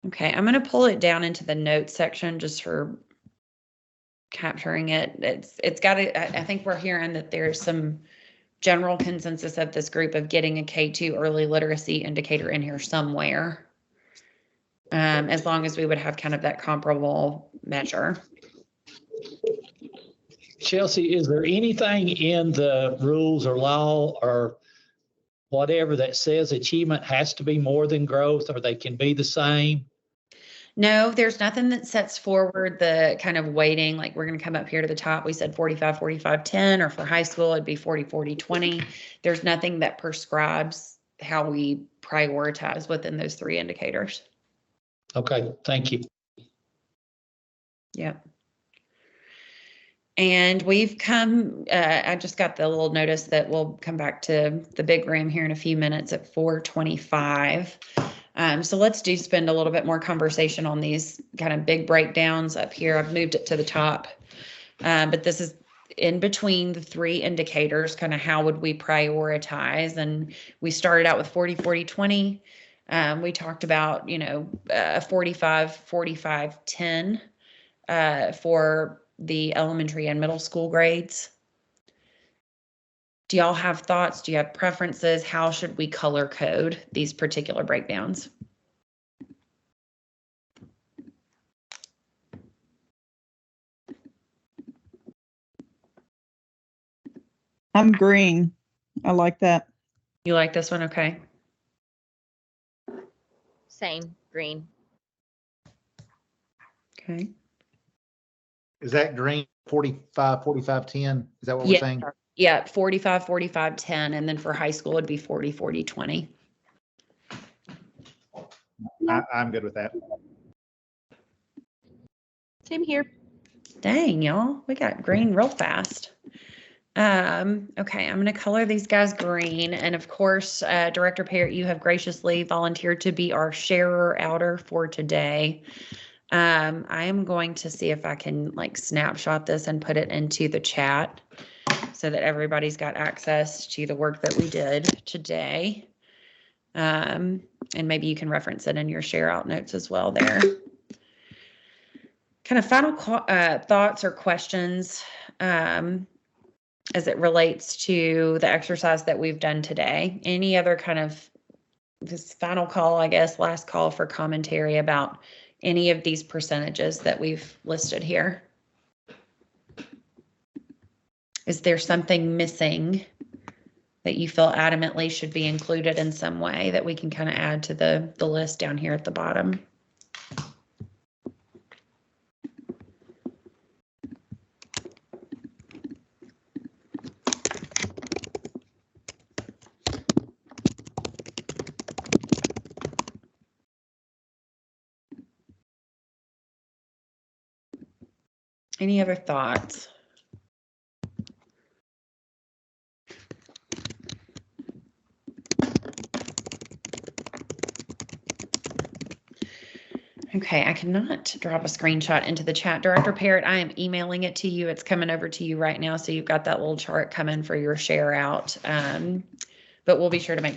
Okay, I'm going to pull it down into the notes section just for capturing it. It's got it. I think we're hearing that there's some general consensus of this group of getting a K2 early literacy indicator in here somewhere. As long as we would have kind of that comparable measure. Chelsea, is there anything in the rules or law or whatever that says achievement has to be more than growth, or they can be the same? No, there's nothing that sets forward the kind of weighting, like we're going to come up here to the top. We said 45, 45, 10, or for high school, it'd be 40, 40, 20. There's nothing that prescribes how we prioritize within those 3 indicators. Okay, thank you. Yep. And we've come, I just got the little notice that we'll come back to the big room here in a few minutes at 4:25. So let's spend a little bit more conversation on these kind of big breakdowns up here. I've moved it to the top, but this is in between the 3 indicators, kind of how would we prioritize? And we started out with 40, 40, 20. We talked about, 45, 45, 10 for the elementary and middle school grades. Do y'all have thoughts? Do you have preferences? How should we color code these particular breakdowns? I'm green. I like that. You like this one? Okay. Same, green. Okay. Is that green 45, 45, 10? Is that what we're saying? Yeah, 45, 45, 10. And then for high school, it'd be 40, 40, 20. I'm good with that. Same here. Dang, y'all. We got green real fast. Okay, I'm going to color these guys green. And of course, Director Parrott, you have graciously volunteered to be our sharer outer for today. I am going to see if I can snapshot this and put it into the chat so that everybody's got access to the work that we did today. And maybe you can reference it in your share out notes as well there. Kind of final thoughts or questions as it relates to the exercise that we've done today. Any other kind of this final call, I guess, last call for commentary about any of these percentages that we've listed here? Is there something missing that you feel adamantly should be included in some way that we can kind of add to the list down here at the bottom? Any other thoughts? Okay, I cannot drop a screenshot into the chat. Director Parrott, I am emailing it to you. It's coming over to you right now. So you've got that little chart coming for your share out. But we'll be sure to make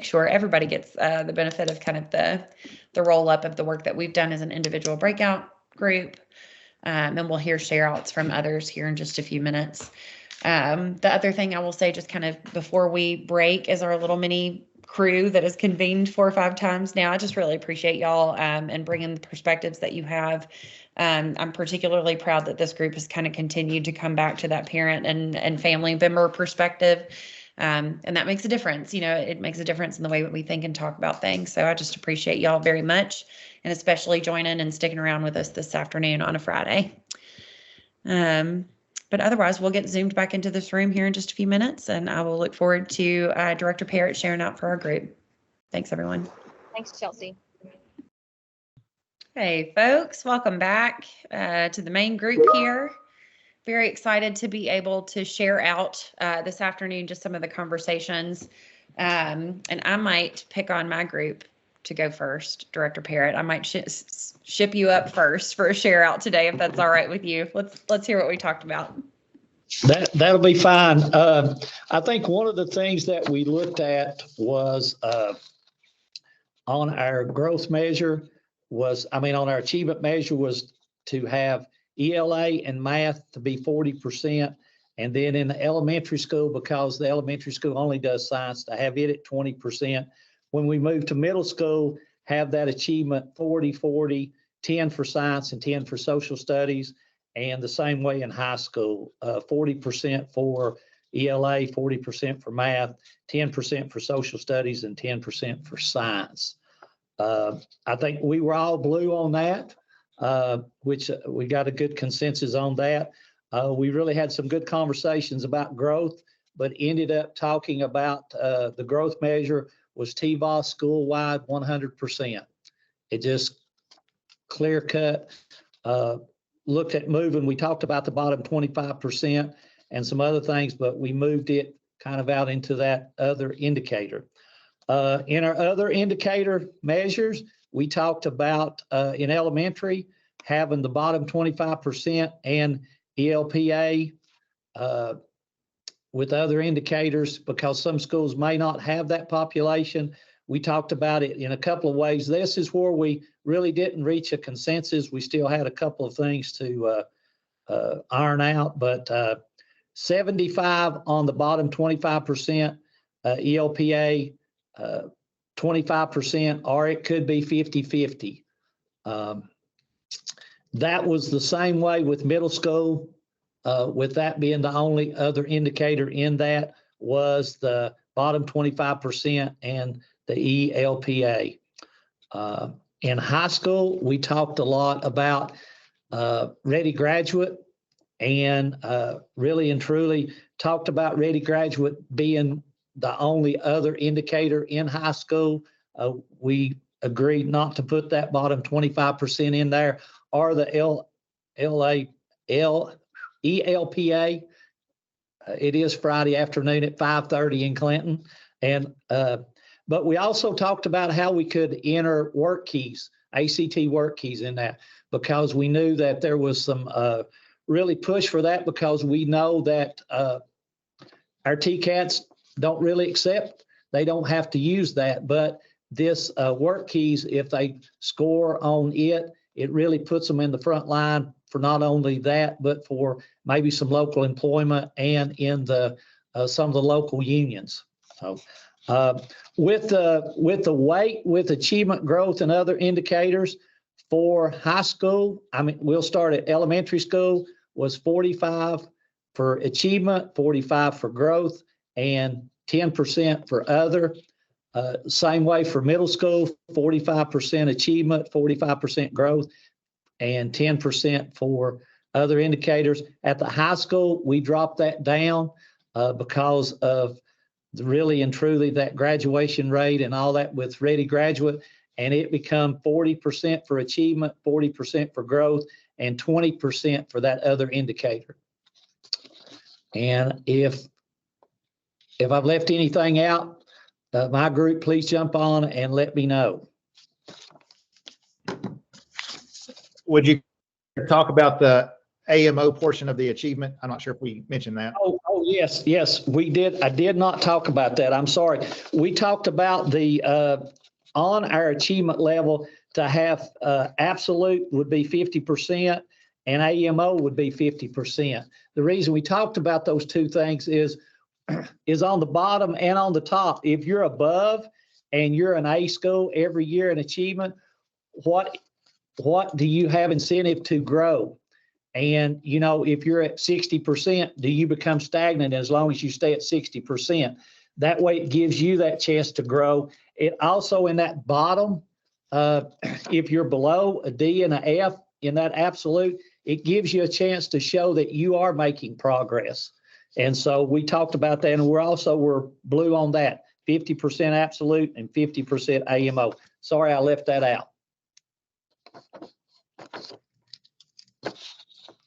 sure, everybody gets the benefit of kind of the roll up of the work that we've done as an individual breakout group. And we'll hear share outs from others here in just a few minutes. The other thing I will say just kind of before we break is our little mini crew that has convened 4 or 5 times now. I just really appreciate y'all and bringing the perspectives that you have. I'm particularly proud that this group has kind of continued to come back to that parent and family member perspective. And that makes a difference. It makes a difference in the way that we think and talk about things. So I just appreciate y'all very much, and especially joining and sticking around with us this afternoon on a Friday. But otherwise, we'll get zoomed back into this room here in just a few minutes, and I will look forward to Director Parrott sharing out for our group. Thanks, everyone. Thanks, Chelsea. Hey, folks, welcome back to the main group here. Very excited to be able to share out this afternoon just some of the conversations. And I might pick on my group to go first, Director Parrott. I might ship you up first for a share out today, if that's all right with you. Let's hear what we talked about. That'll be fine. I think one of the things that we looked at was on our growth measure on our achievement measure was to have ELA and math to be 40% And then in the elementary school, because the elementary school only does science, to have it at 20%. When we move to middle school, have that achievement 40, 40, 10 for science and 10 for social studies. And the same way in high school, 40% for ELA, 40% for math, 10% for social studies, and 10% for science. I think we were all blue on that, which we got a good consensus on that. We really had some good conversations about growth, but ended up talking about the growth measure was TBOS school-wide 100%. It just clear cut, looked at moving. We talked about the bottom 25% and some other things, but we moved it kind of out into that other indicator. In our other indicator measures, we talked about in elementary, having the bottom 25% and ELPA with other indicators, because some schools may not have that population. We talked about it in a couple of ways. This is where we really didn't reach a consensus. We still had a couple of things to iron out, but 75 on the bottom 25%, ELPA 25%, or it could be 50-50. That was the same way with middle school, with that being the only other indicator in that was the bottom 25% and the ELPA. In high school, we talked a lot about Ready Graduate, and really and truly talked about Ready Graduate being the only other indicator in high school. We agreed not to put that bottom 25% in there, or the ELPA. It is Friday afternoon at 5:30 in Clinton. And but we also talked about how we could enter work keys, ACT work keys in that, because we knew that there was some really push for that, because we know that our TCATs don't really accept, they don't have to use that, but this work keys, if they score on it, it really puts them in the front line for not only that, but for maybe some local employment and in the some of the local unions. So with the weight, with achievement growth and other indicators for high school, I mean, we'll start at elementary school, was 45 for achievement, 45 for growth, and 10% for other. Same way for middle school, 45% achievement, 45% growth, and 10% for other indicators. At the high school, we dropped that down because of really and truly that graduation rate and all that with Ready Graduate, and it become 40% for achievement, 40% for growth, and 20% for that other indicator. And if I've left anything out, my group, please jump on and let me know. Would you talk about the AMO portion of the achievement? I'm not sure if we mentioned that. Oh yes, we did. I did not talk about that. I'm sorry. We talked about the on our achievement level to have absolute would be 50% and AMO would be 50%. The reason we talked about those two things is on the bottom and on the top. If you're above and you're an A school every year in achievement, what do you have incentive to grow? And, you know, if you're at 60%, do you become stagnant as long as you stay at 60%? That way it gives you that chance to grow. It also in that bottom, if you're below a D and a F in that absolute, it gives you a chance to show that you are making progress. And so we talked about that, and we're blue on that, 50% absolute and 50% AMO. Sorry, I left that out.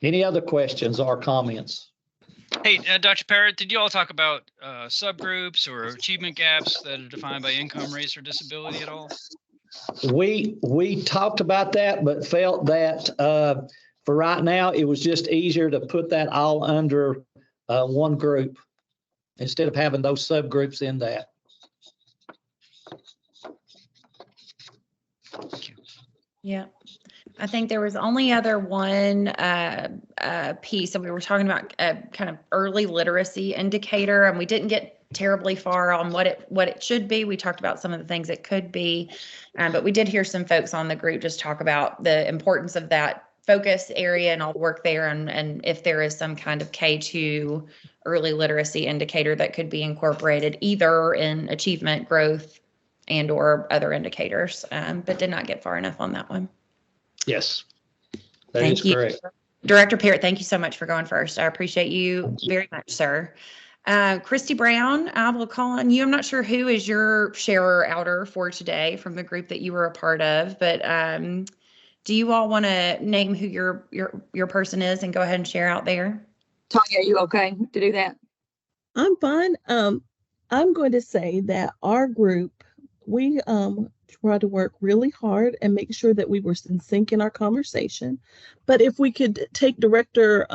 Any other questions or comments? Hey, Dr. Parrott, did you all talk about subgroups or achievement gaps that are defined by income, race, or disability at all? We talked about that, but felt that for right now, it was just easier to put that all under one group instead of having those subgroups in that. Yeah. I think there was only other one piece, and we were talking about a kind of early literacy indicator, and we didn't get terribly far on what it should be. We talked about some of the things it could be, but we did hear some folks on the group just talk about the importance of that focus area and all the work there, and if there is some kind of K2 early literacy indicator that could be incorporated either in achievement, growth, and or other indicators, but did not get far enough on that one. Yes, that Thank is you. correct. Director Parrott, thank you so much for going first. I appreciate you very much, sir. Christy Brown, I will call on you. I'm not sure who is your sharer outer for today from the group that you were a part of, but do you all want to name who your person is and go ahead and share out there? Tanya, are you okay to do that? I'm fine. I'm going to say that our group, we tried to work really hard and make sure that we were in sync in our conversation. But if we could take Director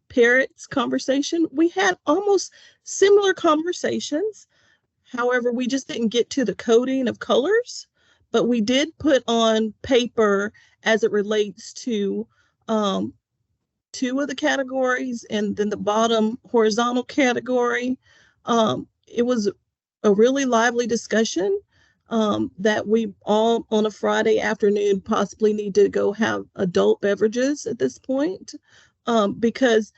Parrott's conversation, we had almost similar conversations. However, we just didn't get to the coding of colors, but we did put on paper as it relates to 2 of the categories, and then the bottom horizontal category. It was a really lively discussion that we all on a Friday afternoon possibly need to go have adult beverages at this point, because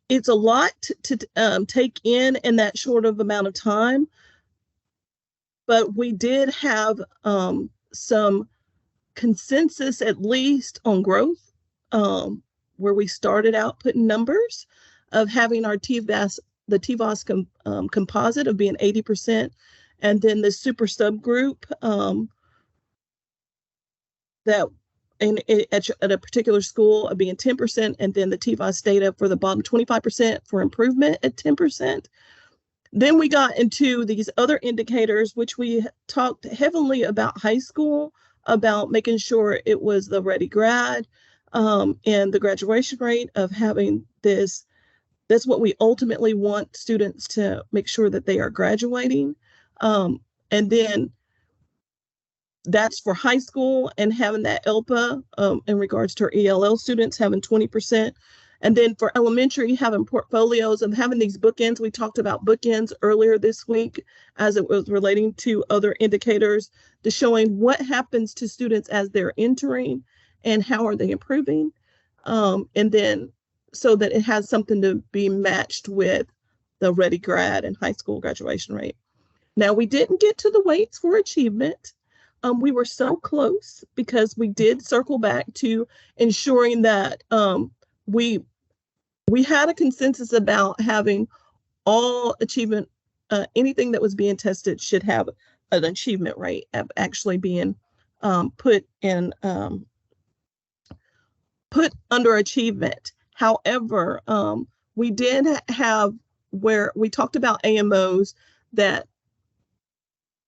it's a lot to take in that short of amount of time. But we did have some consensus, at least on growth, where we started out putting numbers of having our TVAS, the TVAS composite of being 80%, and then the super subgroup that at a particular school of being 10%, and then the TVAS data for the bottom 25% for improvement at 10%. Then we got into these other indicators, which we talked heavily about high school, about making sure it was the ready grad and the graduation rate of having this. That's what we ultimately want students to make sure that they are graduating. And then that's for high school, and having that ELPA in regards to our ELL students having 20%. And then for elementary, having portfolios and having these bookends. We talked about bookends earlier this week as it was relating to other indicators, to showing what happens to students as they're entering and how are they improving. And then so that it has something to be matched with the ready grad and high school graduation rate. Now, we didn't get to the weights for achievement. We were so close because we did circle back to ensuring that we had a consensus about having all achievement, anything that was being tested should have an achievement rate of actually being put under achievement. However, we did have where we talked about AMOs that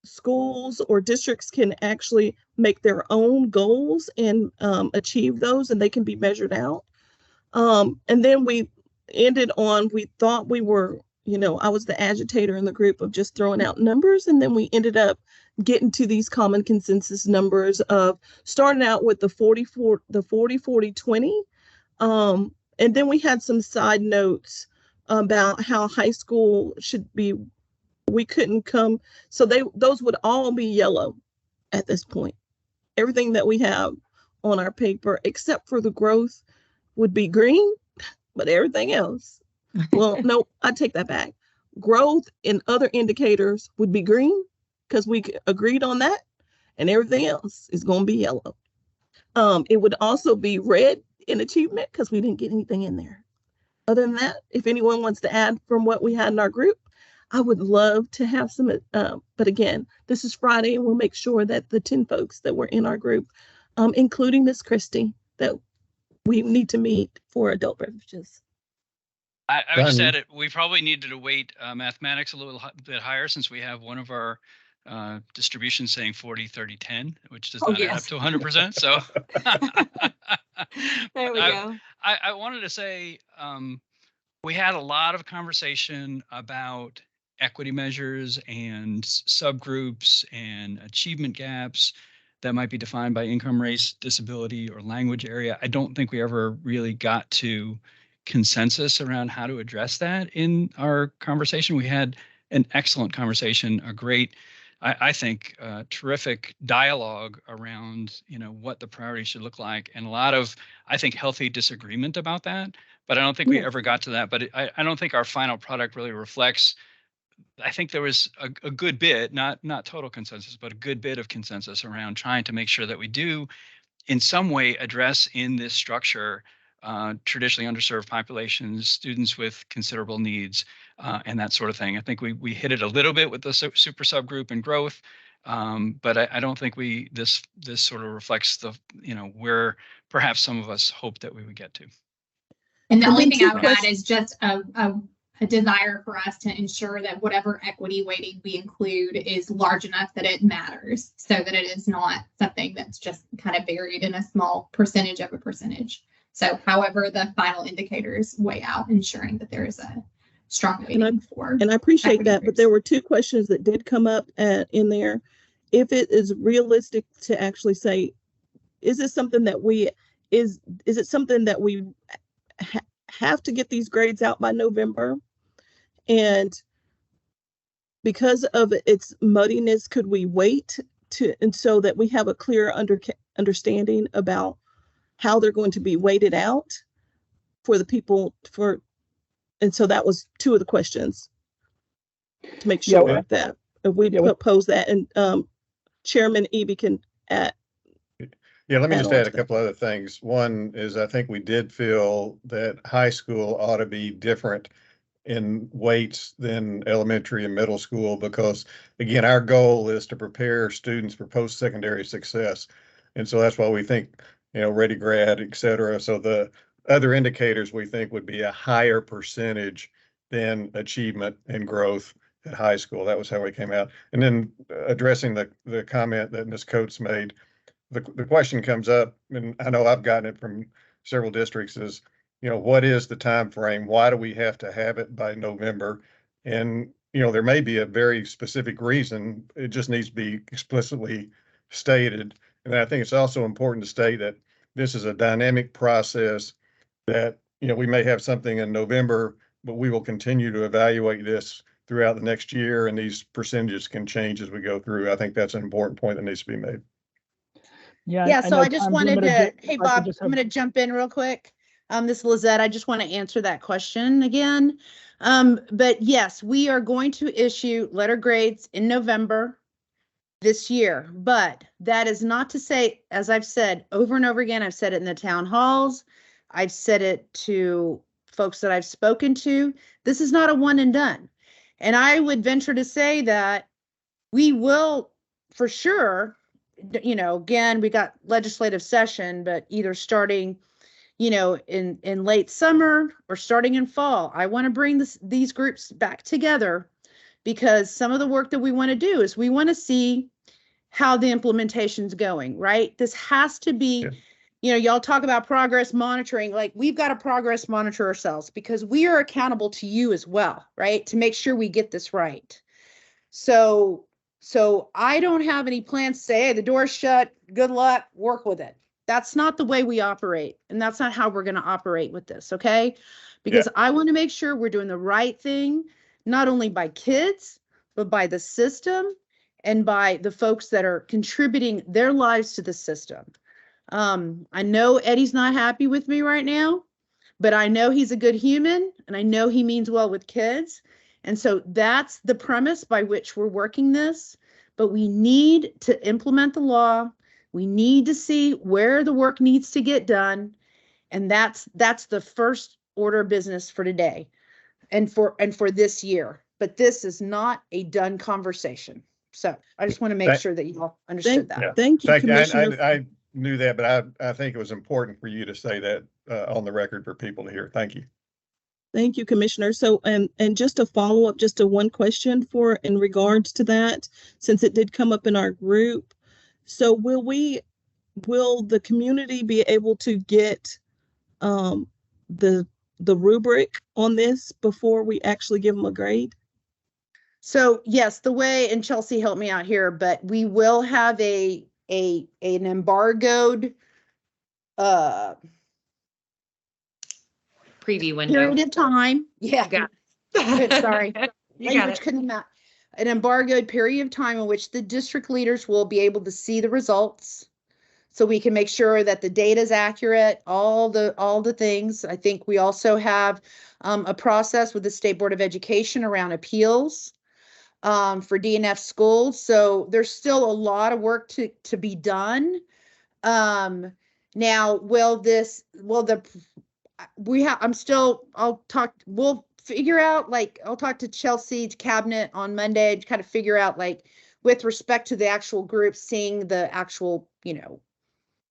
schools or districts can actually make their own goals and achieve those, and they can be measured out. And then we ended on, we thought we were, I was the agitator in the group of just throwing out numbers. And then we ended up getting to these common consensus numbers of starting out with the 40-40-20. And then we had some side notes about how high school should be, we couldn't come. So those would all be yellow at this point. Everything that we have on our paper, except for the growth, would be green, but everything else, well, no, I take that back. Growth and other indicators would be green because we agreed on that, and everything else is going to be yellow. It would also be red in achievement because we didn't get anything in there. Other than that, if anyone wants to add from what we had in our group, I would love to have some, but again, this is Friday, and we'll make sure that the 10 folks that were in our group, including Miss Christie, that we need to meet for adult beverages. I would just add it. We probably needed to weight mathematics a little bit higher, since we have one of our distributions saying 40-30-10, which does not add up to 100%. So there we go. I wanted to say we had a lot of conversation about equity measures and subgroups and achievement gaps. that might be defined by income, race, disability, or language area. I don't think we ever really got to consensus around how to address that in our conversation. We had an excellent conversation, a great, I think, terrific dialogue around, what the priorities should look like, and a lot of, I think, healthy disagreement about that. But I don't think we ever got to that. But I don't think our final product really reflects. I think there was a good bit, not total consensus, but a good bit of consensus around trying to make sure that we do, in some way, address in this structure traditionally underserved populations, students with considerable needs, and that sort of thing. I think we hit it a little bit with the super subgroup and growth, but I don't think this sort of reflects the where perhaps some of us hoped that we would get to. And the only thing I would add is just a desire for us to ensure that whatever equity weighting we include is large enough that it matters, so that it is not something that's just kind of buried in a small percentage of a percentage. So however the final indicators weigh out, ensuring that there is a strong weighting for. And I appreciate that, but there were two questions that did come up in there. If it is realistic to actually say, is it something that is it something that we have to get these grades out by November? And because of its muddiness, could we wait and so that we have a clear understanding about how they're going to be weighted out for the people and so that was two of the questions to make sure that if we pose that, and Chairman Eby can add. Yeah, let me just add a couple other things. One is I think we did feel that high school ought to be different in weights than elementary and middle school, because again, our goal is to prepare students for post-secondary success. And so that's why we think, Ready Grad, et cetera. So the other indicators we think would be a higher percentage than achievement and growth at high school. That was how we came out. And then addressing the comment that Ms. Coates made, the question comes up, and I know I've gotten it from several districts, is, what is the time frame? Why do we have to have it by November? And, there may be a very specific reason. It just needs to be explicitly stated. And I think it's also important to state that this is a dynamic process, that, we may have something in November, but we will continue to evaluate this throughout the next year, and these percentages can change as we go through. I think that's an important point that needs to be made. Yeah, so I just wanted to, hey, Bob, I'm going to jump in real quick. This is Lizette. I just want to answer that question again. But yes, we are going to issue letter grades in November this year, but that is not to say, as I've said over and over again, I've said it in the town halls, I've said it to folks that I've spoken to, this is not a one and done. And I would venture to say that we will, for sure, again, we got legislative session, but either starting, in late summer or starting in fall, I want to bring these groups back together, because some of the work that we want to do is we want to see how the implementation's going, right? This has to be, y'all talk about progress monitoring, like we've got to progress monitor ourselves, because we are accountable to you as well, right? To make sure we get this right. So I don't have any plans to say, hey, the door's shut, good luck, work with it. That's not the way we operate. And that's not how we're going to operate with this, okay? Because I want to make sure we're doing the right thing, not only by kids, but by the system and by the folks that are contributing their lives to the system. I know Eddie's not happy with me right now, but I know he's a good human, and I know he means well with kids. And so that's the premise by which we're working this, but we need to implement the law. We need to see where the work needs to get done. And that's the first order of business for today and for this year. But this is not a done conversation. So I just want to make sure that you all understood that. Thank you, Commissioner. I knew that, but I think it was important for you to say that on the record for people to hear. Thank you. Thank you, Commissioner. So, and just to follow up, just a one question in regards to that, since it did come up in our group. So will the community be able to get the rubric on this before we actually give them a grade? So yes, the way, and Chelsea helped me out here, but we will have a an embargoed preview window period of time. Yeah. Sorry. You got Language it. couldn't match. An embargoed period of time in which the district leaders will be able to see the results, so we can make sure that the data is accurate, all the things. I think we also have a process with the State Board of Education around appeals for DNF schools. So there's still a lot of work to be done. Now, we'll figure out, like, I'll talk to Chelsea cabinet on Monday to kind of figure out, like, with respect to the actual group, seeing the actual,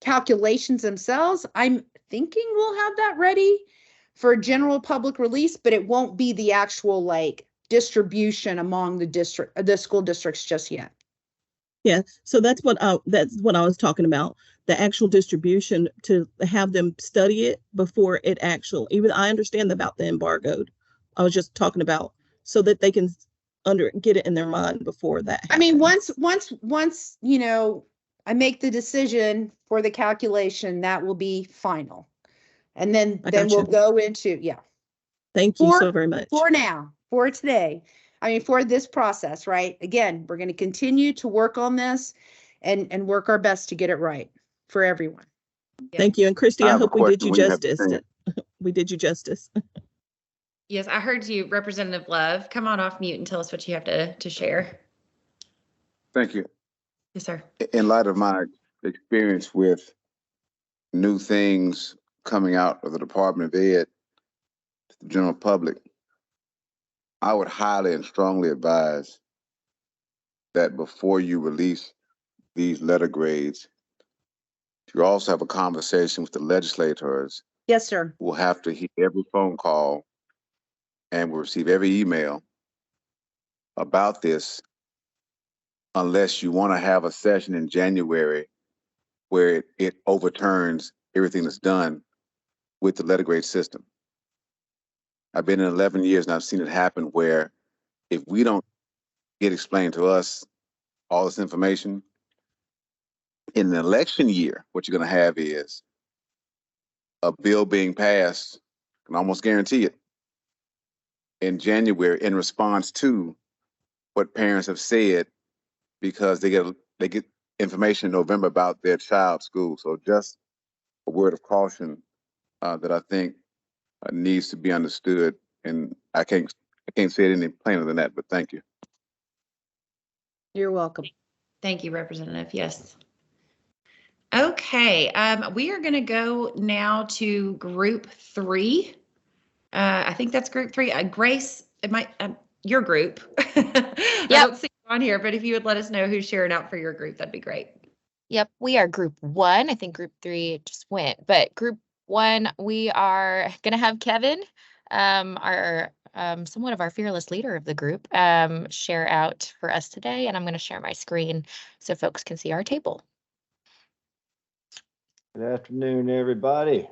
calculations themselves. I'm thinking we'll have that ready for general public release, but it won't be the actual, like, distribution among the school districts just yet. Yeah, so that's what I was talking about, the actual distribution, to have them study it before it even I understand about the embargoed. I was just talking about so that they can get it in their mind before that happens. I mean, once I make the decision for the calculation, that will be final. And then we'll go into, Thank you so very much. For today, for this process, right? Again, we're going to continue to work on this and work our best to get it right for everyone. Thank you. And Christy, I hope we did you justice. We did you justice. Yes, I heard you, Representative Love. Come on off mute and tell us what you have to share. Thank you. Yes, sir. In light of my experience with new things coming out of the Department of Ed to the general public, I would highly and strongly advise that before you release these letter grades, you also have a conversation with the legislators. Yes, sir. We'll have to hear every phone call and will receive every email about this, unless you want to have a session in January where it overturns everything that's done with the letter grade system. I've been in 11 years and I've seen it happen where if we don't get explained to us all this information, in an election year, what you're going to have is a bill being passed, I can almost guarantee it, in January in response to what parents have said, because they get information in November about their child's school. So just a word of caution that I think needs to be understood, and I can't say it any plainer than that. But thank you. You're welcome. Thank you, Representative. Yes. Okay, we are going to go now to Group 3. I think that's Group 3. Grace, your group. I don't see you on here, but if you would let us know who's sharing out for your group, that'd be great. Yep, we are Group 1. I think Group 3 just went, but Group 1, we are going to have Kevin, our somewhat of our fearless leader of the group, share out for us today, and I'm going to share my screen so folks can see our table. Good afternoon, everybody.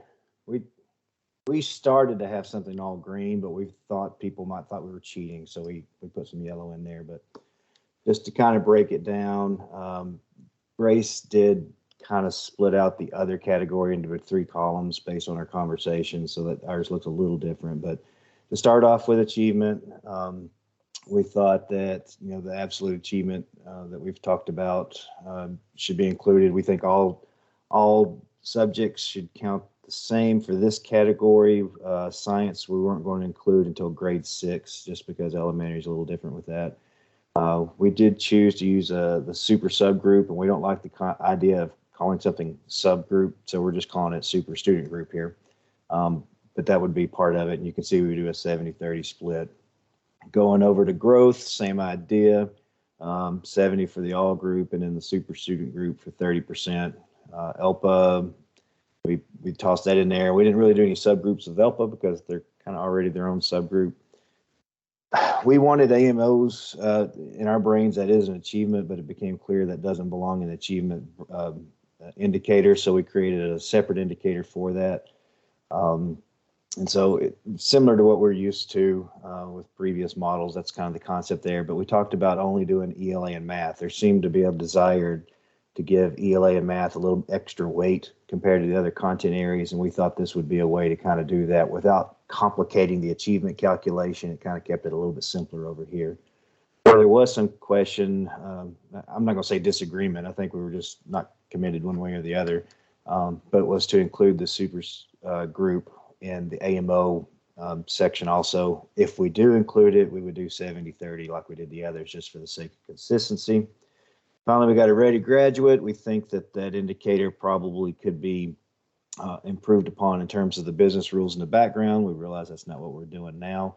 We started to have something all green, but we thought people might thought we were cheating, so we put some yellow in there. But just to kind of break it down, Grace did kind of split out the other category into 3 columns based on our conversation, so that ours looks a little different. But to start off with achievement, we thought that the absolute achievement that we've talked about should be included. We think all subjects should count the same for this category. Science we weren't going to include until grade 6, just because elementary is a little different with that. We did choose to use the super subgroup, and we don't like the idea of calling something subgroup, so we're just calling it super student group here. But that would be part of it, and you can see we do a 70-30 split. Going over to growth, same idea, 70 for the all group, and then the super student group for 30%. ELPA, we tossed that in there. We didn't really do any subgroups of ELPA because they're kind of already their own subgroup. We wanted AMOs in our brains. That is an achievement, but it became clear that doesn't belong in the achievement indicator, so we created a separate indicator for that. And so similar to what we're used to with previous models, that's kind of the concept there. But we talked about only doing ELA and math. There seemed to be a desired to give ELA and math a little extra weight compared to the other content areas. And we thought this would be a way to kind of do that without complicating the achievement calculation. It kind of kept it a little bit simpler over here. There was some question, I'm not going to say disagreement. I think we were just not committed one way or the other, but it was to include the supers group in the AMO section also. If we do include it, we would do 70-30 like we did the others, just for the sake of consistency. Finally, we got a ready graduate. We think that that indicator probably could be improved upon in terms of the business rules in the background. We realize that's not what we're doing now.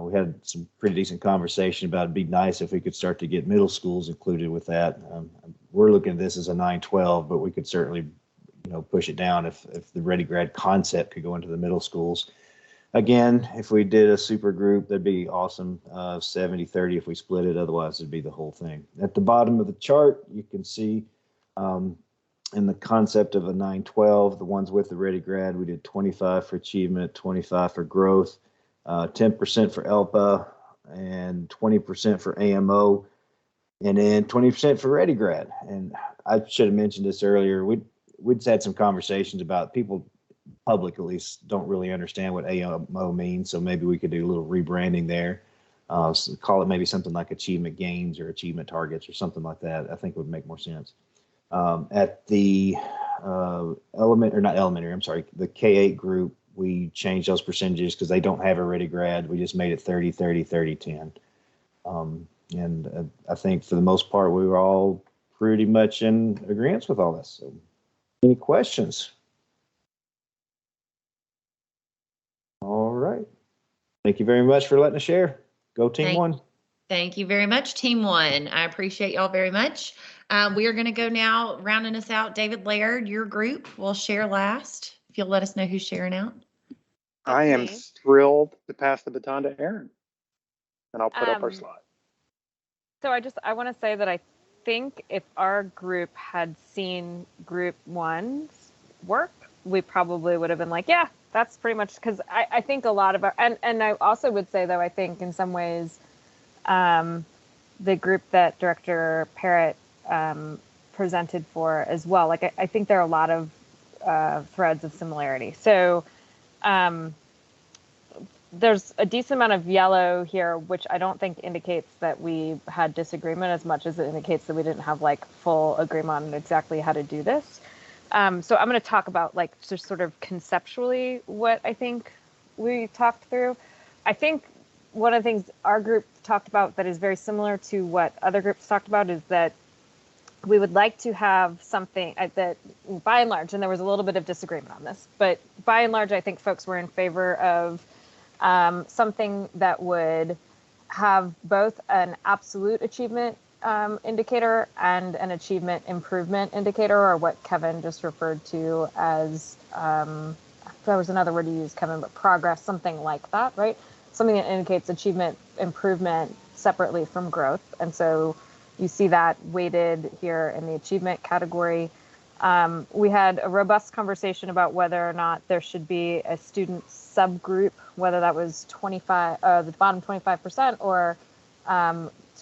We had some pretty decent conversation about it'd be nice if we could start to get middle schools included with that. We're looking at this as a 9-12, but we could certainly, push it down if the ready grad concept could go into the middle schools. Again, if we did a super group, that'd be awesome. 70-30 if we split it. Otherwise, it'd be the whole thing. At the bottom of the chart, you can see in the concept of a 9-12, the ones with the ready grad, we did 25 for achievement, 25 for growth, 10% for ELPA, and 20% for AMO, and then 20% for ready grad. And I should have mentioned this earlier. We'd had some conversations about people, public at least, don't really understand what AMO means. So maybe we could do a little rebranding there. So call it maybe something like achievement gains or achievement targets or something like that. I think would make more sense. At the the K-8 group, we changed those percentages because they don't have a ready grad. We just made it 30-30, 30-10. And I think for the most part, we were all pretty much in agreement with all this. So any questions? All right. Thank you very much for letting us share. Go Team One. Thank you very much, Team One. I appreciate y'all very much. We are going to go now, rounding us out. David Laird, your group will share last. If you'll let us know who's sharing out. I am thrilled to pass the baton to Erin, and I'll put up our slide. So I want to say that I think if our group had seen group one's work, we probably would have been like, yeah, that's pretty much, because I think a lot of our, and I also would say, though, I think in some ways, the group that Director Parrott presented for as well, like I think there are a lot of threads of similarity. So there's a decent amount of yellow here, which I don't think indicates that we had disagreement as much as it indicates that we didn't have like full agreement on exactly how to do this. So I'm going to talk about like just sort of conceptually what I think we talked through. I think one of the things our group talked about that is very similar to what other groups talked about is that we would like to have something that, by and large, and there was a little bit of disagreement on this, but by and large, I think folks were in favor of something that would have both an absolute achievement indicator and an achievement improvement indicator, or what Kevin just referred to as, there was another word you used, Kevin, but progress, something like that, right? Something that indicates achievement improvement separately from growth. And so you see that weighted here in the achievement category. We had a robust conversation about whether or not there should be a student subgroup, whether that was 25, the bottom 25%, or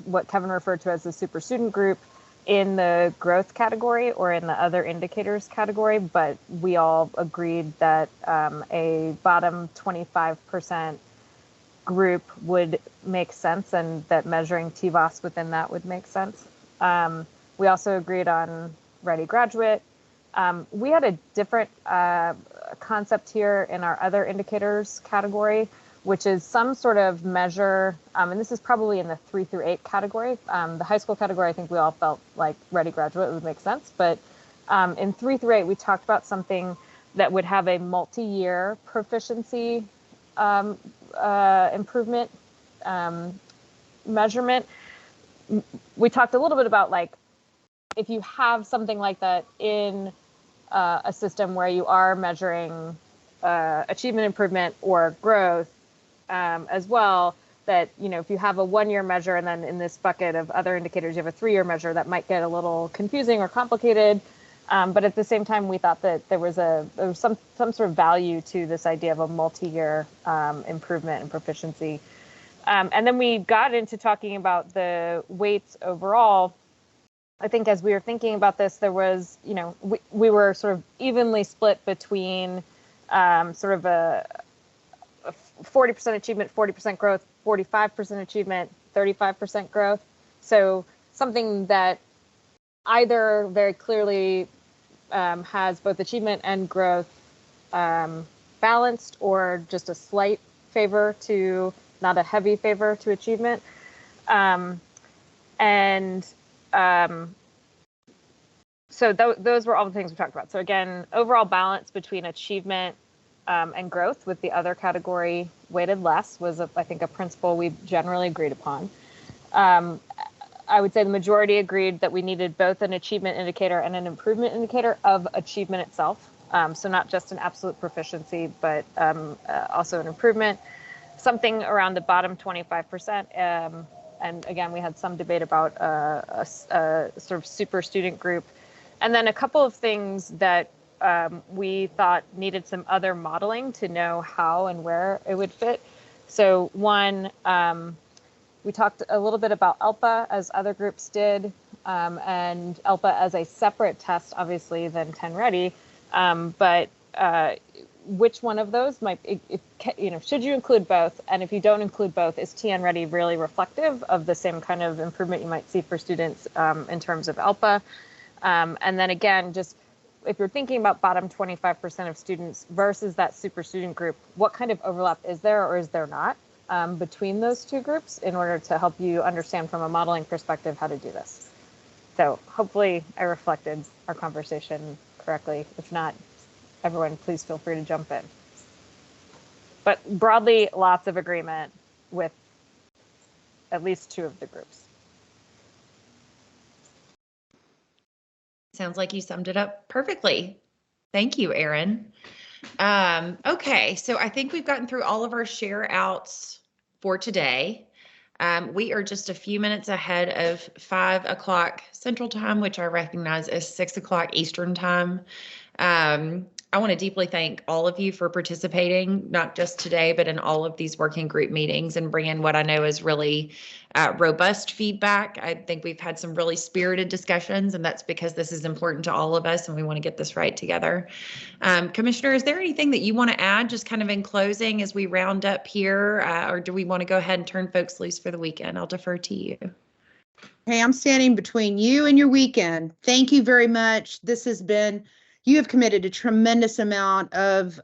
what Kevin referred to as the super student group in the growth category or in the other indicators category. But we all agreed that a bottom 25% group would make sense, and that measuring TVOS within that would make sense. We also agreed on ready graduate. We had a different concept here in our other indicators category, which is some sort of measure, and this is probably in the 3 through 8 category. The high school category, I think we all felt like ready graduate would make sense, but in 3 through 8, we talked about something that would have a multi-year proficiency improvement measurement. We talked a little bit about like, if you have something like that in a system where you are measuring achievement improvement or growth as well, that, you know, if you have a 1-year measure and then in this bucket of other indicators, you have a 3-year measure, that might get a little confusing or complicated. But at the same time, we thought that there was some sort of value to this idea of a multi-year improvement in proficiency. And then we got into talking about the weights overall. I think as we were thinking about this, there was, we were sort of evenly split between sort of a 40% achievement, 40% growth, 45% achievement, 35% growth. So something that either very clearly has both achievement and growth balanced, or just a slight favor to, not a heavy favor to achievement. So those were all the things we talked about. So again, overall balance between achievement and growth, with the other category weighted less, was, I think, a principle we generally agreed upon. I would say the majority agreed that we needed both an achievement indicator and an improvement indicator of achievement itself. So not just an absolute proficiency, but also an improvement. Something around the bottom 25%. And again, we had some debate about a sort of super student group. And then a couple of things that we thought needed some other modeling to know how and where it would fit. So one, we talked a little bit about ELPA, as other groups did, and ELPA as a separate test, obviously, than 10 Ready. But which one of those might, should you include both? And if you don't include both, is TN Ready really reflective of the same kind of improvement you might see for students in terms of ELPA? And then again, just if you're thinking about bottom 25% of students versus that super student group, what kind of overlap is there or is there not between those two groups, in order to help you understand from a modeling perspective how to do this? So hopefully I reflected our conversation correctly. If not, everyone, please feel free to jump in. But broadly, lots of agreement with at least two of the groups. Sounds like you summed it up perfectly. Thank you, Erin. Okay, so I think we've gotten through all of our share outs for today. We are just a few minutes ahead of 5 o'clock Central Time, which I recognize is 6 o'clock Eastern Time. I want to deeply thank all of you for participating, not just today, but in all of these working group meetings, and bringing what I know is really robust feedback. I think we've had some really spirited discussions, and that's because this is important to all of us and we want to get this right together. Commissioner, is there anything that you want to add, just kind of in closing as we round up here, or do we want to go ahead and turn folks loose for the weekend? I'll defer to you. Hey, I'm standing between you and your weekend. Thank you very much. You have committed a tremendous amount of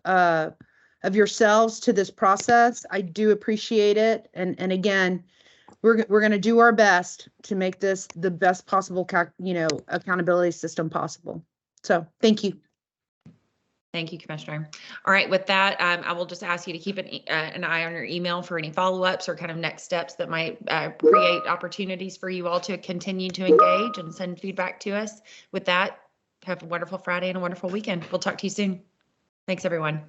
yourselves to this process. I do appreciate it. And again, we're going to do our best to make this the best possible, accountability system possible. So thank you. Thank you, Commissioner. All right, with that, I will just ask you to keep an eye on your email for any follow-ups or kind of next steps that might create opportunities for you all to continue to engage and send feedback to us. With that, have a wonderful Friday and a wonderful weekend. We'll talk to you soon. Thanks, everyone.